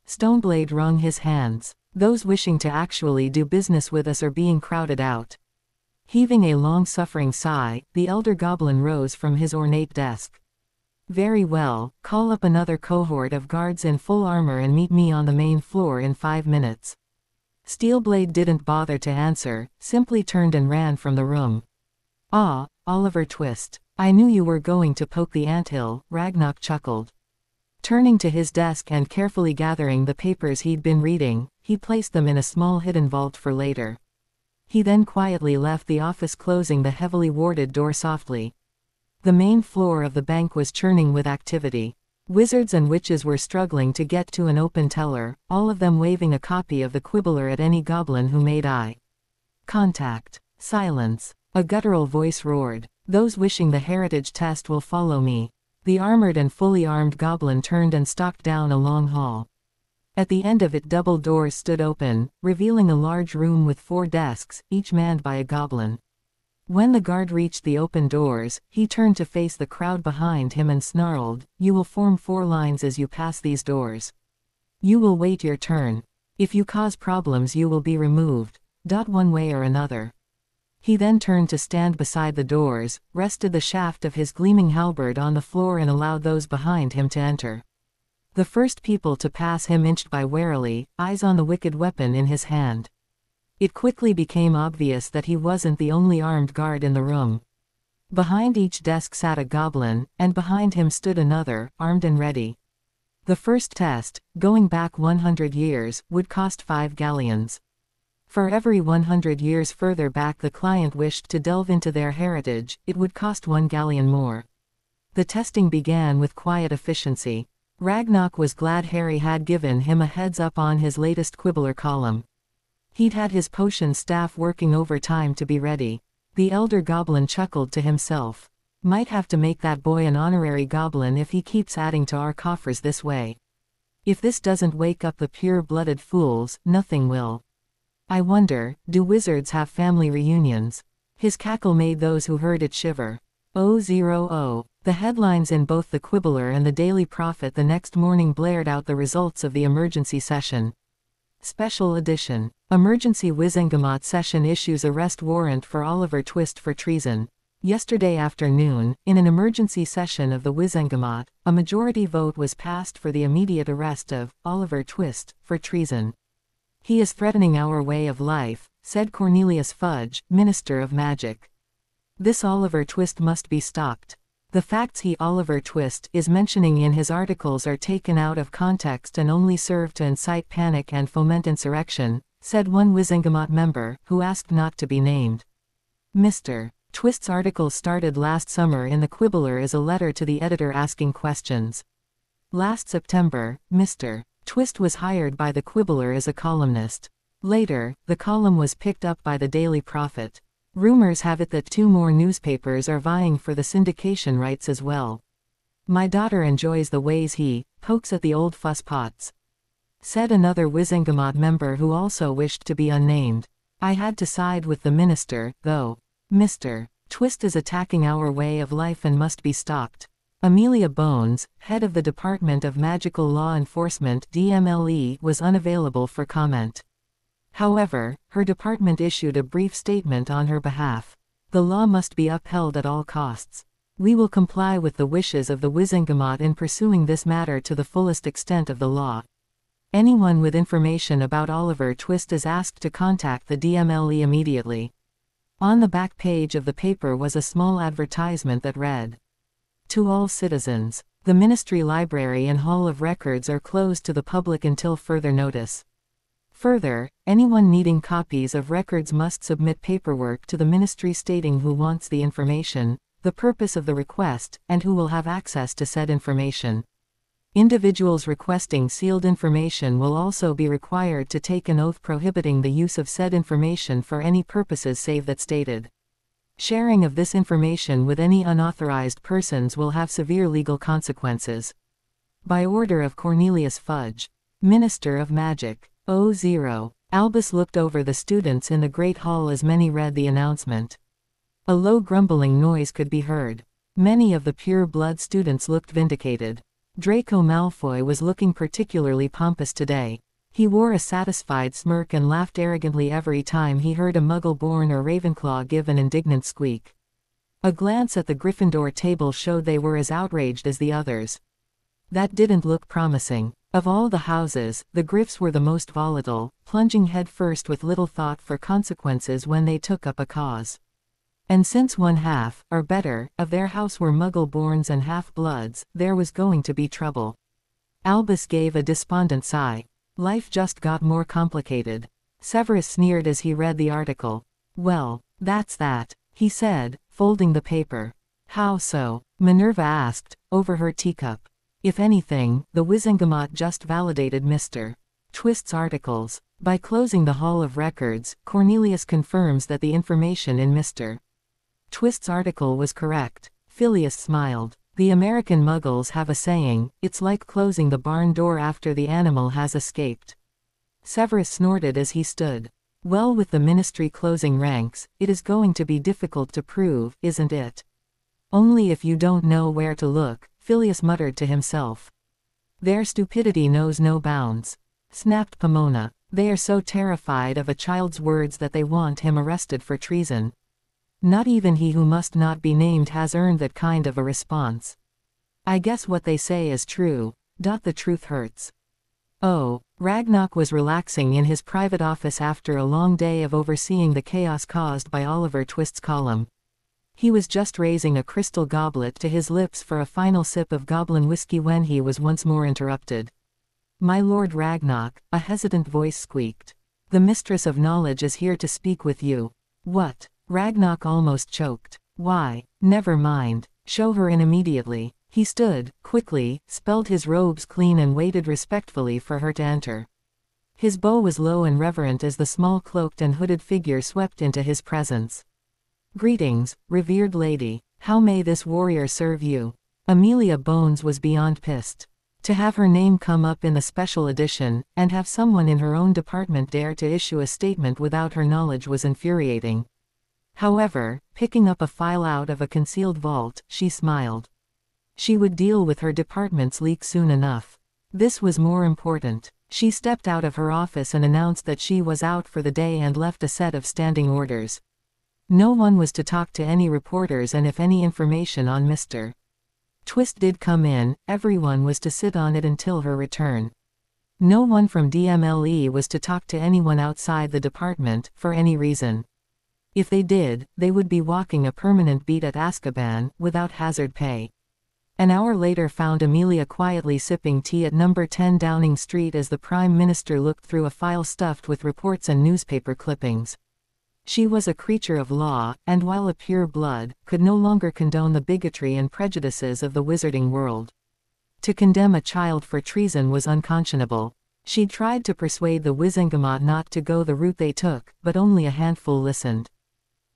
Stoneblade wrung his hands. "Those wishing to actually do business with us are being crowded out." Heaving a long-suffering sigh, the elder goblin rose from his ornate desk. "Very well, call up another cohort of guards in full armor and meet me on the main floor in 5 minutes. Steelblade didn't bother to answer, simply turned and ran from the room. "Ah, Oliver Twist. I knew you were going to poke the anthill," Ragnarok chuckled. Turning to his desk and carefully gathering the papers he'd been reading, he placed them in a small hidden vault for later. He then quietly left the office, closing the heavily warded door softly. The main floor of the bank was churning with activity. Wizards and witches were struggling to get to an open teller, all of them waving a copy of the Quibbler at any goblin who made eye contact. Silence. A guttural voice roared, "Those wishing the heritage test will follow me." The armored and fully armed goblin turned and stalked down a long hall. At the end of it, double doors stood open, revealing a large room with 4 desks, each manned by a goblin. When the guard reached the open doors, he turned to face the crowd behind him and snarled, "You will form 4 lines as you pass these doors. You will wait your turn. If you cause problems you will be removed, one way or another." He then turned to stand beside the doors, rested the shaft of his gleaming halberd on the floor and allowed those behind him to enter. The first people to pass him inched by warily, eyes on the wicked weapon in his hand. It quickly became obvious that he wasn't the only armed guard in the room. Behind each desk sat a goblin, and behind him stood another, armed and ready. The first test, going back 100 years, would cost 5 galleons. For every 100 years further back the client wished to delve into their heritage, it would cost 1 galleon more. The testing began with quiet efficiency. Ragnarok was glad Harry had given him a heads up on his latest Quibbler column. He'd had his potion staff working overtime to be ready. The elder goblin chuckled to himself. "Might have to make that boy an honorary goblin if he keeps adding to our coffers this way. If this doesn't wake up the pure-blooded fools, nothing will. I wonder, do wizards have family reunions?" His cackle made those who heard it shiver. "000. The headlines in both the Quibbler and the Daily Prophet the next morning blared out the results of the emergency session. Special edition. Emergency Wizengamot session issues arrest warrant for Oliver Twist for treason. Yesterday afternoon, in an emergency session of the Wizengamot, a majority vote was passed for the immediate arrest of Oliver Twist for treason. "He is threatening our way of life," said Cornelius Fudge, Minister of Magic. "This Oliver Twist must be stopped. The facts he Oliver Twist is mentioning in his articles are taken out of context and only serve to incite panic and foment insurrection," said one Wizengamot member, who asked not to be named. Mr. Twist's article started last summer in the Quibbler as a letter to the editor asking questions. Last September, Mr. Twist was hired by the Quibbler as a columnist. Later, the column was picked up by the Daily Prophet. Rumors have it that 2 more newspapers are vying for the syndication rights as well. "My daughter enjoys the ways he pokes at the old fusspots," said another Wizengamot member who also wished to be unnamed. "I had to side with the minister, though. Mr. Twist is attacking our way of life and must be stopped." Amelia Bones, head of the Department of Magical Law Enforcement (DMLE), was unavailable for comment. However, her department issued a brief statement on her behalf. The law must be upheld at all costs. We will comply with the wishes of the Wizengamot in pursuing this matter to the fullest extent of the law. Anyone with information about Oliver Twist is asked to contact the DMLE immediately. On the back page of the paper was a small advertisement that read, "To all citizens, the Ministry Library and Hall of Records are closed to the public until further notice. Further, anyone needing copies of records must submit paperwork to the Ministry stating who wants the information, the purpose of the request, and who will have access to said information. Individuals requesting sealed information will also be required to take an oath prohibiting the use of said information for any purposes save that stated. Sharing of this information with any unauthorized persons will have severe legal consequences. By order of Cornelius Fudge, Minister of Magic. 00. Albus looked over the students in the Great Hall as many read the announcement. A low grumbling noise could be heard. Many of the pure-blood students looked vindicated. Draco Malfoy was looking particularly pompous today. He wore a satisfied smirk and laughed arrogantly every time he heard a Muggle-born or Ravenclaw give an indignant squeak. A glance at the Gryffindor table showed they were as outraged as the others. That didn't look promising. Of all the houses, the Gryffs were the most volatile, plunging headfirst with little thought for consequences when they took up a cause. And since 1/2, or better, of their house were Muggle-borns and half-bloods, there was going to be trouble. Albus gave a despondent sigh. Life just got more complicated. Severus sneered as he read the article. "Well, that's that," he said, folding the paper. "How so?" Minerva asked, over her teacup. If anything, the Wizengamot just validated Mr. Twist's articles. By closing the Hall of Records, Cornelius confirms that the information in Mr. Twist's article was correct. Phileas smiled. The American Muggles have a saying, "It's like closing the barn door after the animal has escaped." Severus snorted as he stood. "Well, with the Ministry closing ranks, it is going to be difficult to prove, isn't it?" "Only if you don't know where to look," Phileas muttered to himself. "Their stupidity knows no bounds," snapped Pomona. "They are so terrified of a child's words that they want him arrested for treason. Not even he who must not be named has earned that kind of a response. I guess what they say is true. The truth hurts." Oh, Ragnarok was relaxing in his private office after a long day of overseeing the chaos caused by Oliver Twist's column. He was just raising a crystal goblet to his lips for a final sip of goblin whiskey when he was once more interrupted. "My Lord Ragnarok," a hesitant voice squeaked. "The Mistress of Knowledge is here to speak with you." "What?" Ragnarok almost choked. "Why, never mind. Show her in immediately." He stood, quickly, spelled his robes clean and waited respectfully for her to enter. His bow was low and reverent as the small cloaked and hooded figure swept into his presence. "Greetings, revered lady. How may this warrior serve you?" Amelia Bones was beyond pissed. To have her name come up in the special edition, and have someone in her own department dare to issue a statement without her knowledge was infuriating. However, picking up a file out of a concealed vault, she smiled. She would deal with her department's leak soon enough. This was more important. She stepped out of her office and announced that she was out for the day and left a set of standing orders. No one was to talk to any reporters, and if any information on Mr. Twist did come in, everyone was to sit on it until her return. No one from DMLE was to talk to anyone outside the department, for any reason. If they did, they would be walking a permanent beat at Azkaban, without hazard pay. An hour later found Amelia quietly sipping tea at number 10 Downing Street as the Prime Minister looked through a file stuffed with reports and newspaper clippings. She was a creature of law, and while a pure blood, could no longer condone the bigotry and prejudices of the wizarding world. To condemn a child for treason was unconscionable. She tried to persuade the Wizengamot not to go the route they took, but only a handful listened.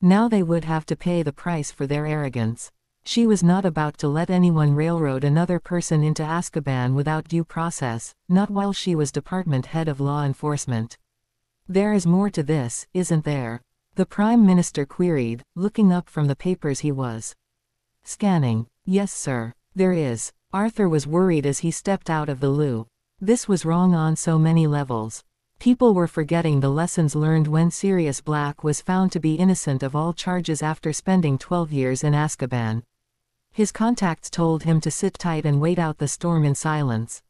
Now they would have to pay the price for their arrogance. She was not about to let anyone railroad another person into Azkaban without due process, not while she was department head of law enforcement. "There is more to this, isn't there?" the Prime Minister queried, looking up from the papers he was scanning. "Yes, sir, there is." Arthur was worried as he stepped out of the loo. This was wrong on so many levels. People were forgetting the lessons learned when Sirius Black was found to be innocent of all charges after spending 12 years in Azkaban. His contacts told him to sit tight and wait out the storm in silence.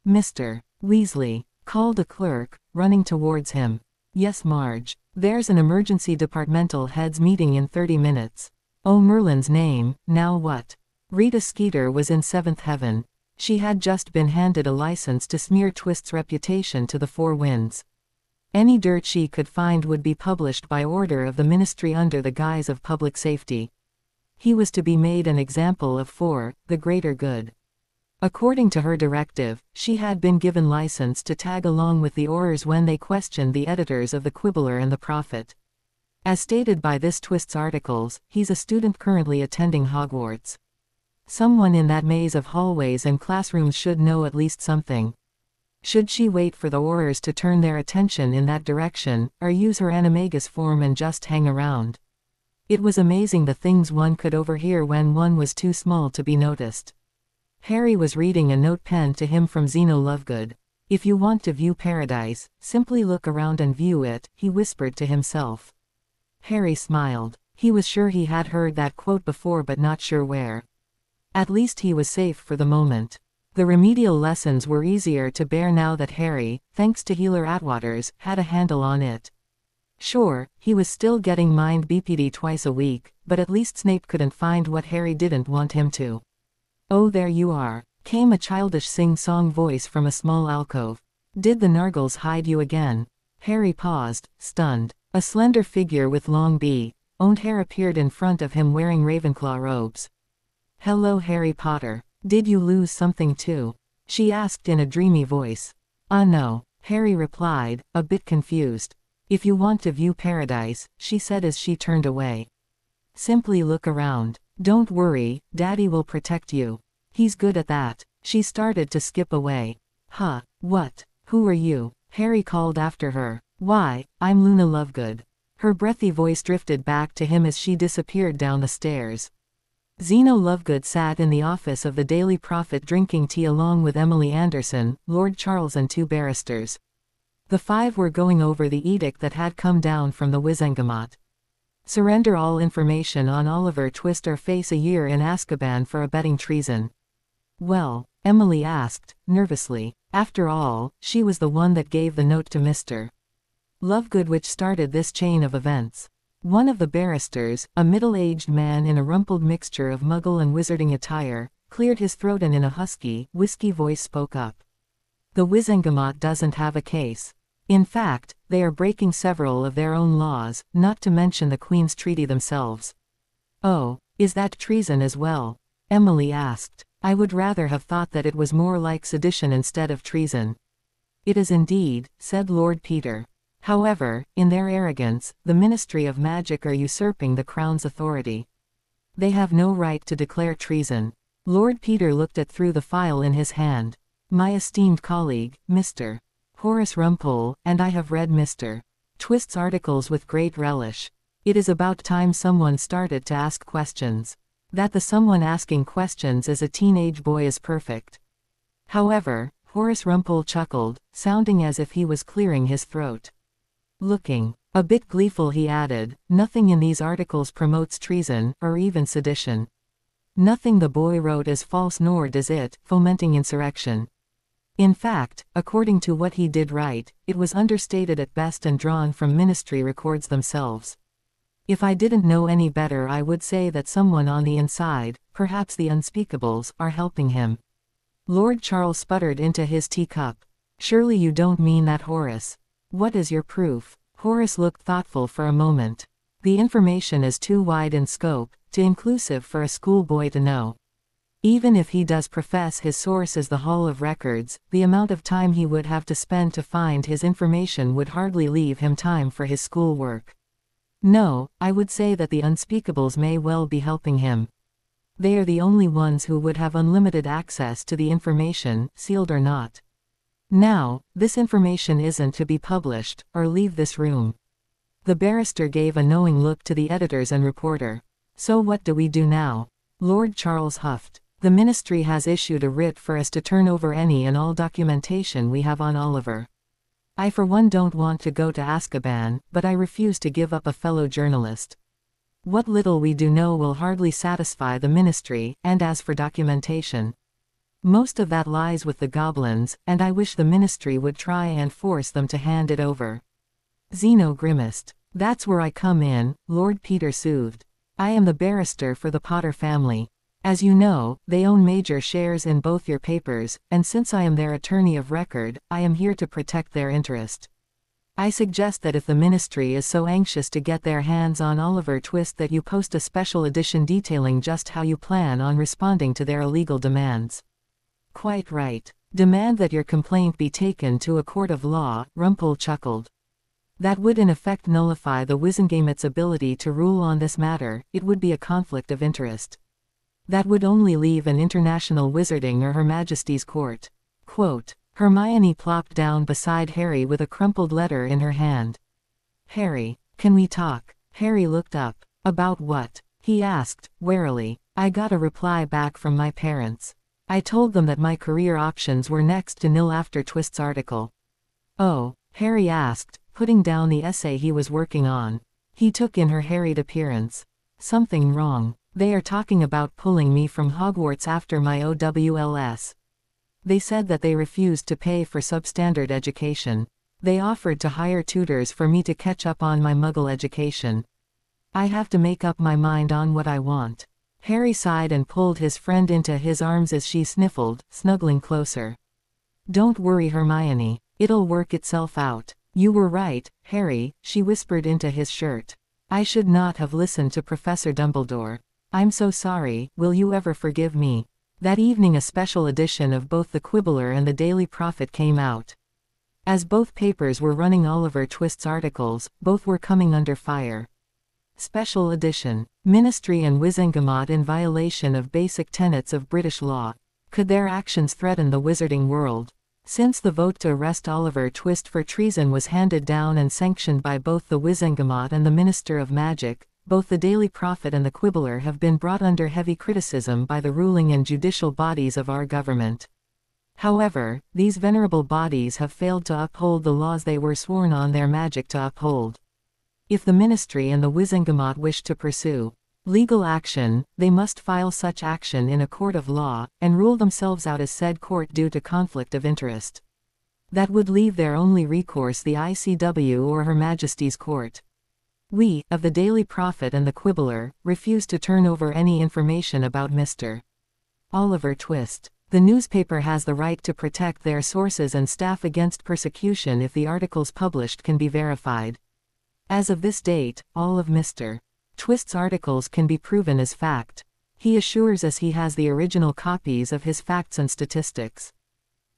"Mr. Weasley," called a clerk, running towards him. "Yes, Marge. There's an emergency departmental heads meeting in 30 minutes. Oh, Merlin's name, now what?" Rita Skeeter was in seventh heaven. She had just been handed a license to smear Twist's reputation to the four winds. Any dirt she could find would be published by order of the Ministry under the guise of public safety. He was to be made an example of for the greater good. According to her directive, she had been given license to tag along with the Aurors when they questioned the editors of the Quibbler and the Prophet. As stated by this Twist's articles, he's a student currently attending Hogwarts. Someone in that maze of hallways and classrooms should know at least something. Should she wait for the Aurors to turn their attention in that direction, or use her animagus form and just hang around? It was amazing the things one could overhear when one was too small to be noticed. Harry was reading a note penned to him from Zeno Lovegood. "If you want to view paradise, simply look around and view it," he whispered to himself. Harry smiled. He was sure he had heard that quote before but not sure where. At least he was safe for the moment. The remedial lessons were easier to bear now that Harry, thanks to Healer Atwaters, had a handle on it. Sure, he was still getting mind BPD twice a week, but at least Snape couldn't find what Harry didn't want him to. "Oh, there you are," came a childish sing-song voice from a small alcove. "Did the Nargles hide you again?" Harry paused, stunned. A slender figure with long owned hair appeared in front of him wearing Ravenclaw robes. "Hello, Harry Potter. Did you lose something too?" she asked in a dreamy voice. No," Harry replied, a bit confused. "If you want to view paradise," she said as she turned away, "simply look around. Don't worry, Daddy will protect you. He's good at that." She started to skip away. What? Who are you?" Harry called after her. "Why, I'm Luna Lovegood." Her breathy voice drifted back to him as she disappeared down the stairs. Zeno Lovegood sat in the office of the Daily Prophet drinking tea along with Emily Anderson, Lord Charles and two barristers. The five were going over the edict that had come down from the Wizengamot. Surrender all information on Oliver Twist or face a year in Azkaban for abetting treason. "Well," Emily asked, nervously. After all, she was the one that gave the note to Mr. Lovegood which started this chain of events. One of the barristers, a middle-aged man in a rumpled mixture of muggle and wizarding attire, cleared his throat and in a husky, whisky voice spoke up. "The Wizengamot doesn't have a case. In fact, they are breaking several of their own laws, not to mention the Queen's treaty themselves." "Oh, is that treason as well?" Emily asked. "I would rather have thought that it was more like sedition instead of treason." "It is indeed," said Lord Peter. "However, in their arrogance, the Ministry of Magic are usurping the Crown's authority. They have no right to declare treason." Lord Peter looked through the file in his hand. "My esteemed colleague, Mr. Horace Rumpole, and I have read Mr. Twist's articles with great relish. It is about time someone started to ask questions. That the someone asking questions is a teenage boy is perfect." However, Horace Rumpole chuckled, sounding as if he was clearing his throat. Looking a bit gleeful, he added, "Nothing in these articles promotes treason, or even sedition. Nothing the boy wrote is false, nor does it fomenting insurrection. In fact, according to what he did write, it was understated at best and drawn from ministry records themselves. If I didn't know any better, I would say that someone on the inside, perhaps the unspeakables, are helping him." Lord Charles sputtered into his teacup. "Surely you don't mean that, Horace. What is your proof?" Horace looked thoughtful for a moment. "The information is too wide in scope, too inclusive for a schoolboy to know. Even if he does profess his source is the Hall of Records, the amount of time he would have to spend to find his information would hardly leave him time for his schoolwork. No, I would say that the unspeakables may well be helping him. They are the only ones who would have unlimited access to the information, sealed or not. Now, this information isn't to be published, or leave this room." The barrister gave a knowing look to the editors and reporter. "So what do we do now?" Lord Charles huffed. "The ministry has issued a writ for us to turn over any and all documentation we have on Oliver. I for one don't want to go to Azkaban, but I refuse to give up a fellow journalist. What little we do know will hardly satisfy the ministry, and as for documentation, most of that lies with the goblins, and I wish the ministry would try and force them to hand it over. Zeno grimaced. That's where I come in, Lord Peter soothed. I am the barrister for the Potter family. As you know, they own major shares in both your papers, and since I am their attorney of record, I am here to protect their interest. I suggest that if the ministry is so anxious to get their hands on Oliver Twist that you post a special edition detailing just how you plan on responding to their illegal demands. Quite right. Demand that your complaint be taken to a court of law, Rumpole chuckled. That would in effect nullify the Wizengame's ability to rule on this matter. It would be a conflict of interest. That would only leave an international wizarding or Her Majesty's court. Quote, Hermione plopped down beside Harry with a crumpled letter in her hand. Harry, can we talk? Harry looked up. About what? He asked, warily. I got a reply back from my parents. I told them that my career options were next to nil after Twist's article. Oh, Harry asked, putting down the essay he was working on. He took in her harried appearance. Something wrong. They are talking about pulling me from Hogwarts after my OWLS. They said that they refused to pay for substandard education. They offered to hire tutors for me to catch up on my Muggle education. I have to make up my mind on what I want. Harry sighed and pulled his friend into his arms as she sniffled, snuggling closer. Don't worry, Hermione. It'll work itself out. You were right, Harry, she whispered into his shirt. I should not have listened to Professor Dumbledore. I'm so sorry, will you ever forgive me? That evening a special edition of both the Quibbler and the Daily Prophet came out. As both papers were running Oliver Twist's articles, both were coming under fire. Special edition. Ministry and Wizengamot in violation of basic tenets of British law. Could their actions threaten the wizarding world? Since the vote to arrest Oliver Twist for treason was handed down and sanctioned by both the Wizengamot and the Minister of Magic, both the Daily Prophet and the Quibbler have been brought under heavy criticism by the ruling and judicial bodies of our government. However, these venerable bodies have failed to uphold the laws they were sworn on their magic to uphold. If the Ministry and the Wizengamot wish to pursue legal action, they must file such action in a court of law, and rule themselves out as said court due to conflict of interest. That would leave their only recourse the ICW or Her Majesty's Court. We, of the Daily Prophet and the Quibbler, refuse to turn over any information about Mr. Oliver Twist. The newspaper has the right to protect their sources and staff against persecution if the articles published can be verified. As of this date, all of Mr. Twist's articles can be proven as fact. He assures us he has the original copies of his facts and statistics.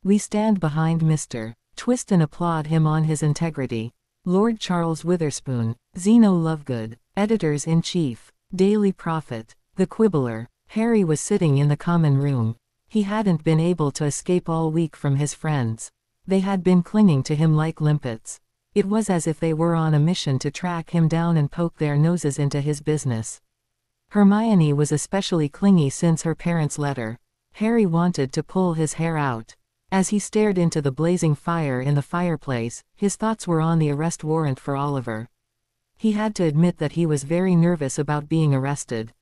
We stand behind Mr. Twist and applaud him on his integrity. Lord Charles Witherspoon, Zeno Lovegood, Editors-in-Chief, Daily Prophet, The Quibbler. Harry was sitting in the common room. He hadn't been able to escape all week from his friends. They had been clinging to him like limpets. It was as if they were on a mission to track him down and poke their noses into his business. Hermione was especially clingy since her parents' letter. Harry wanted to pull his hair out. As he stared into the blazing fire in the fireplace, his thoughts were on the arrest warrant for Oliver. He had to admit that he was very nervous about being arrested.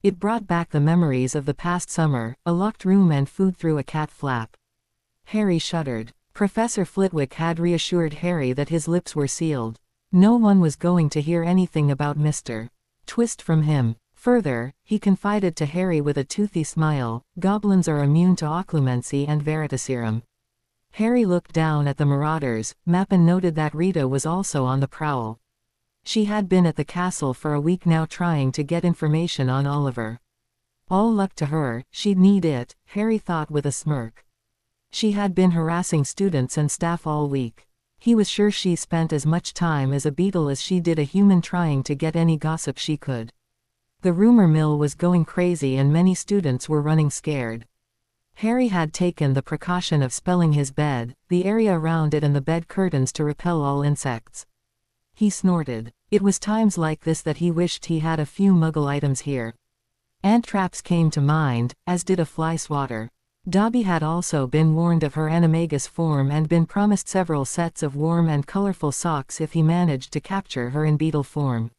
It brought back the memories of the past summer, a locked room and food through a cat flap. Harry shuddered. Professor Flitwick had reassured Harry that his lips were sealed. No one was going to hear anything about Mr. Twist from him. Further, he confided to Harry with a toothy smile, goblins are immune to occlumency and veritaserum. Harry looked down at the marauders map and noted that Rita was also on the prowl. She had been at the castle for a week now trying to get information on Oliver. All luck to her, she'd need it, Harry thought with a smirk. She had been harassing students and staff all week. He was sure she spent as much time as a beetle as she did a human trying to get any gossip she could. The rumor mill was going crazy and many students were running scared. Harry had taken the precaution of spelling his bed, the area around it and the bed curtains to repel all insects. He snorted. It was times like this that he wished he had a few Muggle items here. Ant traps came to mind, as did a fly swatter. Dobby had also been warned of her animagus form and been promised several sets of warm and colorful socks if he managed to capture her in beetle form.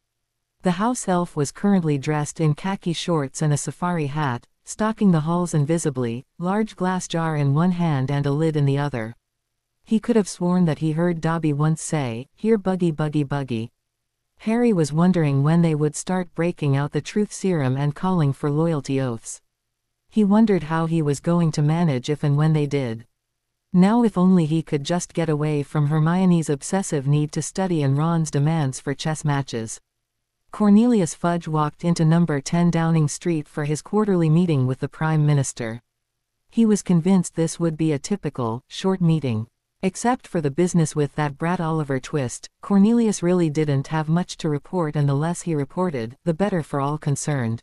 The house elf was currently dressed in khaki shorts and a safari hat, stalking the halls invisibly, large glass jar in one hand and a lid in the other. He could have sworn that he heard Dobby once say, "Here buggy buggy buggy." Harry was wondering when they would start breaking out the truth serum and calling for loyalty oaths. He wondered how he was going to manage if and when they did. Now if only he could just get away from Hermione's obsessive need to study and Ron's demands for chess matches. Cornelius Fudge walked into number 10 Downing Street for his quarterly meeting with the Prime Minister. He was convinced this would be a typical, short meeting. Except for the business with that brat Oliver Twist, Cornelius really didn't have much to report, and the less he reported, the better for all concerned.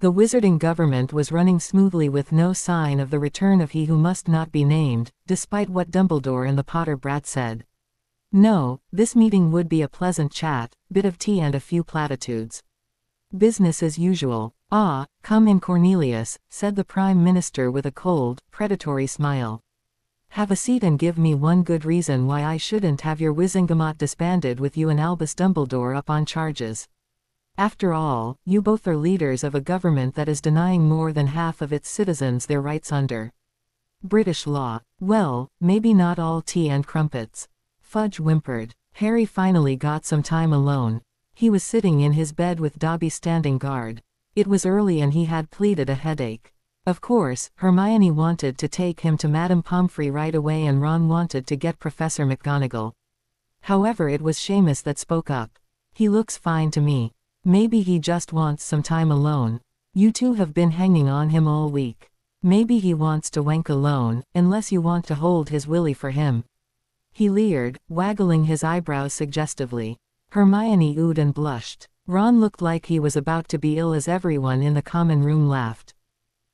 The wizarding government was running smoothly with no sign of the return of he who must not be named, despite what Dumbledore and the Potter brat said. No, this meeting would be a pleasant chat, bit of tea and a few platitudes. Business as usual. "Ah, come in Cornelius," said the Prime Minister with a cold, predatory smile. "Have a seat and give me one good reason why I shouldn't have your Wizengamot disbanded with you and Albus Dumbledore up on charges. After all, you both are leaders of a government that is denying more than half of its citizens their rights under British law. Well, maybe not all tea and crumpets." Fudge whimpered. Harry finally got some time alone. He was sitting in his bed with Dobby standing guard. It was early and he had pleaded a headache. Of course, Hermione wanted to take him to Madame Pomfrey right away and Ron wanted to get Professor McGonagall. However, it was Seamus that spoke up. "He looks fine to me. Maybe he just wants some time alone. You two have been hanging on him all week. Maybe he wants to wank alone, unless you want to hold his willy for him." He leered, waggling his eyebrows suggestively. Hermione oohed and blushed. Ron looked like he was about to be ill as everyone in the common room laughed.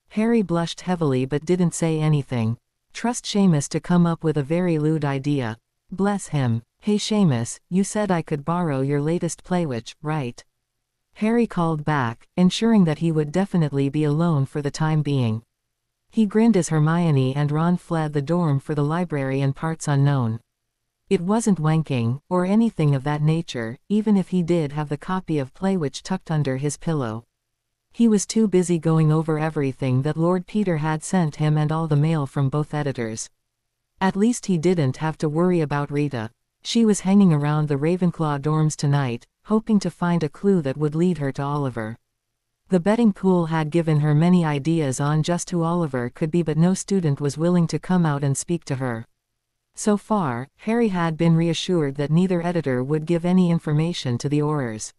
Harry blushed heavily but didn't say anything. Trust Seamus to come up with a very lewd idea. Bless him. "Hey Seamus, you said I could borrow your latest playwitch, right?" Harry called back, ensuring that he would definitely be alone for the time being. He grinned as Hermione and Ron fled the dorm for the library in parts unknown. It wasn't wanking, or anything of that nature, even if he did have the copy of Playwitch tucked under his pillow. He was too busy going over everything that Lord Peter had sent him and all the mail from both editors. At least he didn't have to worry about Rita. She was hanging around the Ravenclaw dorms tonight, hoping to find a clue that would lead her to Oliver. The betting pool had given her many ideas on just who Oliver could be, but no student was willing to come out and speak to her. So far, Harry had been reassured that neither editor would give any information to the Aurors.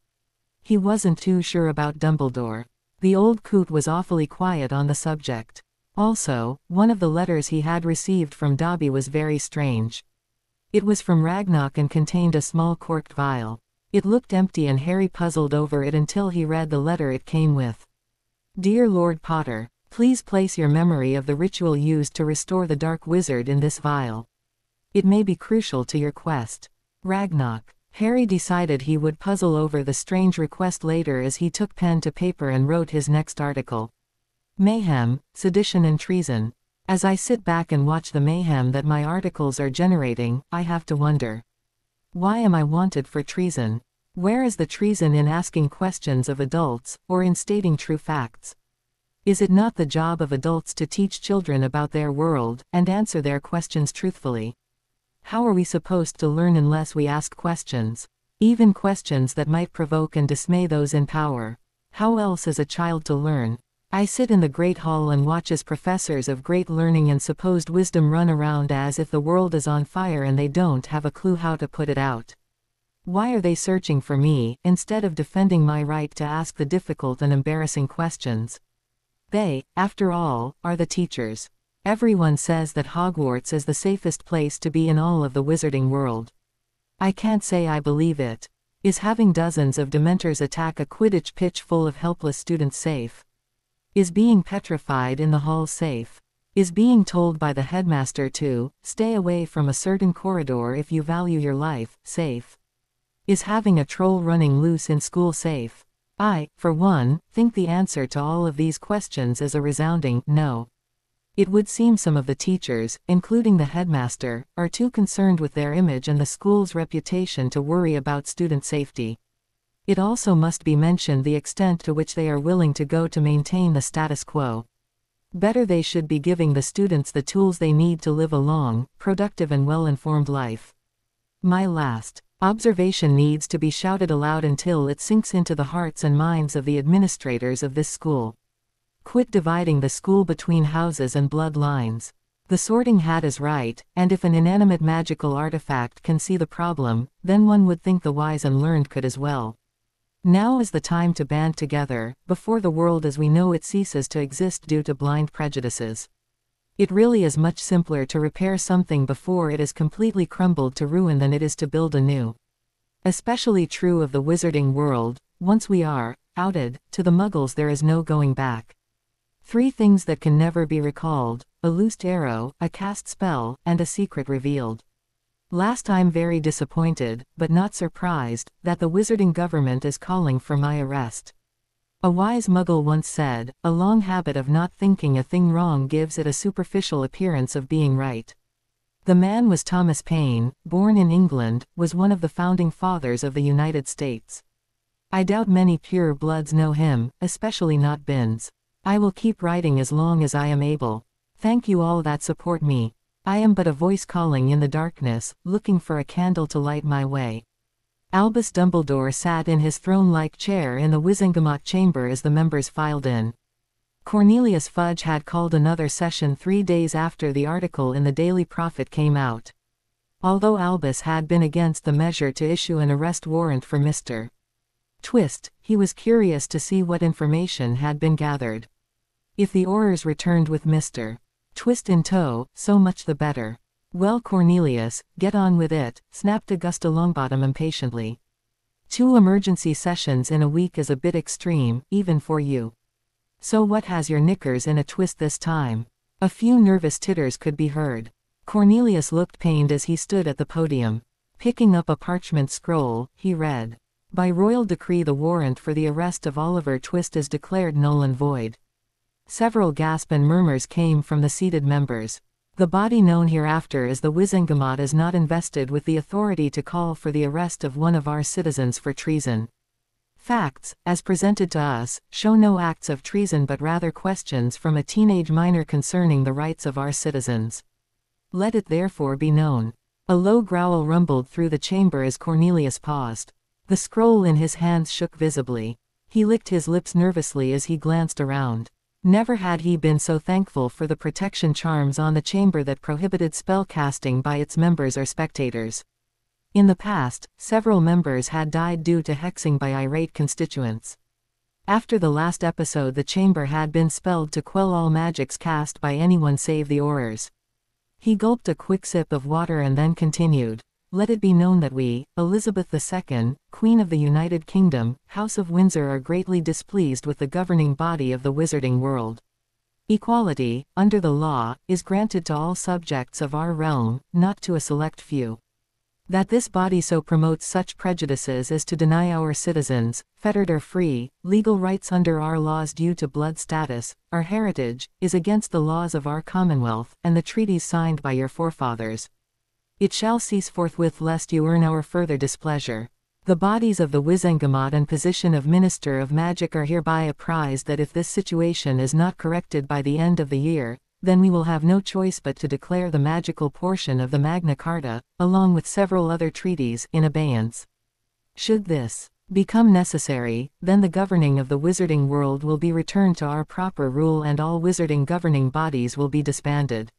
He wasn't too sure about Dumbledore. The old coot was awfully quiet on the subject. Also, one of the letters he had received from Dobby was very strange. It was from Ragnarok and contained a small corked vial. It looked empty and Harry puzzled over it until he read the letter it came with. "Dear Lord Potter, please place your memory of the ritual used to restore the Dark Wizard in this vial. It may be crucial to your quest. Ragnarok." Harry decided he would puzzle over the strange request later as he took pen to paper and wrote his next article. Mayhem, sedition and treason. As I sit back and watch the mayhem that my articles are generating, I have to wonder. Why am I wanted for treason? Where is the treason in asking questions of adults, or in stating true facts? Is it not the job of adults to teach children about their world, and answer their questions truthfully? How are we supposed to learn unless we ask questions? Even questions that might provoke and dismay those in power. How else is a child to learn? I sit in the Great Hall and watch as professors of great learning and supposed wisdom run around as if the world is on fire and they don't have a clue how to put it out. Why are they searching for me, instead of defending my right to ask the difficult and embarrassing questions? They, after all, are the teachers. Everyone says that Hogwarts is the safest place to be in all of the wizarding world. I can't say I believe it. Is having dozens of Dementors attack a Quidditch pitch full of helpless students safe? Is being petrified in the hall safe? Is being told by the headmaster to stay away from a certain corridor if you value your life safe? Is having a troll running loose in school safe? I, for one, think the answer to all of these questions is a resounding no. It would seem some of the teachers, including the headmaster, are too concerned with their image and the school's reputation to worry about student safety. It also must be mentioned the extent to which they are willing to go to maintain the status quo. Better they should be giving the students the tools they need to live a long, productive and well-informed life. My last observation needs to be shouted aloud until it sinks into the hearts and minds of the administrators of this school. Quit dividing the school between houses and blood lines. The Sorting Hat is right, and if an inanimate magical artifact can see the problem, then one would think the wise and learned could as well. Now is the time to band together, before the world as we know it ceases to exist due to blind prejudices. It really is much simpler to repair something before it is completely crumbled to ruin than it is to build anew. Especially true of the wizarding world. Once we are outed, to the Muggles there is no going back. 3 things that can never be recalled: a loosed arrow, a cast spell, and a secret revealed. Last, I'm very disappointed, but not surprised, that the wizarding government is calling for my arrest. A wise Muggle once said, a long habit of not thinking a thing wrong gives it a superficial appearance of being right. The man was Thomas Paine, born in England, was one of the founding fathers of the United States. I doubt many pure bloods know him, especially not Binns. I will keep writing as long as I am able. Thank you all that support me. I am but a voice calling in the darkness, looking for a candle to light my way. Albus Dumbledore sat in his throne-like chair in the Wizengamot chamber as the members filed in. Cornelius Fudge had called another session 3 days after the article in the Daily Prophet came out. Although Albus had been against the measure to issue an arrest warrant for Mr. Twist, he was curious to see what information had been gathered. If the Aurors returned with Mr. Twist in tow, so much the better. Well, Cornelius, get on with it, snapped Augusta Longbottom impatiently. 2 emergency sessions in a week is a bit extreme, even for you. So what has your knickers in a twist this time? A few nervous titters could be heard. Cornelius looked pained as he stood at the podium. Picking up a parchment scroll, he read. By royal decree the warrant for the arrest of Oliver Twist is declared null and void. Several gasps and murmurs came from the seated members. The body known hereafter as the Wizengamot is not invested with the authority to call for the arrest of one of our citizens for treason. Facts, as presented to us, show no acts of treason but rather questions from a teenage minor concerning the rights of our citizens. Let it therefore be known. A low growl rumbled through the chamber as Cornelius paused. The scroll in his hands shook visibly. He licked his lips nervously as he glanced around. Never had he been so thankful for the protection charms on the chamber that prohibited spell casting by its members or spectators. In the past, several members had died due to hexing by irate constituents. After the last episode, the chamber had been spelled to quell all magics cast by anyone save the Aurors. He gulped a quick sip of water and then continued. Let it be known that we, Elizabeth II, Queen of the United Kingdom, House of Windsor, are greatly displeased with the governing body of the wizarding world. Equality, under the law, is granted to all subjects of our realm, not to a select few. That this body so promotes such prejudices as to deny our citizens, fettered or free, legal rights under our laws due to blood status, our heritage, is against the laws of our Commonwealth, and the treaties signed by your forefathers. It shall cease forthwith lest you earn our further displeasure. The bodies of the Wizengamot and position of Minister of Magic are hereby apprised that if this situation is not corrected by the end of the year, then we will have no choice but to declare the magical portion of the Magna Carta, along with several other treaties, in abeyance. Should this become necessary, then the governing of the wizarding world will be returned to our proper rule and all wizarding governing bodies will be disbanded.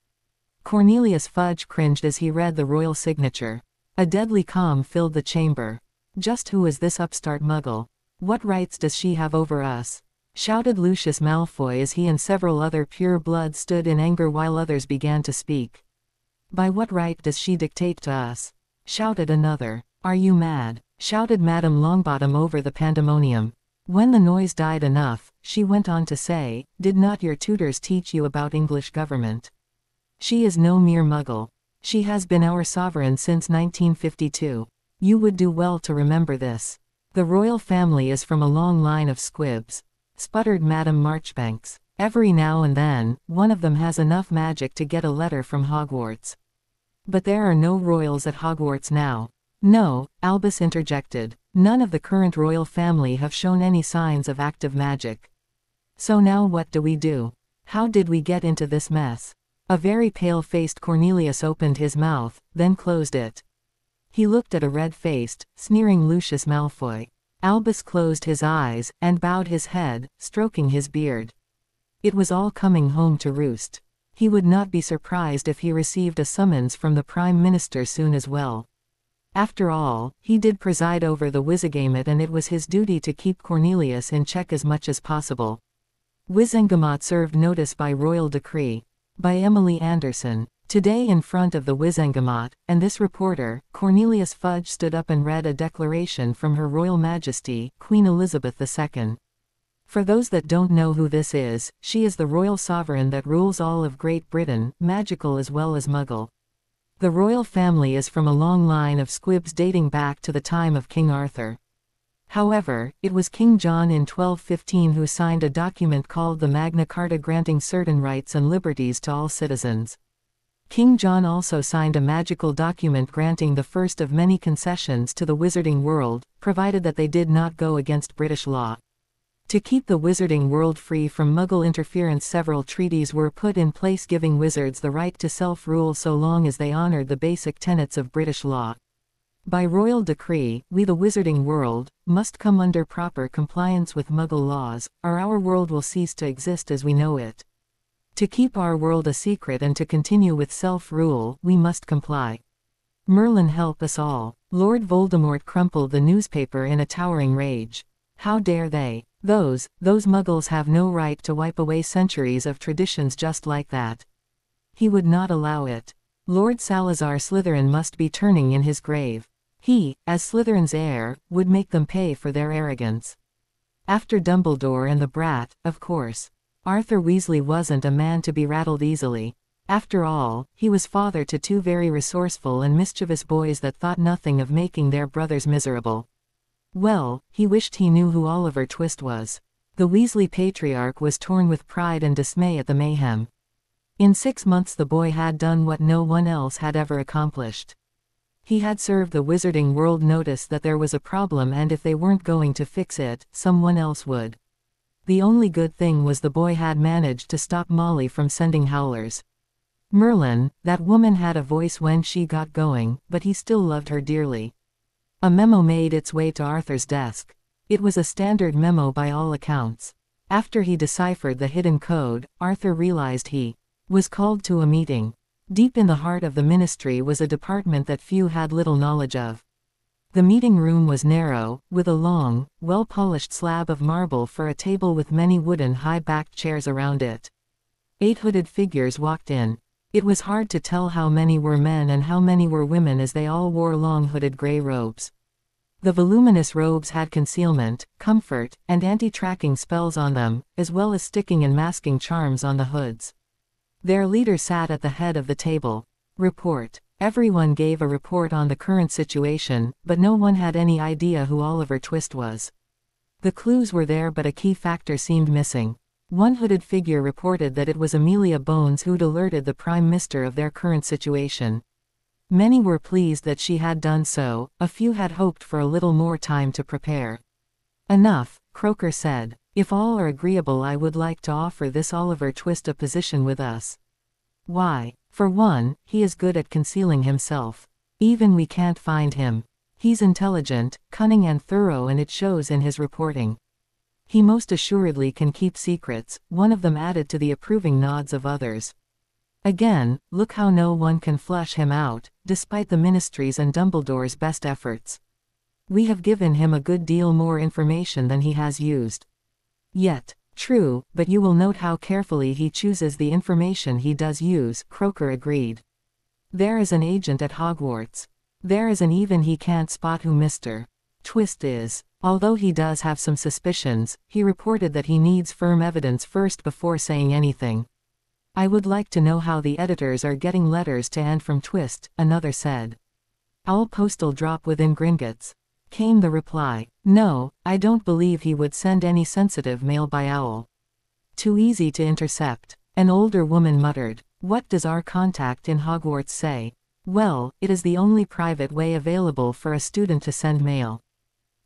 Cornelius Fudge cringed as he read the royal signature. A deadly calm filled the chamber. Just who is this upstart Muggle? What rights does she have over us? Shouted Lucius Malfoy as he and several other pure bloods stood in anger while others began to speak. By what right does she dictate to us? Shouted another. Are you mad? Shouted Madame Longbottom over the pandemonium. When the noise died enough, she went on to say, did not your tutors teach you about English government? She is no mere Muggle. She has been our sovereign since 1952. You would do well to remember this. The royal family is from a long line of squibs. Sputtered Madame Marchbanks. Every now and then, one of them has enough magic to get a letter from Hogwarts. But there are no royals at Hogwarts now. No, Albus interjected. None of the current royal family have shown any signs of active magic. So now what do we do? How did we get into this mess? A very pale-faced Cornelius opened his mouth, then closed it. He looked at a red-faced, sneering Lucius Malfoy. Albus closed his eyes, and bowed his head, stroking his beard. It was all coming home to roost. He would not be surprised if he received a summons from the Prime Minister soon as well. After all, he did preside over the Wizengamot, and it was his duty to keep Cornelius in check as much as possible. Wizengamot served notice by royal decree. By Emily Anderson. Today in front of the Wizengamot, and this reporter, Cornelius Fudge stood up and read a declaration from Her Royal Majesty, Queen Elizabeth II. For those that don't know who this is, she is the royal sovereign that rules all of Great Britain, magical as well as muggle. The royal family is from a long line of squibs dating back to the time of King Arthur. However, it was King John in 1215 who signed a document called the Magna Carta granting certain rights and liberties to all citizens. King John also signed a magical document granting the first of many concessions to the wizarding world, provided that they did not go against British law. To keep the wizarding world free from Muggle interference, several treaties were put in place giving wizards the right to self-rule so long as they honored the basic tenets of British law. By royal decree, we the wizarding world, must come under proper compliance with Muggle laws, or our world will cease to exist as we know it. To keep our world a secret and to continue with self-rule, we must comply. Merlin help us all. Lord Voldemort crumpled the newspaper in a towering rage. How dare they? Those Muggles have no right to wipe away centuries of traditions just like that. He would not allow it. Lord Salazar Slytherin must be turning in his grave. He, as Slytherin's heir, would make them pay for their arrogance. After Dumbledore and the brat, of course. Arthur Weasley wasn't a man to be rattled easily. After all, he was father to two very resourceful and mischievous boys that thought nothing of making their brothers miserable. Well, he wished he knew who Oliver Twist was. The Weasley patriarch was torn with pride and dismay at the mayhem. In 6 months the boy had done what no one else had ever accomplished. He had served the wizarding world notice that there was a problem, and if they weren't going to fix it, someone else would. The only good thing was the boy had managed to stop Molly from sending howlers. Merlin, that woman had a voice when she got going, but he still loved her dearly. A memo made its way to Arthur's desk. It was a standard memo by all accounts. After he deciphered the hidden code, Arthur realized he was called to a meeting. Deep in the heart of the ministry was a department that few had little knowledge of. The meeting room was narrow, with a long, well-polished slab of marble for a table with many wooden high-backed chairs around it. 8 hooded figures walked in. It was hard to tell how many were men and how many were women as they all wore long hooded gray robes. The voluminous robes had concealment, comfort, and anti-tracking spells on them, as well as sticking and masking charms on the hoods. Their leader sat at the head of the table. Report. Everyone gave a report on the current situation, but no one had any idea who Oliver Twist was. The clues were there, but a key factor seemed missing. One hooded figure reported that it was Amelia Bones who'd alerted the Prime Minister of their current situation. Many were pleased that she had done so, a few had hoped for a little more time to prepare. Enough, Croaker said. If all are agreeable, I would like to offer this Oliver Twist a position with us. Why? For one, he is good at concealing himself. Even we can't find him. He's intelligent, cunning and thorough, and it shows in his reporting. He most assuredly can keep secrets. One of them added to the approving nods of others. Again, look how no one can flush him out, despite the Ministry's and Dumbledore's best efforts. We have given him a good deal more information than he has used. Yet, true, but you will note how carefully he chooses the information he does use, Croaker agreed. There is an agent at Hogwarts. There is an even he can't spot who Mr. Twist is. Although he does have some suspicions, he reported that he needs firm evidence first before saying anything. I would like to know how the editors are getting letters to and from Twist, another said. Owl postal drop within Gringotts. Came the reply. No, I don't believe he would send any sensitive mail by owl. Too easy to intercept. An older woman muttered. What does our contact in Hogwarts say? Well, it is the only private way available for a student to send mail.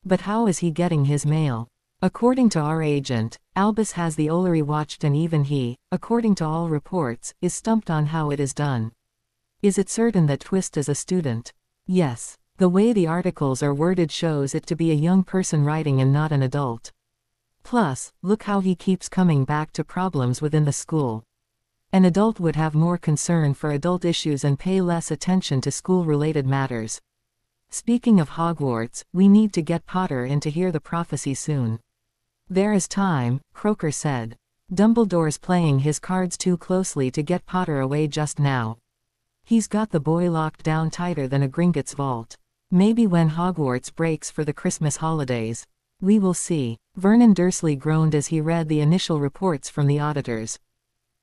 But how is he getting his mail? According to our agent, Albus has the Ollery watched, and even he, according to all reports, is stumped on how it is done. Is it certain that Twist is a student? Yes. The way the articles are worded shows it to be a young person writing and not an adult. Plus, look how he keeps coming back to problems within the school. An adult would have more concern for adult issues and pay less attention to school-related matters. Speaking of Hogwarts, we need to get Potter in to hear the prophecy soon. There is time, Croaker said. Dumbledore's playing his cards too closely to get Potter away just now. He's got the boy locked down tighter than a Gringotts vault. Maybe when Hogwarts breaks for the Christmas holidays. We will see. Vernon Dursley groaned as he read the initial reports from the auditors.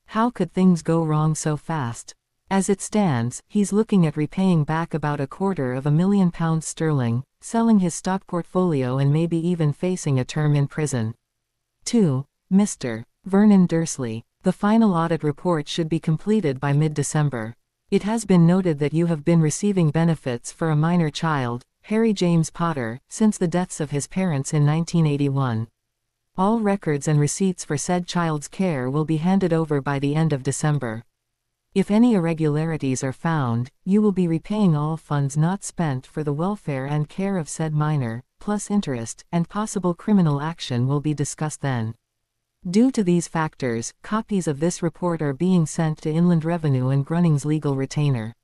How could things go wrong so fast? As it stands, he's looking at repaying back about £250,000, selling his stock portfolio and maybe even facing a term in prison. 2. Mr. Vernon Dursley. The final audit report should be completed by mid-December. It has been noted that you have been receiving benefits for a minor child, Harry James Potter, since the deaths of his parents in 1981. All records and receipts for said child's care will be handed over by the end of December. If any irregularities are found, you will be repaying all funds not spent for the welfare and care of said minor, plus interest, and possible criminal action will be discussed then. Due to these factors, copies of this report are being sent to Inland Revenue and Grunning's legal retainer.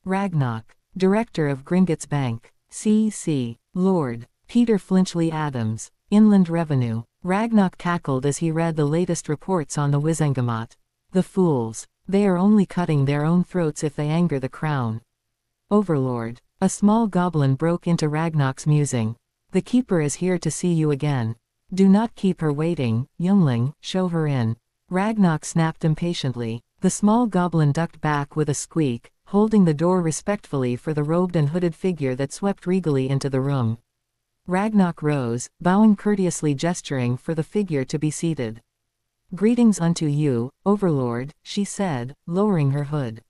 Ragnarok, Director of Gringotts Bank, C.C. Lord Peter Flinchley Adams, Inland Revenue. Ragnarok cackled as he read the latest reports on the Wizengamot. The fools. They are only cutting their own throats if they anger the crown. Overlord. A small goblin broke into Ragnarok's musing. The keeper is here to see you again. Do not keep her waiting, youngling, show her in. Ragnarok snapped impatiently. The small goblin ducked back with a squeak, holding the door respectfully for the robed and hooded figure that swept regally into the room. Ragnarok rose, bowing courteously, gesturing for the figure to be seated. Greetings unto you, Overlord, she said, lowering her hood.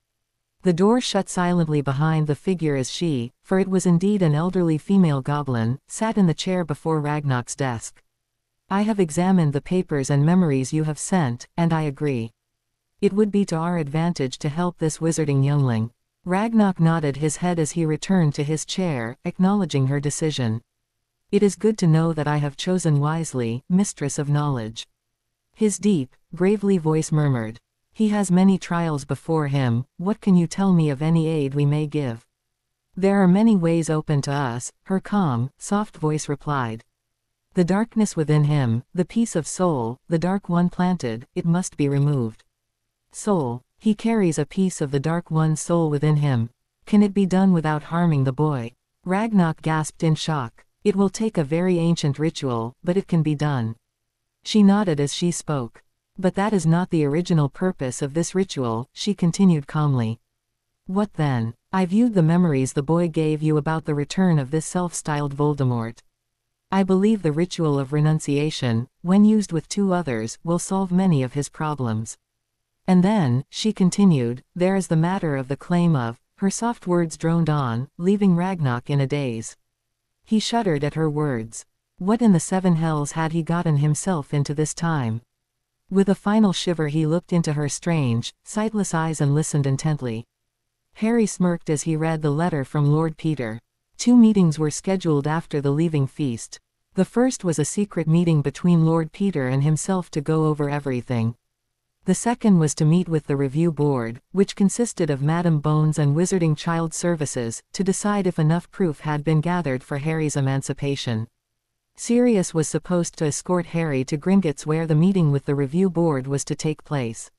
The door shut silently behind the figure as she, for it was indeed an elderly female goblin, sat in the chair before Ragnarok's desk. I have examined the papers and memories you have sent, and I agree. It would be to our advantage to help this wizarding youngling. Ragnarok nodded his head as he returned to his chair, acknowledging her decision. It is good to know that I have chosen wisely, Mistress of Knowledge. His deep, gravely voice murmured. He has many trials before him. What can you tell me of any aid we may give? There are many ways open to us, her calm, soft voice replied. The darkness within him, the piece of soul, the dark one planted, it must be removed. Soul. He carries a piece of the dark one's soul within him. Can it be done without harming the boy? Ragnarok gasped in shock. It will take a very ancient ritual, but it can be done. She nodded as she spoke. But that is not the original purpose of this ritual, she continued calmly. What then? I viewed the memories the boy gave you about the return of this self-styled Voldemort. I believe the ritual of renunciation, when used with 2 others, will solve many of his problems. And then, she continued, there is the matter of the claim of, her soft words droned on, leaving Ragnarok in a daze. He shuddered at her words. What in the 7 hells had he gotten himself into this time? With a final shiver he looked into her strange, sightless eyes and listened intently. Harry smirked as he read the letter from Lord Peter. 2 meetings were scheduled after the leaving feast. The first was a secret meeting between Lord Peter and himself to go over everything. The second was to meet with the review board, which consisted of Madam Bones and Wizarding Child Services, to decide if enough proof had been gathered for Harry's emancipation. Sirius was supposed to escort Harry to Gringotts where the meeting with the review board was to take place.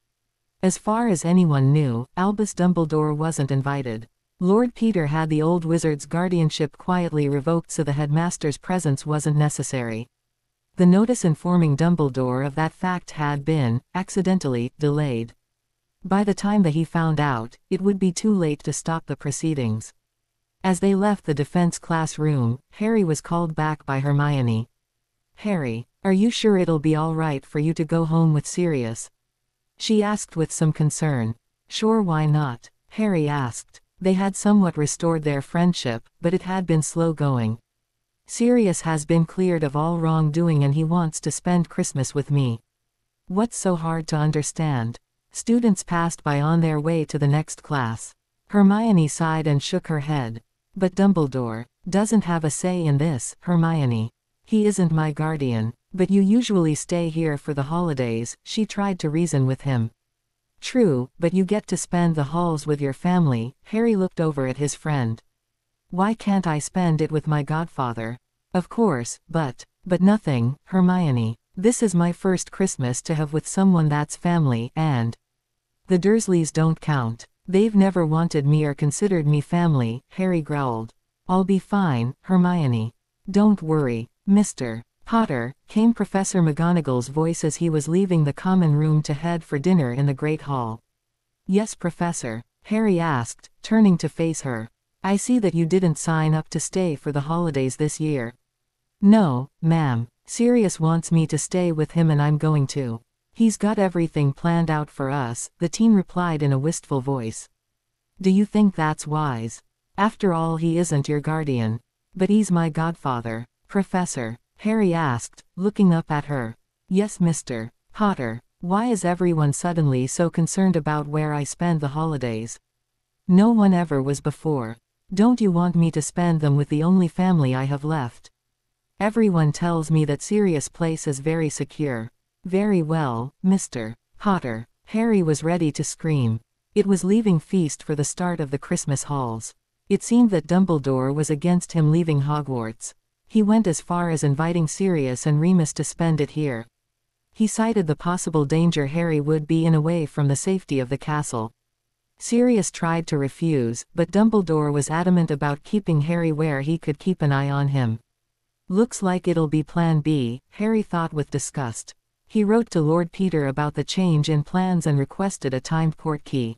As far as anyone knew, Albus Dumbledore wasn't invited. Lord Peter had the old wizard's guardianship quietly revoked so the headmaster's presence wasn't necessary. The notice informing Dumbledore of that fact had been, accidentally, delayed. By the time that he found out, it would be too late to stop the proceedings. As they left the defense classroom, Harry was called back by Hermione. Harry, are you sure it'll be all right for you to go home with Sirius? She asked with some concern. Sure, why not? Harry asked. They had somewhat restored their friendship, but it had been slow going. Sirius has been cleared of all wrongdoing and he wants to spend Christmas with me. What's so hard to understand? Students passed by on their way to the next class. Hermione sighed and shook her head. But Dumbledore doesn't have a say in this, Hermione. He isn't my guardian. But you usually stay here for the holidays, she tried to reason with him. True, but you get to spend the halls with your family. Harry looked over at his friend. Why can't I spend it with my godfather? Of course, but nothing, Hermione. This is my first Christmas to have with someone that's family, and the Dursleys don't count. They've never wanted me or considered me family, Harry growled. I'll be fine, Hermione. Don't worry, Mr. Potter, came Professor McGonagall's voice as he was leaving the common room to head for dinner in the Great Hall. Yes, Professor? Harry asked, turning to face her. I see that you didn't sign up to stay for the holidays this year. No, ma'am. Sirius wants me to stay with him and I'm going to. He's got everything planned out for us, the teen replied in a wistful voice. Do you think that's wise? After all, he isn't your guardian. But he's my godfather, Professor. Harry asked, looking up at her. Yes, Mr. Potter. Why is everyone suddenly so concerned about where I spend the holidays? No one ever was before. Don't you want me to spend them with the only family I have left? Everyone tells me that Sirius Place is very secure. Very well, Mr. Potter. Harry was ready to scream. It was leaving feast for the start of the Christmas halls. It seemed that Dumbledore was against him leaving Hogwarts. He went as far as inviting Sirius and Remus to spend it here. He cited the possible danger Harry would be in away from the safety of the castle. Sirius tried to refuse, but Dumbledore was adamant about keeping Harry where he could keep an eye on him. Looks like it'll be Plan B, Harry thought with disgust. He wrote to Lord Peter about the change in plans and requested a timed portkey.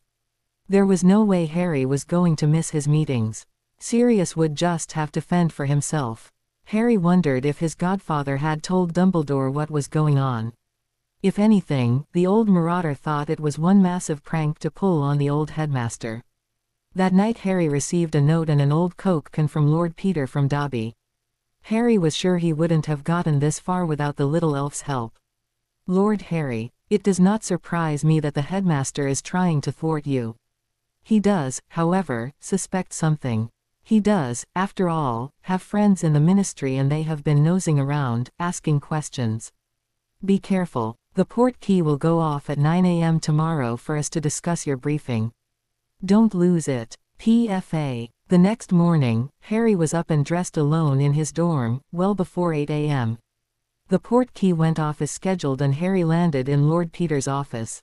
There was no way Harry was going to miss his meetings. Sirius would just have to fend for himself. Harry wondered if his godfather had told Dumbledore what was going on. If anything, the old marauder thought it was one massive prank to pull on the old headmaster. That night Harry received a note and an old coke can from Lord Peter from Dobby. Harry was sure he wouldn't have gotten this far without the little elf's help. Lord Harry, it does not surprise me that the headmaster is trying to thwart you. He does, however, suspect something. He does, after all, have friends in the ministry and they have been nosing around, asking questions. Be careful. The portkey will go off at 9 a.m. tomorrow for us to discuss your briefing. Don't lose it. PFA. The next morning, Harry was up and dressed alone in his dorm, well before 8 a.m. The portkey went off as scheduled and Harry landed in Lord Peter's office.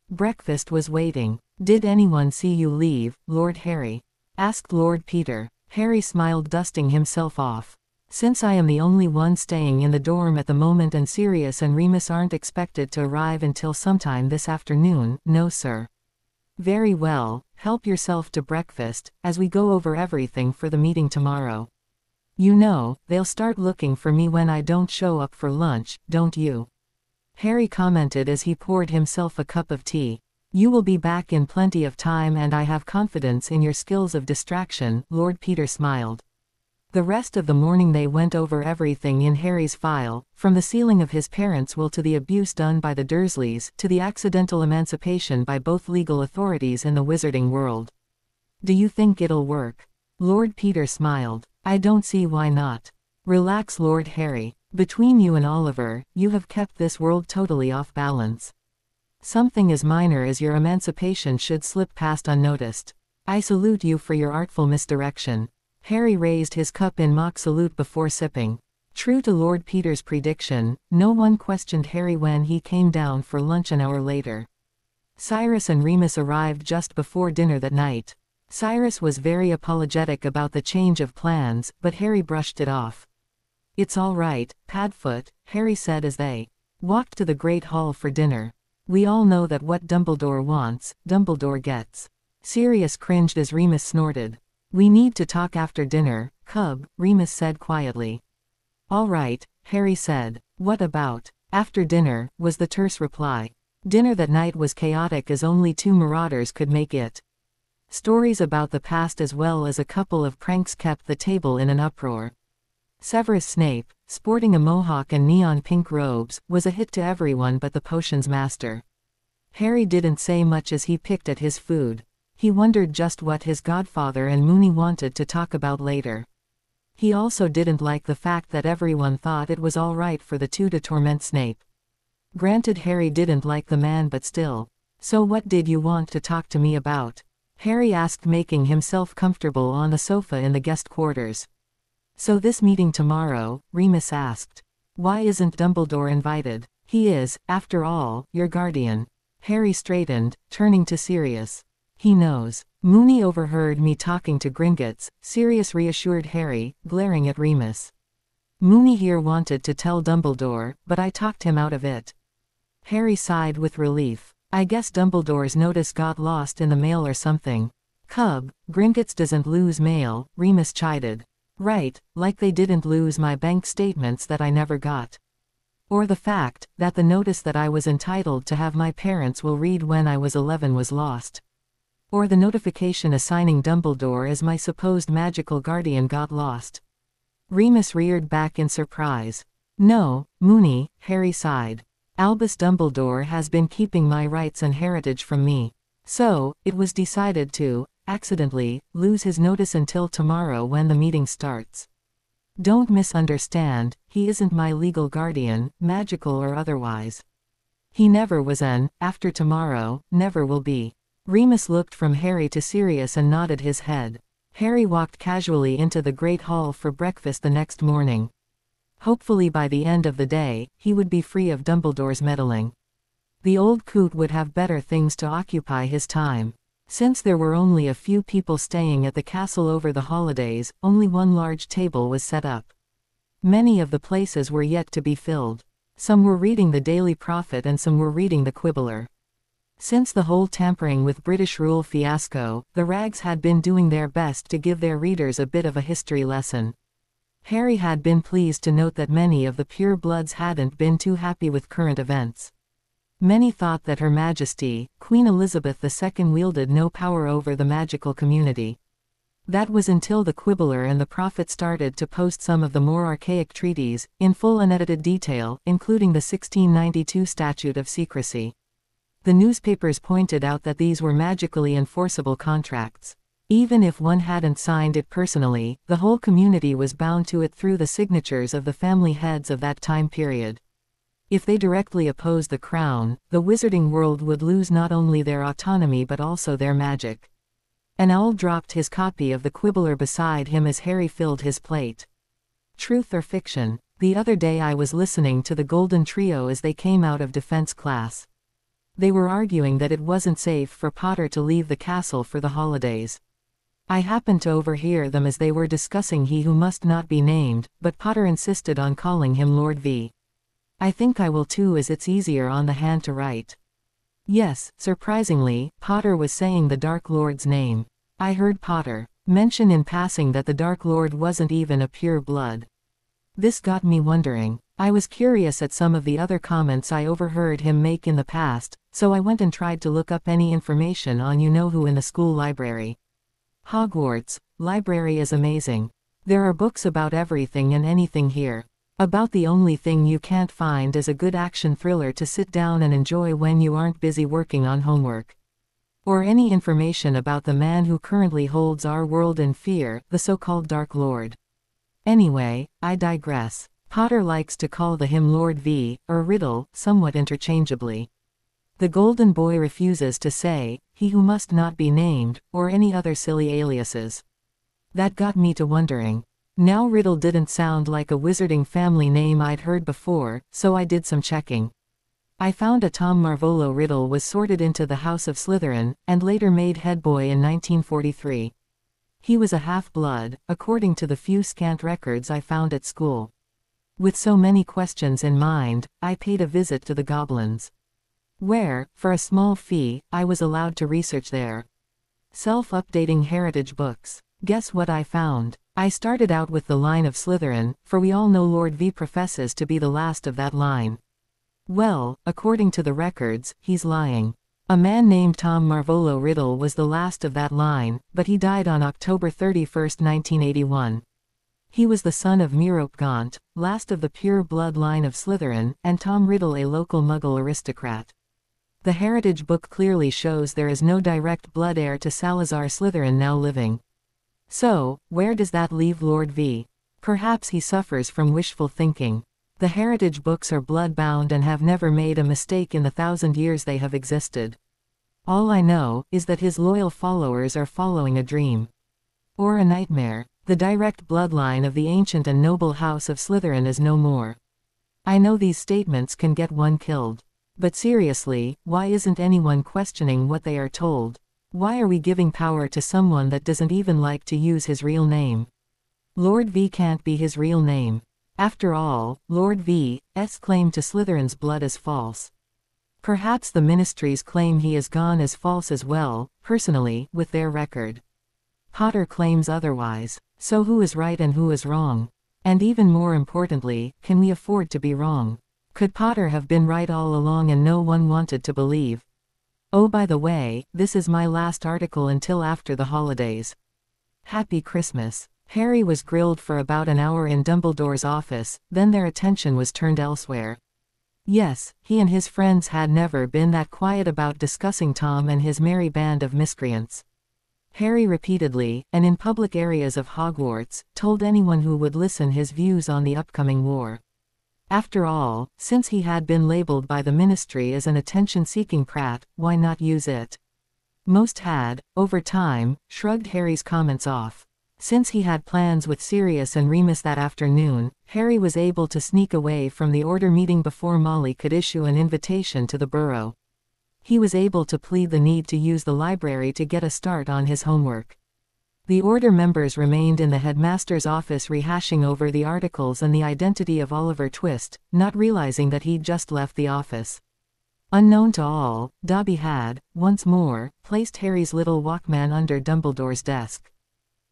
Breakfast was waiting. Did anyone see you leave, Lord Harry? Asked Lord Peter. Harry smiled, dusting himself off. Since I am the only one staying in the dorm at the moment and Sirius and Remus aren't expected to arrive until sometime this afternoon, no sir. Very well, help yourself to breakfast, as we go over everything for the meeting tomorrow. You know, they'll start looking for me when I don't show up for lunch, don't you? Harry commented as he poured himself a cup of tea. You will be back in plenty of time and I have confidence in your skills of distraction, Lord Peter smiled. The rest of the morning they went over everything in Harry's file, from the sealing of his parents' will to the abuse done by the Dursleys, to the accidental emancipation by both legal authorities in the wizarding world. Do you think it'll work? Lord Peter smiled. I don't see why not. Relax, Lord Harry. Between you and Oliver, you have kept this world totally off balance. Something as minor as your emancipation should slip past unnoticed. I salute you for your artful misdirection. Harry raised his cup in mock salute before sipping. True to Lord Peter's prediction, no one questioned Harry when he came down for lunch an hour later. Cyrus and Remus arrived just before dinner that night. Cyrus was very apologetic about the change of plans, but Harry brushed it off. It's all right, Padfoot, Harry said as they walked to the Great Hall for dinner. We all know that what Dumbledore wants, Dumbledore gets. Sirius cringed as Remus snorted. We need to talk after dinner, Cub, Remus said quietly. All right, Harry said. What about? After dinner, was the terse reply. Dinner that night was chaotic as only two marauders could make it. Stories about the past as well as a couple of pranks kept the table in an uproar. Severus Snape, sporting a mohawk and neon pink robes, was a hit to everyone but the potions master. Harry didn't say much as he picked at his food. He wondered just what his godfather and Moony wanted to talk about later. He also didn't like the fact that everyone thought it was all right for the two to torment Snape. Granted, Harry didn't like the man, but still. So what did you want to talk to me about? Harry asked, making himself comfortable on the sofa in the guest quarters. So this meeting tomorrow, Remus asked. Why isn't Dumbledore invited? He is, after all, your guardian. Harry straightened, turning to Sirius. He knows. Moony overheard me talking to Gringotts, Sirius reassured Harry, glaring at Remus. Moony here wanted to tell Dumbledore, but I talked him out of it. Harry sighed with relief. I guess Dumbledore's notice got lost in the mail or something. Cub, Gringotts doesn't lose mail, Remus chided. Right, like they didn't lose my bank statements that I never got. Or the fact that the notice that I was entitled to have my parents will read when I was 11 was lost. Or the notification assigning Dumbledore as my supposed magical guardian got lost. Remus reared back in surprise. No, Moony, Harry sighed. Albus Dumbledore has been keeping my rights and heritage from me. So, it was decided to, accidentally, lose his notice until tomorrow when the meeting starts. Don't misunderstand, he isn't my legal guardian, magical or otherwise. He never was and, after tomorrow, never will be. Remus looked from Harry to Sirius and nodded his head. Harry walked casually into the Great Hall for breakfast the next morning. Hopefully by the end of the day, he would be free of Dumbledore's meddling. The old coot would have better things to occupy his time. Since there were only a few people staying at the castle over the holidays, only one large table was set up. Many of the places were yet to be filled. Some were reading the Daily Prophet and some were reading the Quibbler. Since the whole tampering with British rule fiasco, the Rags had been doing their best to give their readers a bit of a history lesson. Harry had been pleased to note that many of the pure-bloods hadn't been too happy with current events. Many thought that Her Majesty, Queen Elizabeth II, wielded no power over the magical community. That was until the Quibbler and the Prophet started to post some of the more archaic treaties, in full unedited detail, including the 1692 Statute of Secrecy. The newspapers pointed out that these were magically enforceable contracts. Even if one hadn't signed it personally, the whole community was bound to it through the signatures of the family heads of that time period. If they directly opposed the crown, the wizarding world would lose not only their autonomy but also their magic. An owl dropped his copy of the Quibbler beside him as Harry filled his plate. Truth or fiction? The other day I was listening to the Golden Trio as they came out of defense class. They were arguing that it wasn't safe for Potter to leave the castle for the holidays. I happened to overhear them as they were discussing He Who Must Not Be Named, but Potter insisted on calling him Lord V. I think I will too, as it's easier on the hand to write. Yes, surprisingly, Potter was saying the Dark Lord's name. I heard Potter mention in passing that the Dark Lord wasn't even a pure blood. This got me wondering. I was curious at some of the other comments I overheard him make in the past, so I went and tried to look up any information on you-know-who in the school library. Hogwarts library is amazing. There are books about everything and anything here. About the only thing you can't find is a good action thriller to sit down and enjoy when you aren't busy working on homework. Or any information about the man who currently holds our world in fear, the so-called Dark Lord. Anyway, I digress. Potter likes to call him Lord V, or Riddle, somewhat interchangeably. The Golden Boy refuses to say, He Who Must Not Be Named, or any other silly aliases. That got me to wondering. Now Riddle didn't sound like a wizarding family name I'd heard before, so I did some checking. I found a Tom Marvolo Riddle was sorted into the House of Slytherin, and later made head boy in 1943. He was a half-blood, according to the few scant records I found at school. With so many questions in mind, I paid a visit to the Goblins. Where, for a small fee, I was allowed to research their self-updating heritage books. Guess what I found? I started out with the line of Slytherin, for we all know Lord V professes to be the last of that line. Well, according to the records, he's lying. A man named Tom Marvolo Riddle was the last of that line, but he died on October 31, 1981. He was the son of Merope Gaunt, last of the pure blood line of Slytherin, and Tom Riddle a local Muggle aristocrat. The heritage book clearly shows there is no direct blood heir to Salazar Slytherin now living. So, where does that leave Lord V? Perhaps he suffers from wishful thinking. The heritage books are blood-bound and have never made a mistake in the 1,000 years they have existed. All I know is that his loyal followers are following a dream. Or a nightmare. The direct bloodline of the ancient and noble house of Slytherin is no more. I know these statements can get one killed. But seriously, why isn't anyone questioning what they are told? Why are we giving power to someone that doesn't even like to use his real name? Lord V can't be his real name. After all, Lord V's claim to Slytherin's blood is false. Perhaps the Ministry's claim he is gone is false as well, personally, with their record. Potter claims otherwise. So who is right and who is wrong? And even more importantly, can we afford to be wrong? Could Potter have been right all along and no one wanted to believe? Oh, by the way, this is my last article until after the holidays. Happy Christmas. Harry was grilled for about an hour in Dumbledore's office, then their attention was turned elsewhere. Yes, he and his friends had never been that quiet about discussing Tom and his merry band of miscreants. Harry repeatedly, and in public areas of Hogwarts, told anyone who would listen his views on the upcoming war. After all, since he had been labeled by the Ministry as an attention-seeking prat, why not use it? Most had, over time, shrugged Harry's comments off. Since he had plans with Sirius and Remus that afternoon, Harry was able to sneak away from the Order meeting before Molly could issue an invitation to the Burrow. He was able to plead the need to use the library to get a start on his homework. The Order members remained in the headmaster's office rehashing over the articles and the identity of Oliver Twist, not realizing that he'd just left the office. Unknown to all, Dobby had, once more, placed Harry's little Walkman under Dumbledore's desk.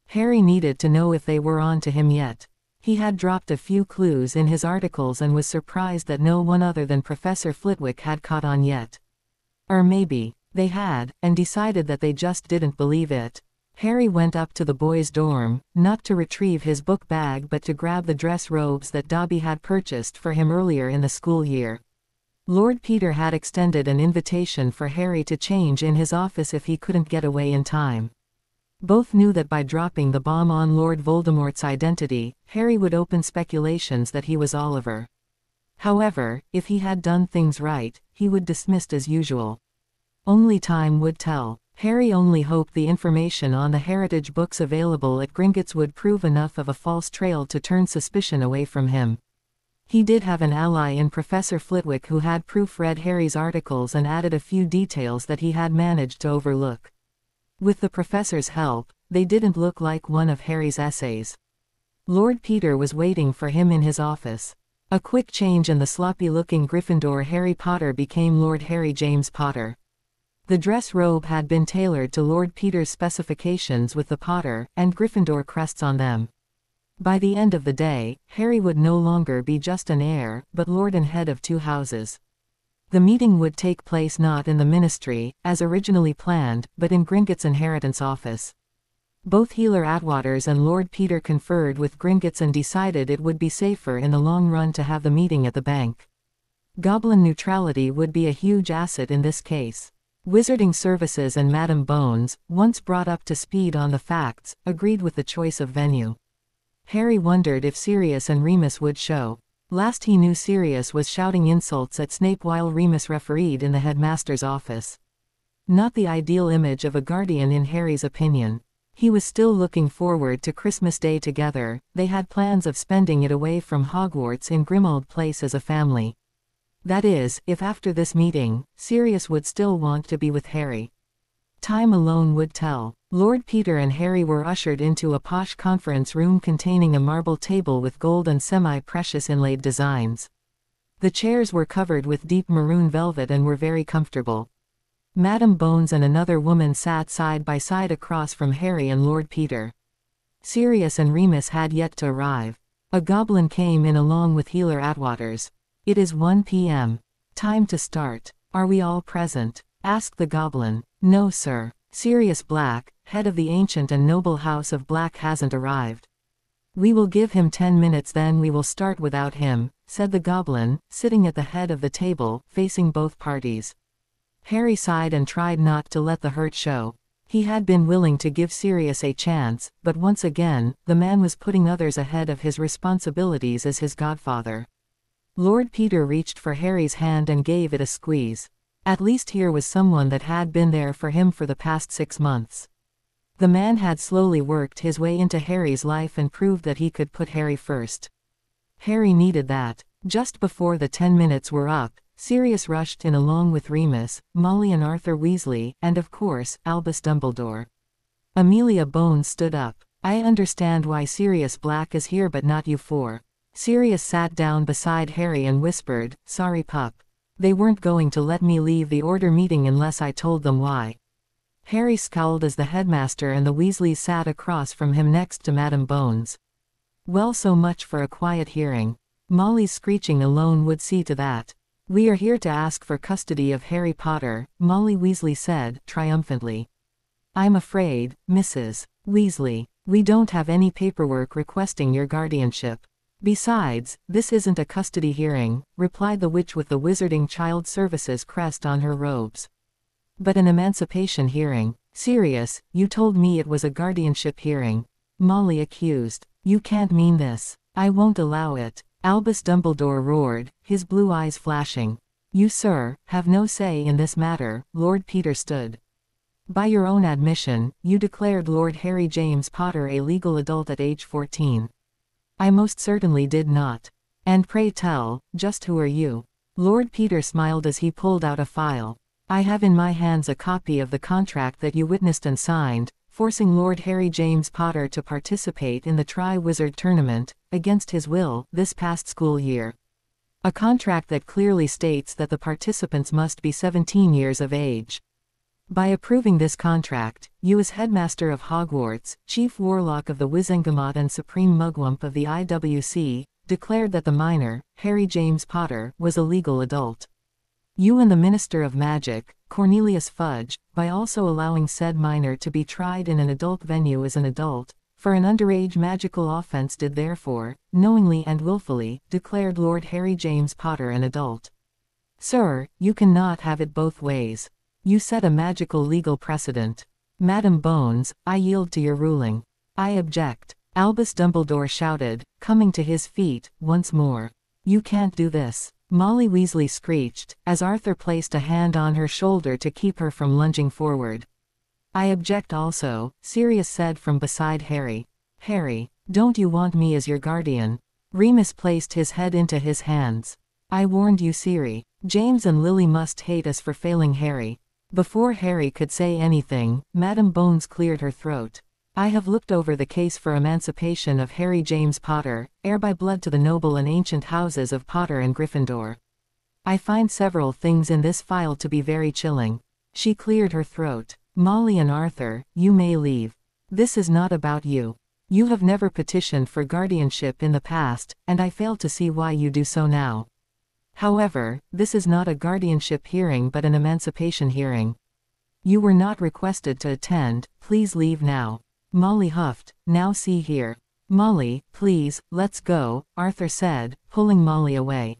Harry needed to know if they were on to him yet. He had dropped a few clues in his articles and was surprised that no one other than Professor Flitwick had caught on yet. Or maybe, they had, and decided that they just didn't believe it. Harry went up to the boys' dorm, not to retrieve his book bag but to grab the dress robes that Dobby had purchased for him earlier in the school year. Lord Peter had extended an invitation for Harry to change in his office if he couldn't get away in time. Both knew that by dropping the bomb on Lord Voldemort's identity, Harry would open speculations that he was Oliver. However, if he had done things right, he would dismissed as usual. Only time would tell. Harry only hoped the information on the heritage books available at Gringotts would prove enough of a false trail to turn suspicion away from him. He did have an ally in Professor Flitwick who had proofread Harry's articles and added a few details that he had managed to overlook. With the professor's help, they didn't look like one of Harry's essays. Lord Peter was waiting for him in his office. A quick change in the sloppy-looking Gryffindor Harry Potter became Lord Harry James Potter. The dress robe had been tailored to Lord Peter's specifications with the Potter and Gryffindor crests on them. By the end of the day, Harry would no longer be just an heir, but lord and head of two houses. The meeting would take place not in the Ministry, as originally planned, but in Gringotts' inheritance office. Both Healer Atwaters and Lord Peter conferred with Gringotts and decided it would be safer in the long run to have the meeting at the bank. Goblin neutrality would be a huge asset in this case. Wizarding Services and Madame Bones, once brought up to speed on the facts, agreed with the choice of venue. Harry wondered if Sirius and Remus would show. Last he knew Sirius was shouting insults at Snape while Remus refereed in the headmaster's office. Not the ideal image of a guardian in Harry's opinion. He was still looking forward to Christmas Day together. They had plans of spending it away from Hogwarts in Grimmauld Place as a family. That is, if after this meeting, Sirius would still want to be with Harry. Time alone would tell. Lord Peter and Harry were ushered into a posh conference room containing a marble table with gold and semi-precious inlaid designs. The chairs were covered with deep maroon velvet and were very comfortable. Madame Bones and another woman sat side by side across from Harry and Lord Peter. Sirius and Remus had yet to arrive. A goblin came in along with Healer Atwaters. "It is 1 p.m. Time to start. Are we all present?" asked the goblin. "No, sir. Sirius Black, head of the ancient and noble house of Black, hasn't arrived." "We will give him 10 minutes, then we will start without him," said the goblin, sitting at the head of the table, facing both parties. Harry sighed and tried not to let the hurt show. He had been willing to give Sirius a chance, but once again, the man was putting others ahead of his responsibilities as his godfather. Lord Peter reached for Harry's hand and gave it a squeeze. At least here was someone that had been there for him for the past 6 months. The man had slowly worked his way into Harry's life and proved that he could put Harry first. Harry needed that. Just before the 10 minutes were up, Sirius rushed in along with Remus, Molly and Arthur Weasley, and of course, Albus Dumbledore. Amelia Bones stood up. "I understand why Sirius Black is here, but not you four." Sirius sat down beside Harry and whispered, "Sorry, pup. They weren't going to let me leave the order meeting unless I told them why." Harry scowled as the headmaster and the Weasleys sat across from him next to Madam Bones. "Well, so much for a quiet hearing. Molly's screeching alone would see to that." "We are here to ask for custody of Harry Potter," Molly Weasley said, triumphantly. "I'm afraid, Mrs. Weasley, we don't have any paperwork requesting your guardianship. Besides, this isn't a custody hearing," replied the witch with the Wizarding Child Services crest on her robes. "But an emancipation hearing." "Sirius, you told me it was a guardianship hearing," Molly accused. "You can't mean this. I won't allow it," Albus Dumbledore roared, his blue eyes flashing. "You, sir, have no say in this matter," Lord Peter stood. "By your own admission, you declared Lord Harry James Potter a legal adult at age 14. "I most certainly did not. And pray tell, just who are you?" Lord Peter smiled as he pulled out a file. "I have in my hands a copy of the contract that you witnessed and signed, forcing Lord Harry James Potter to participate in the Tri-Wizard Tournament, against his will, this past school year. A contract that clearly states that the participants must be 17 years of age. By approving this contract, you as headmaster of Hogwarts, chief warlock of the Wizengamot and supreme mugwump of the IWC, declared that the minor, Harry James Potter, was a legal adult. You and the Minister of Magic, Cornelius Fudge, by also allowing said minor to be tried in an adult venue as an adult, for an underage magical offense did therefore, knowingly and willfully, declared Lord Harry James Potter an adult. Sir, you cannot have it both ways. You set a magical legal precedent. Madam Bones, I yield to your ruling." "I object," Albus Dumbledore shouted, coming to his feet, once more. "You can't do this," Molly Weasley screeched, as Arthur placed a hand on her shoulder to keep her from lunging forward. "I object also," Sirius said from beside Harry. "Harry, don't you want me as your guardian?" Remus placed his head into his hands. "I warned you, Siri. James and Lily must hate us for failing Harry." Before Harry could say anything, Madam Bones cleared her throat. "I have looked over the case for emancipation of Harry James Potter, heir by blood to the noble and ancient houses of Potter and Gryffindor. I find several things in this file to be very chilling." She cleared her throat. "Molly and Arthur, you may leave. This is not about you. You have never petitioned for guardianship in the past, and I fail to see why you do so now. However, this is not a guardianship hearing but an emancipation hearing. You were not requested to attend, please leave now." Molly huffed. "Now see here. Molly, please, let's go," Arthur said, pulling Molly away.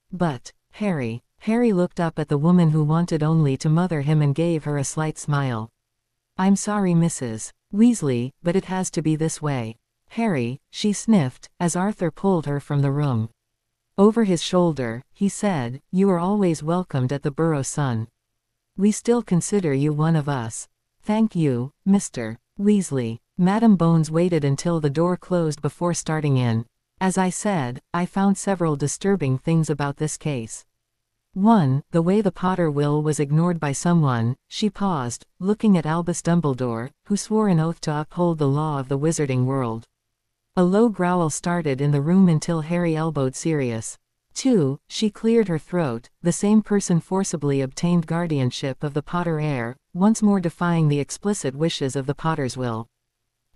"But, Harry." Harry looked up at the woman who wanted only to mother him and gave her a slight smile. "I'm sorry, Mrs. Weasley, but it has to be this way." "Harry," she sniffed, as Arthur pulled her from the room. Over his shoulder, he said, "You are always welcomed at the Burrow Sun. We still consider you one of us." "Thank you, Mr. Weasley." Madam Bones waited until the door closed before starting in. "As I said, I found several disturbing things about this case. 1. The way the Potter will was ignored by someone." She paused, looking at Albus Dumbledore, who swore an oath to uphold the law of the wizarding world. A low growl started in the room until Harry elbowed Sirius. 2. She cleared her throat. The same person forcibly obtained guardianship of the Potter heir, once more defying the explicit wishes of the Potter's will.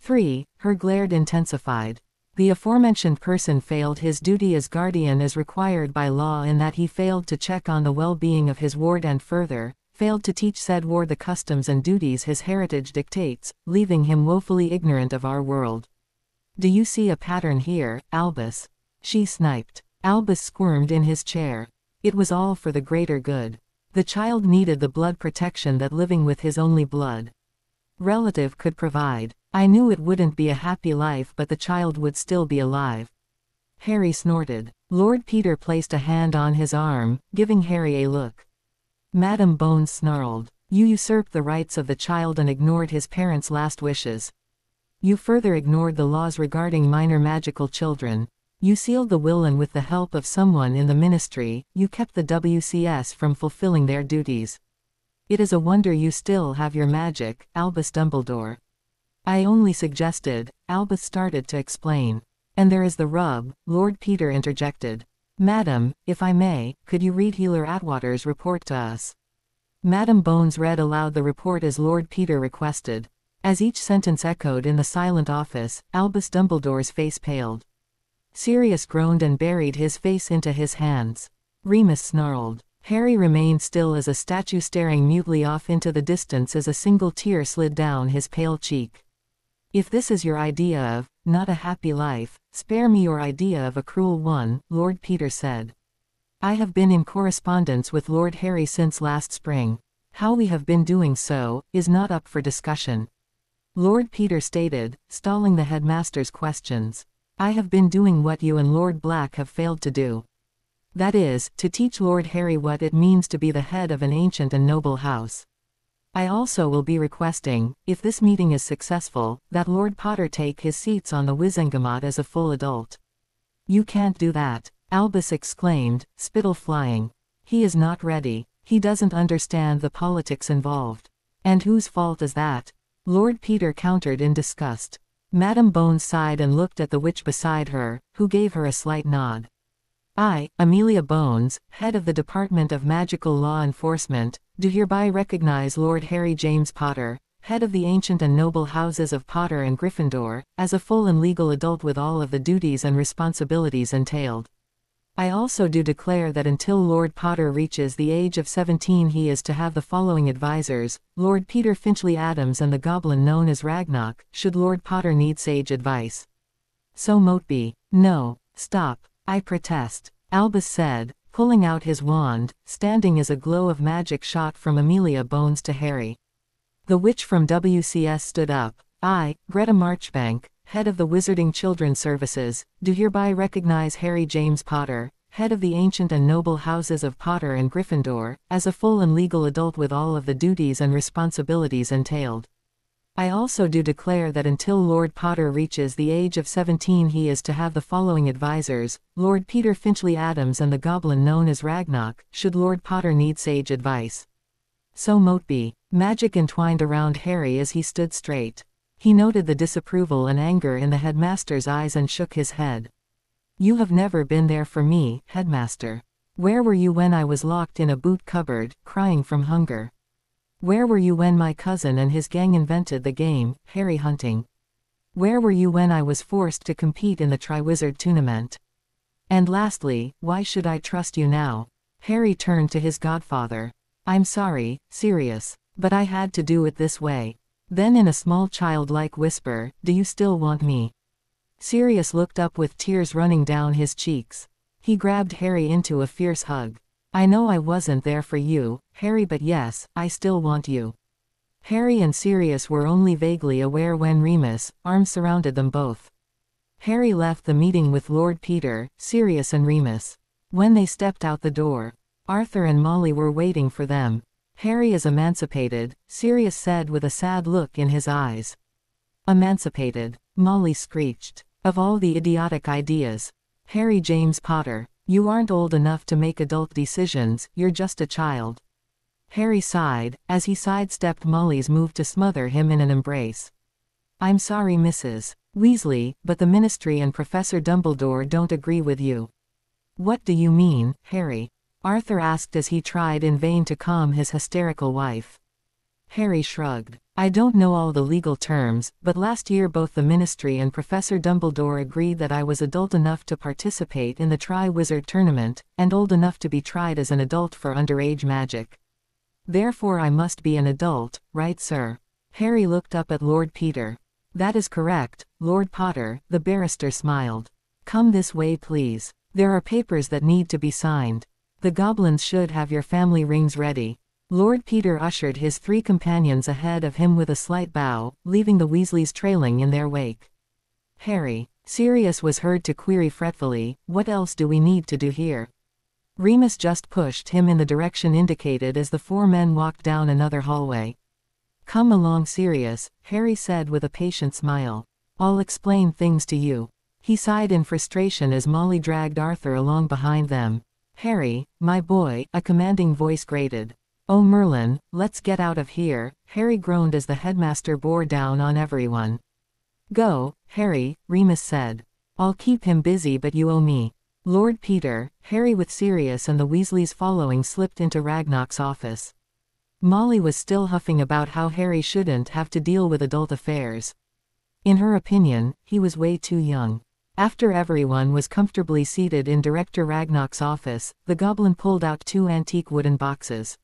3. Her glare intensified. The aforementioned person failed his duty as guardian as required by law in that he failed to check on the well-being of his ward and further, failed to teach said ward the customs and duties his heritage dictates, leaving him woefully ignorant of our world. Do you see a pattern here, Albus? She sniped. Albus squirmed in his chair. It was all for the greater good. The child needed the blood protection that living with his only blood relative could provide. I knew it wouldn't be a happy life, but the child would still be alive. Harry snorted. Lord Peter placed a hand on his arm, giving Harry a look. Madam Bones snarled. You usurped the rights of the child and ignored his parents' last wishes. You further ignored the laws regarding minor magical children. You sealed the will, and with the help of someone in the ministry, you kept the WCS from fulfilling their duties. It is a wonder you still have your magic, Albus Dumbledore. I only suggested, Albus started to explain. And there is the rub, Lord Peter interjected. Madam, if I may, could you read Healer Atwater's report to us? Madam Bones read aloud the report as Lord Peter requested. As each sentence echoed in the silent office, Albus Dumbledore's face paled. Sirius groaned and buried his face into his hands. Remus snarled. Harry remained still as a statue, staring mutely off into the distance as a single tear slid down his pale cheek. If this is your idea of, not a happy life, spare me your idea of a cruel one, Lord Peter said. I have been in correspondence with Lord Harry since last spring. How we have been doing so, is not up for discussion. Lord Peter stated, stalling the headmaster's questions. I have been doing what you and Lord Black have failed to do. That is, to teach Lord Harry what it means to be the head of an ancient and noble house. I also will be requesting, if this meeting is successful, that Lord Potter take his seats on the Wizengamot as a full adult. You can't do that, Albus exclaimed, spittle flying. He is not ready. He doesn't understand the politics involved. And whose fault is that? Lord Peter countered in disgust. Madam Bones sighed and looked at the witch beside her, who gave her a slight nod. I, Amelia Bones, head of the Department of Magical Law Enforcement, do hereby recognize Lord Harry James Potter, head of the ancient and noble houses of Potter and Gryffindor, as a full and legal adult with all of the duties and responsibilities entailed. I also do declare that until Lord Potter reaches the age of 17 he is to have the following advisors, Lord Peter Finchley Adams and the goblin known as Ragnarok, should Lord Potter need sage advice. So mote be. No, stop, I protest, Albus said, pulling out his wand, standing as a glow of magic shot from Amelia Bones to Harry. The witch from WCS stood up. I, Greta Marchbank, head of the Wizarding Children's Services, do hereby recognize Harry James Potter, head of the ancient and noble houses of Potter and Gryffindor, as a full and legal adult with all of the duties and responsibilities entailed. I also do declare that until Lord Potter reaches the age of 17 he is to have the following advisors, Lord Peter Finchley Adams and the goblin known as Ragnarok, should Lord Potter need sage advice. So mote be. Magic entwined around Harry as he stood straight. He noted the disapproval and anger in the headmaster's eyes and shook his head. You have never been there for me, headmaster. Where were you when I was locked in a boot cupboard, crying from hunger? Where were you when my cousin and his gang invented the game, Harry hunting? Where were you when I was forced to compete in the Triwizard Tournament? And lastly, why should I trust you now? Harry turned to his godfather. I'm sorry, Sirius, but I had to do it this way. Then in a small childlike whisper, do you still want me? Sirius looked up with tears running down his cheeks. He grabbed Harry into a fierce hug. I know I wasn't there for you, Harry, but yes, I still want you. Harry and Sirius were only vaguely aware when Remus' arms surrounded them both. Harry left the meeting with Lord Peter, Sirius and Remus. When they stepped out the door, Arthur and Molly were waiting for them. Harry is emancipated, Sirius said with a sad look in his eyes. Emancipated, Molly screeched. Of all the idiotic ideas. Harry James Potter. You aren't old enough to make adult decisions, you're just a child. Harry sighed, as he sidestepped Molly's move to smother him in an embrace. I'm sorry, Mrs. Weasley, but the Ministry and Professor Dumbledore don't agree with you. What do you mean, Harry? Arthur asked as he tried in vain to calm his hysterical wife. Harry shrugged. I don't know all the legal terms, but last year both the Ministry and Professor Dumbledore agreed that I was adult enough to participate in the Tri-Wizard Tournament, and old enough to be tried as an adult for underage magic. Therefore I must be an adult, right, sir? Harry looked up at Lord Peter. That is correct, Lord Potter, the barrister smiled. Come this way please. There are papers that need to be signed. The goblins should have your family rings ready. Lord Peter ushered his 3 companions ahead of him with a slight bow, leaving the Weasleys trailing in their wake. Harry, Sirius was heard to query fretfully, what else do we need to do here? Remus just pushed him in the direction indicated as the 4 men walked down another hallway. Come along Sirius, Harry said with a patient smile. I'll explain things to you. He sighed in frustration as Molly dragged Arthur along behind them. Harry, my boy, a commanding voice grated. Oh Merlin, let's get out of here, Harry groaned as the headmaster bore down on everyone. Go, Harry, Remus said. I'll keep him busy but you owe me. Lord Peter, Harry with Sirius and the Weasleys following slipped into Ragnarok's office. Molly was still huffing about how Harry shouldn't have to deal with adult affairs. In her opinion, he was way too young. After everyone was comfortably seated in Director Ragnarok's office, the goblin pulled out 2 antique wooden boxes.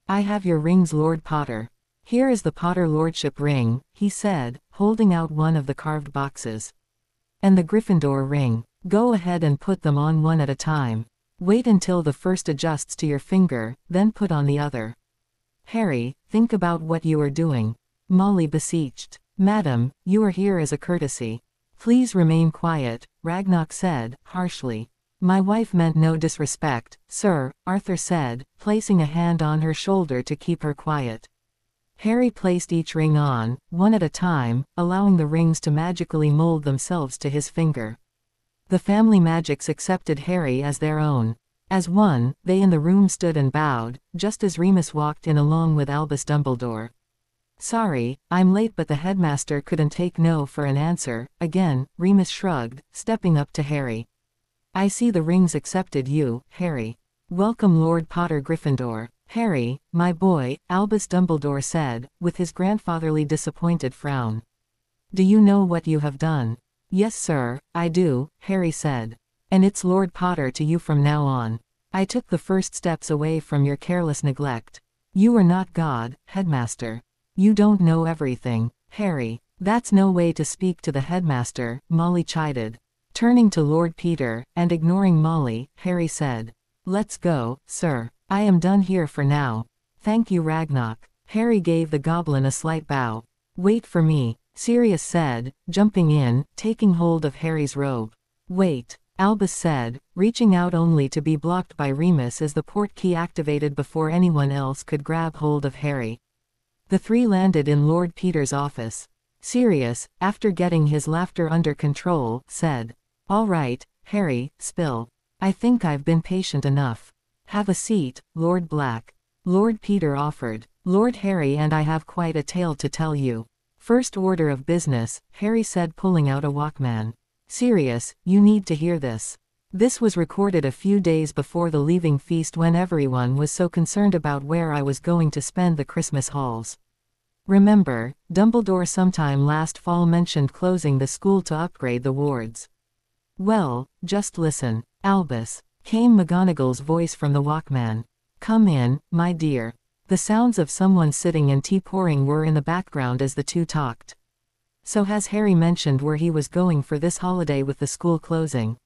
I have your rings Lord Potter. Here is the Potter Lordship ring, he said, holding out one of the carved boxes. And the Gryffindor ring. Go ahead and put them on one at a time. Wait until the first adjusts to your finger, then put on the other. Harry, think about what you are doing. Molly beseeched. Madam, you are here as a courtesy. Please remain quiet, Ragnarok said, harshly. My wife meant no disrespect, sir, Arthur said, placing a hand on her shoulder to keep her quiet. Harry placed each ring on, one at a time, allowing the rings to magically mold themselves to his finger. The family magics accepted Harry as their own. As one, they in the room stood and bowed, just as Remus walked in along with Albus Dumbledore. Sorry, I'm late but the headmaster couldn't take no for an answer, again, Remus shrugged, stepping up to Harry. I see the rings accepted you, Harry. Welcome Lord Potter Gryffindor. Harry, my boy, Albus Dumbledore said, with his grandfatherly disappointed frown. Do you know what you have done? Yes sir, I do, Harry said. And it's Lord Potter to you from now on. I took the first steps away from your careless neglect. You are not God, headmaster. You don't know everything, Harry. That's no way to speak to the headmaster, Molly chided. Turning to Lord Peter, and ignoring Molly, Harry said. Let's go, sir. I am done here for now. Thank you Ragnarok. Harry gave the goblin a slight bow. Wait for me, Sirius said, jumping in, taking hold of Harry's robe. Wait, Albus said, reaching out only to be blocked by Remus as the port key activated before anyone else could grab hold of Harry. The 3 landed in Lord Peter's office. Sirius, after getting his laughter under control, said. All right, Harry, spill. I think I've been patient enough. Have a seat, Lord Black. Lord Peter offered. Lord Harry and I have quite a tale to tell you. First order of business, Harry said pulling out a Walkman. Sirius, you need to hear this. This was recorded a few days before the leaving feast when everyone was so concerned about where I was going to spend the Christmas halls. Remember, Dumbledore sometime last fall mentioned closing the school to upgrade the wards. Well, just listen, Albus, came McGonagall's voice from the Walkman. Come in, my dear. The sounds of someone sitting and tea pouring were in the background as the 2 talked. So has Harry mentioned where he was going for this holiday with the school closing?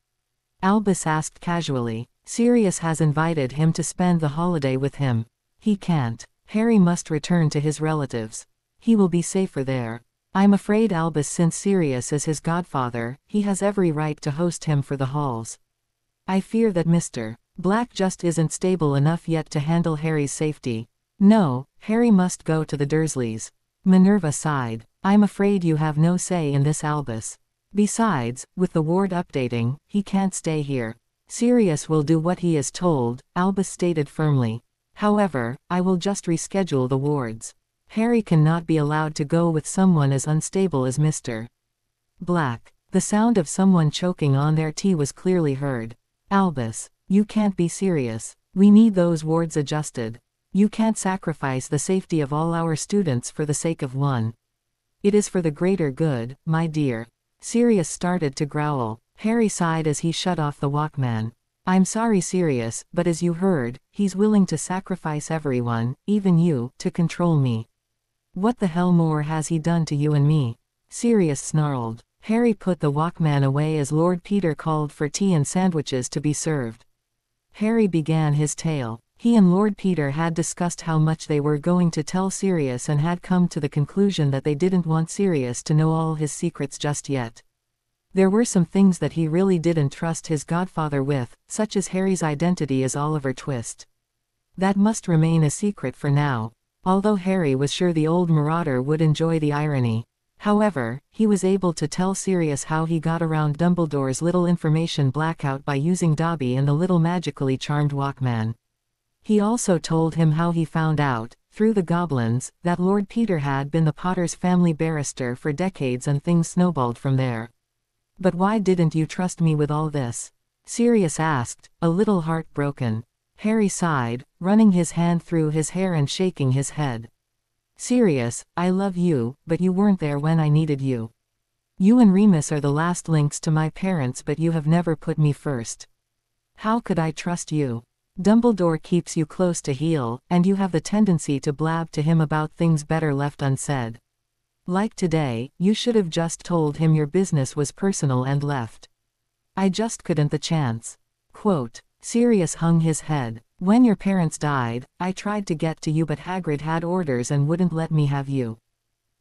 Albus asked casually. Sirius has invited him to spend the holiday with him. He can't. Harry must return to his relatives. He will be safer there. I'm afraid Albus, since Sirius is his godfather, he has every right to host him for the halls. I fear that Mr. Black just isn't stable enough yet to handle Harry's safety. No, Harry must go to the Dursleys. Minerva sighed. I'm afraid you have no say in this Albus. Besides, with the ward updating, he can't stay here. Sirius will do what he is told, Albus stated firmly. However, I will just reschedule the wards. Harry cannot be allowed to go with someone as unstable as Mr. Black. The sound of someone choking on their tea was clearly heard. Albus, you can't be serious. We need those wards adjusted. You can't sacrifice the safety of all our students for the sake of one. It is for the greater good, my dear. Sirius started to growl. Harry sighed as he shut off the Walkman. I'm sorry, Sirius, but as you heard, he's willing to sacrifice everyone, even you, to control me. What the hell more has he done to you and me? Sirius snarled. Harry put the Walkman away as Lord Peter called for tea and sandwiches to be served. Harry began his tale. He and Lord Peter had discussed how much they were going to tell Sirius and had come to the conclusion that they didn't want Sirius to know all his secrets just yet. There were some things that he really didn't trust his godfather with, such as Harry's identity as Oliver Twist. That must remain a secret for now, although Harry was sure the old marauder would enjoy the irony. However, he was able to tell Sirius how he got around Dumbledore's little information blackout by using Dobby and the little magically charmed Walkman. He also told him how he found out, through the goblins, that Lord Peter had been the Potter's family barrister for decades and things snowballed from there. But why didn't you trust me with all this? Sirius asked, a little heartbroken. Harry sighed, running his hand through his hair and shaking his head. Sirius, I love you, but you weren't there when I needed you. You and Remus are the last links to my parents, but you have never put me first. How could I trust you? Dumbledore keeps you close to heel, and you have the tendency to blab to him about things better left unsaid. Like today, you should have just told him your business was personal and left. I just couldn't the chance. Quote, Sirius hung his head. When your parents died, I tried to get to you, but Hagrid had orders and wouldn't let me have you.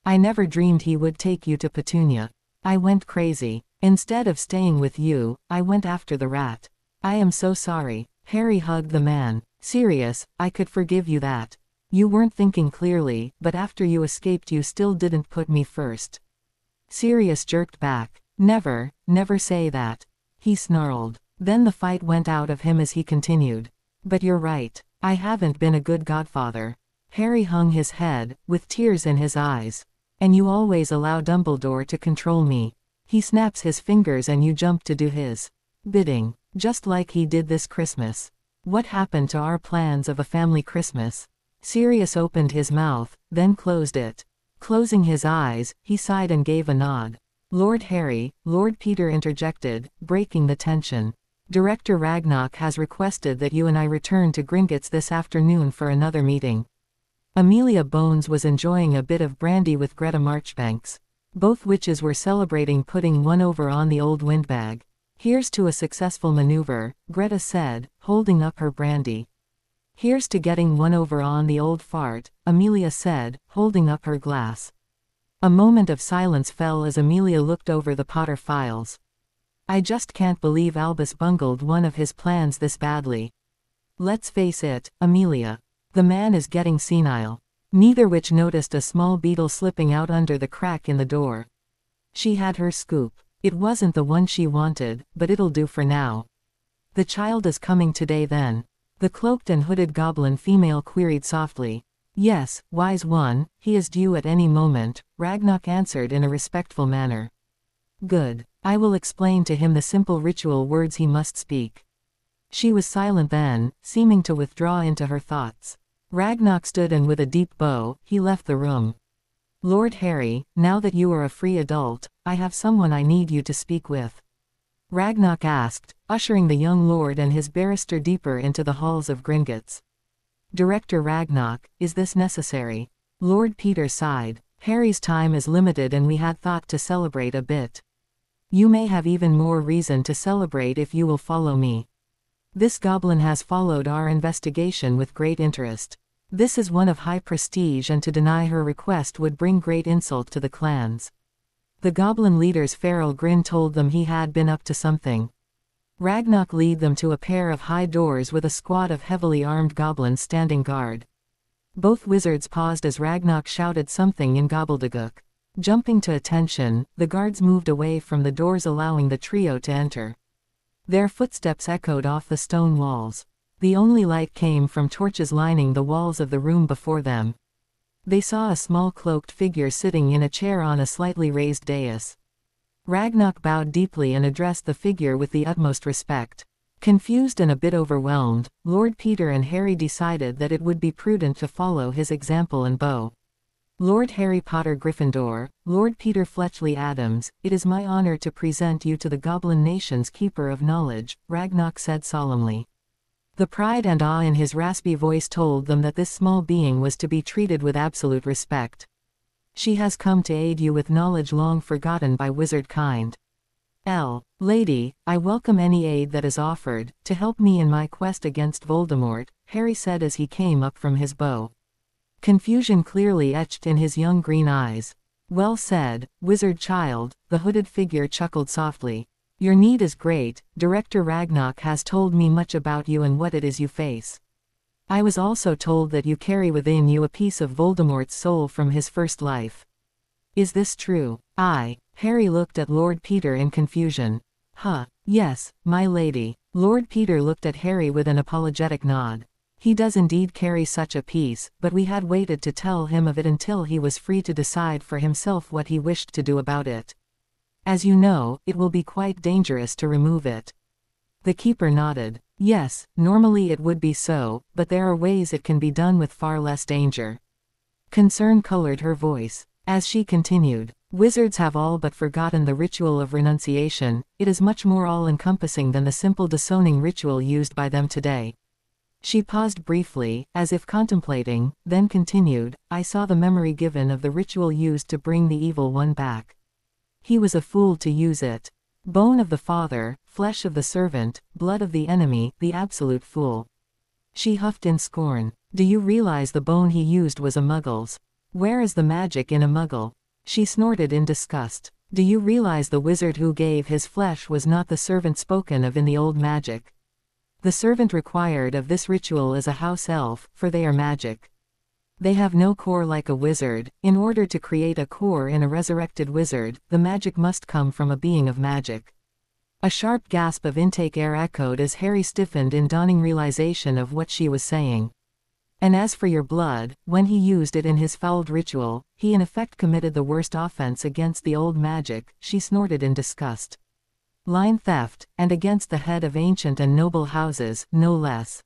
I never dreamed he would take you to Petunia. I went crazy. Instead of staying with you, I went after the rat. I am so sorry. Harry hugged the man. Sirius, I could forgive you that. You weren't thinking clearly, but after you escaped you still didn't put me first. Sirius jerked back. Never, never say that. He snarled. Then the fight went out of him as he continued. But you're right. I haven't been a good godfather. Harry hung his head, with tears in his eyes. And you always allow Dumbledore to control me. He snaps his fingers and you jump to do his bidding, just like he did this Christmas. What happened to our plans of a family Christmas? Sirius opened his mouth, then closed it. Closing his eyes, he sighed and gave a nod. Lord Harry, Lord Peter interjected, breaking the tension. Director Ragnarok has requested that you and I return to Gringotts this afternoon for another meeting. Amelia Bones was enjoying a bit of brandy with Greta Marchbanks. Both witches were celebrating putting one over on the old windbag. Here's to a successful maneuver, Greta said, holding up her brandy. Here's to getting one over on the old fart, Amelia said, holding up her glass. A moment of silence fell as Amelia looked over the Potter files. I just can't believe Albus bungled one of his plans this badly. Let's face it, Amelia. The man is getting senile. Neither witch noticed a small beetle slipping out under the crack in the door. She had her scoop. It wasn't the one she wanted, but it'll do for now. The child is coming today then? The cloaked and hooded goblin female queried softly. Yes, wise one, he is due at any moment, Ragnarok answered in a respectful manner. Good. I will explain to him the simple ritual words he must speak. She was silent then, seeming to withdraw into her thoughts. Ragnarok stood and with a deep bow, he left the room. Lord Harry, now that you are a free adult, I have someone I need you to speak with. Ragnarok asked, ushering the young lord and his barrister deeper into the halls of Gringotts. Director Ragnarok, is this necessary? Lord Peter sighed. Harry's time is limited and we had thought to celebrate a bit. You may have even more reason to celebrate if you will follow me. This goblin has followed our investigation with great interest. This is one of high prestige and to deny her request would bring great insult to the clans. The goblin leader's feral grin told them he had been up to something. Ragnarok led them to a pair of high doors with a squad of heavily armed goblins standing guard. Both wizards paused as Ragnarok shouted something in gobbledygook. Jumping to attention, the guards moved away from the doors allowing the trio to enter. Their footsteps echoed off the stone walls. The only light came from torches lining the walls of the room before them. They saw a small cloaked figure sitting in a chair on a slightly raised dais. Ragnarok bowed deeply and addressed the figure with the utmost respect. Confused and a bit overwhelmed, Lord Peter and Harry decided that it would be prudent to follow his example and bow. Lord Harry Potter Gryffindor, Lord Peter Fletchley Adams, it is my honor to present you to the Goblin Nation's Keeper of Knowledge, Ragnarok said solemnly. The pride and awe in his raspy voice told them that this small being was to be treated with absolute respect. She has come to aid you with knowledge long forgotten by wizard kind. Lady, I welcome any aid that is offered, to help me in my quest against Voldemort, Harry said as he came up from his bow. Confusion clearly etched in his young green eyes. Well said, wizard child, the hooded figure chuckled softly. Your need is great, Director Ragnarok has told me much about you and what it is you face. I was also told that you carry within you a piece of Voldemort's soul from his first life. Is this true? Harry looked at Lord Peter in confusion. Yes, my lady. Lord Peter looked at Harry with an apologetic nod. He does indeed carry such a piece, but we had waited to tell him of it until he was free to decide for himself what he wished to do about it. As you know, it will be quite dangerous to remove it. The keeper nodded. Yes, normally it would be so, but there are ways it can be done with far less danger. Concern colored her voice. As she continued, wizards have all but forgotten the ritual of renunciation. It is much more all-encompassing than the simple disowning ritual used by them today. She paused briefly, as if contemplating, then continued, I saw the memory given of the ritual used to bring the evil one back. He was a fool to use it. Bone of the father, flesh of the servant, blood of the enemy, the absolute fool. She huffed in scorn. Do you realize the bone he used was a muggle's? Where is the magic in a muggle? She snorted in disgust. Do you realize the wizard who gave his flesh was not the servant spoken of in the old magic? The servant required of this ritual is a house elf, for they are magic. They have no core like a wizard. In order to create a core in a resurrected wizard, the magic must come from a being of magic. A sharp gasp of intake air echoed as Harry stiffened in dawning realization of what she was saying. And as for your blood, when he used it in his fouled ritual, he in effect committed the worst offense against the old magic, she snorted in disgust. Line theft, and against the head of ancient and noble houses, no less.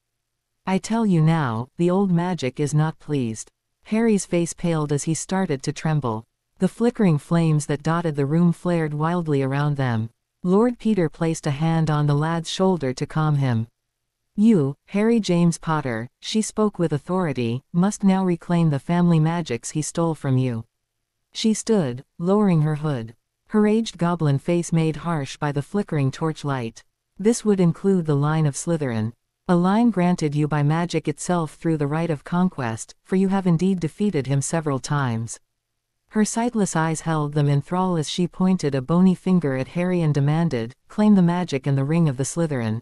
I tell you now, the old magic is not pleased. Harry's face paled as he started to tremble. The flickering flames that dotted the room flared wildly around them. Lord Peter placed a hand on the lad's shoulder to calm him. You, Harry James Potter, she spoke with authority, must now reclaim the family magics he stole from you. She stood, lowering her hood. Her aged goblin face made harsh by the flickering torchlight. This would include the line of Slytherin. A line granted you by magic itself through the right of conquest, for you have indeed defeated him several times. Her sightless eyes held them in thrall as she pointed a bony finger at Harry and demanded, claim the magic and the ring of the Slytherin.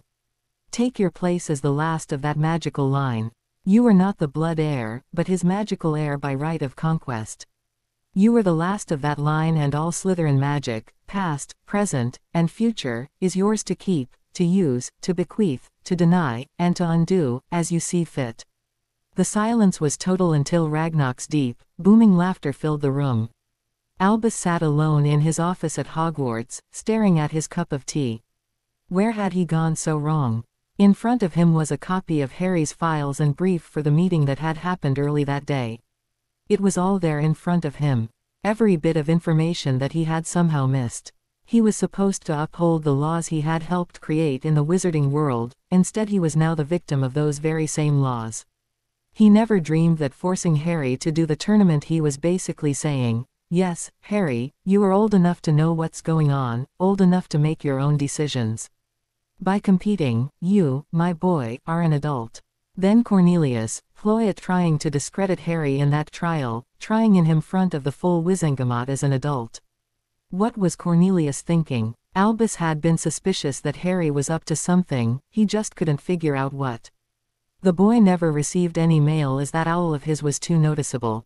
Take your place as the last of that magical line. You are not the blood heir, but his magical heir by right of conquest. You are the last of that line, and all Slytherin magic, past, present, and future, is yours to keep, to use, to bequeath, to deny, and to undo, as you see fit. The silence was total until Ragnarok's deep, booming laughter filled the room. Albus sat alone in his office at Hogwarts, staring at his cup of tea. Where had he gone so wrong? In front of him was a copy of Harry's files and brief for the meeting that had happened early that day. It was all there in front of him. Every bit of information that he had somehow missed. He was supposed to uphold the laws he had helped create in the wizarding world, instead he was now the victim of those very same laws. He never dreamed that forcing Harry to do the tournament, he was basically saying, yes, Harry, you are old enough to know what's going on, old enough to make your own decisions. By competing, you, my boy, are an adult. Then Cornelius, ploy at trying to discredit Harry in that trial, trying in him front of the full Wizengamot as an adult. What was Cornelius thinking? Albus had been suspicious that Harry was up to something, he just couldn't figure out what. The boy never received any mail as that owl of his was too noticeable.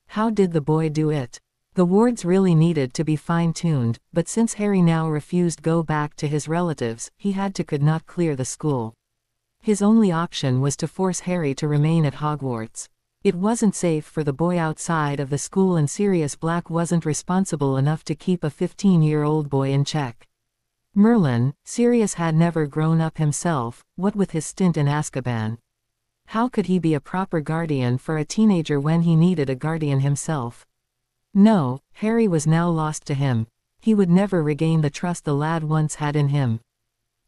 How did the boy do it? The wards really needed to be fine-tuned, but since Harry now refused go back to his relatives, he could not clear the school. His only option was to force Harry to remain at Hogwarts. It wasn't safe for the boy outside of the school, and Sirius Black wasn't responsible enough to keep a 15-year-old boy in check. Merlin, Sirius had never grown up himself, what with his stint in Azkaban. How could he be a proper guardian for a teenager when he needed a guardian himself? No, Harry was now lost to him. He would never regain the trust the lad once had in him.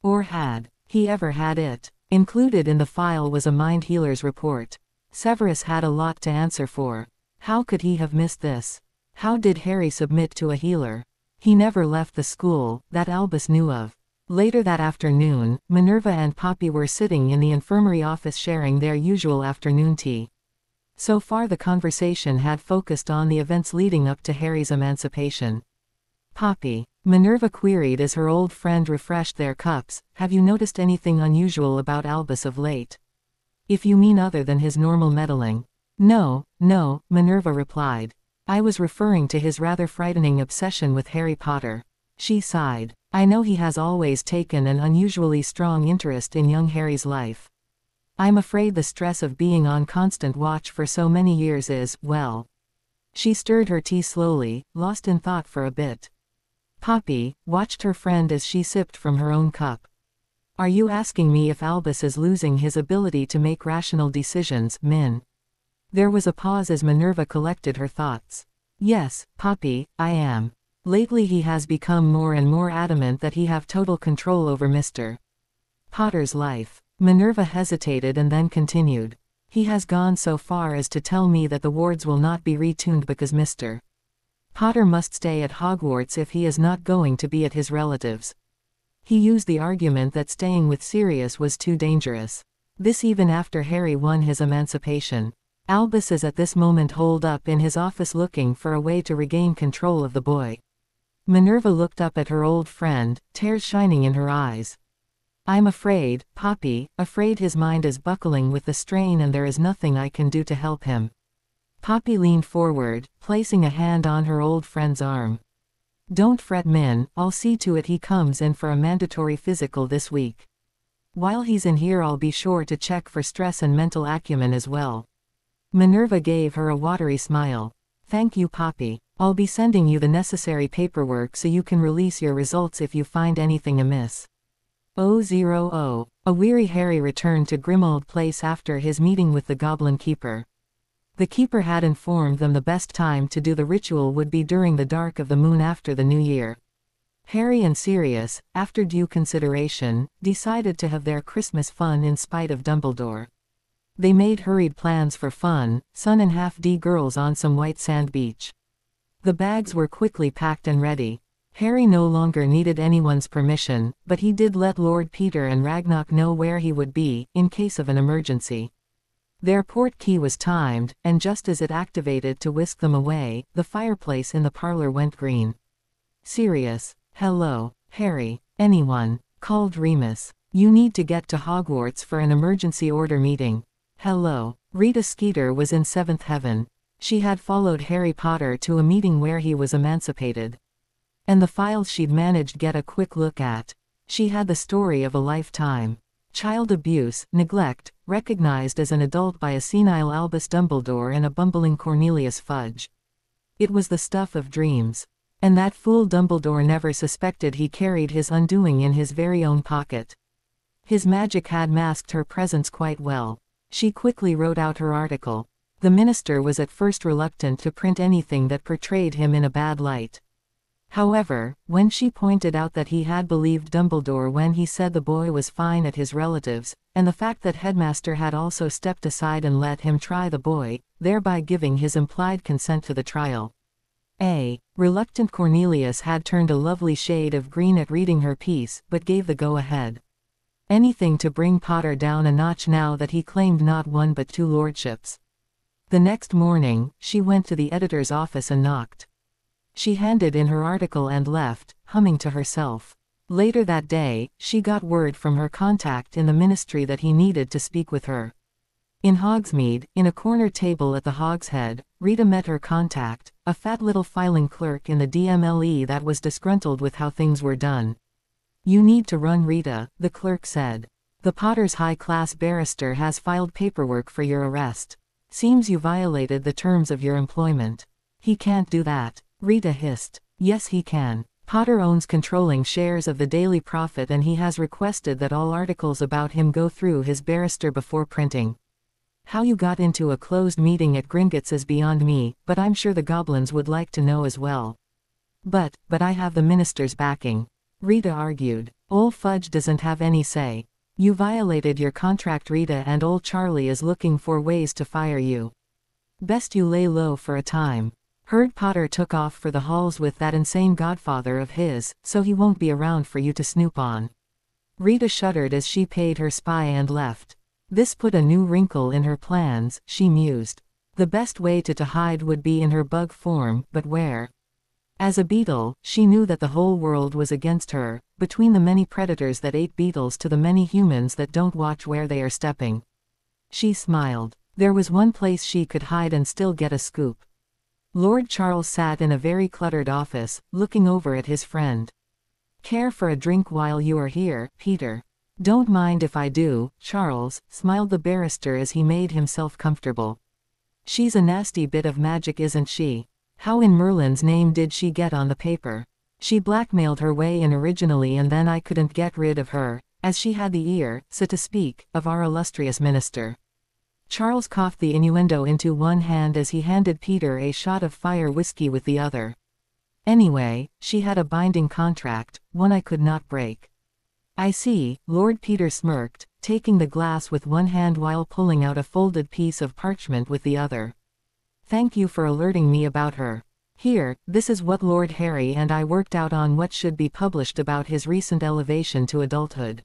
Or had he ever had it? Included in the file was a mind healer's report. Severus had a lot to answer for. How could he have missed this? How did Harry submit to a healer? He never left the school, that Albus knew of. Later that afternoon, Minerva and Poppy were sitting in the infirmary office sharing their usual afternoon tea. So far the conversation had focused on the events leading up to Harry's emancipation. Poppy, Minerva queried as her old friend refreshed their cups, have you noticed anything unusual about Albus of late? If you mean other than his normal meddling. No, Minerva replied. I was referring to his rather frightening obsession with Harry Potter. She sighed. I know he has always taken an unusually strong interest in young Harry's life. I'm afraid the stress of being on constant watch for so many years is, well. She stirred her tea slowly, lost in thought for a bit. Poppy watched her friend as she sipped from her own cup. Are you asking me if Albus is losing his ability to make rational decisions, Min? There was a pause as Minerva collected her thoughts. Yes, Poppy, I am. Lately he has become more and more adamant that he have total control over Mr. Potter's life. Minerva hesitated and then continued. He has gone so far as to tell me that the wards will not be retuned because Mr. Potter must stay at Hogwarts if he is not going to be at his relatives'. He used the argument that staying with Sirius was too dangerous. This even after Harry won his emancipation. Albus is at this moment holed up in his office looking for a way to regain control of the boy. Minerva looked up at her old friend, tears shining in her eyes. I'm afraid, Poppy, afraid his mind is buckling with the strain and there is nothing I can do to help him. Poppy leaned forward, placing a hand on her old friend's arm. Don't fret, Min, I'll see to it he comes in for a mandatory physical this week. While he's in here I'll be sure to check for stress and mental acumen as well. Minerva gave her a watery smile. Thank you, Poppy. I'll be sending you the necessary paperwork so you can release your results if you find anything amiss. 000. A weary Harry returned to Grimmauld Place after his meeting with the Goblin Keeper. The Keeper had informed them the best time to do the ritual would be during the dark of the moon after the new year. Harry and Sirius, after due consideration, decided to have their Christmas fun in spite of Dumbledore. They made hurried plans for fun, sun and half-D girls on some white sand beach. The bags were quickly packed and ready. Harry no longer needed anyone's permission, but he did let Lord Peter and Ragnarok know where he would be, in case of an emergency. Their port key was timed, and just as it activated to whisk them away, the fireplace in the parlor went green. Sirius. Hello, Harry. Anyone? Called Remus. You need to get to Hogwarts for an emergency order meeting. Hello. Rita Skeeter was in seventh heaven. She had followed Harry Potter to a meeting where he was emancipated. And the files she'd managed get a quick look at. She had the story of a lifetime. Child abuse, neglect, recognized as an adult by a senile Albus Dumbledore and a bumbling Cornelius Fudge. It was the stuff of dreams. And that fool Dumbledore never suspected he carried his undoing in his very own pocket. His magic had masked her presence quite well. She quickly wrote out her article. The minister was at first reluctant to print anything that portrayed him in a bad light. However, when she pointed out that he had believed Dumbledore when he said the boy was fine at his relatives', and the fact that Headmaster had also stepped aside and let him try the boy, thereby giving his implied consent to the trial. Reluctant Cornelius had turned a lovely shade of green at reading her piece, but gave the go-ahead. Anything to bring Potter down a notch now that he claimed not one but two lordships. The next morning, she went to the editor's office and knocked. She handed in her article and left, humming to herself. Later that day, she got word from her contact in the ministry that he needed to speak with her. In Hogsmeade, in a corner table at the Hogshead, Rita met her contact, a fat little filing clerk in the DMLE that was disgruntled with how things were done. You need to run, Rita, the clerk said. The Potter's high-class barrister has filed paperwork for your arrest. Seems you violated the terms of your employment. He can't do that, Rita hissed. Yes he can. Potter owns controlling shares of the Daily Prophet and he has requested that all articles about him go through his barrister before printing. How you got into a closed meeting at Gringotts is beyond me, but I'm sure the goblins would like to know as well. But I have the minister's backing. Rita argued. Ol' Fudge doesn't have any say. You violated your contract, Rita, and old Charlie is looking for ways to fire you. Best you lay low for a time. Heard Potter took off for the halls with that insane godfather of his, so he won't be around for you to snoop on. Rita shuddered as she paid her spy and left. This put a new wrinkle in her plans, she mused. The best way to hide would be in her bug form, but where? As a beetle, she knew that the whole world was against her, between the many predators that ate beetles to the many humans that don't watch where they are stepping. She smiled. There was one place she could hide and still get a scoop. Lord Charles sat in a very cluttered office, looking over at his friend. Care for a drink while you are here, Peter? Don't mind if I do, Charles, smiled the barrister as he made himself comfortable. She's a nasty bit of magic, isn't she? How in Merlin's name did she get on the paper? She blackmailed her way in originally and then I couldn't get rid of her, as she had the ear, so to speak, of our illustrious minister. Charles coughed the innuendo into one hand as he handed Peter a shot of fire whiskey with the other. Anyway, she had a binding contract, one I could not break. I see, Lord Peter smirked, taking the glass with one hand while pulling out a folded piece of parchment with the other. Thank you for alerting me about her. Here, this is what Lord Harry and I worked out on what should be published about his recent elevation to adulthood.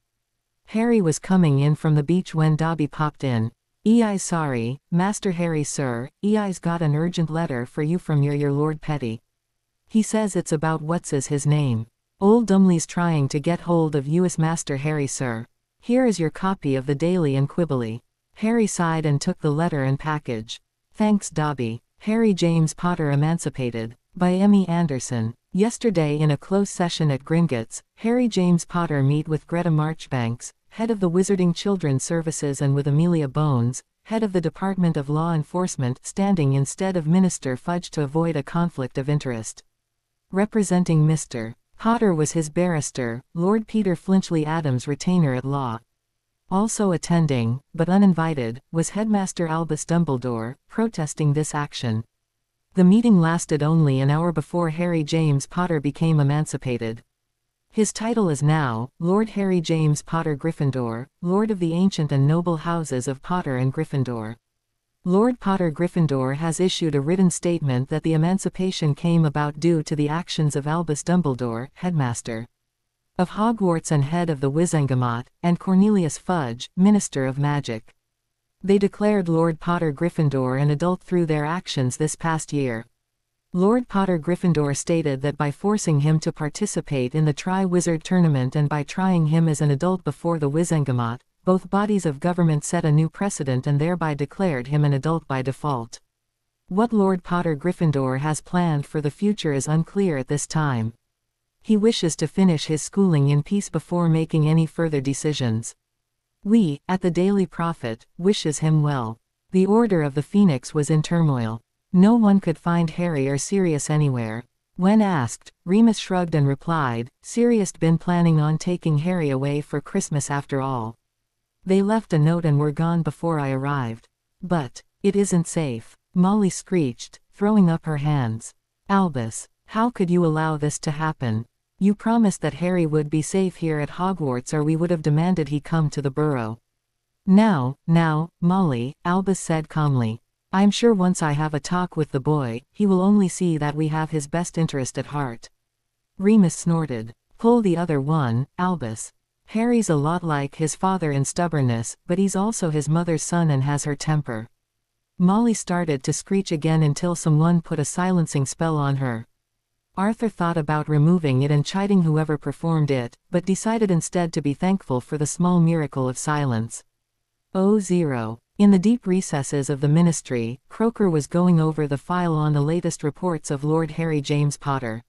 Harry was coming in from the beach when Dobby popped in. "Ei's sorry, Master Harry sir, Ei's got an urgent letter for you from your Lord Petty. He says it's about what's his name. Old Dumley's trying to get hold of you as Master Harry sir. Here is your copy of the Daily and Quibbly." Harry sighed and took the letter and package. Thanks Dobby. Harry James Potter Emancipated. By Emmy Anderson. Yesterday in a close session at Gringotts, Harry James Potter met with Greta Marchbanks, head of the Wizarding Children's Services, and with Amelia Bones, head of the Department of Law Enforcement, standing instead of Minister Fudge to avoid a conflict of interest. Representing Mr. Potter was his barrister, Lord Peter Flinchley Adams, retainer at law. Also attending, but uninvited, was Headmaster Albus Dumbledore, protesting this action. The meeting lasted only an hour before Harry James Potter became emancipated. His title is now, Lord Harry James Potter Gryffindor, Lord of the ancient and noble houses of Potter and Gryffindor. Lord Potter Gryffindor has issued a written statement that the emancipation came about due to the actions of Albus Dumbledore, headmaster of Hogwarts and head of the Wizengamot, and Cornelius Fudge, Minister of Magic. They declared Lord Potter Gryffindor an adult through their actions this past year. Lord Potter Gryffindor stated that by forcing him to participate in the Tri-Wizard Tournament and by trying him as an adult before the Wizengamot, both bodies of government set a new precedent and thereby declared him an adult by default. What Lord Potter Gryffindor has planned for the future is unclear at this time. He wishes to finish his schooling in peace before making any further decisions. We, at the Daily Prophet, wishes him well. The Order of the Phoenix was in turmoil. No one could find Harry or Sirius anywhere. When asked, Remus shrugged and replied, Sirius'd been planning on taking Harry away for Christmas after all. They left a note and were gone before I arrived. But it isn't safe, Molly screeched, throwing up her hands. Albus, how could you allow this to happen? You promised that Harry would be safe here at Hogwarts or we would have demanded he come to the burrow. Now, Molly, Albus said calmly. I'm sure once I have a talk with the boy, he will only see that we have his best interest at heart. Remus snorted. Pull the other one, Albus. Harry's a lot like his father in stubbornness, but he's also his mother's son and has her temper. Molly started to screech again until someone put a silencing spell on her. Arthur thought about removing it and chiding whoever performed it, but decided instead to be thankful for the small miracle of silence. 0. In the deep recesses of the ministry, Croker was going over the file on the latest reports of Lord Harry James Potter.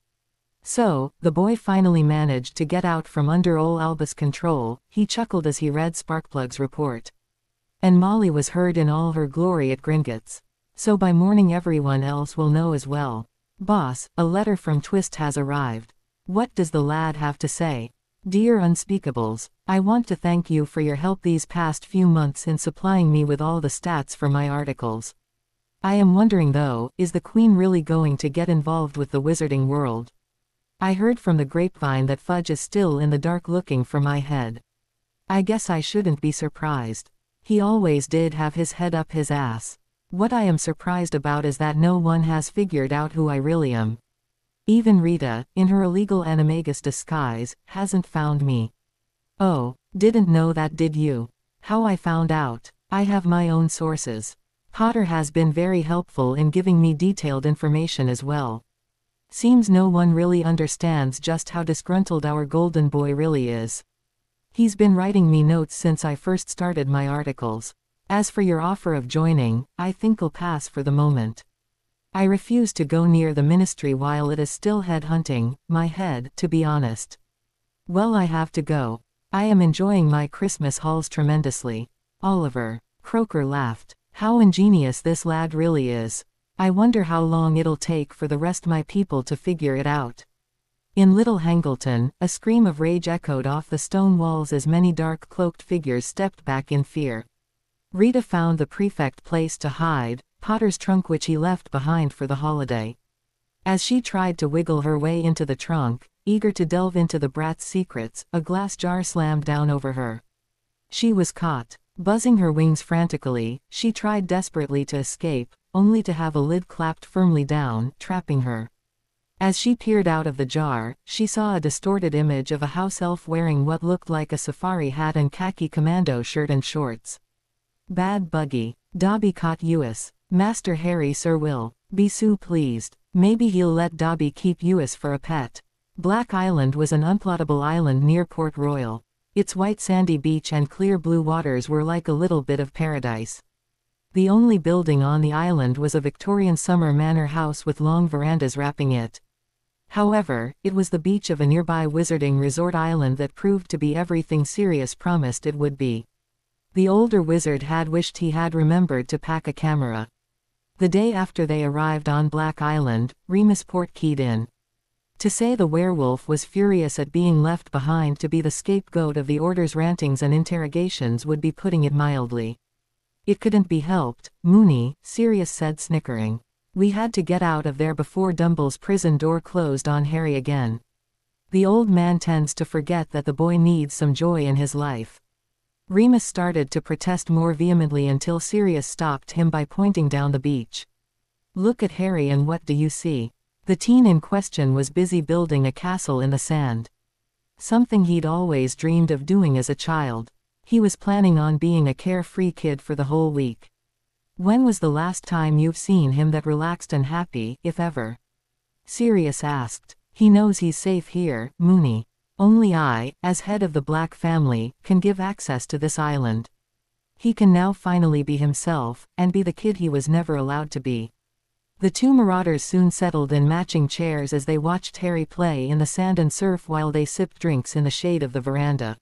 So, the boy finally managed to get out from under ol' Albus' control, he chuckled as he read Sparkplug's report. And Molly was heard in all her glory at Gringotts. So by morning everyone else will know as well. Boss, a letter from Twist has arrived. What does the lad have to say? Dear Unspeakables, I want to thank you for your help these past few months in supplying me with all the stats for my articles. I am wondering though, is the Queen really going to get involved with the wizarding world? I heard from the grapevine that Fudge is still in the dark looking for my head. I guess I shouldn't be surprised. He always did have his head up his ass. What I am surprised about is that no one has figured out who I really am. Even Rita, in her illegal animagus disguise, hasn't found me. Oh, didn't know that, did you? How I found out? I have my own sources. Potter has been very helpful in giving me detailed information as well. Seems no one really understands just how disgruntled our golden boy really is. He's been writing me notes since I first started my articles. As for your offer of joining, I think I'll pass for the moment. I refuse to go near the ministry while it is still head-hunting my head, to be honest. Well, I have to go. I am enjoying my Christmas hauls tremendously. Oliver. Croaker laughed. How ingenious this lad really is. I wonder how long it'll take for the rest my people to figure it out. In Little Hangleton, a scream of rage echoed off the stone walls as many dark-cloaked figures stepped back in fear. Rita found the prefect place to hide, Potter's trunk which he left behind for the holiday. As she tried to wiggle her way into the trunk, eager to delve into the brat's secrets, a glass jar slammed down over her. She was caught. Buzzing her wings frantically, she tried desperately to escape, only to have a lid clapped firmly down, trapping her. As she peered out of the jar, she saw a distorted image of a house elf wearing what looked like a safari hat and khaki commando shirt and shorts. Bad Buggy. Dobby caught Uis. Master Harry Sir Will. Be so pleased. Maybe he'll let Dobby keep Uis for a pet. Black Island was an unplottable island near Port Royal. Its white sandy beach and clear blue waters were like a little bit of paradise. The only building on the island was a Victorian summer manor house with long verandas wrapping it. However, it was the beach of a nearby wizarding resort island that proved to be everything Sirius promised it would be. The older wizard had wished he had remembered to pack a camera. The day after they arrived on Black Island, Remus Port keyed in. To say the werewolf was furious at being left behind to be the scapegoat of the Order's rantings and interrogations would be putting it mildly. It couldn't be helped, Moony, Sirius said snickering. We had to get out of there before Dumble's prison door closed on Harry again. The old man tends to forget that the boy needs some joy in his life. Remus started to protest more vehemently until Sirius stopped him by pointing down the beach. Look at Harry, and what do you see? The teen in question was busy building a castle in the sand. Something he'd always dreamed of doing as a child. He was planning on being a carefree kid for the whole week. When was the last time you've seen him that relaxed and happy, if ever? Sirius asked. He knows he's safe here, Moony. Only I, as head of the Black family, can give access to this island. He can now finally be himself, and be the kid he was never allowed to be. The two marauders soon settled in matching chairs as they watched Harry play in the sand and surf while they sipped drinks in the shade of the veranda.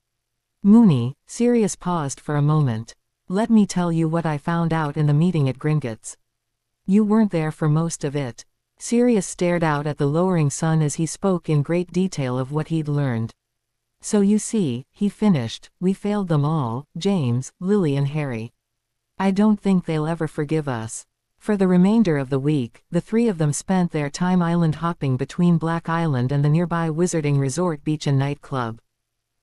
Moony, Sirius paused for a moment. Let me tell you what I found out in the meeting at Gringotts. You weren't there for most of it. Sirius stared out at the lowering sun as he spoke in great detail of what he'd learned. So you see, he finished, we failed them all, James, Lily and Harry. I don't think they'll ever forgive us. For the remainder of the week, the three of them spent their time island hopping between Black Island and the nearby wizarding resort beach and nightclub.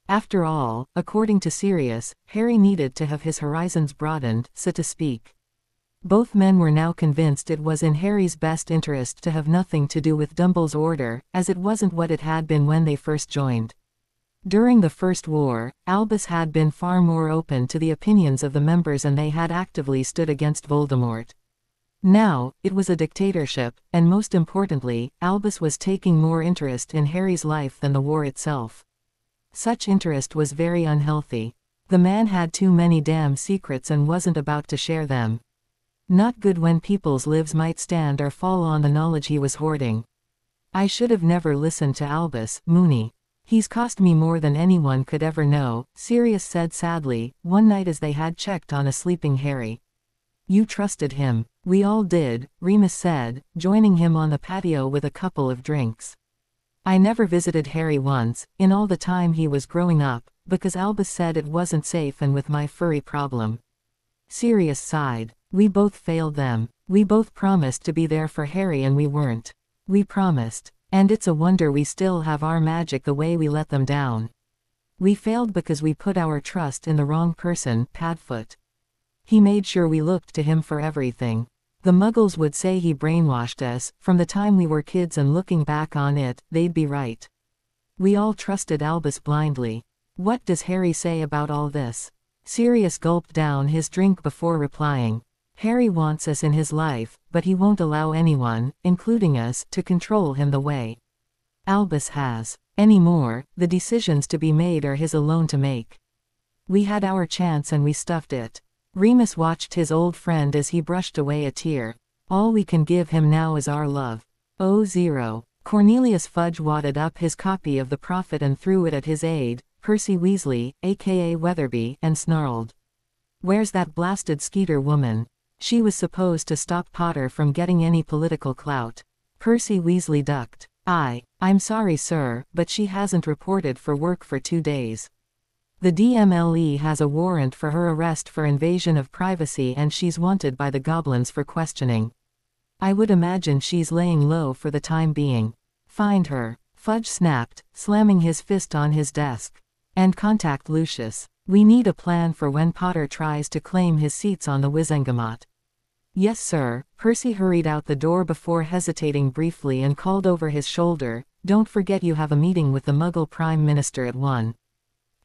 After all, according to Sirius, Harry needed to have his horizons broadened, so to speak. Both men were now convinced it was in Harry's best interest to have nothing to do with Dumble's order, as it wasn't what it had been when they first joined. During the First War, Albus had been far more open to the opinions of the members and they had actively stood against Voldemort. Now, it was a dictatorship, and most importantly, Albus was taking more interest in Harry's life than the war itself. Such interest was very unhealthy. The man had too many damn secrets and wasn't about to share them. Not good when people's lives might stand or fall on the knowledge he was hoarding. I should have never listened to Albus, Moony. He's cost me more than anyone could ever know, Sirius said sadly, one night as they had checked on a sleeping Harry. You trusted him. We all did, Remus said, joining him on the patio with a couple of drinks. I never visited Harry once, in all the time he was growing up, because Albus said it wasn't safe and with my furry problem. Sirius sighed. We both failed them. We both promised to be there for Harry and we weren't. We promised. And it's a wonder we still have our magic the way we let them down. We failed because we put our trust in the wrong person, Padfoot. He made sure we looked to him for everything. The Muggles would say he brainwashed us, from the time we were kids, and looking back on it, they'd be right. We all trusted Albus blindly. What does Harry say about all this? Sirius gulped down his drink before replying. Harry wants us in his life, but he won't allow anyone, including us, to control him the way Albus has. Anymore, the decisions to be made are his alone to make. We had our chance and we stuffed it. Remus watched his old friend as he brushed away a tear. All we can give him now is our love. Oh, zero. Cornelius Fudge wadded up his copy of The Prophet and threw it at his aide, Percy Weasley, aka Weatherby, and snarled. Where's that blasted Skeeter woman? She was supposed to stop Potter from getting any political clout. Percy Weasley ducked. I'm sorry sir, but she hasn't reported for work for 2 days. The DMLE has a warrant for her arrest for invasion of privacy and she's wanted by the goblins for questioning. I would imagine she's laying low for the time being. Find her. Fudge snapped, slamming his fist on his desk. And contact Lucius. We need a plan for when Potter tries to claim his seats on the Wizengamot. Yes sir. Percy hurried out the door before hesitating briefly and called over his shoulder, don't forget you have a meeting with the Muggle Prime Minister at 1.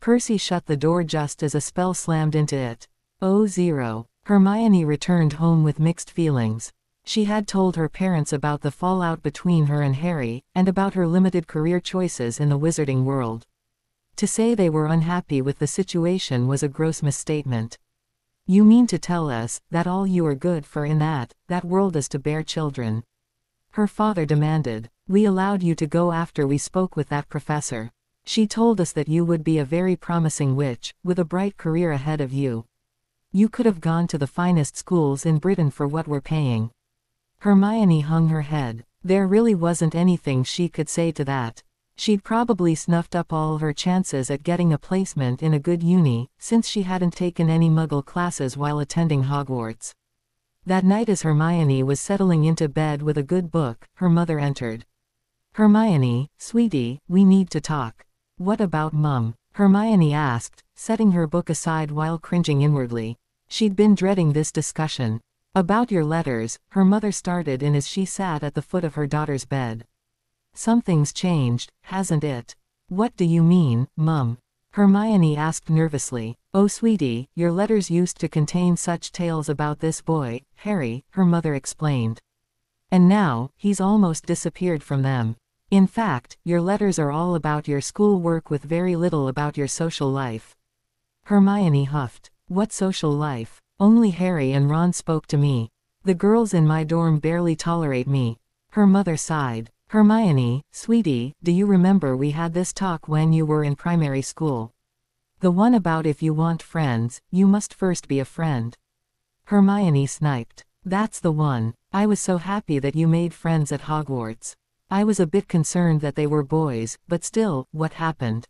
Percy shut the door just as a spell slammed into it. Oh, zero. Hermione returned home with mixed feelings. She had told her parents about the fallout between her and Harry, and about her limited career choices in the wizarding world. To say they were unhappy with the situation was a gross misstatement. You mean to tell us that all you are good for in that world is to bear children? Her father demanded. We allowed you to go after we spoke with that professor. She told us that you would be a very promising witch, with a bright career ahead of you. You could have gone to the finest schools in Britain for what we're paying. Hermione hung her head. There really wasn't anything she could say to that. She'd probably snuffed up all her chances at getting a placement in a good uni, since she hadn't taken any Muggle classes while attending Hogwarts. That night as Hermione was settling into bed with a good book, her mother entered. Hermione, sweetie, we need to talk. What about Mum? Hermione asked, setting her book aside while cringing inwardly. She'd been dreading this discussion. About your letters, her mother started in as she sat at the foot of her daughter's bed. Something's changed, hasn't it? What do you mean, Mum? Hermione asked nervously. Oh sweetie, your letters used to contain such tales about this boy, Harry, her mother explained. And now, he's almost disappeared from them. In fact, your letters are all about your school work with very little about your social life. Hermione huffed. What social life? Only Harry and Ron spoke to me. The girls in my dorm barely tolerate me. Her mother sighed. Hermione, sweetie, do you remember we had this talk when you were in primary school? The one about if you want friends, you must first be a friend. Hermione sniped. That's the one. I was so happy that you made friends at Hogwarts. I was a bit concerned that they were boys, but still, what happened?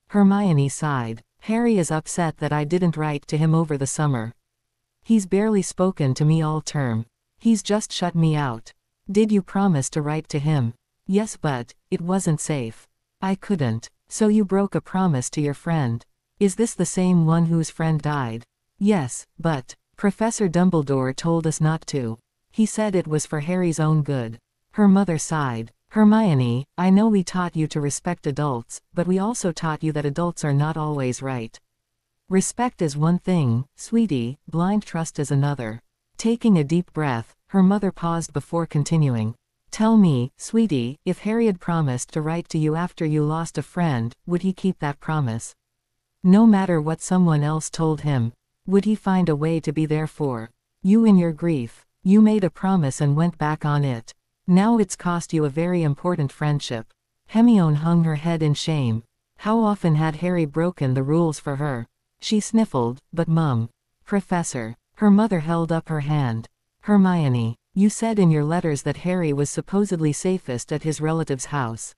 Hermione sighed. Harry is upset that I didn't write to him over the summer. He's barely spoken to me all term. He's just shut me out. Did you promise to write to him? Yes, but it wasn't safe. I couldn't. So you broke a promise to your friend. Is this the same one whose friend died? Yes, but Professor Dumbledore told us not to. He said it was for Harry's own good. Her mother sighed. Hermione, I know we taught you to respect adults, but we also taught you that adults are not always right. Respect is one thing, sweetie, blind trust is another. Taking a deep breath, her mother paused before continuing. Tell me, sweetie, if Harry had promised to write to you after you lost a friend, would he keep that promise? No matter what someone else told him, would he find a way to be there for you in your grief? You made a promise and went back on it. Now it's cost you a very important friendship. Hermione hung her head in shame. How often had Harry broken the rules for her? She sniffled, but Mum. Professor. Her mother held up her hand. Hermione, you said in your letters that Harry was supposedly safest at his relative's house.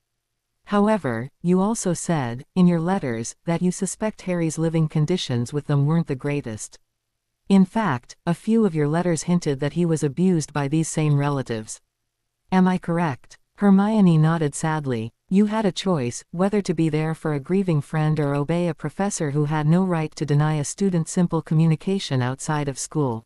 However, you also said, in your letters, that you suspect Harry's living conditions with them weren't the greatest. In fact, a few of your letters hinted that he was abused by these same relatives. Am I correct? Hermione nodded sadly. You had a choice, whether to be there for a grieving friend or obey a professor who had no right to deny a student simple communication outside of school.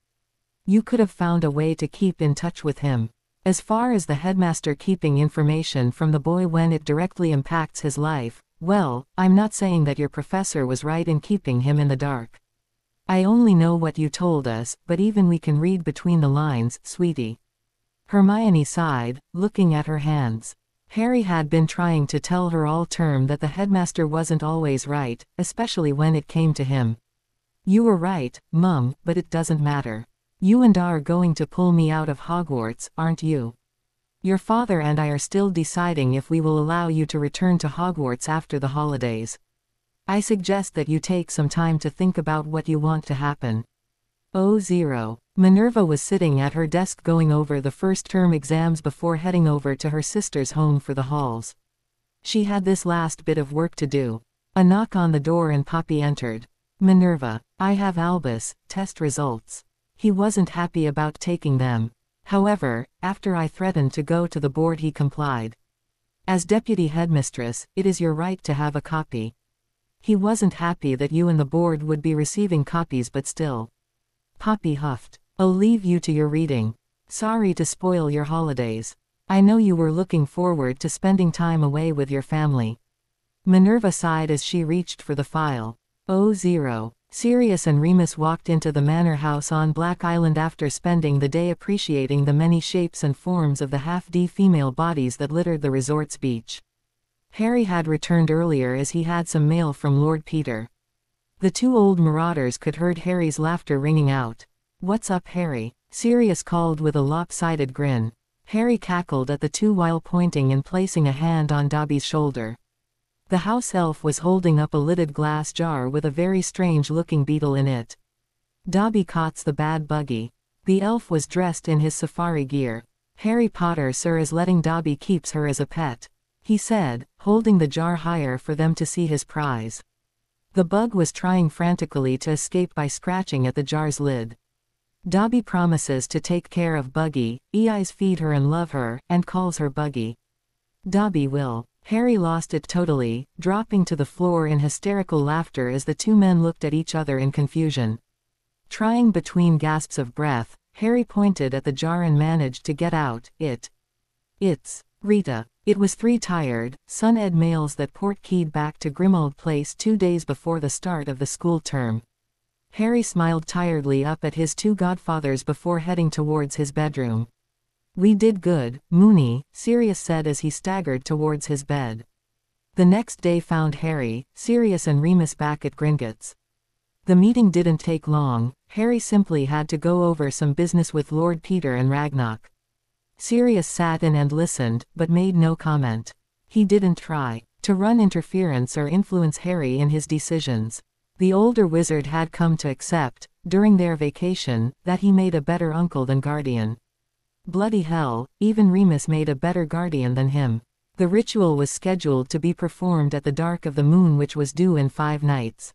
You could have found a way to keep in touch with him. As far as the headmaster keeping information from the boy when it directly impacts his life, well, I'm not saying that your professor was right in keeping him in the dark. I only know what you told us, but even we can read between the lines, sweetie. Hermione sighed, looking at her hands. Harry had been trying to tell her all term that the headmaster wasn't always right, especially when it came to him. You were right, Mum, but it doesn't matter. You and I are going to pull me out of Hogwarts, aren't you? Your father and I are still deciding if we will allow you to return to Hogwarts after the holidays. I suggest that you take some time to think about what you want to happen. Oh, 0. Minerva was sitting at her desk going over the first term exams before heading over to her sister's home for the halls. She had this last bit of work to do. A knock on the door and Poppy entered. Minerva, I have Albus' test results. He wasn't happy about taking them. However, after I threatened to go to the board he complied. As deputy headmistress, it is your right to have a copy. He wasn't happy that you and the board would be receiving copies but still. Poppy huffed. I'll leave you to your reading. Sorry to spoil your holidays. I know you were looking forward to spending time away with your family. Minerva sighed as she reached for the file. Oh, 0. Sirius and Remus walked into the manor house on Black Island after spending the day appreciating the many shapes and forms of the half-D female bodies that littered the resort's beach. Harry had returned earlier as he had some mail from Lord Peter. The two old marauders could heard Harry's laughter ringing out. What's up, Harry? Sirius called with a lopsided grin. Harry cackled at the two while pointing and placing a hand on Dobby's shoulder. The house elf was holding up a lidded glass jar with a very strange-looking beetle in it. Dobby caught the bad buggy. The elf was dressed in his safari gear. Harry Potter sir is letting Dobby keeps her as a pet, he said, holding the jar higher for them to see his prize. The bug was trying frantically to escape by scratching at the jar's lid. Dobby promises to take care of Buggy, eyes feed her and love her, and calls her Buggy. Dobby will. Harry lost it totally, dropping to the floor in hysterical laughter as the two men looked at each other in confusion. Trying between gasps of breath, Harry pointed at the jar and managed to get out, It's Rita. It was 3 tired, sun-ed males that port-keyed back to Grimmauld Place 2 days before the start of the school term. Harry smiled tiredly up at his 2 godfathers before heading towards his bedroom. We did good, Moony, Sirius said as he staggered towards his bed. The next day found Harry, Sirius and Remus back at Gringotts. The meeting didn't take long. Harry simply had to go over some business with Lord Peter and Ragnarok. Sirius sat in and listened, but made no comment. He didn't try to run interference or influence Harry in his decisions. The older wizard had come to accept, during their vacation, that he made a better uncle than guardian. Bloody hell, even Remus made a better guardian than him. The ritual was scheduled to be performed at the dark of the moon, which was due in 5 nights.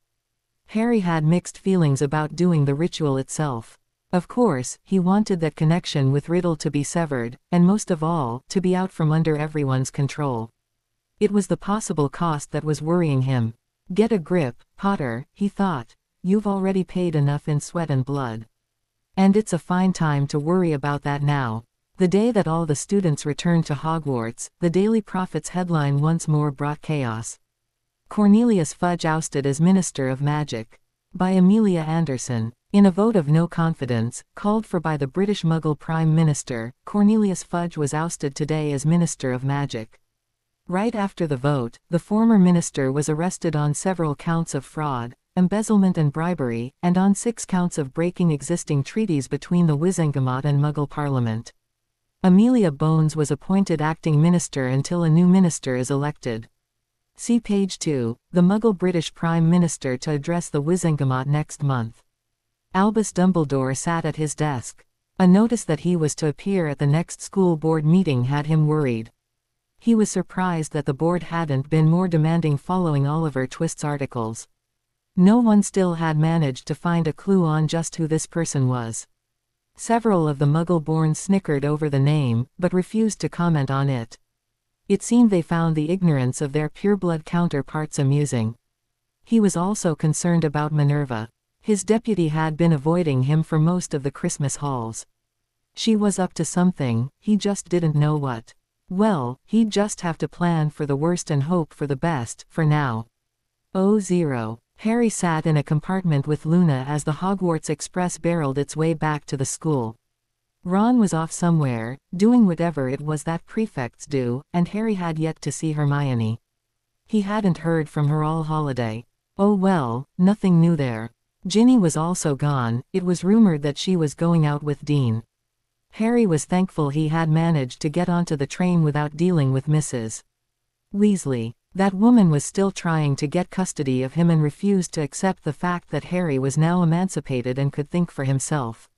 Harry had mixed feelings about doing the ritual itself. Of course, he wanted that connection with Riddle to be severed, and most of all, to be out from under everyone's control. It was the possible cost that was worrying him. Get a grip, Potter, he thought. You've already paid enough in sweat and blood. And it's a fine time to worry about that now. The day that all the students returned to Hogwarts, the Daily Prophet's headline once more brought chaos. Cornelius Fudge ousted as Minister of Magic. By Amelia Anderson. In a vote of no confidence, called for by the British Muggle Prime Minister, Cornelius Fudge was ousted today as Minister of Magic. Right after the vote, the former minister was arrested on several counts of fraud, embezzlement and bribery, and on 6 counts of breaking existing treaties between the Wizengamot and Muggle Parliament. Amelia Bones was appointed acting minister until a new minister is elected. See page 2, the Muggle British Prime Minister to address the Wizengamot next month. Albus Dumbledore sat at his desk. A notice that he was to appear at the next school board meeting had him worried. He was surprised that the board hadn't been more demanding following Oliver Twist's articles. No one still had managed to find a clue on just who this person was. Several of the Muggle-born snickered over the name, but refused to comment on it. It seemed they found the ignorance of their pureblood counterparts amusing. He was also concerned about Minerva. His deputy had been avoiding him for most of the Christmas hauls. She was up to something, he just didn't know what. Well, he'd just have to plan for the worst and hope for the best, for now. 0. Harry sat in a compartment with Luna as the Hogwarts Express barreled its way back to the school. Ron was off somewhere, doing whatever it was that prefects do, and Harry had yet to see Hermione. He hadn't heard from her all holiday. Oh well, nothing new there. Ginny was also gone. It was rumored that she was going out with Dean. Harry was thankful he had managed to get onto the train without dealing with Mrs. Weasley. That woman was still trying to get custody of him and refused to accept the fact that Harry was now emancipated and could think for himself.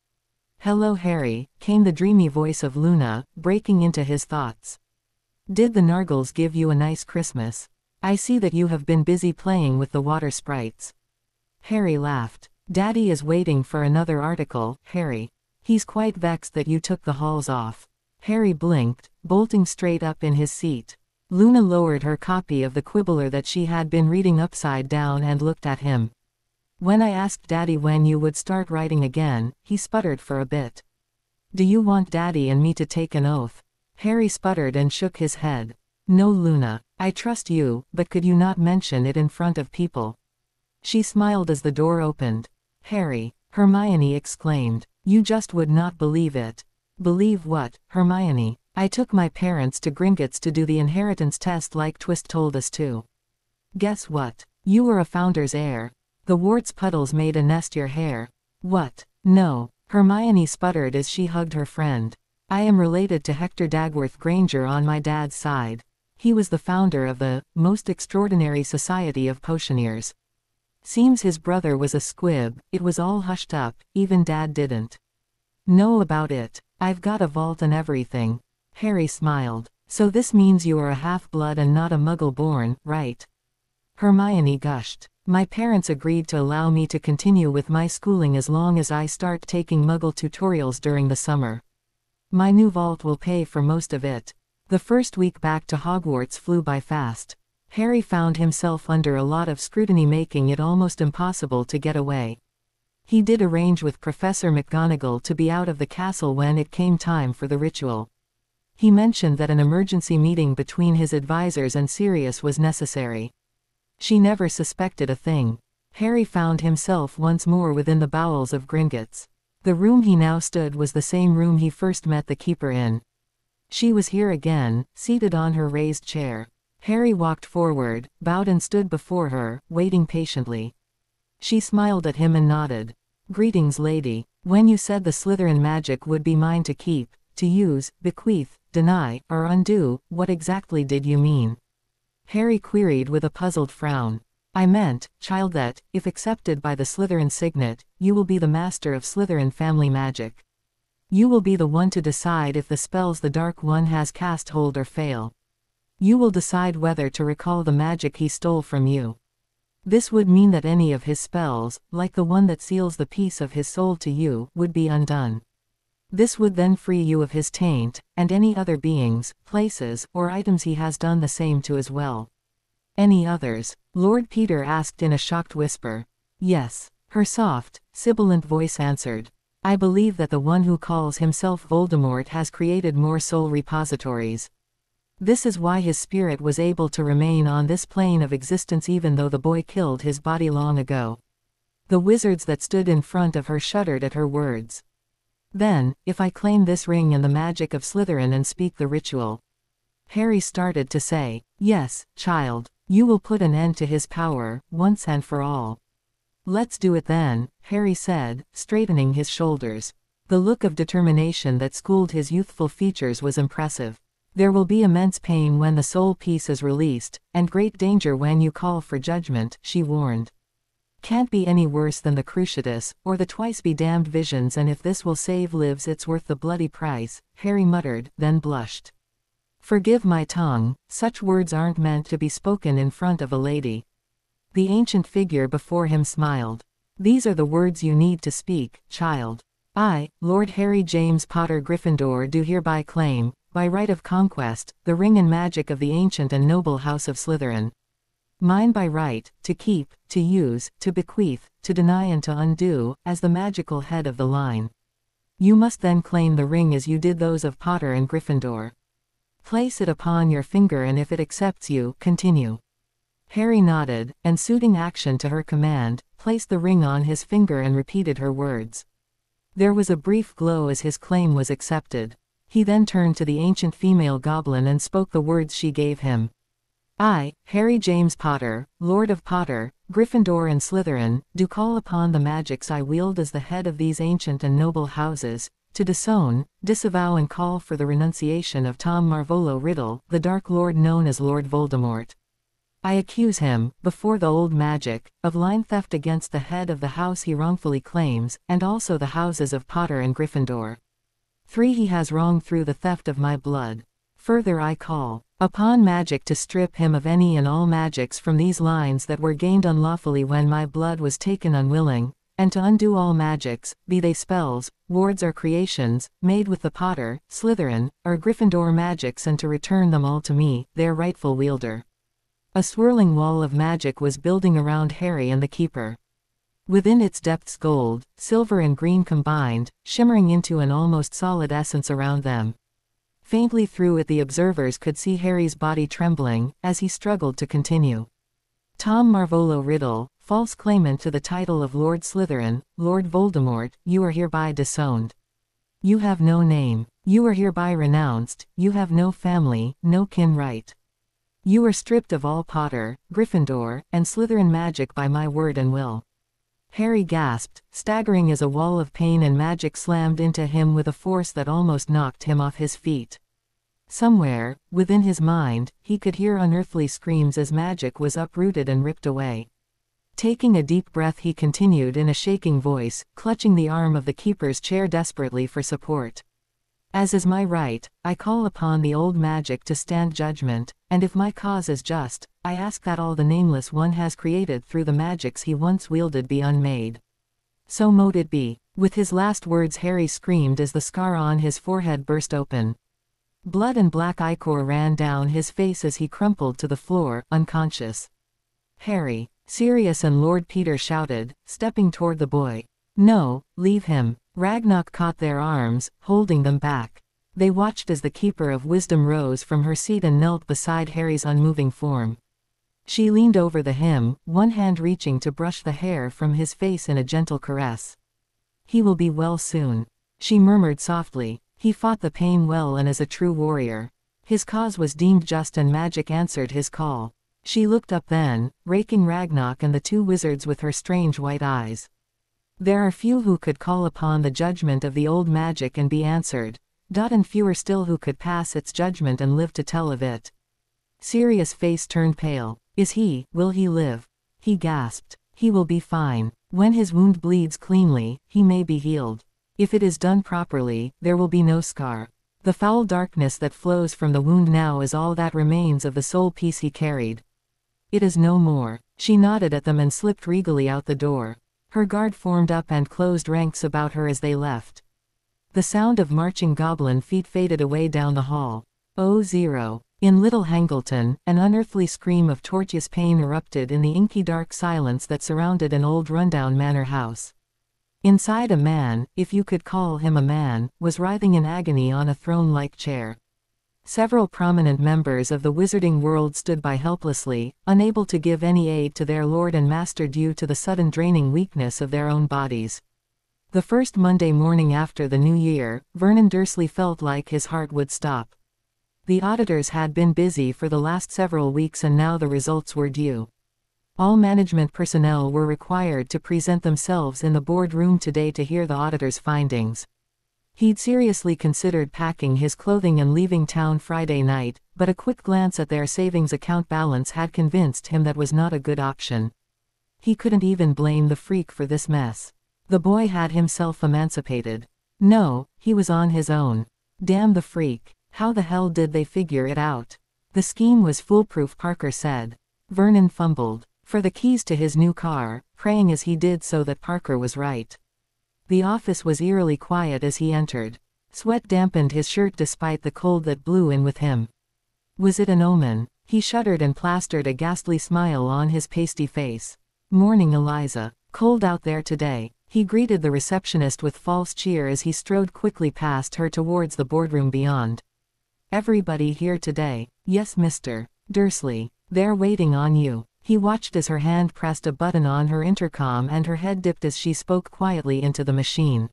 "Hello Harry," came the dreamy voice of Luna, breaking into his thoughts. "Did the Nargles give you a nice Christmas? I see that you have been busy playing with the water sprites." Harry laughed. "Daddy is waiting for another article, Harry. He's quite vexed that you took the halls off." Harry blinked, bolting straight up in his seat. Luna lowered her copy of the Quibbler that she had been reading upside down and looked at him. "When I asked Daddy when you would start writing again, he sputtered for a bit." "Do you want Daddy and me to take an oath?" Harry sputtered and shook his head. "No Luna, I trust you, but could you not mention it in front of people?" She smiled as the door opened. "Harry," Hermione exclaimed, "you just would not believe it." "Believe what, Hermione?" "I took my parents to Gringotts to do the inheritance test like Twist told us to. Guess what? You were a Founder's heir. The warts puddles made a nest your hair." "What? No." Hermione sputtered as she hugged her friend. "I am related to Hector Dagworth Granger on my dad's side. He was the founder of the most extraordinary society of potioneers. Seems his brother was a squib. It was all hushed up, even Dad didn't know about it. I've got a vault and everything." Harry smiled. "So this means you are a half-blood and not a Muggle-born, right?" Hermione gushed. "My parents agreed to allow me to continue with my schooling as long as I start taking Muggle tutorials during the summer. My new vault will pay for most of it." The first week back to Hogwarts flew by fast. Harry found himself under a lot of scrutiny, making it almost impossible to get away. He did arrange with Professor McGonagall to be out of the castle when it came time for the ritual. He mentioned that an emergency meeting between his advisors and Sirius was necessary. She never suspected a thing. Harry found himself once more within the bowels of Gringotts. The room he now stood was the same room he first met the keeper in. She was here again, seated on her raised chair. Harry walked forward, bowed and stood before her, waiting patiently. She smiled at him and nodded. "Greetings, lady. When you said the Slytherin magic would be mine to keep, to use, bequeath, deny, or undo, what exactly did you mean?" Harry queried with a puzzled frown. "I meant, child, that, if accepted by the Slytherin signet, you will be the master of Slytherin family magic. You will be the one to decide if the spells the Dark One has cast hold or fail. You will decide whether to recall the magic he stole from you. This would mean that any of his spells, like the one that seals the piece of his soul to you, would be undone. This would then free you of his taint, and any other beings, places, or items he has done the same to as well." "Any others?" Lord Peter asked in a shocked whisper. "Yes," her soft, sibilant voice answered. "I believe that the one who calls himself Voldemort has created more soul repositories. This is why his spirit was able to remain on this plane of existence even though the boy killed his body long ago." The wizards that stood in front of her shuddered at her words. "Then, if I claim this ring and the magic of Slytherin and speak the ritual," Harry started to say, "Yes, child, you will put an end to his power, once and for all." "Let's do it then," Harry said, straightening his shoulders. The look of determination that schooled his youthful features was impressive. "There will be immense pain when the soul piece is released, and great danger when you call for judgment," she warned. "Can't be any worse than the Cruciatus, or the twice-be-damned visions, and if this will save lives it's worth the bloody price," Harry muttered, then blushed. Forgive my tongue, such words aren't meant to be spoken in front of a lady. The ancient figure before him smiled. These are the words you need to speak, child. I, Lord Harry James Potter Gryffindor, do hereby claim, by right of conquest, the ring and magic of the ancient and noble house of Slytherin. Mine by right, to keep, to use, to bequeath, to deny and to undo, as the magical head of the line. You must then claim the ring as you did those of Potter and Gryffindor. Place it upon your finger, and if it accepts you, continue. Harry nodded, and suiting action to her command, placed the ring on his finger and repeated her words. There was a brief glow as his claim was accepted. He then turned to the ancient female goblin and spoke the words she gave him. I, Harry James Potter, Lord of Potter, Gryffindor and Slytherin, do call upon the magics I wield as the head of these ancient and noble houses, to disown, disavow and call for the renunciation of Tom Marvolo Riddle, the Dark Lord known as Lord Voldemort. I accuse him, before the old magic, of line theft against the head of the house he wrongfully claims, and also the houses of Potter and Gryffindor. 3. He has wronged through the theft of my blood. Further I call upon magic to strip him of any and all magics from these lines that were gained unlawfully when my blood was taken unwilling, and to undo all magics, be they spells, wards or creations, made with the Potter, Slytherin, or Gryffindor magics, and to return them all to me, their rightful wielder. A swirling wall of magic was building around Harry and the Keeper. Within its depths gold, silver and green combined, shimmering into an almost solid essence around them. Faintly through it the observers could see Harry's body trembling, as he struggled to continue. Tom Marvolo Riddle, false claimant to the title of Lord Slytherin, Lord Voldemort, you are hereby disowned. You have no name. You are hereby renounced. You have no family, no kin right. You are stripped of all Potter, Gryffindor, and Slytherin magic by my word and will. Harry gasped, staggering as a wall of pain and magic slammed into him with a force that almost knocked him off his feet. Somewhere, within his mind, he could hear unearthly screams as magic was uprooted and ripped away. Taking a deep breath, he continued in a shaking voice, clutching the arm of the Keeper's chair desperately for support. As is my right, I call upon the old magic to stand judgment, and if my cause is just, I ask that all the Nameless One has created through the magics he once wielded be unmade. So mote it be. With his last words Harry screamed as the scar on his forehead burst open. Blood and black ichor ran down his face as he crumpled to the floor, unconscious. Harry, Sirius and Lord Peter shouted, stepping toward the boy. No, leave him. Ragnarok caught their arms, holding them back. They watched as the Keeper of Wisdom rose from her seat and knelt beside Harry's unmoving form. She leaned over him, one hand reaching to brush the hair from his face in a gentle caress. He will be well soon, she murmured softly. He fought the pain well and as a true warrior. His cause was deemed just and magic answered his call. She looked up then, raking Ragnarok and the two wizards with her strange white eyes. There are few who could call upon the judgment of the old magic and be answered, and fewer still who could pass its judgment and live to tell of it. Sirius' face turned pale. Will he live? He gasped. He will be fine. When his wound bleeds cleanly, he may be healed. If it is done properly, there will be no scar. The foul darkness that flows from the wound now is all that remains of the soul piece he carried. It is no more. She nodded at them and slipped regally out the door. Her guard formed up and closed ranks about her as they left. The sound of marching goblin feet faded away down the hall. Oh, in Little Hangleton, an unearthly scream of tortuous pain erupted in the inky dark silence that surrounded an old rundown manor house. Inside a man, if you could call him a man, was writhing in agony on a throne-like chair. Several prominent members of the wizarding world stood by helplessly, unable to give any aid to their lord and master due to the sudden draining weakness of their own bodies. The first Monday morning after the new year, Vernon Dursley felt like his heart would stop. The auditors had been busy for the last several weeks and now the results were due. All management personnel were required to present themselves in the boardroom today to hear the auditor's findings. He'd seriously considered packing his clothing and leaving town Friday night, but a quick glance at their savings account balance had convinced him that was not a good option. He couldn't even blame the freak for this mess. The boy had himself emancipated. No, he was on his own. Damn the freak. How the hell did they figure it out? The scheme was foolproof, Parker said. Vernon fumbled for the keys to his new car, praying as he did so that Parker was right. The office was eerily quiet as he entered. Sweat dampened his shirt despite the cold that blew in with him. Was it an omen? He shuddered and plastered a ghastly smile on his pasty face. Morning, Eliza. Cold out there today. He greeted the receptionist with false cheer as he strode quickly past her towards the boardroom beyond. Everybody here today? Yes, Mr. Dursley. They're waiting on you. He watched as her hand pressed a button on her intercom and her head dipped as she spoke quietly into the machine.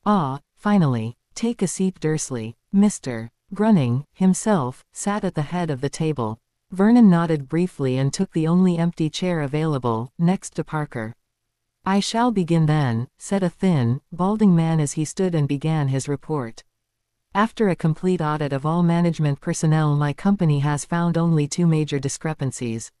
Ah, finally. Take a seat, Dursley. Mr. Grunning, himself, sat at the head of the table. Vernon nodded briefly and took the only empty chair available, next to Parker. I shall begin then, said a thin, balding man as he stood and began his report. After a complete audit of all management personnel, my company has found only 2 major discrepancies.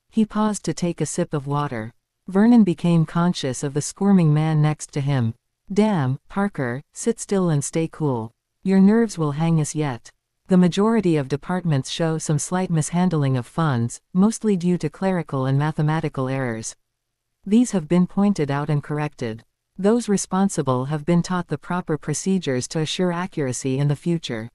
He paused to take a sip of water. Vernon became conscious of the squirming man next to him. Damn, Parker, sit still and stay cool. Your nerves will hang us yet. The majority of departments show some slight mishandling of funds, mostly due to clerical and mathematical errors. These have been pointed out and corrected. Those responsible have been taught the proper procedures to assure accuracy in the future.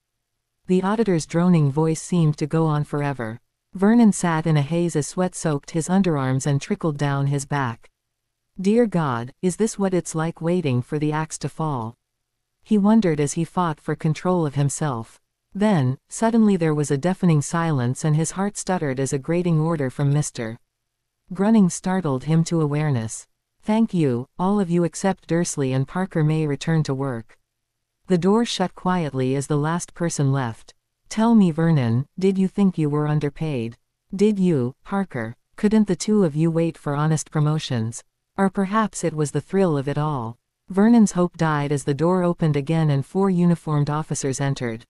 The auditor's droning voice seemed to go on forever. Vernon sat in a haze as sweat soaked his underarms and trickled down his back. Dear God, is this what it's like waiting for the axe to fall? He wondered as he fought for control of himself. Then, suddenly there was a deafening silence and his heart stuttered as a grating order from Mr. Grunning startled him to awareness. Thank you, all of you except Dursley and Parker may return to work. The door shut quietly as the last person left. Tell me, Vernon, did you think you were underpaid? Did you, Parker? Couldn't the 2 of you wait for honest promotions? Or perhaps it was the thrill of it all. Vernon's hope died as the door opened again and 4 uniformed officers entered.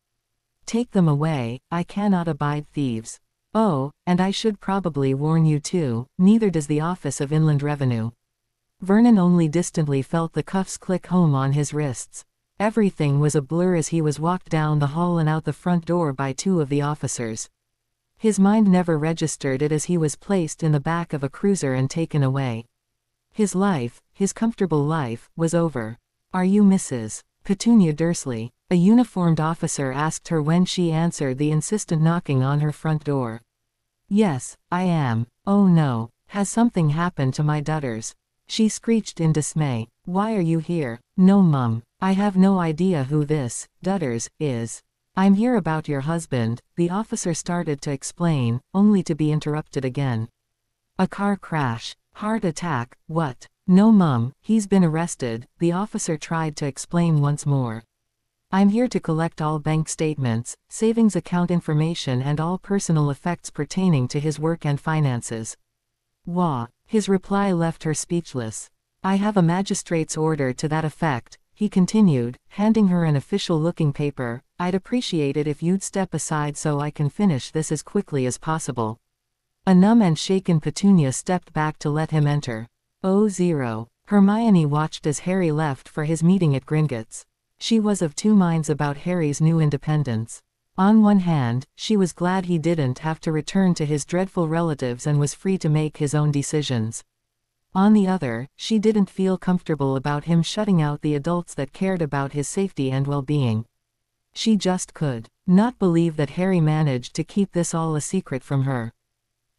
Take them away, I cannot abide thieves. Oh, and I should probably warn you too, neither does the Office of Inland Revenue. Vernon only distantly felt the cuffs click home on his wrists. Everything was a blur as he was walked down the hall and out the front door by 2 of the officers. His mind never registered it as he was placed in the back of a cruiser and taken away. His life, his comfortable life, was over. Are you Mrs. Petunia Dursley? A uniformed officer asked her when she answered the insistent knocking on her front door. Yes, I am. Oh no, has something happened to my daughters? She screeched in dismay. Why are you here? No, Mum. I have no idea who this, Dutters, is. I'm here about your husband, the officer started to explain, only to be interrupted again. A car crash. Heart attack, what? No, Mum, he's been arrested, the officer tried to explain once more. I'm here to collect all bank statements, savings account information and all personal effects pertaining to his work and finances. Wah. His reply left her speechless. I have a magistrate's order to that effect, he continued, handing her an official-looking paper. I'd appreciate it if you'd step aside so I can finish this as quickly as possible. A numb and shaken Petunia stepped back to let him enter. Oh, 0. Hermione watched as Harry left for his meeting at Gringotts. She was of 2 minds about Harry's new independence. On one hand, she was glad he didn't have to return to his dreadful relatives and was free to make his own decisions. On the other, she didn't feel comfortable about him shutting out the adults that cared about his safety and well-being. She just could not believe that Harry managed to keep this all a secret from her.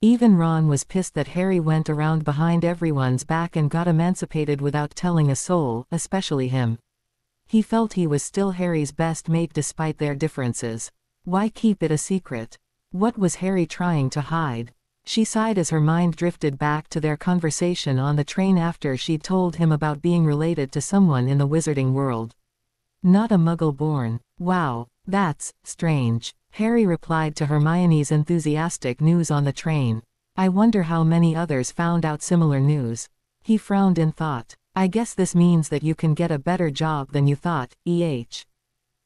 Even Ron was pissed that Harry went around behind everyone's back and got emancipated without telling a soul, especially him. He felt he was still Harry's best mate despite their differences. Why keep it a secret? What was Harry trying to hide? She sighed as her mind drifted back to their conversation on the train after she'd told him about being related to someone in the wizarding world. Not a muggle born. Wow, that's strange. Harry replied to Hermione's enthusiastic news on the train. I wonder how many others found out similar news. He frowned in thought. I guess this means that you can get a better job than you thought, eh?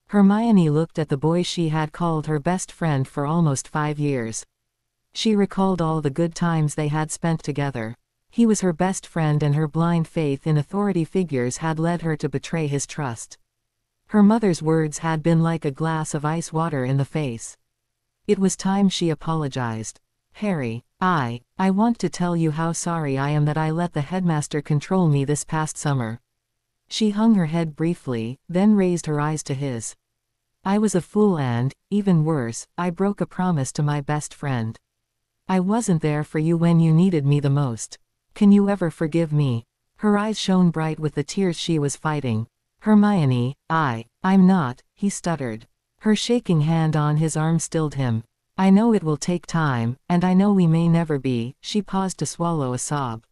Hermione looked at the boy she had called her best friend for almost 5 years. She recalled all the good times they had spent together. He was her best friend and her blind faith in authority figures had led her to betray his trust. Her mother's words had been like a glass of ice water in the face. It was time she apologized. Harry, I want to tell you how sorry I am that I let the headmaster control me this past summer. She hung her head briefly, then raised her eyes to his. I was a fool and, even worse, I broke a promise to my best friend. I wasn't there for you when you needed me the most. Can you ever forgive me? Her eyes shone bright with the tears she was fighting. Hermione, I'm not, he stuttered. Her shaking hand on his arm stilled him. I know it will take time, and I know we may never be, she paused to swallow a sob.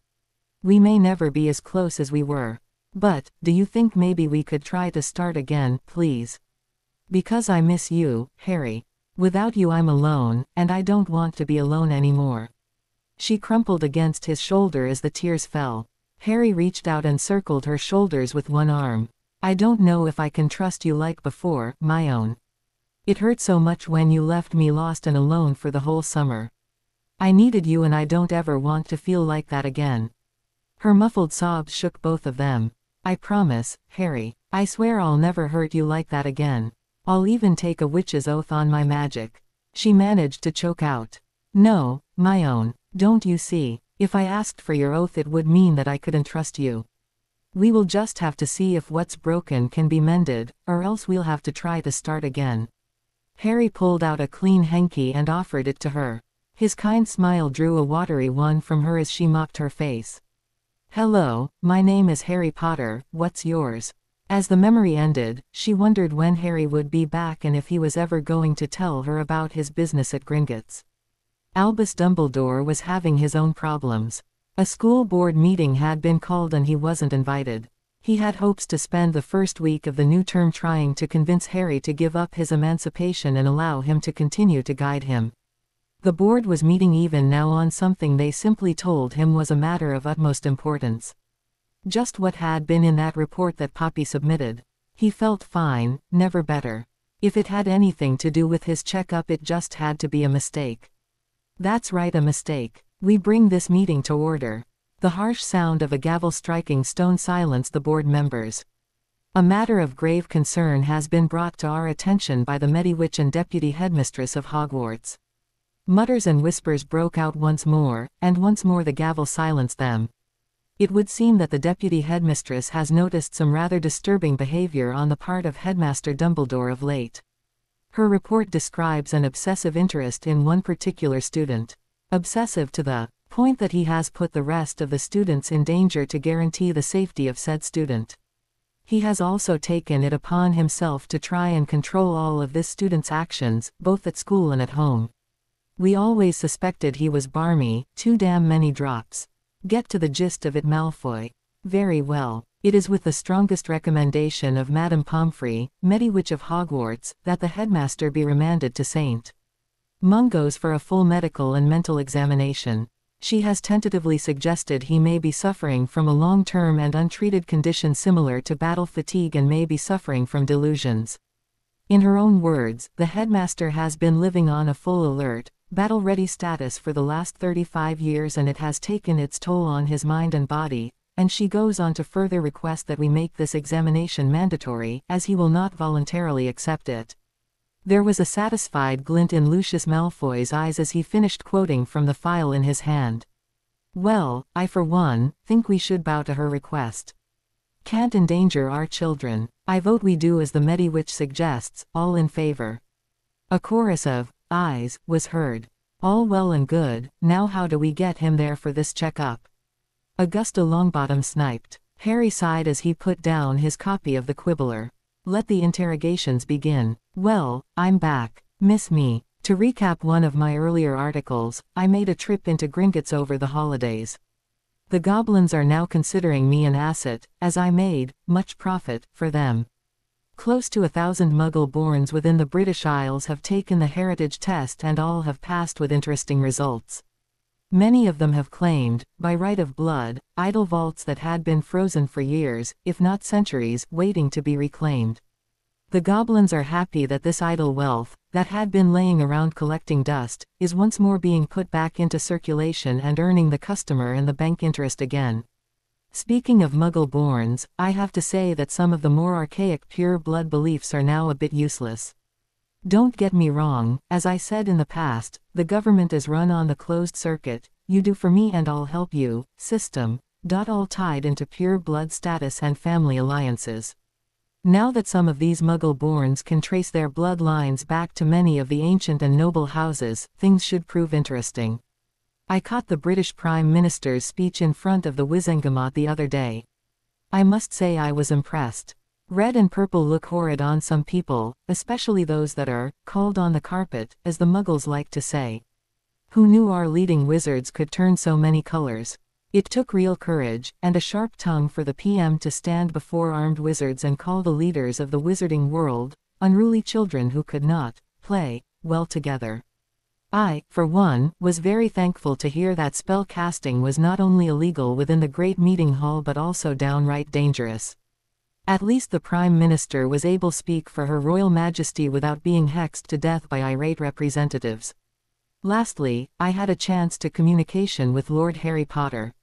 We may never be as close as we were. But, do you think maybe we could try to start again, please? Because I miss you, Harry. Without you I'm alone, and I don't want to be alone anymore. She crumpled against his shoulder as the tears fell. Harry reached out and circled her shoulders with one arm. I don't know if I can trust you like before, my own. It hurt so much when you left me lost and alone for the whole summer. I needed you and I don't ever want to feel like that again. Her muffled sobs shook both of them. I promise, Harry. I swear I'll never hurt you like that again. I'll even take a witch's oath on my magic. She managed to choke out. No, my own. Don't you see? If I asked for your oath it would mean that I couldn't trust you. We will just have to see if what's broken can be mended, or else we'll have to try to start again. Harry pulled out a clean hanky and offered it to her. His kind smile drew a watery one from her as she mopped her face. Hello, my name is Harry Potter, what's yours? As the memory ended, she wondered when Harry would be back and if he was ever going to tell her about his business at Gringotts. Albus Dumbledore was having his own problems. A school board meeting had been called and he wasn't invited. He had hopes to spend the first week of the new term trying to convince Harry to give up his emancipation and allow him to continue to guide him. The board was meeting even now on something they simply told him was a matter of utmost importance. Just what had been in that report that Poppy submitted. He felt fine, never better. If it had anything to do with his checkup it just had to be a mistake. That's right, a mistake. We bring this meeting to order. The harsh sound of a gavel striking stone silenced the board members. A matter of grave concern has been brought to our attention by the Mediwitch and Deputy Headmistress of Hogwarts. Mutters and whispers broke out once more, and once more the gavel silenced them. It would seem that the Deputy Headmistress has noticed some rather disturbing behavior on the part of Headmaster Dumbledore of late. Her report describes an obsessive interest in one particular student. Obsessive to the point that he has put the rest of the students in danger to guarantee the safety of said student. He has also taken it upon himself to try and control all of this student's actions, both at school and at home. We always suspected he was barmy, too damn many drops. Get to the gist of it, Malfoy. Very well. It is with the strongest recommendation of Madame Pomfrey, Mediwitch of Hogwarts, that the headmaster be remanded to St. Mungo's for a full medical and mental examination. She has tentatively suggested he may be suffering from a long-term and untreated condition similar to battle fatigue and may be suffering from delusions. In her own words, the headmaster has been living on a full alert, battle-ready status for the last 35 years and it has taken its toll on his mind and body, and she goes on to further request that we make this examination mandatory, as he will not voluntarily accept it. There was a satisfied glint in Lucius Malfoy's eyes as he finished quoting from the file in his hand. Well, I for one, think we should bow to her request. Can't endanger our children. I vote we do as the Mediwitch suggests, all in favor. A chorus of ayes was heard. All well and good, now how do we get him there for this checkup? Augusta Longbottom sniped. Harry sighed as he put down his copy of the Quibbler. Let the interrogations begin. Well, I'm back. Miss me. To recap one of my earlier articles, I made a trip into Gringotts over the holidays. The goblins are now considering me an asset, as I made much profit for them. Close to 1,000 Muggle-borns within the British Isles have taken the heritage test and all have passed with interesting results. Many of them have claimed, by right of blood, idol vaults that had been frozen for years, if not centuries, waiting to be reclaimed. The goblins are happy that this idle wealth, that had been laying around collecting dust, is once more being put back into circulation and earning the customer and the bank interest again. Speaking of Muggle-borns, I have to say that some of the more archaic pure-blood beliefs are now a bit useless. Don't get me wrong, as I said in the past, the government is run on the closed circuit, you do for me and I'll help you, system, all tied into pure blood status and family alliances. Now that some of these Muggle-borns can trace their bloodlines back to many of the ancient and noble houses, things should prove interesting. I caught the British Prime Minister's speech in front of the Wizengamot the other day. I must say I was impressed. Red and purple look horrid on some people, especially those that are called on the carpet, as the Muggles like to say. Who knew our leading wizards could turn so many colors? It took real courage, and a sharp tongue for the PM to stand before armed wizards and call the leaders of the wizarding world unruly children who could not play well together. I, for one, was very thankful to hear that spell casting was not only illegal within the Great Meeting Hall but also downright dangerous. At least the Prime Minister was able to speak for Her Royal Majesty without being hexed to death by irate representatives. Lastly, I had a chance to communication with Lord Harry Potter.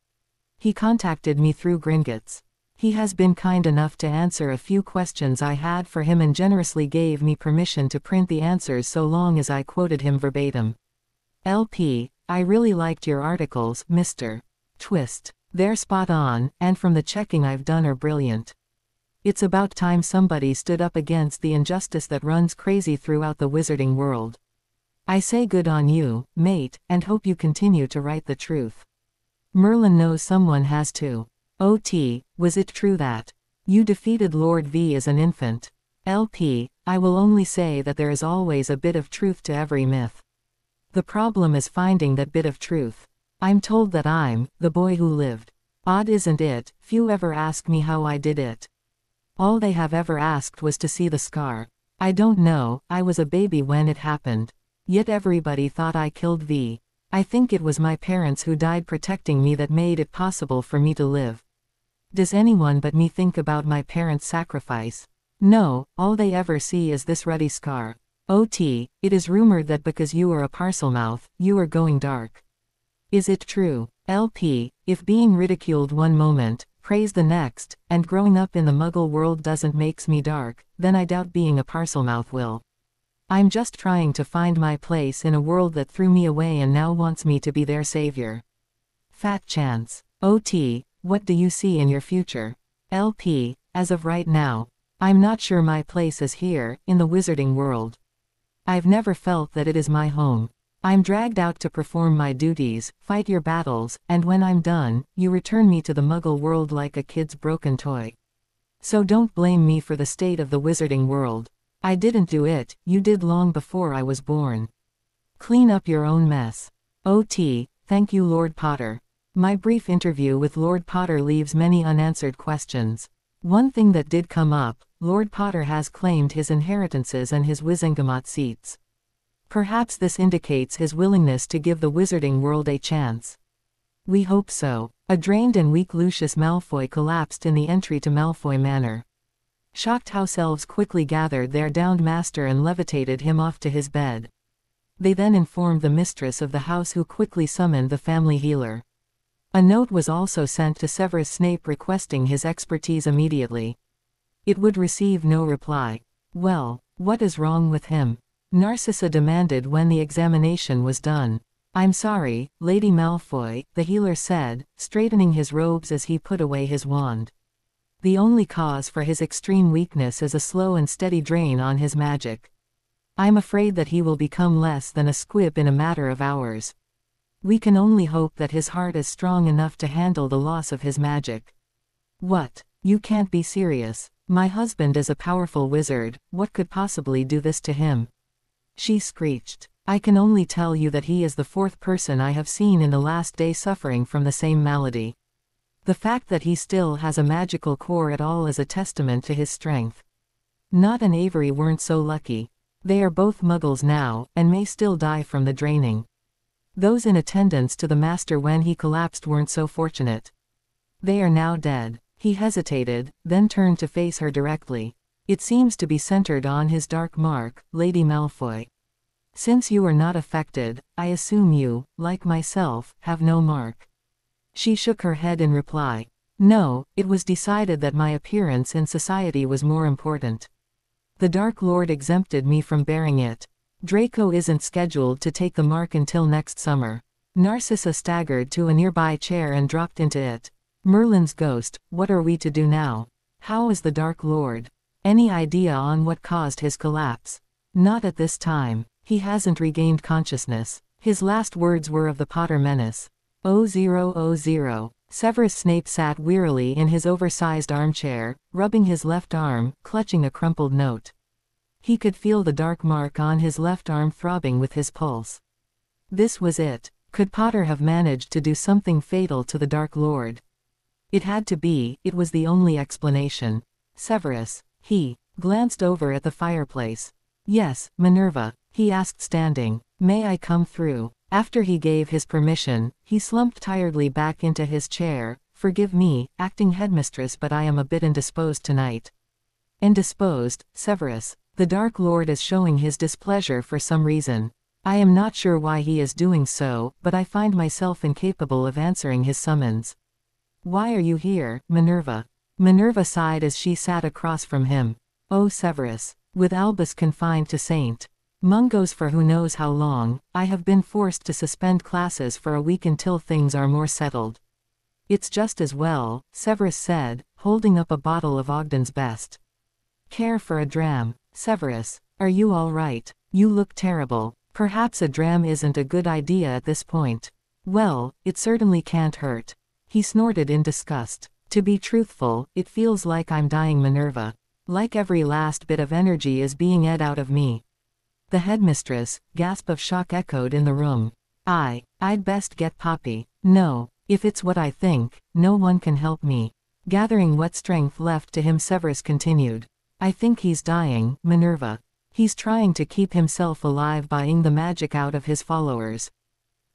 He contacted me through Gringotts. He has been kind enough to answer a few questions I had for him and generously gave me permission to print the answers so long as I quoted him verbatim. LP, I really liked your articles, Mr. Twist. They're spot on, and from the checking I've done are brilliant. It's about time somebody stood up against the injustice that runs crazy throughout the wizarding world. I say good on you, mate, and hope you continue to write the truth. Merlin knows someone has too. OT, was it true that you defeated Lord V as an infant? LP, I will only say that there is always a bit of truth to every myth. The problem is finding that bit of truth. I'm told that I'm the boy who lived. Odd, isn't it? Few ever ask me how I did it. All they have ever asked was to see the scar. I don't know, I was a baby when it happened. Yet everybody thought I killed V. I think it was my parents who died protecting me that made it possible for me to live. Does anyone but me think about my parents' sacrifice? No, all they ever see is this ruddy scar. OT, it is rumored that because you are a Parselmouth, you are going dark. Is it true? LP, if being ridiculed one moment, praised the next, and growing up in the Muggle world doesn't makes me dark, then I doubt being a Parselmouth will. I'm just trying to find my place in a world that threw me away and now wants me to be their savior. Fat chance. OT, what do you see in your future? LP, as of right now, I'm not sure my place is here, in the wizarding world. I've never felt that it is my home. I'm dragged out to perform my duties, fight your battles, and when I'm done, you return me to the Muggle world like a kid's broken toy. So don't blame me for the state of the wizarding world. I didn't do it, you did long before I was born. Clean up your own mess. OT, thank you Lord Potter. My brief interview with Lord Potter leaves many unanswered questions. One thing that did come up, Lord Potter has claimed his inheritances and his Wizengamot seats. Perhaps this indicates his willingness to give the wizarding world a chance. We hope so. A drained and weak Lucius Malfoy collapsed in the entry to Malfoy Manor. Shocked house elves quickly gathered their downed master and levitated him off to his bed. They then informed the mistress of the house, who quickly summoned the family healer. A note was also sent to Severus Snape requesting his expertise immediately. It would receive no reply. Well, what is wrong with him? Narcissa demanded when the examination was done. I'm sorry, Lady Malfoy, the healer said, straightening his robes as he put away his wand. The only cause for his extreme weakness is a slow and steady drain on his magic. I'm afraid that he will become less than a squib in a matter of hours. We can only hope that his heart is strong enough to handle the loss of his magic. What? You can't be serious. My husband is a powerful wizard, what could possibly do this to him? She screeched. I can only tell you that he is the fourth person I have seen in the last day suffering from the same malady. The fact that he still has a magical core at all is a testament to his strength. Not and Avery weren't so lucky. They are both Muggles now, and may still die from the draining. Those in attendance to the master when he collapsed weren't so fortunate. They are now dead. He hesitated, then turned to face her directly. It seems to be centered on his dark mark, Lady Malfoy. Since you are not affected, I assume you, like myself, have no mark. She shook her head in reply. No, it was decided that my appearance in society was more important. The Dark Lord exempted me from bearing it. Draco isn't scheduled to take the mark until next summer. Narcissa staggered to a nearby chair and dropped into it. Merlin's ghost, what are we to do now? How is the Dark Lord? Any idea on what caused his collapse? Not at this time. He hasn't regained consciousness. His last words were of the Potter menace. 0000. Severus Snape sat wearily in his oversized armchair, rubbing his left arm, clutching a crumpled note. He could feel the dark mark on his left arm throbbing with his pulse. This was it. Could Potter have managed to do something fatal to the Dark Lord? It had to be, it was the only explanation. Severus. He glanced over at the fireplace. Yes, Minerva, he asked standing. May I come through? After he gave his permission, he slumped tiredly back into his chair. Forgive me, acting headmistress, but I am a bit indisposed tonight. Indisposed, Severus. The Dark Lord is showing his displeasure for some reason. I am not sure why he is doing so, but I find myself incapable of answering his summons. Why are you here, Minerva? Minerva sighed as she sat across from him. Oh Severus. With Albus confined to St. Mungo's for who knows how long, I have been forced to suspend classes for a week until things are more settled. It's just as well, Severus said, holding up a bottle of Ogden's best. Care for a dram? Severus, are you all right? You look terrible. Perhaps a dram isn't a good idea at this point. Well, it certainly can't hurt. He snorted in disgust. To be truthful, it feels like I'm dying, Minerva. Like every last bit of energy is being ed out of me. The headmistress, gasp of shock echoed in the room. I'd best get Poppy. No, if it's what I think, no one can help me. Gathering what strength left to him, Severus continued. I think he's dying, Minerva. He's trying to keep himself alive by buying the magic out of his followers.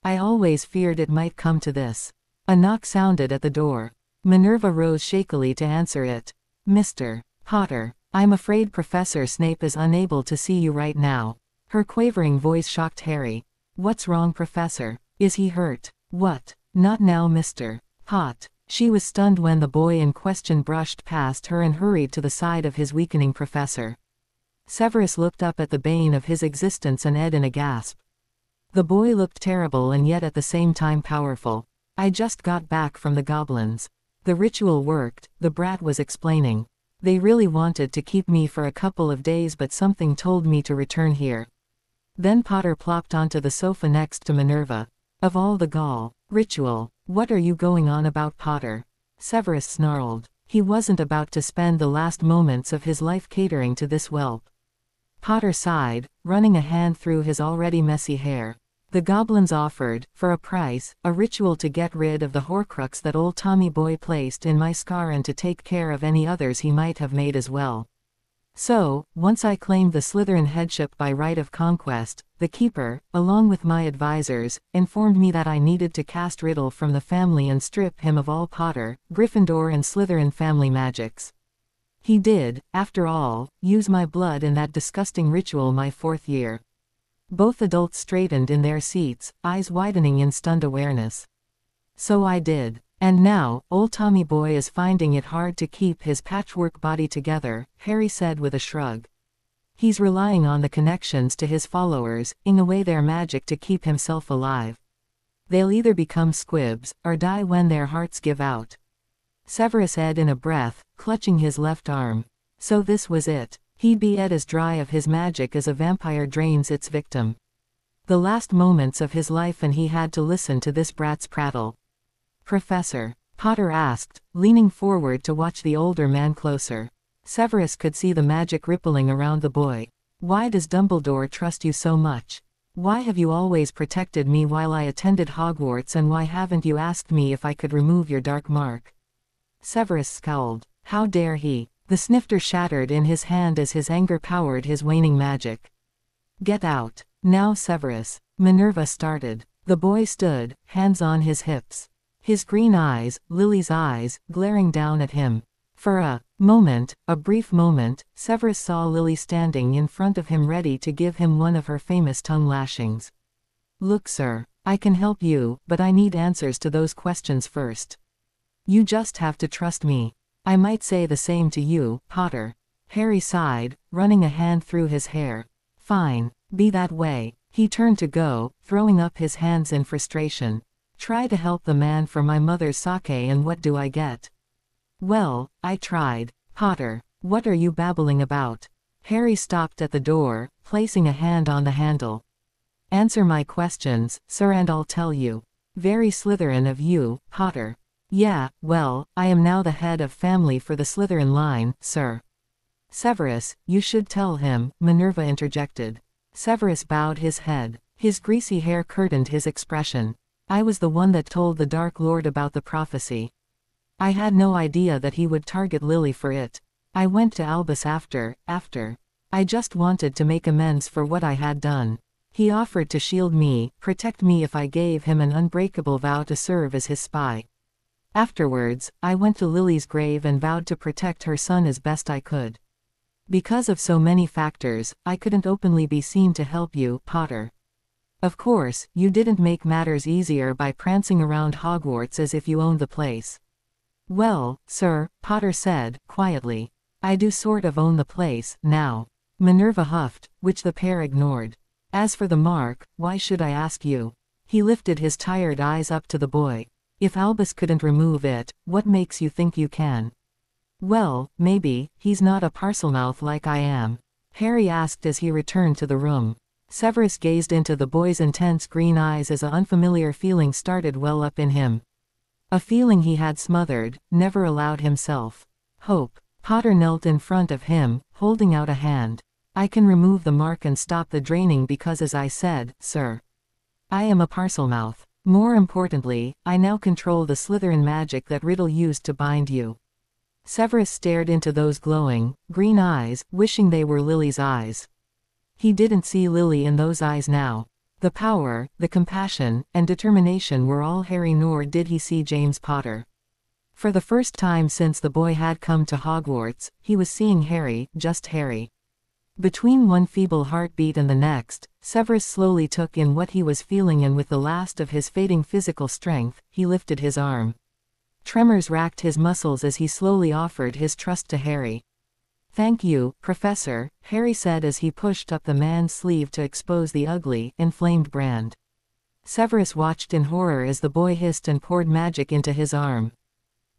I always feared it might come to this. A knock sounded at the door. Minerva rose shakily to answer it. Mr. Potter, I'm afraid Professor Snape is unable to see you right now. Her quavering voice shocked Harry. What's wrong, Professor? Is he hurt? What? Not now, Mr. Pot. She was stunned when the boy in question brushed past her and hurried to the side of his weakening professor. Severus looked up at the bane of his existence and ed in a gasp. The boy looked terrible and yet at the same time powerful. I just got back from the goblins. The ritual worked, the brat was explaining. They really wanted to keep me for a couple of days, but something told me to return here. Then Potter plopped onto the sofa next to Minerva. Of all the gall. Ritual. What are you going on about, Potter? Severus snarled. He wasn't about to spend the last moments of his life catering to this whelp. Potter sighed, running a hand through his already messy hair. The goblins offered, for a price, a ritual to get rid of the Horcrux that old Tommy Boy placed in my scar and to take care of any others he might have made as well. So, once I claimed the Slytherin headship by right of conquest, the Keeper, along with my advisors, informed me that I needed to cast Riddle from the family and strip him of all Potter, Gryffindor and Slytherin family magics. He did, after all, use my blood in that disgusting ritual my 4th year. Both adults straightened in their seats, eyes widening in stunned awareness. So I did. And now, old Tommy Boy is finding it hard to keep his patchwork body together, Harry said with a shrug. He's relying on the connections to his followers, in away their magic to keep himself alive. They'll either become squibs, or die when their hearts give out. Severus said in a breath, clutching his left arm. So this was it. He'd be ed as dry of his magic as a vampire drains its victim. The last moments of his life, and he had to listen to this brat's prattle. Professor? Potter asked, leaning forward to watch the older man closer. Severus could see the magic rippling around the boy. Why does Dumbledore trust you so much? Why have you always protected me while I attended Hogwarts, and why haven't you asked me if I could remove your dark mark? Severus scowled. How dare he? The snifter shattered in his hand as his anger powered his waning magic. Get out. Now, Severus. Minerva started. The boy stood, hands on his hips. His green eyes, Lily's eyes, glaring down at him. For a moment, a brief moment, Severus saw Lily standing in front of him ready to give him one of her famous tongue lashings. Look, sir, I can help you, but I need answers to those questions first. You just have to trust me. I might say the same to you, Potter. Harry sighed, running a hand through his hair. Fine. Be that way. He turned to go, throwing up his hands in frustration. Try to help the man for my mother's sake and what do I get? Well, I tried. Potter, what are you babbling about? Harry stopped at the door, placing a hand on the handle. Answer my questions, sir, and I'll tell you. Very Slytherin of you, Potter. Yeah, well, I am now the head of family for the Slytherin line, sir. Severus, you should tell him, Minerva interjected. Severus bowed his head. His greasy hair curtained his expression. I was the one that told the Dark Lord about the prophecy. I had no idea that he would target Lily for it. I went to Albus after. I just wanted to make amends for what I had done. He offered to shield me, protect me if I gave him an unbreakable vow to serve as his spy. Afterwards, I went to Lily's grave and vowed to protect her son as best I could. Because of so many factors, I couldn't openly be seen to help you, Potter. Of course, you didn't make matters easier by prancing around Hogwarts as if you owned the place. Well, sir, Potter said, quietly. I do sort of own the place, now. Minerva huffed, which the pair ignored. As for the mark, why should I ask you? He lifted his tired eyes up to the boy. If Albus couldn't remove it, what makes you think you can? Well, maybe, he's not a parselmouth like I am. Harry asked as he returned to the room. Severus gazed into the boy's intense green eyes as an unfamiliar feeling started well up in him. A feeling he had smothered, never allowed himself. Hope. Potter knelt in front of him, holding out a hand. I can remove the mark and stop the draining because, as I said, sir, I am a parselmouth. More importantly, I now control the Slytherin magic that Riddle used to bind you. Severus stared into those glowing, green eyes, wishing they were Lily's eyes. He didn't see Lily in those eyes now. The power, the compassion, and determination were all Harry, nor did he see James Potter. For the first time since the boy had come to Hogwarts, he was seeing Harry, just Harry. Between one feeble heartbeat and the next, Severus slowly took in what he was feeling, and with the last of his fading physical strength, he lifted his arm. Tremors racked his muscles as he slowly offered his trust to Harry. Thank you, Professor, Harry said as he pushed up the man's sleeve to expose the ugly, inflamed brand. Severus watched in horror as the boy hissed and poured magic into his arm.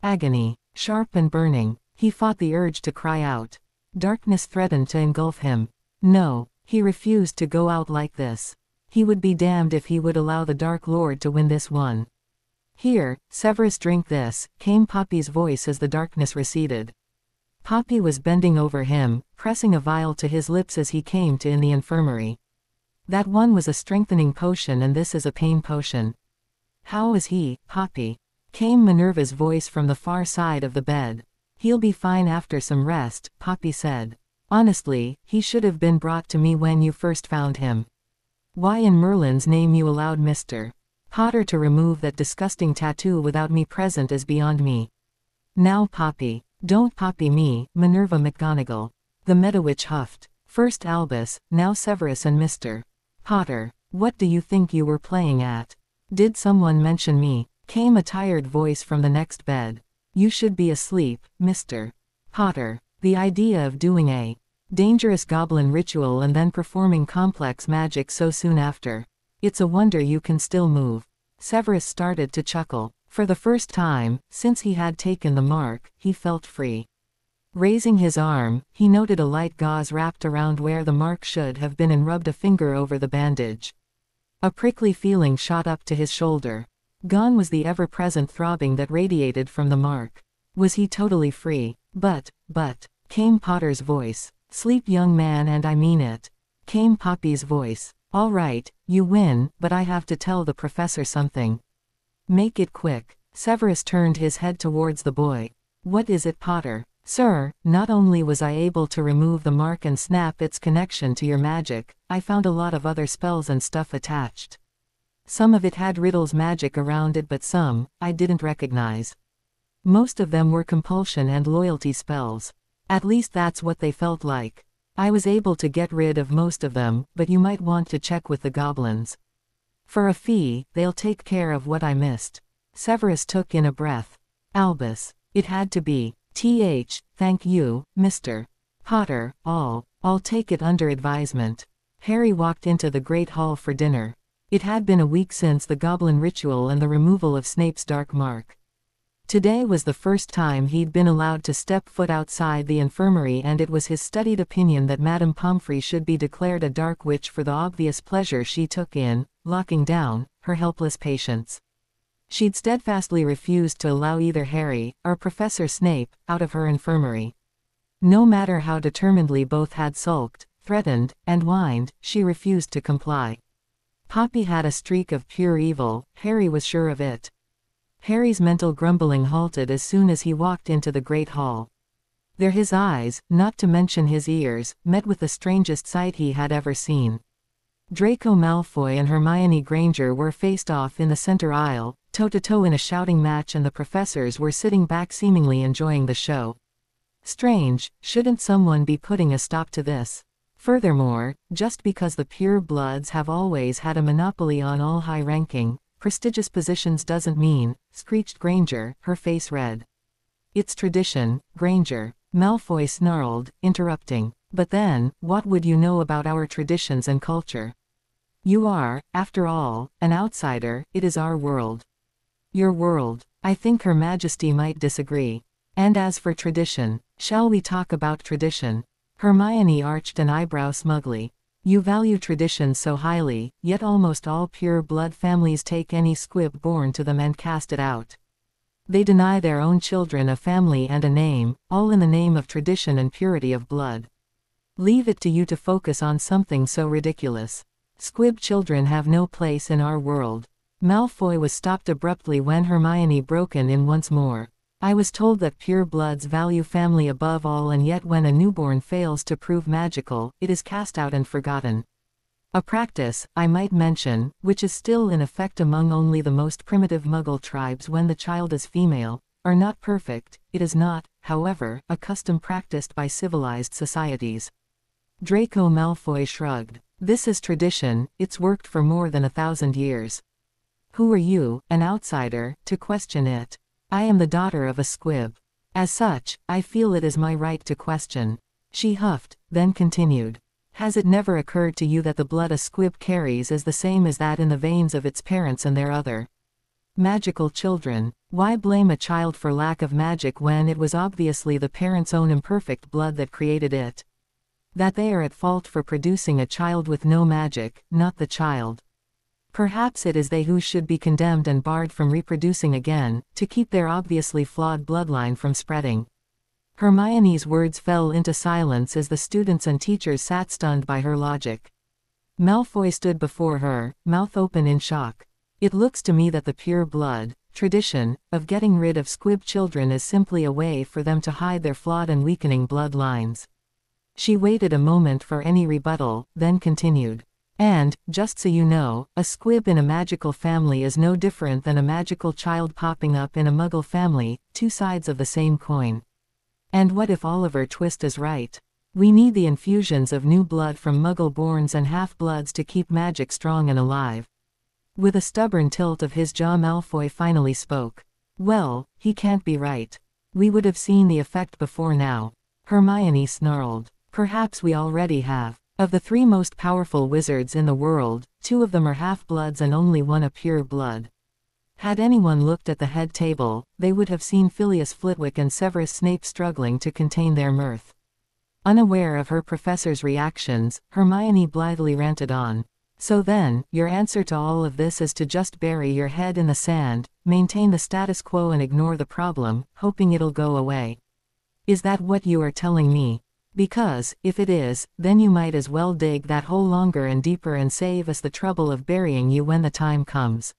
Agony. Sharp and burning. He fought the urge to cry out. Darkness threatened to engulf him. No, he refused to go out like this. He would be damned if he would allow the Dark Lord to win this one. Here, Severus, drink this, came Poppy's voice as the darkness receded. Poppy was bending over him, pressing a vial to his lips as he came to in the infirmary. That one was a strengthening potion and this is a pain potion. How is he, Poppy? Came Minerva's voice from the far side of the bed. He'll be fine after some rest, Poppy said. Honestly, he should have been brought to me when you first found him. Why in Merlin's name you allowed Mr. Potter to remove that disgusting tattoo without me present is beyond me. Now Poppy. Don't Poppy me, Minerva McGonagall. The Medawitch huffed. First Albus, now Severus and Mr. Potter. What do you think you were playing at? Did someone mention me? Came a tired voice from the next bed. You should be asleep, Mr. Potter. The idea of doing a dangerous goblin ritual and then performing complex magic so soon after. It's a wonder you can still move. Severus started to chuckle. For the first time, since he had taken the mark, he felt free. Raising his arm, he noted a light gauze wrapped around where the mark should have been and rubbed a finger over the bandage. A prickly feeling shot up to his shoulder. Gone was the ever-present throbbing that radiated from the mark. Was he totally free? But, came Potter's voice. Sleep, young man, and I mean it. Came Poppy's voice. All right, you win, but I have to tell the professor something. Make it quick. Severus turned his head towards the boy. What is it, Potter? Sir, not only was I able to remove the mark and snap its connection to your magic, I found a lot of other spells and stuff attached. Some of it had Riddle's magic around it, but some, I didn't recognize. Most of them were compulsion and loyalty spells. At least that's what they felt like. I was able to get rid of most of them, but you might want to check with the goblins. For a fee, they'll take care of what I missed. Severus took in a breath. Albus. It had to be. Thank you, Mr. Potter. I'll take it under advisement. Harry walked into the Great Hall for dinner. It had been a week since the Goblin ritual and the removal of Snape's dark mark. Today was the first time he'd been allowed to step foot outside the infirmary, and it was his studied opinion that Madame Pomfrey should be declared a dark witch for the obvious pleasure she took in locking down her helpless patients. She'd steadfastly refused to allow either Harry or Professor Snape out of her infirmary. No matter how determinedly both had sulked, threatened, and whined, she refused to comply. Poppy had a streak of pure evil, Harry was sure of it. Harry's mental grumbling halted as soon as he walked into the Great Hall. There his eyes, not to mention his ears, met with the strangest sight he had ever seen. Draco Malfoy and Hermione Granger were faced off in the center aisle, toe-to-toe in a shouting match, and the professors were sitting back seemingly enjoying the show. Strange, shouldn't someone be putting a stop to this? Furthermore, just because the pure bloods have always had a monopoly on all high-ranking, prestigious positions doesn't mean, screeched Granger, her face red. It's tradition, Granger, Malfoy snarled, interrupting. But then, what would you know about our traditions and culture? You are, after all, an outsider. It is our world. Your world. I think Her Majesty might disagree. And as for tradition, shall we talk about tradition? Hermione arched an eyebrow smugly. You value traditions so highly, yet almost all pure blood families take any squib born to them and cast it out. They deny their own children a family and a name, all in the name of tradition and purity of blood. Leave it to you to focus on something so ridiculous. Squib children have no place in our world. Malfoy was stopped abruptly when Hermione broke in once more. I was told that pure bloods value family above all, and yet when a newborn fails to prove magical, it is cast out and forgotten. A practice, I might mention, which is still in effect among only the most primitive Muggle tribes when the child is female, are not perfect. It is not, however, a custom practiced by civilized societies. Draco Malfoy shrugged. This is tradition, it's worked for more than 1,000 years. Who are you, an outsider, to question it? I am the daughter of a squib. As such, I feel it is my right to question. She huffed, then continued. Has it never occurred to you that the blood a squib carries is the same as that in the veins of its parents and their other magical children? Why blame a child for lack of magic when it was obviously the parent's own imperfect blood that created it? That they are at fault for producing a child with no magic, not the child. Perhaps it is they who should be condemned and barred from reproducing again, to keep their obviously flawed bloodline from spreading. Hermione's words fell into silence as the students and teachers sat stunned by her logic. Malfoy stood before her, mouth open in shock. It looks to me that the pure blood tradition of getting rid of squib children is simply a way for them to hide their flawed and weakening bloodlines. She waited a moment for any rebuttal, then continued. And, just so you know, a squib in a magical family is no different than a magical child popping up in a Muggle family, two sides of the same coin. And what if Oliver Twist is right? We need the infusions of new blood from Muggle-borns and half-bloods to keep magic strong and alive. With a stubborn tilt of his jaw, Malfoy finally spoke. Well, he can't be right. We would have seen the effect before now. Hermione snarled. Perhaps we already have. Of the 3 most powerful wizards in the world, 2 of them are half-bloods and only 1 a pure blood. Had anyone looked at the head table, they would have seen Phileas Flitwick and Severus Snape struggling to contain their mirth. Unaware of her professor's reactions, Hermione blithely ranted on. So then, your answer to all of this is to just bury your head in the sand, maintain the status quo and ignore the problem, hoping it'll go away. Is that what you are telling me? Because, if it is, then you might as well dig that hole longer and deeper and save us the trouble of burying you when the time comes.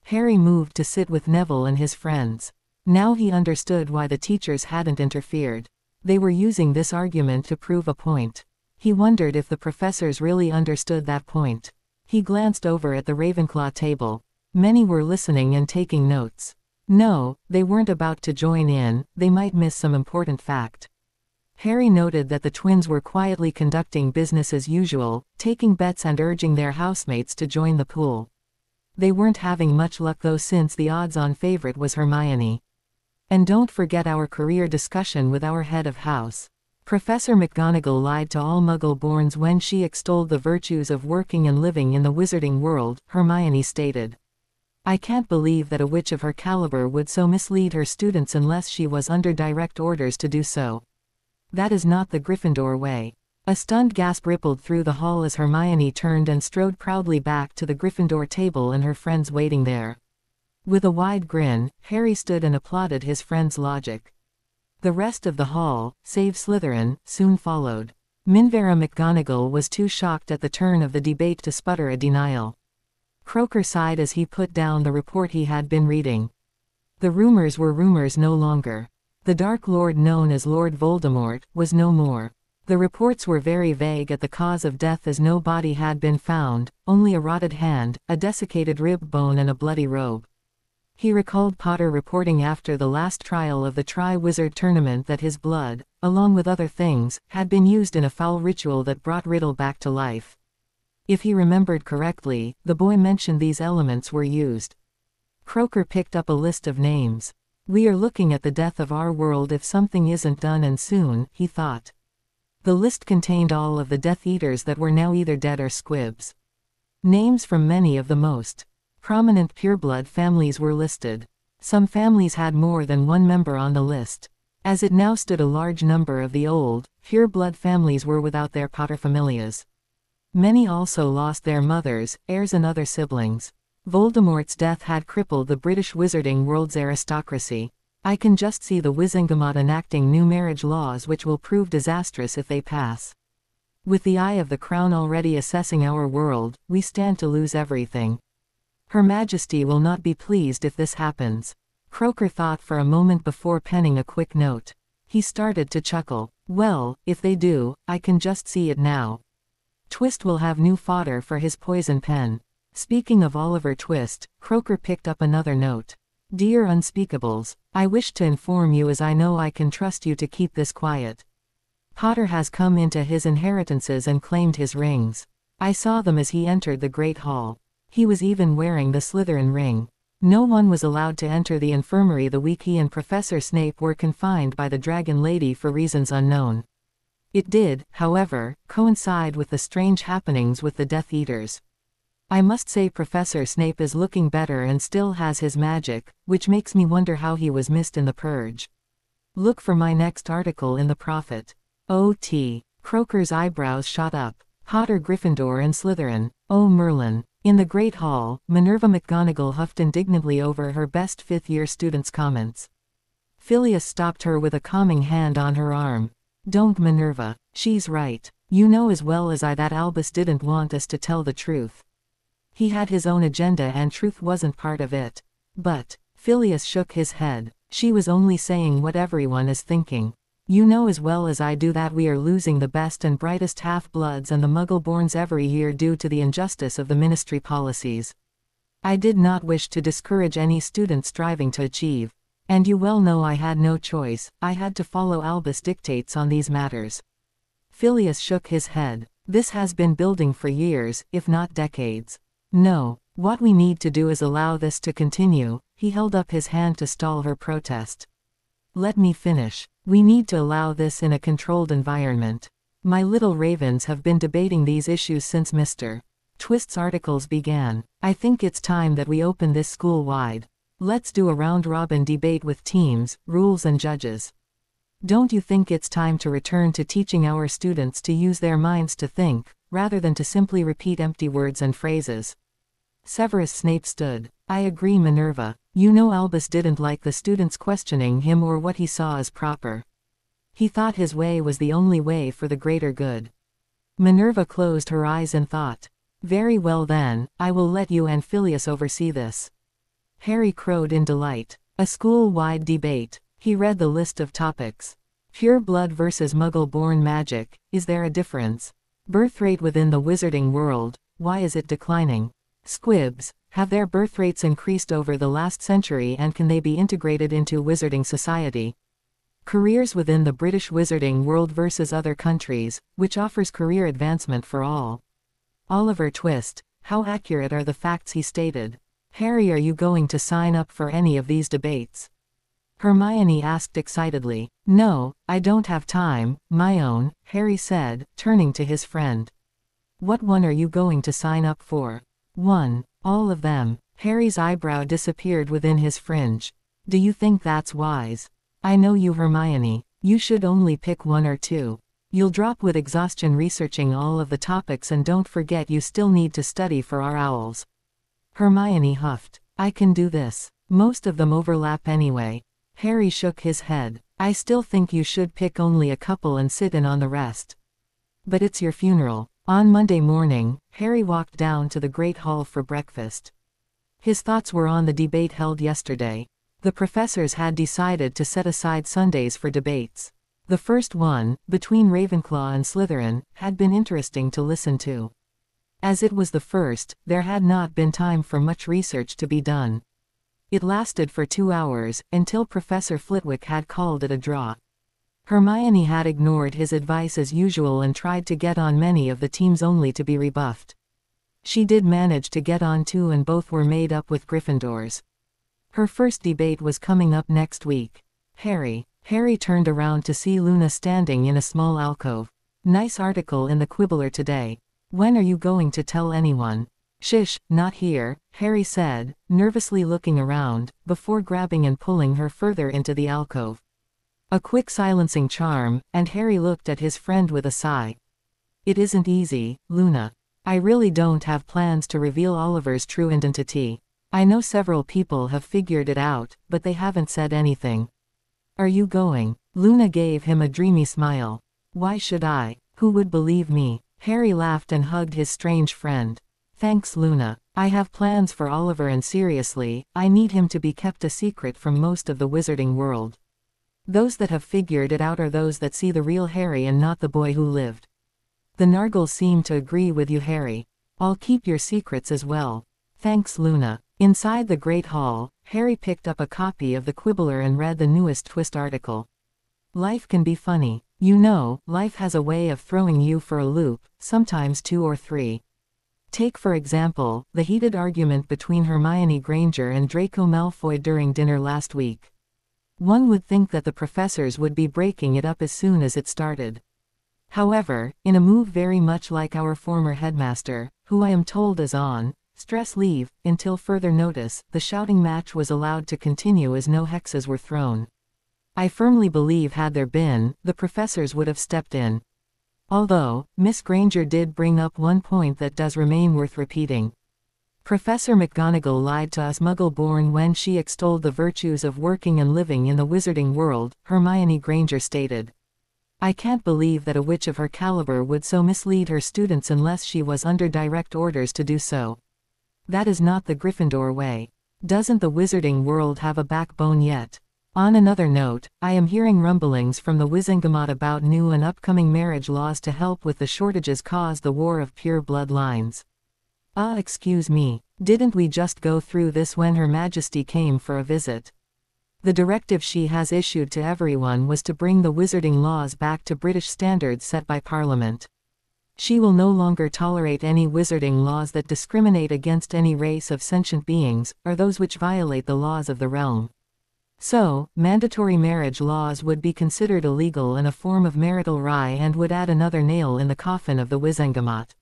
Harry moved to sit with Neville and his friends. Now he understood why the teachers hadn't interfered. They were using this argument to prove a point. He wondered if the professors really understood that point. He glanced over at the Ravenclaw table. Many were listening and taking notes. No, they weren't about to join in, they might miss some important fact. Harry noted that the twins were quietly conducting business as usual, taking bets and urging their housemates to join the pool. They weren't having much luck though, since the odds-on favorite was Hermione. And don't forget our career discussion with our head of house. Professor McGonagall lied to all Muggle-borns when she extolled the virtues of working and living in the wizarding world, Hermione stated. I can't believe that a witch of her caliber would so mislead her students unless she was under direct orders to do so. That is not the Gryffindor way. A stunned gasp rippled through the hall as Hermione turned and strode proudly back to the Gryffindor table and her friends waiting there. With a wide grin, Harry stood and applauded his friend's logic. The rest of the hall, save Slytherin, soon followed. Minvera McGonagall was too shocked at the turn of the debate to sputter a denial. Croaker sighed as he put down the report he had been reading. The rumors were rumors no longer. The Dark Lord known as Lord Voldemort was no more. The reports were very vague at the cause of death as no body had been found, only a rotted hand, a desiccated rib bone and a bloody robe. He recalled Potter reporting after the last trial of the Tri-Wizard tournament that his blood, along with other things, had been used in a foul ritual that brought Riddle back to life. If he remembered correctly, the boy mentioned these elements were used. Croaker picked up a list of names. We are looking at the death of our world if something isn't done, and soon, he thought. The list contained all of the Death Eaters that were now either dead or squibs. Names from many of the most prominent pureblood families were listed. Some families had more than one member on the list. As it now stood, a large number of the old, pureblood families were without their paterfamilias. Many also lost their mothers, heirs and other siblings. Voldemort's death had crippled the British wizarding world's aristocracy. I can just see the Wizengamot enacting new marriage laws which will prove disastrous if they pass. With the eye of the Crown already assessing our world, we stand to lose everything. Her Majesty will not be pleased if this happens. Croaker thought for a moment before penning a quick note. He started to chuckle. Well, if they do, I can just see it now. Twist will have new fodder for his poison pen. Speaking of Oliver Twist, Croaker picked up another note. Dear Unspeakables, I wish to inform you, as I know I can trust you to keep this quiet. Potter has come into his inheritances and claimed his rings. I saw them as he entered the Great Hall. He was even wearing the Slytherin ring. No one was allowed to enter the infirmary the week he and Professor Snape were confined by the Dragon Lady for reasons unknown. It did, however, coincide with the strange happenings with the Death Eaters. I must say Professor Snape is looking better and still has his magic, which makes me wonder how he was missed in the purge. Look for my next article in the Prophet. O.T. Croaker's eyebrows shot up. Potter, Gryffindor and Slytherin. Oh Merlin. In the Great Hall, Minerva McGonagall huffed indignantly over her best fifth-year student's comments. Phileas stopped her with a calming hand on her arm. Don't, Minerva. She's right. You know as well as I that Albus didn't want us to tell the truth. He had his own agenda and truth wasn't part of it. But, Phileas shook his head, she was only saying what everyone is thinking. You know as well as I do that we are losing the best and brightest half-bloods and the Muggle-borns every year due to the injustice of the Ministry policies. I did not wish to discourage any student striving to achieve. And you well know I had no choice, I had to follow Albus' dictates on these matters. Phileas shook his head. This has been building for years, if not decades. No, what we need to do is allow this to continue. He held up his hand to stall her protest. Let me finish. We need to allow this in a controlled environment. My little ravens have been debating these issues since Mr. Twist's articles began. I think it's time that we open this school wide. Let's do a round-robin debate with teams, rules and judges. Don't you think it's time to return to teaching our students to use their minds to think, rather than to simply repeat empty words and phrases? Severus Snape stood. I agree, Minerva. You know Albus didn't like the students questioning him or what he saw as proper. He thought his way was the only way for the greater good. Minerva closed her eyes in thought. Very well then, I will let you and Phileas oversee this. Harry crowed in delight. A school-wide debate. He read the list of topics. Pure blood versus Muggle-born magic. Is there a difference? Birth rate within the wizarding world. Why is it declining? Squibs. Have their birth rates increased over the last century and can they be integrated into wizarding society? Careers within the British wizarding world versus other countries, which offers career advancement for all. Oliver Twist. How accurate are the facts he stated? Harry, are you going to sign up for any of these debates? Hermione asked excitedly. No, I don't have time, my own, Harry said, turning to his friend. What one are you going to sign up for? One. All of them. Harry's eyebrow disappeared within his fringe. Do you think that's wise? I know you, Hermione. You should only pick one or two. You'll drop with exhaustion researching all of the topics, and don't forget you still need to study for our owls. Hermione huffed. I can do this. Most of them overlap anyway. Harry shook his head. I still think you should pick only a couple and sit in on the rest. But it's your funeral. On Monday morning, Harry walked down to the Great Hall for breakfast. His thoughts were on the debate held yesterday. The professors had decided to set aside Sundays for debates. The first one, between Ravenclaw and Slytherin, had been interesting to listen to. As it was the first, there had not been time for much research to be done. It lasted for 2 hours, until Professor Flitwick had called it a draw. Hermione had ignored his advice as usual and tried to get on many of the teams only to be rebuffed. She did manage to get on 2, and both were made up with Gryffindors. Her first debate was coming up next week. Harry turned around to see Luna standing in a small alcove. Nice article in the Quibbler today. When are you going to tell anyone? Shish, not here, Harry said, nervously looking around, before grabbing and pulling her further into the alcove. A quick silencing charm, and Harry looked at his friend with a sigh. It isn't easy, Luna. I really don't have plans to reveal Oliver's true identity. I know several people have figured it out, but they haven't said anything. Are you going? Luna gave him a dreamy smile. Why should I? Who would believe me? Harry laughed and hugged his strange friend. Thanks, Luna. I have plans for Oliver, and seriously, I need him to be kept a secret from most of the wizarding world. Those that have figured it out are those that see the real Harry and not the boy who lived. The Nargles seem to agree with you, Harry. I'll keep your secrets as well. Thanks, Luna. Inside the Great Hall, Harry picked up a copy of the Quibbler and read the newest twist article. Life can be funny. You know, life has a way of throwing you for a loop, sometimes 2 or 3. Take for example, the heated argument between Hermione Granger and Draco Malfoy during dinner last week. One would think that the professors would be breaking it up as soon as it started. However, in a move very much like our former headmaster, who I am told is on stress leave until further notice, the shouting match was allowed to continue as no hexes were thrown. I firmly believe had there been, the professors would have stepped in. Although, Miss Granger did bring up one point that does remain worth repeating. Professor McGonagall lied to us Muggle-born when she extolled the virtues of working and living in the wizarding world, Hermione Granger stated. I can't believe that a witch of her caliber would so mislead her students unless she was under direct orders to do so. That is not the Gryffindor way. Doesn't the wizarding world have a backbone yet? On another note, I am hearing rumblings from the Wizengamot about new and upcoming marriage laws to help with the shortages caused the War of Pure Bloodlines. Excuse me, didn't we just go through this when Her Majesty came for a visit? The directive she has issued to everyone was to bring the wizarding laws back to British standards set by Parliament. She will no longer tolerate any wizarding laws that discriminate against any race of sentient beings, or those which violate the laws of the realm. So, mandatory marriage laws would be considered illegal and a form of marital rye and would add another nail in the coffin of the Wizengamot.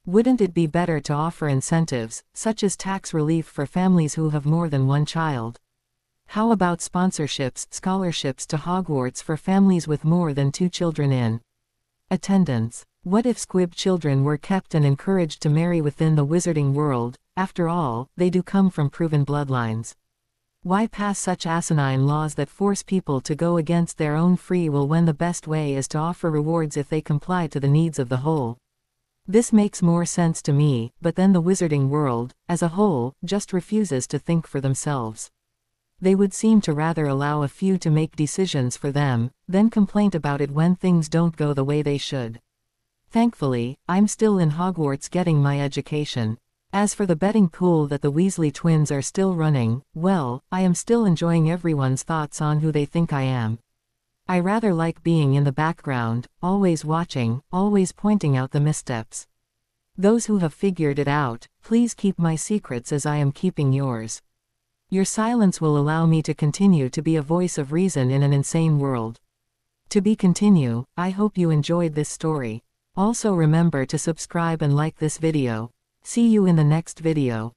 Wouldn't it be better to offer incentives, such as tax relief for families who have more than one child? How about sponsorships, scholarships to Hogwarts for families with more than 2 children in attendance? What if squib children were kept and encouraged to marry within the wizarding world? After all, they do come from proven bloodlines. Why pass such asinine laws that force people to go against their own free will when the best way is to offer rewards if they comply to the needs of the whole? This makes more sense to me, but then the wizarding world, as a whole, just refuses to think for themselves. They would seem to rather allow a few to make decisions for them, then complain about it when things don't go the way they should. Thankfully, I'm still in Hogwarts getting my education. As for the betting pool that the Weasley twins are still running, well, I am still enjoying everyone's thoughts on who they think I am. I rather like being in the background, always watching, always pointing out the missteps. Those who have figured it out, please keep my secrets as I am keeping yours. Your silence will allow me to continue to be a voice of reason in an insane world. To be continue, I hope you enjoyed this story. Also remember to subscribe and like this video. See you in the next video.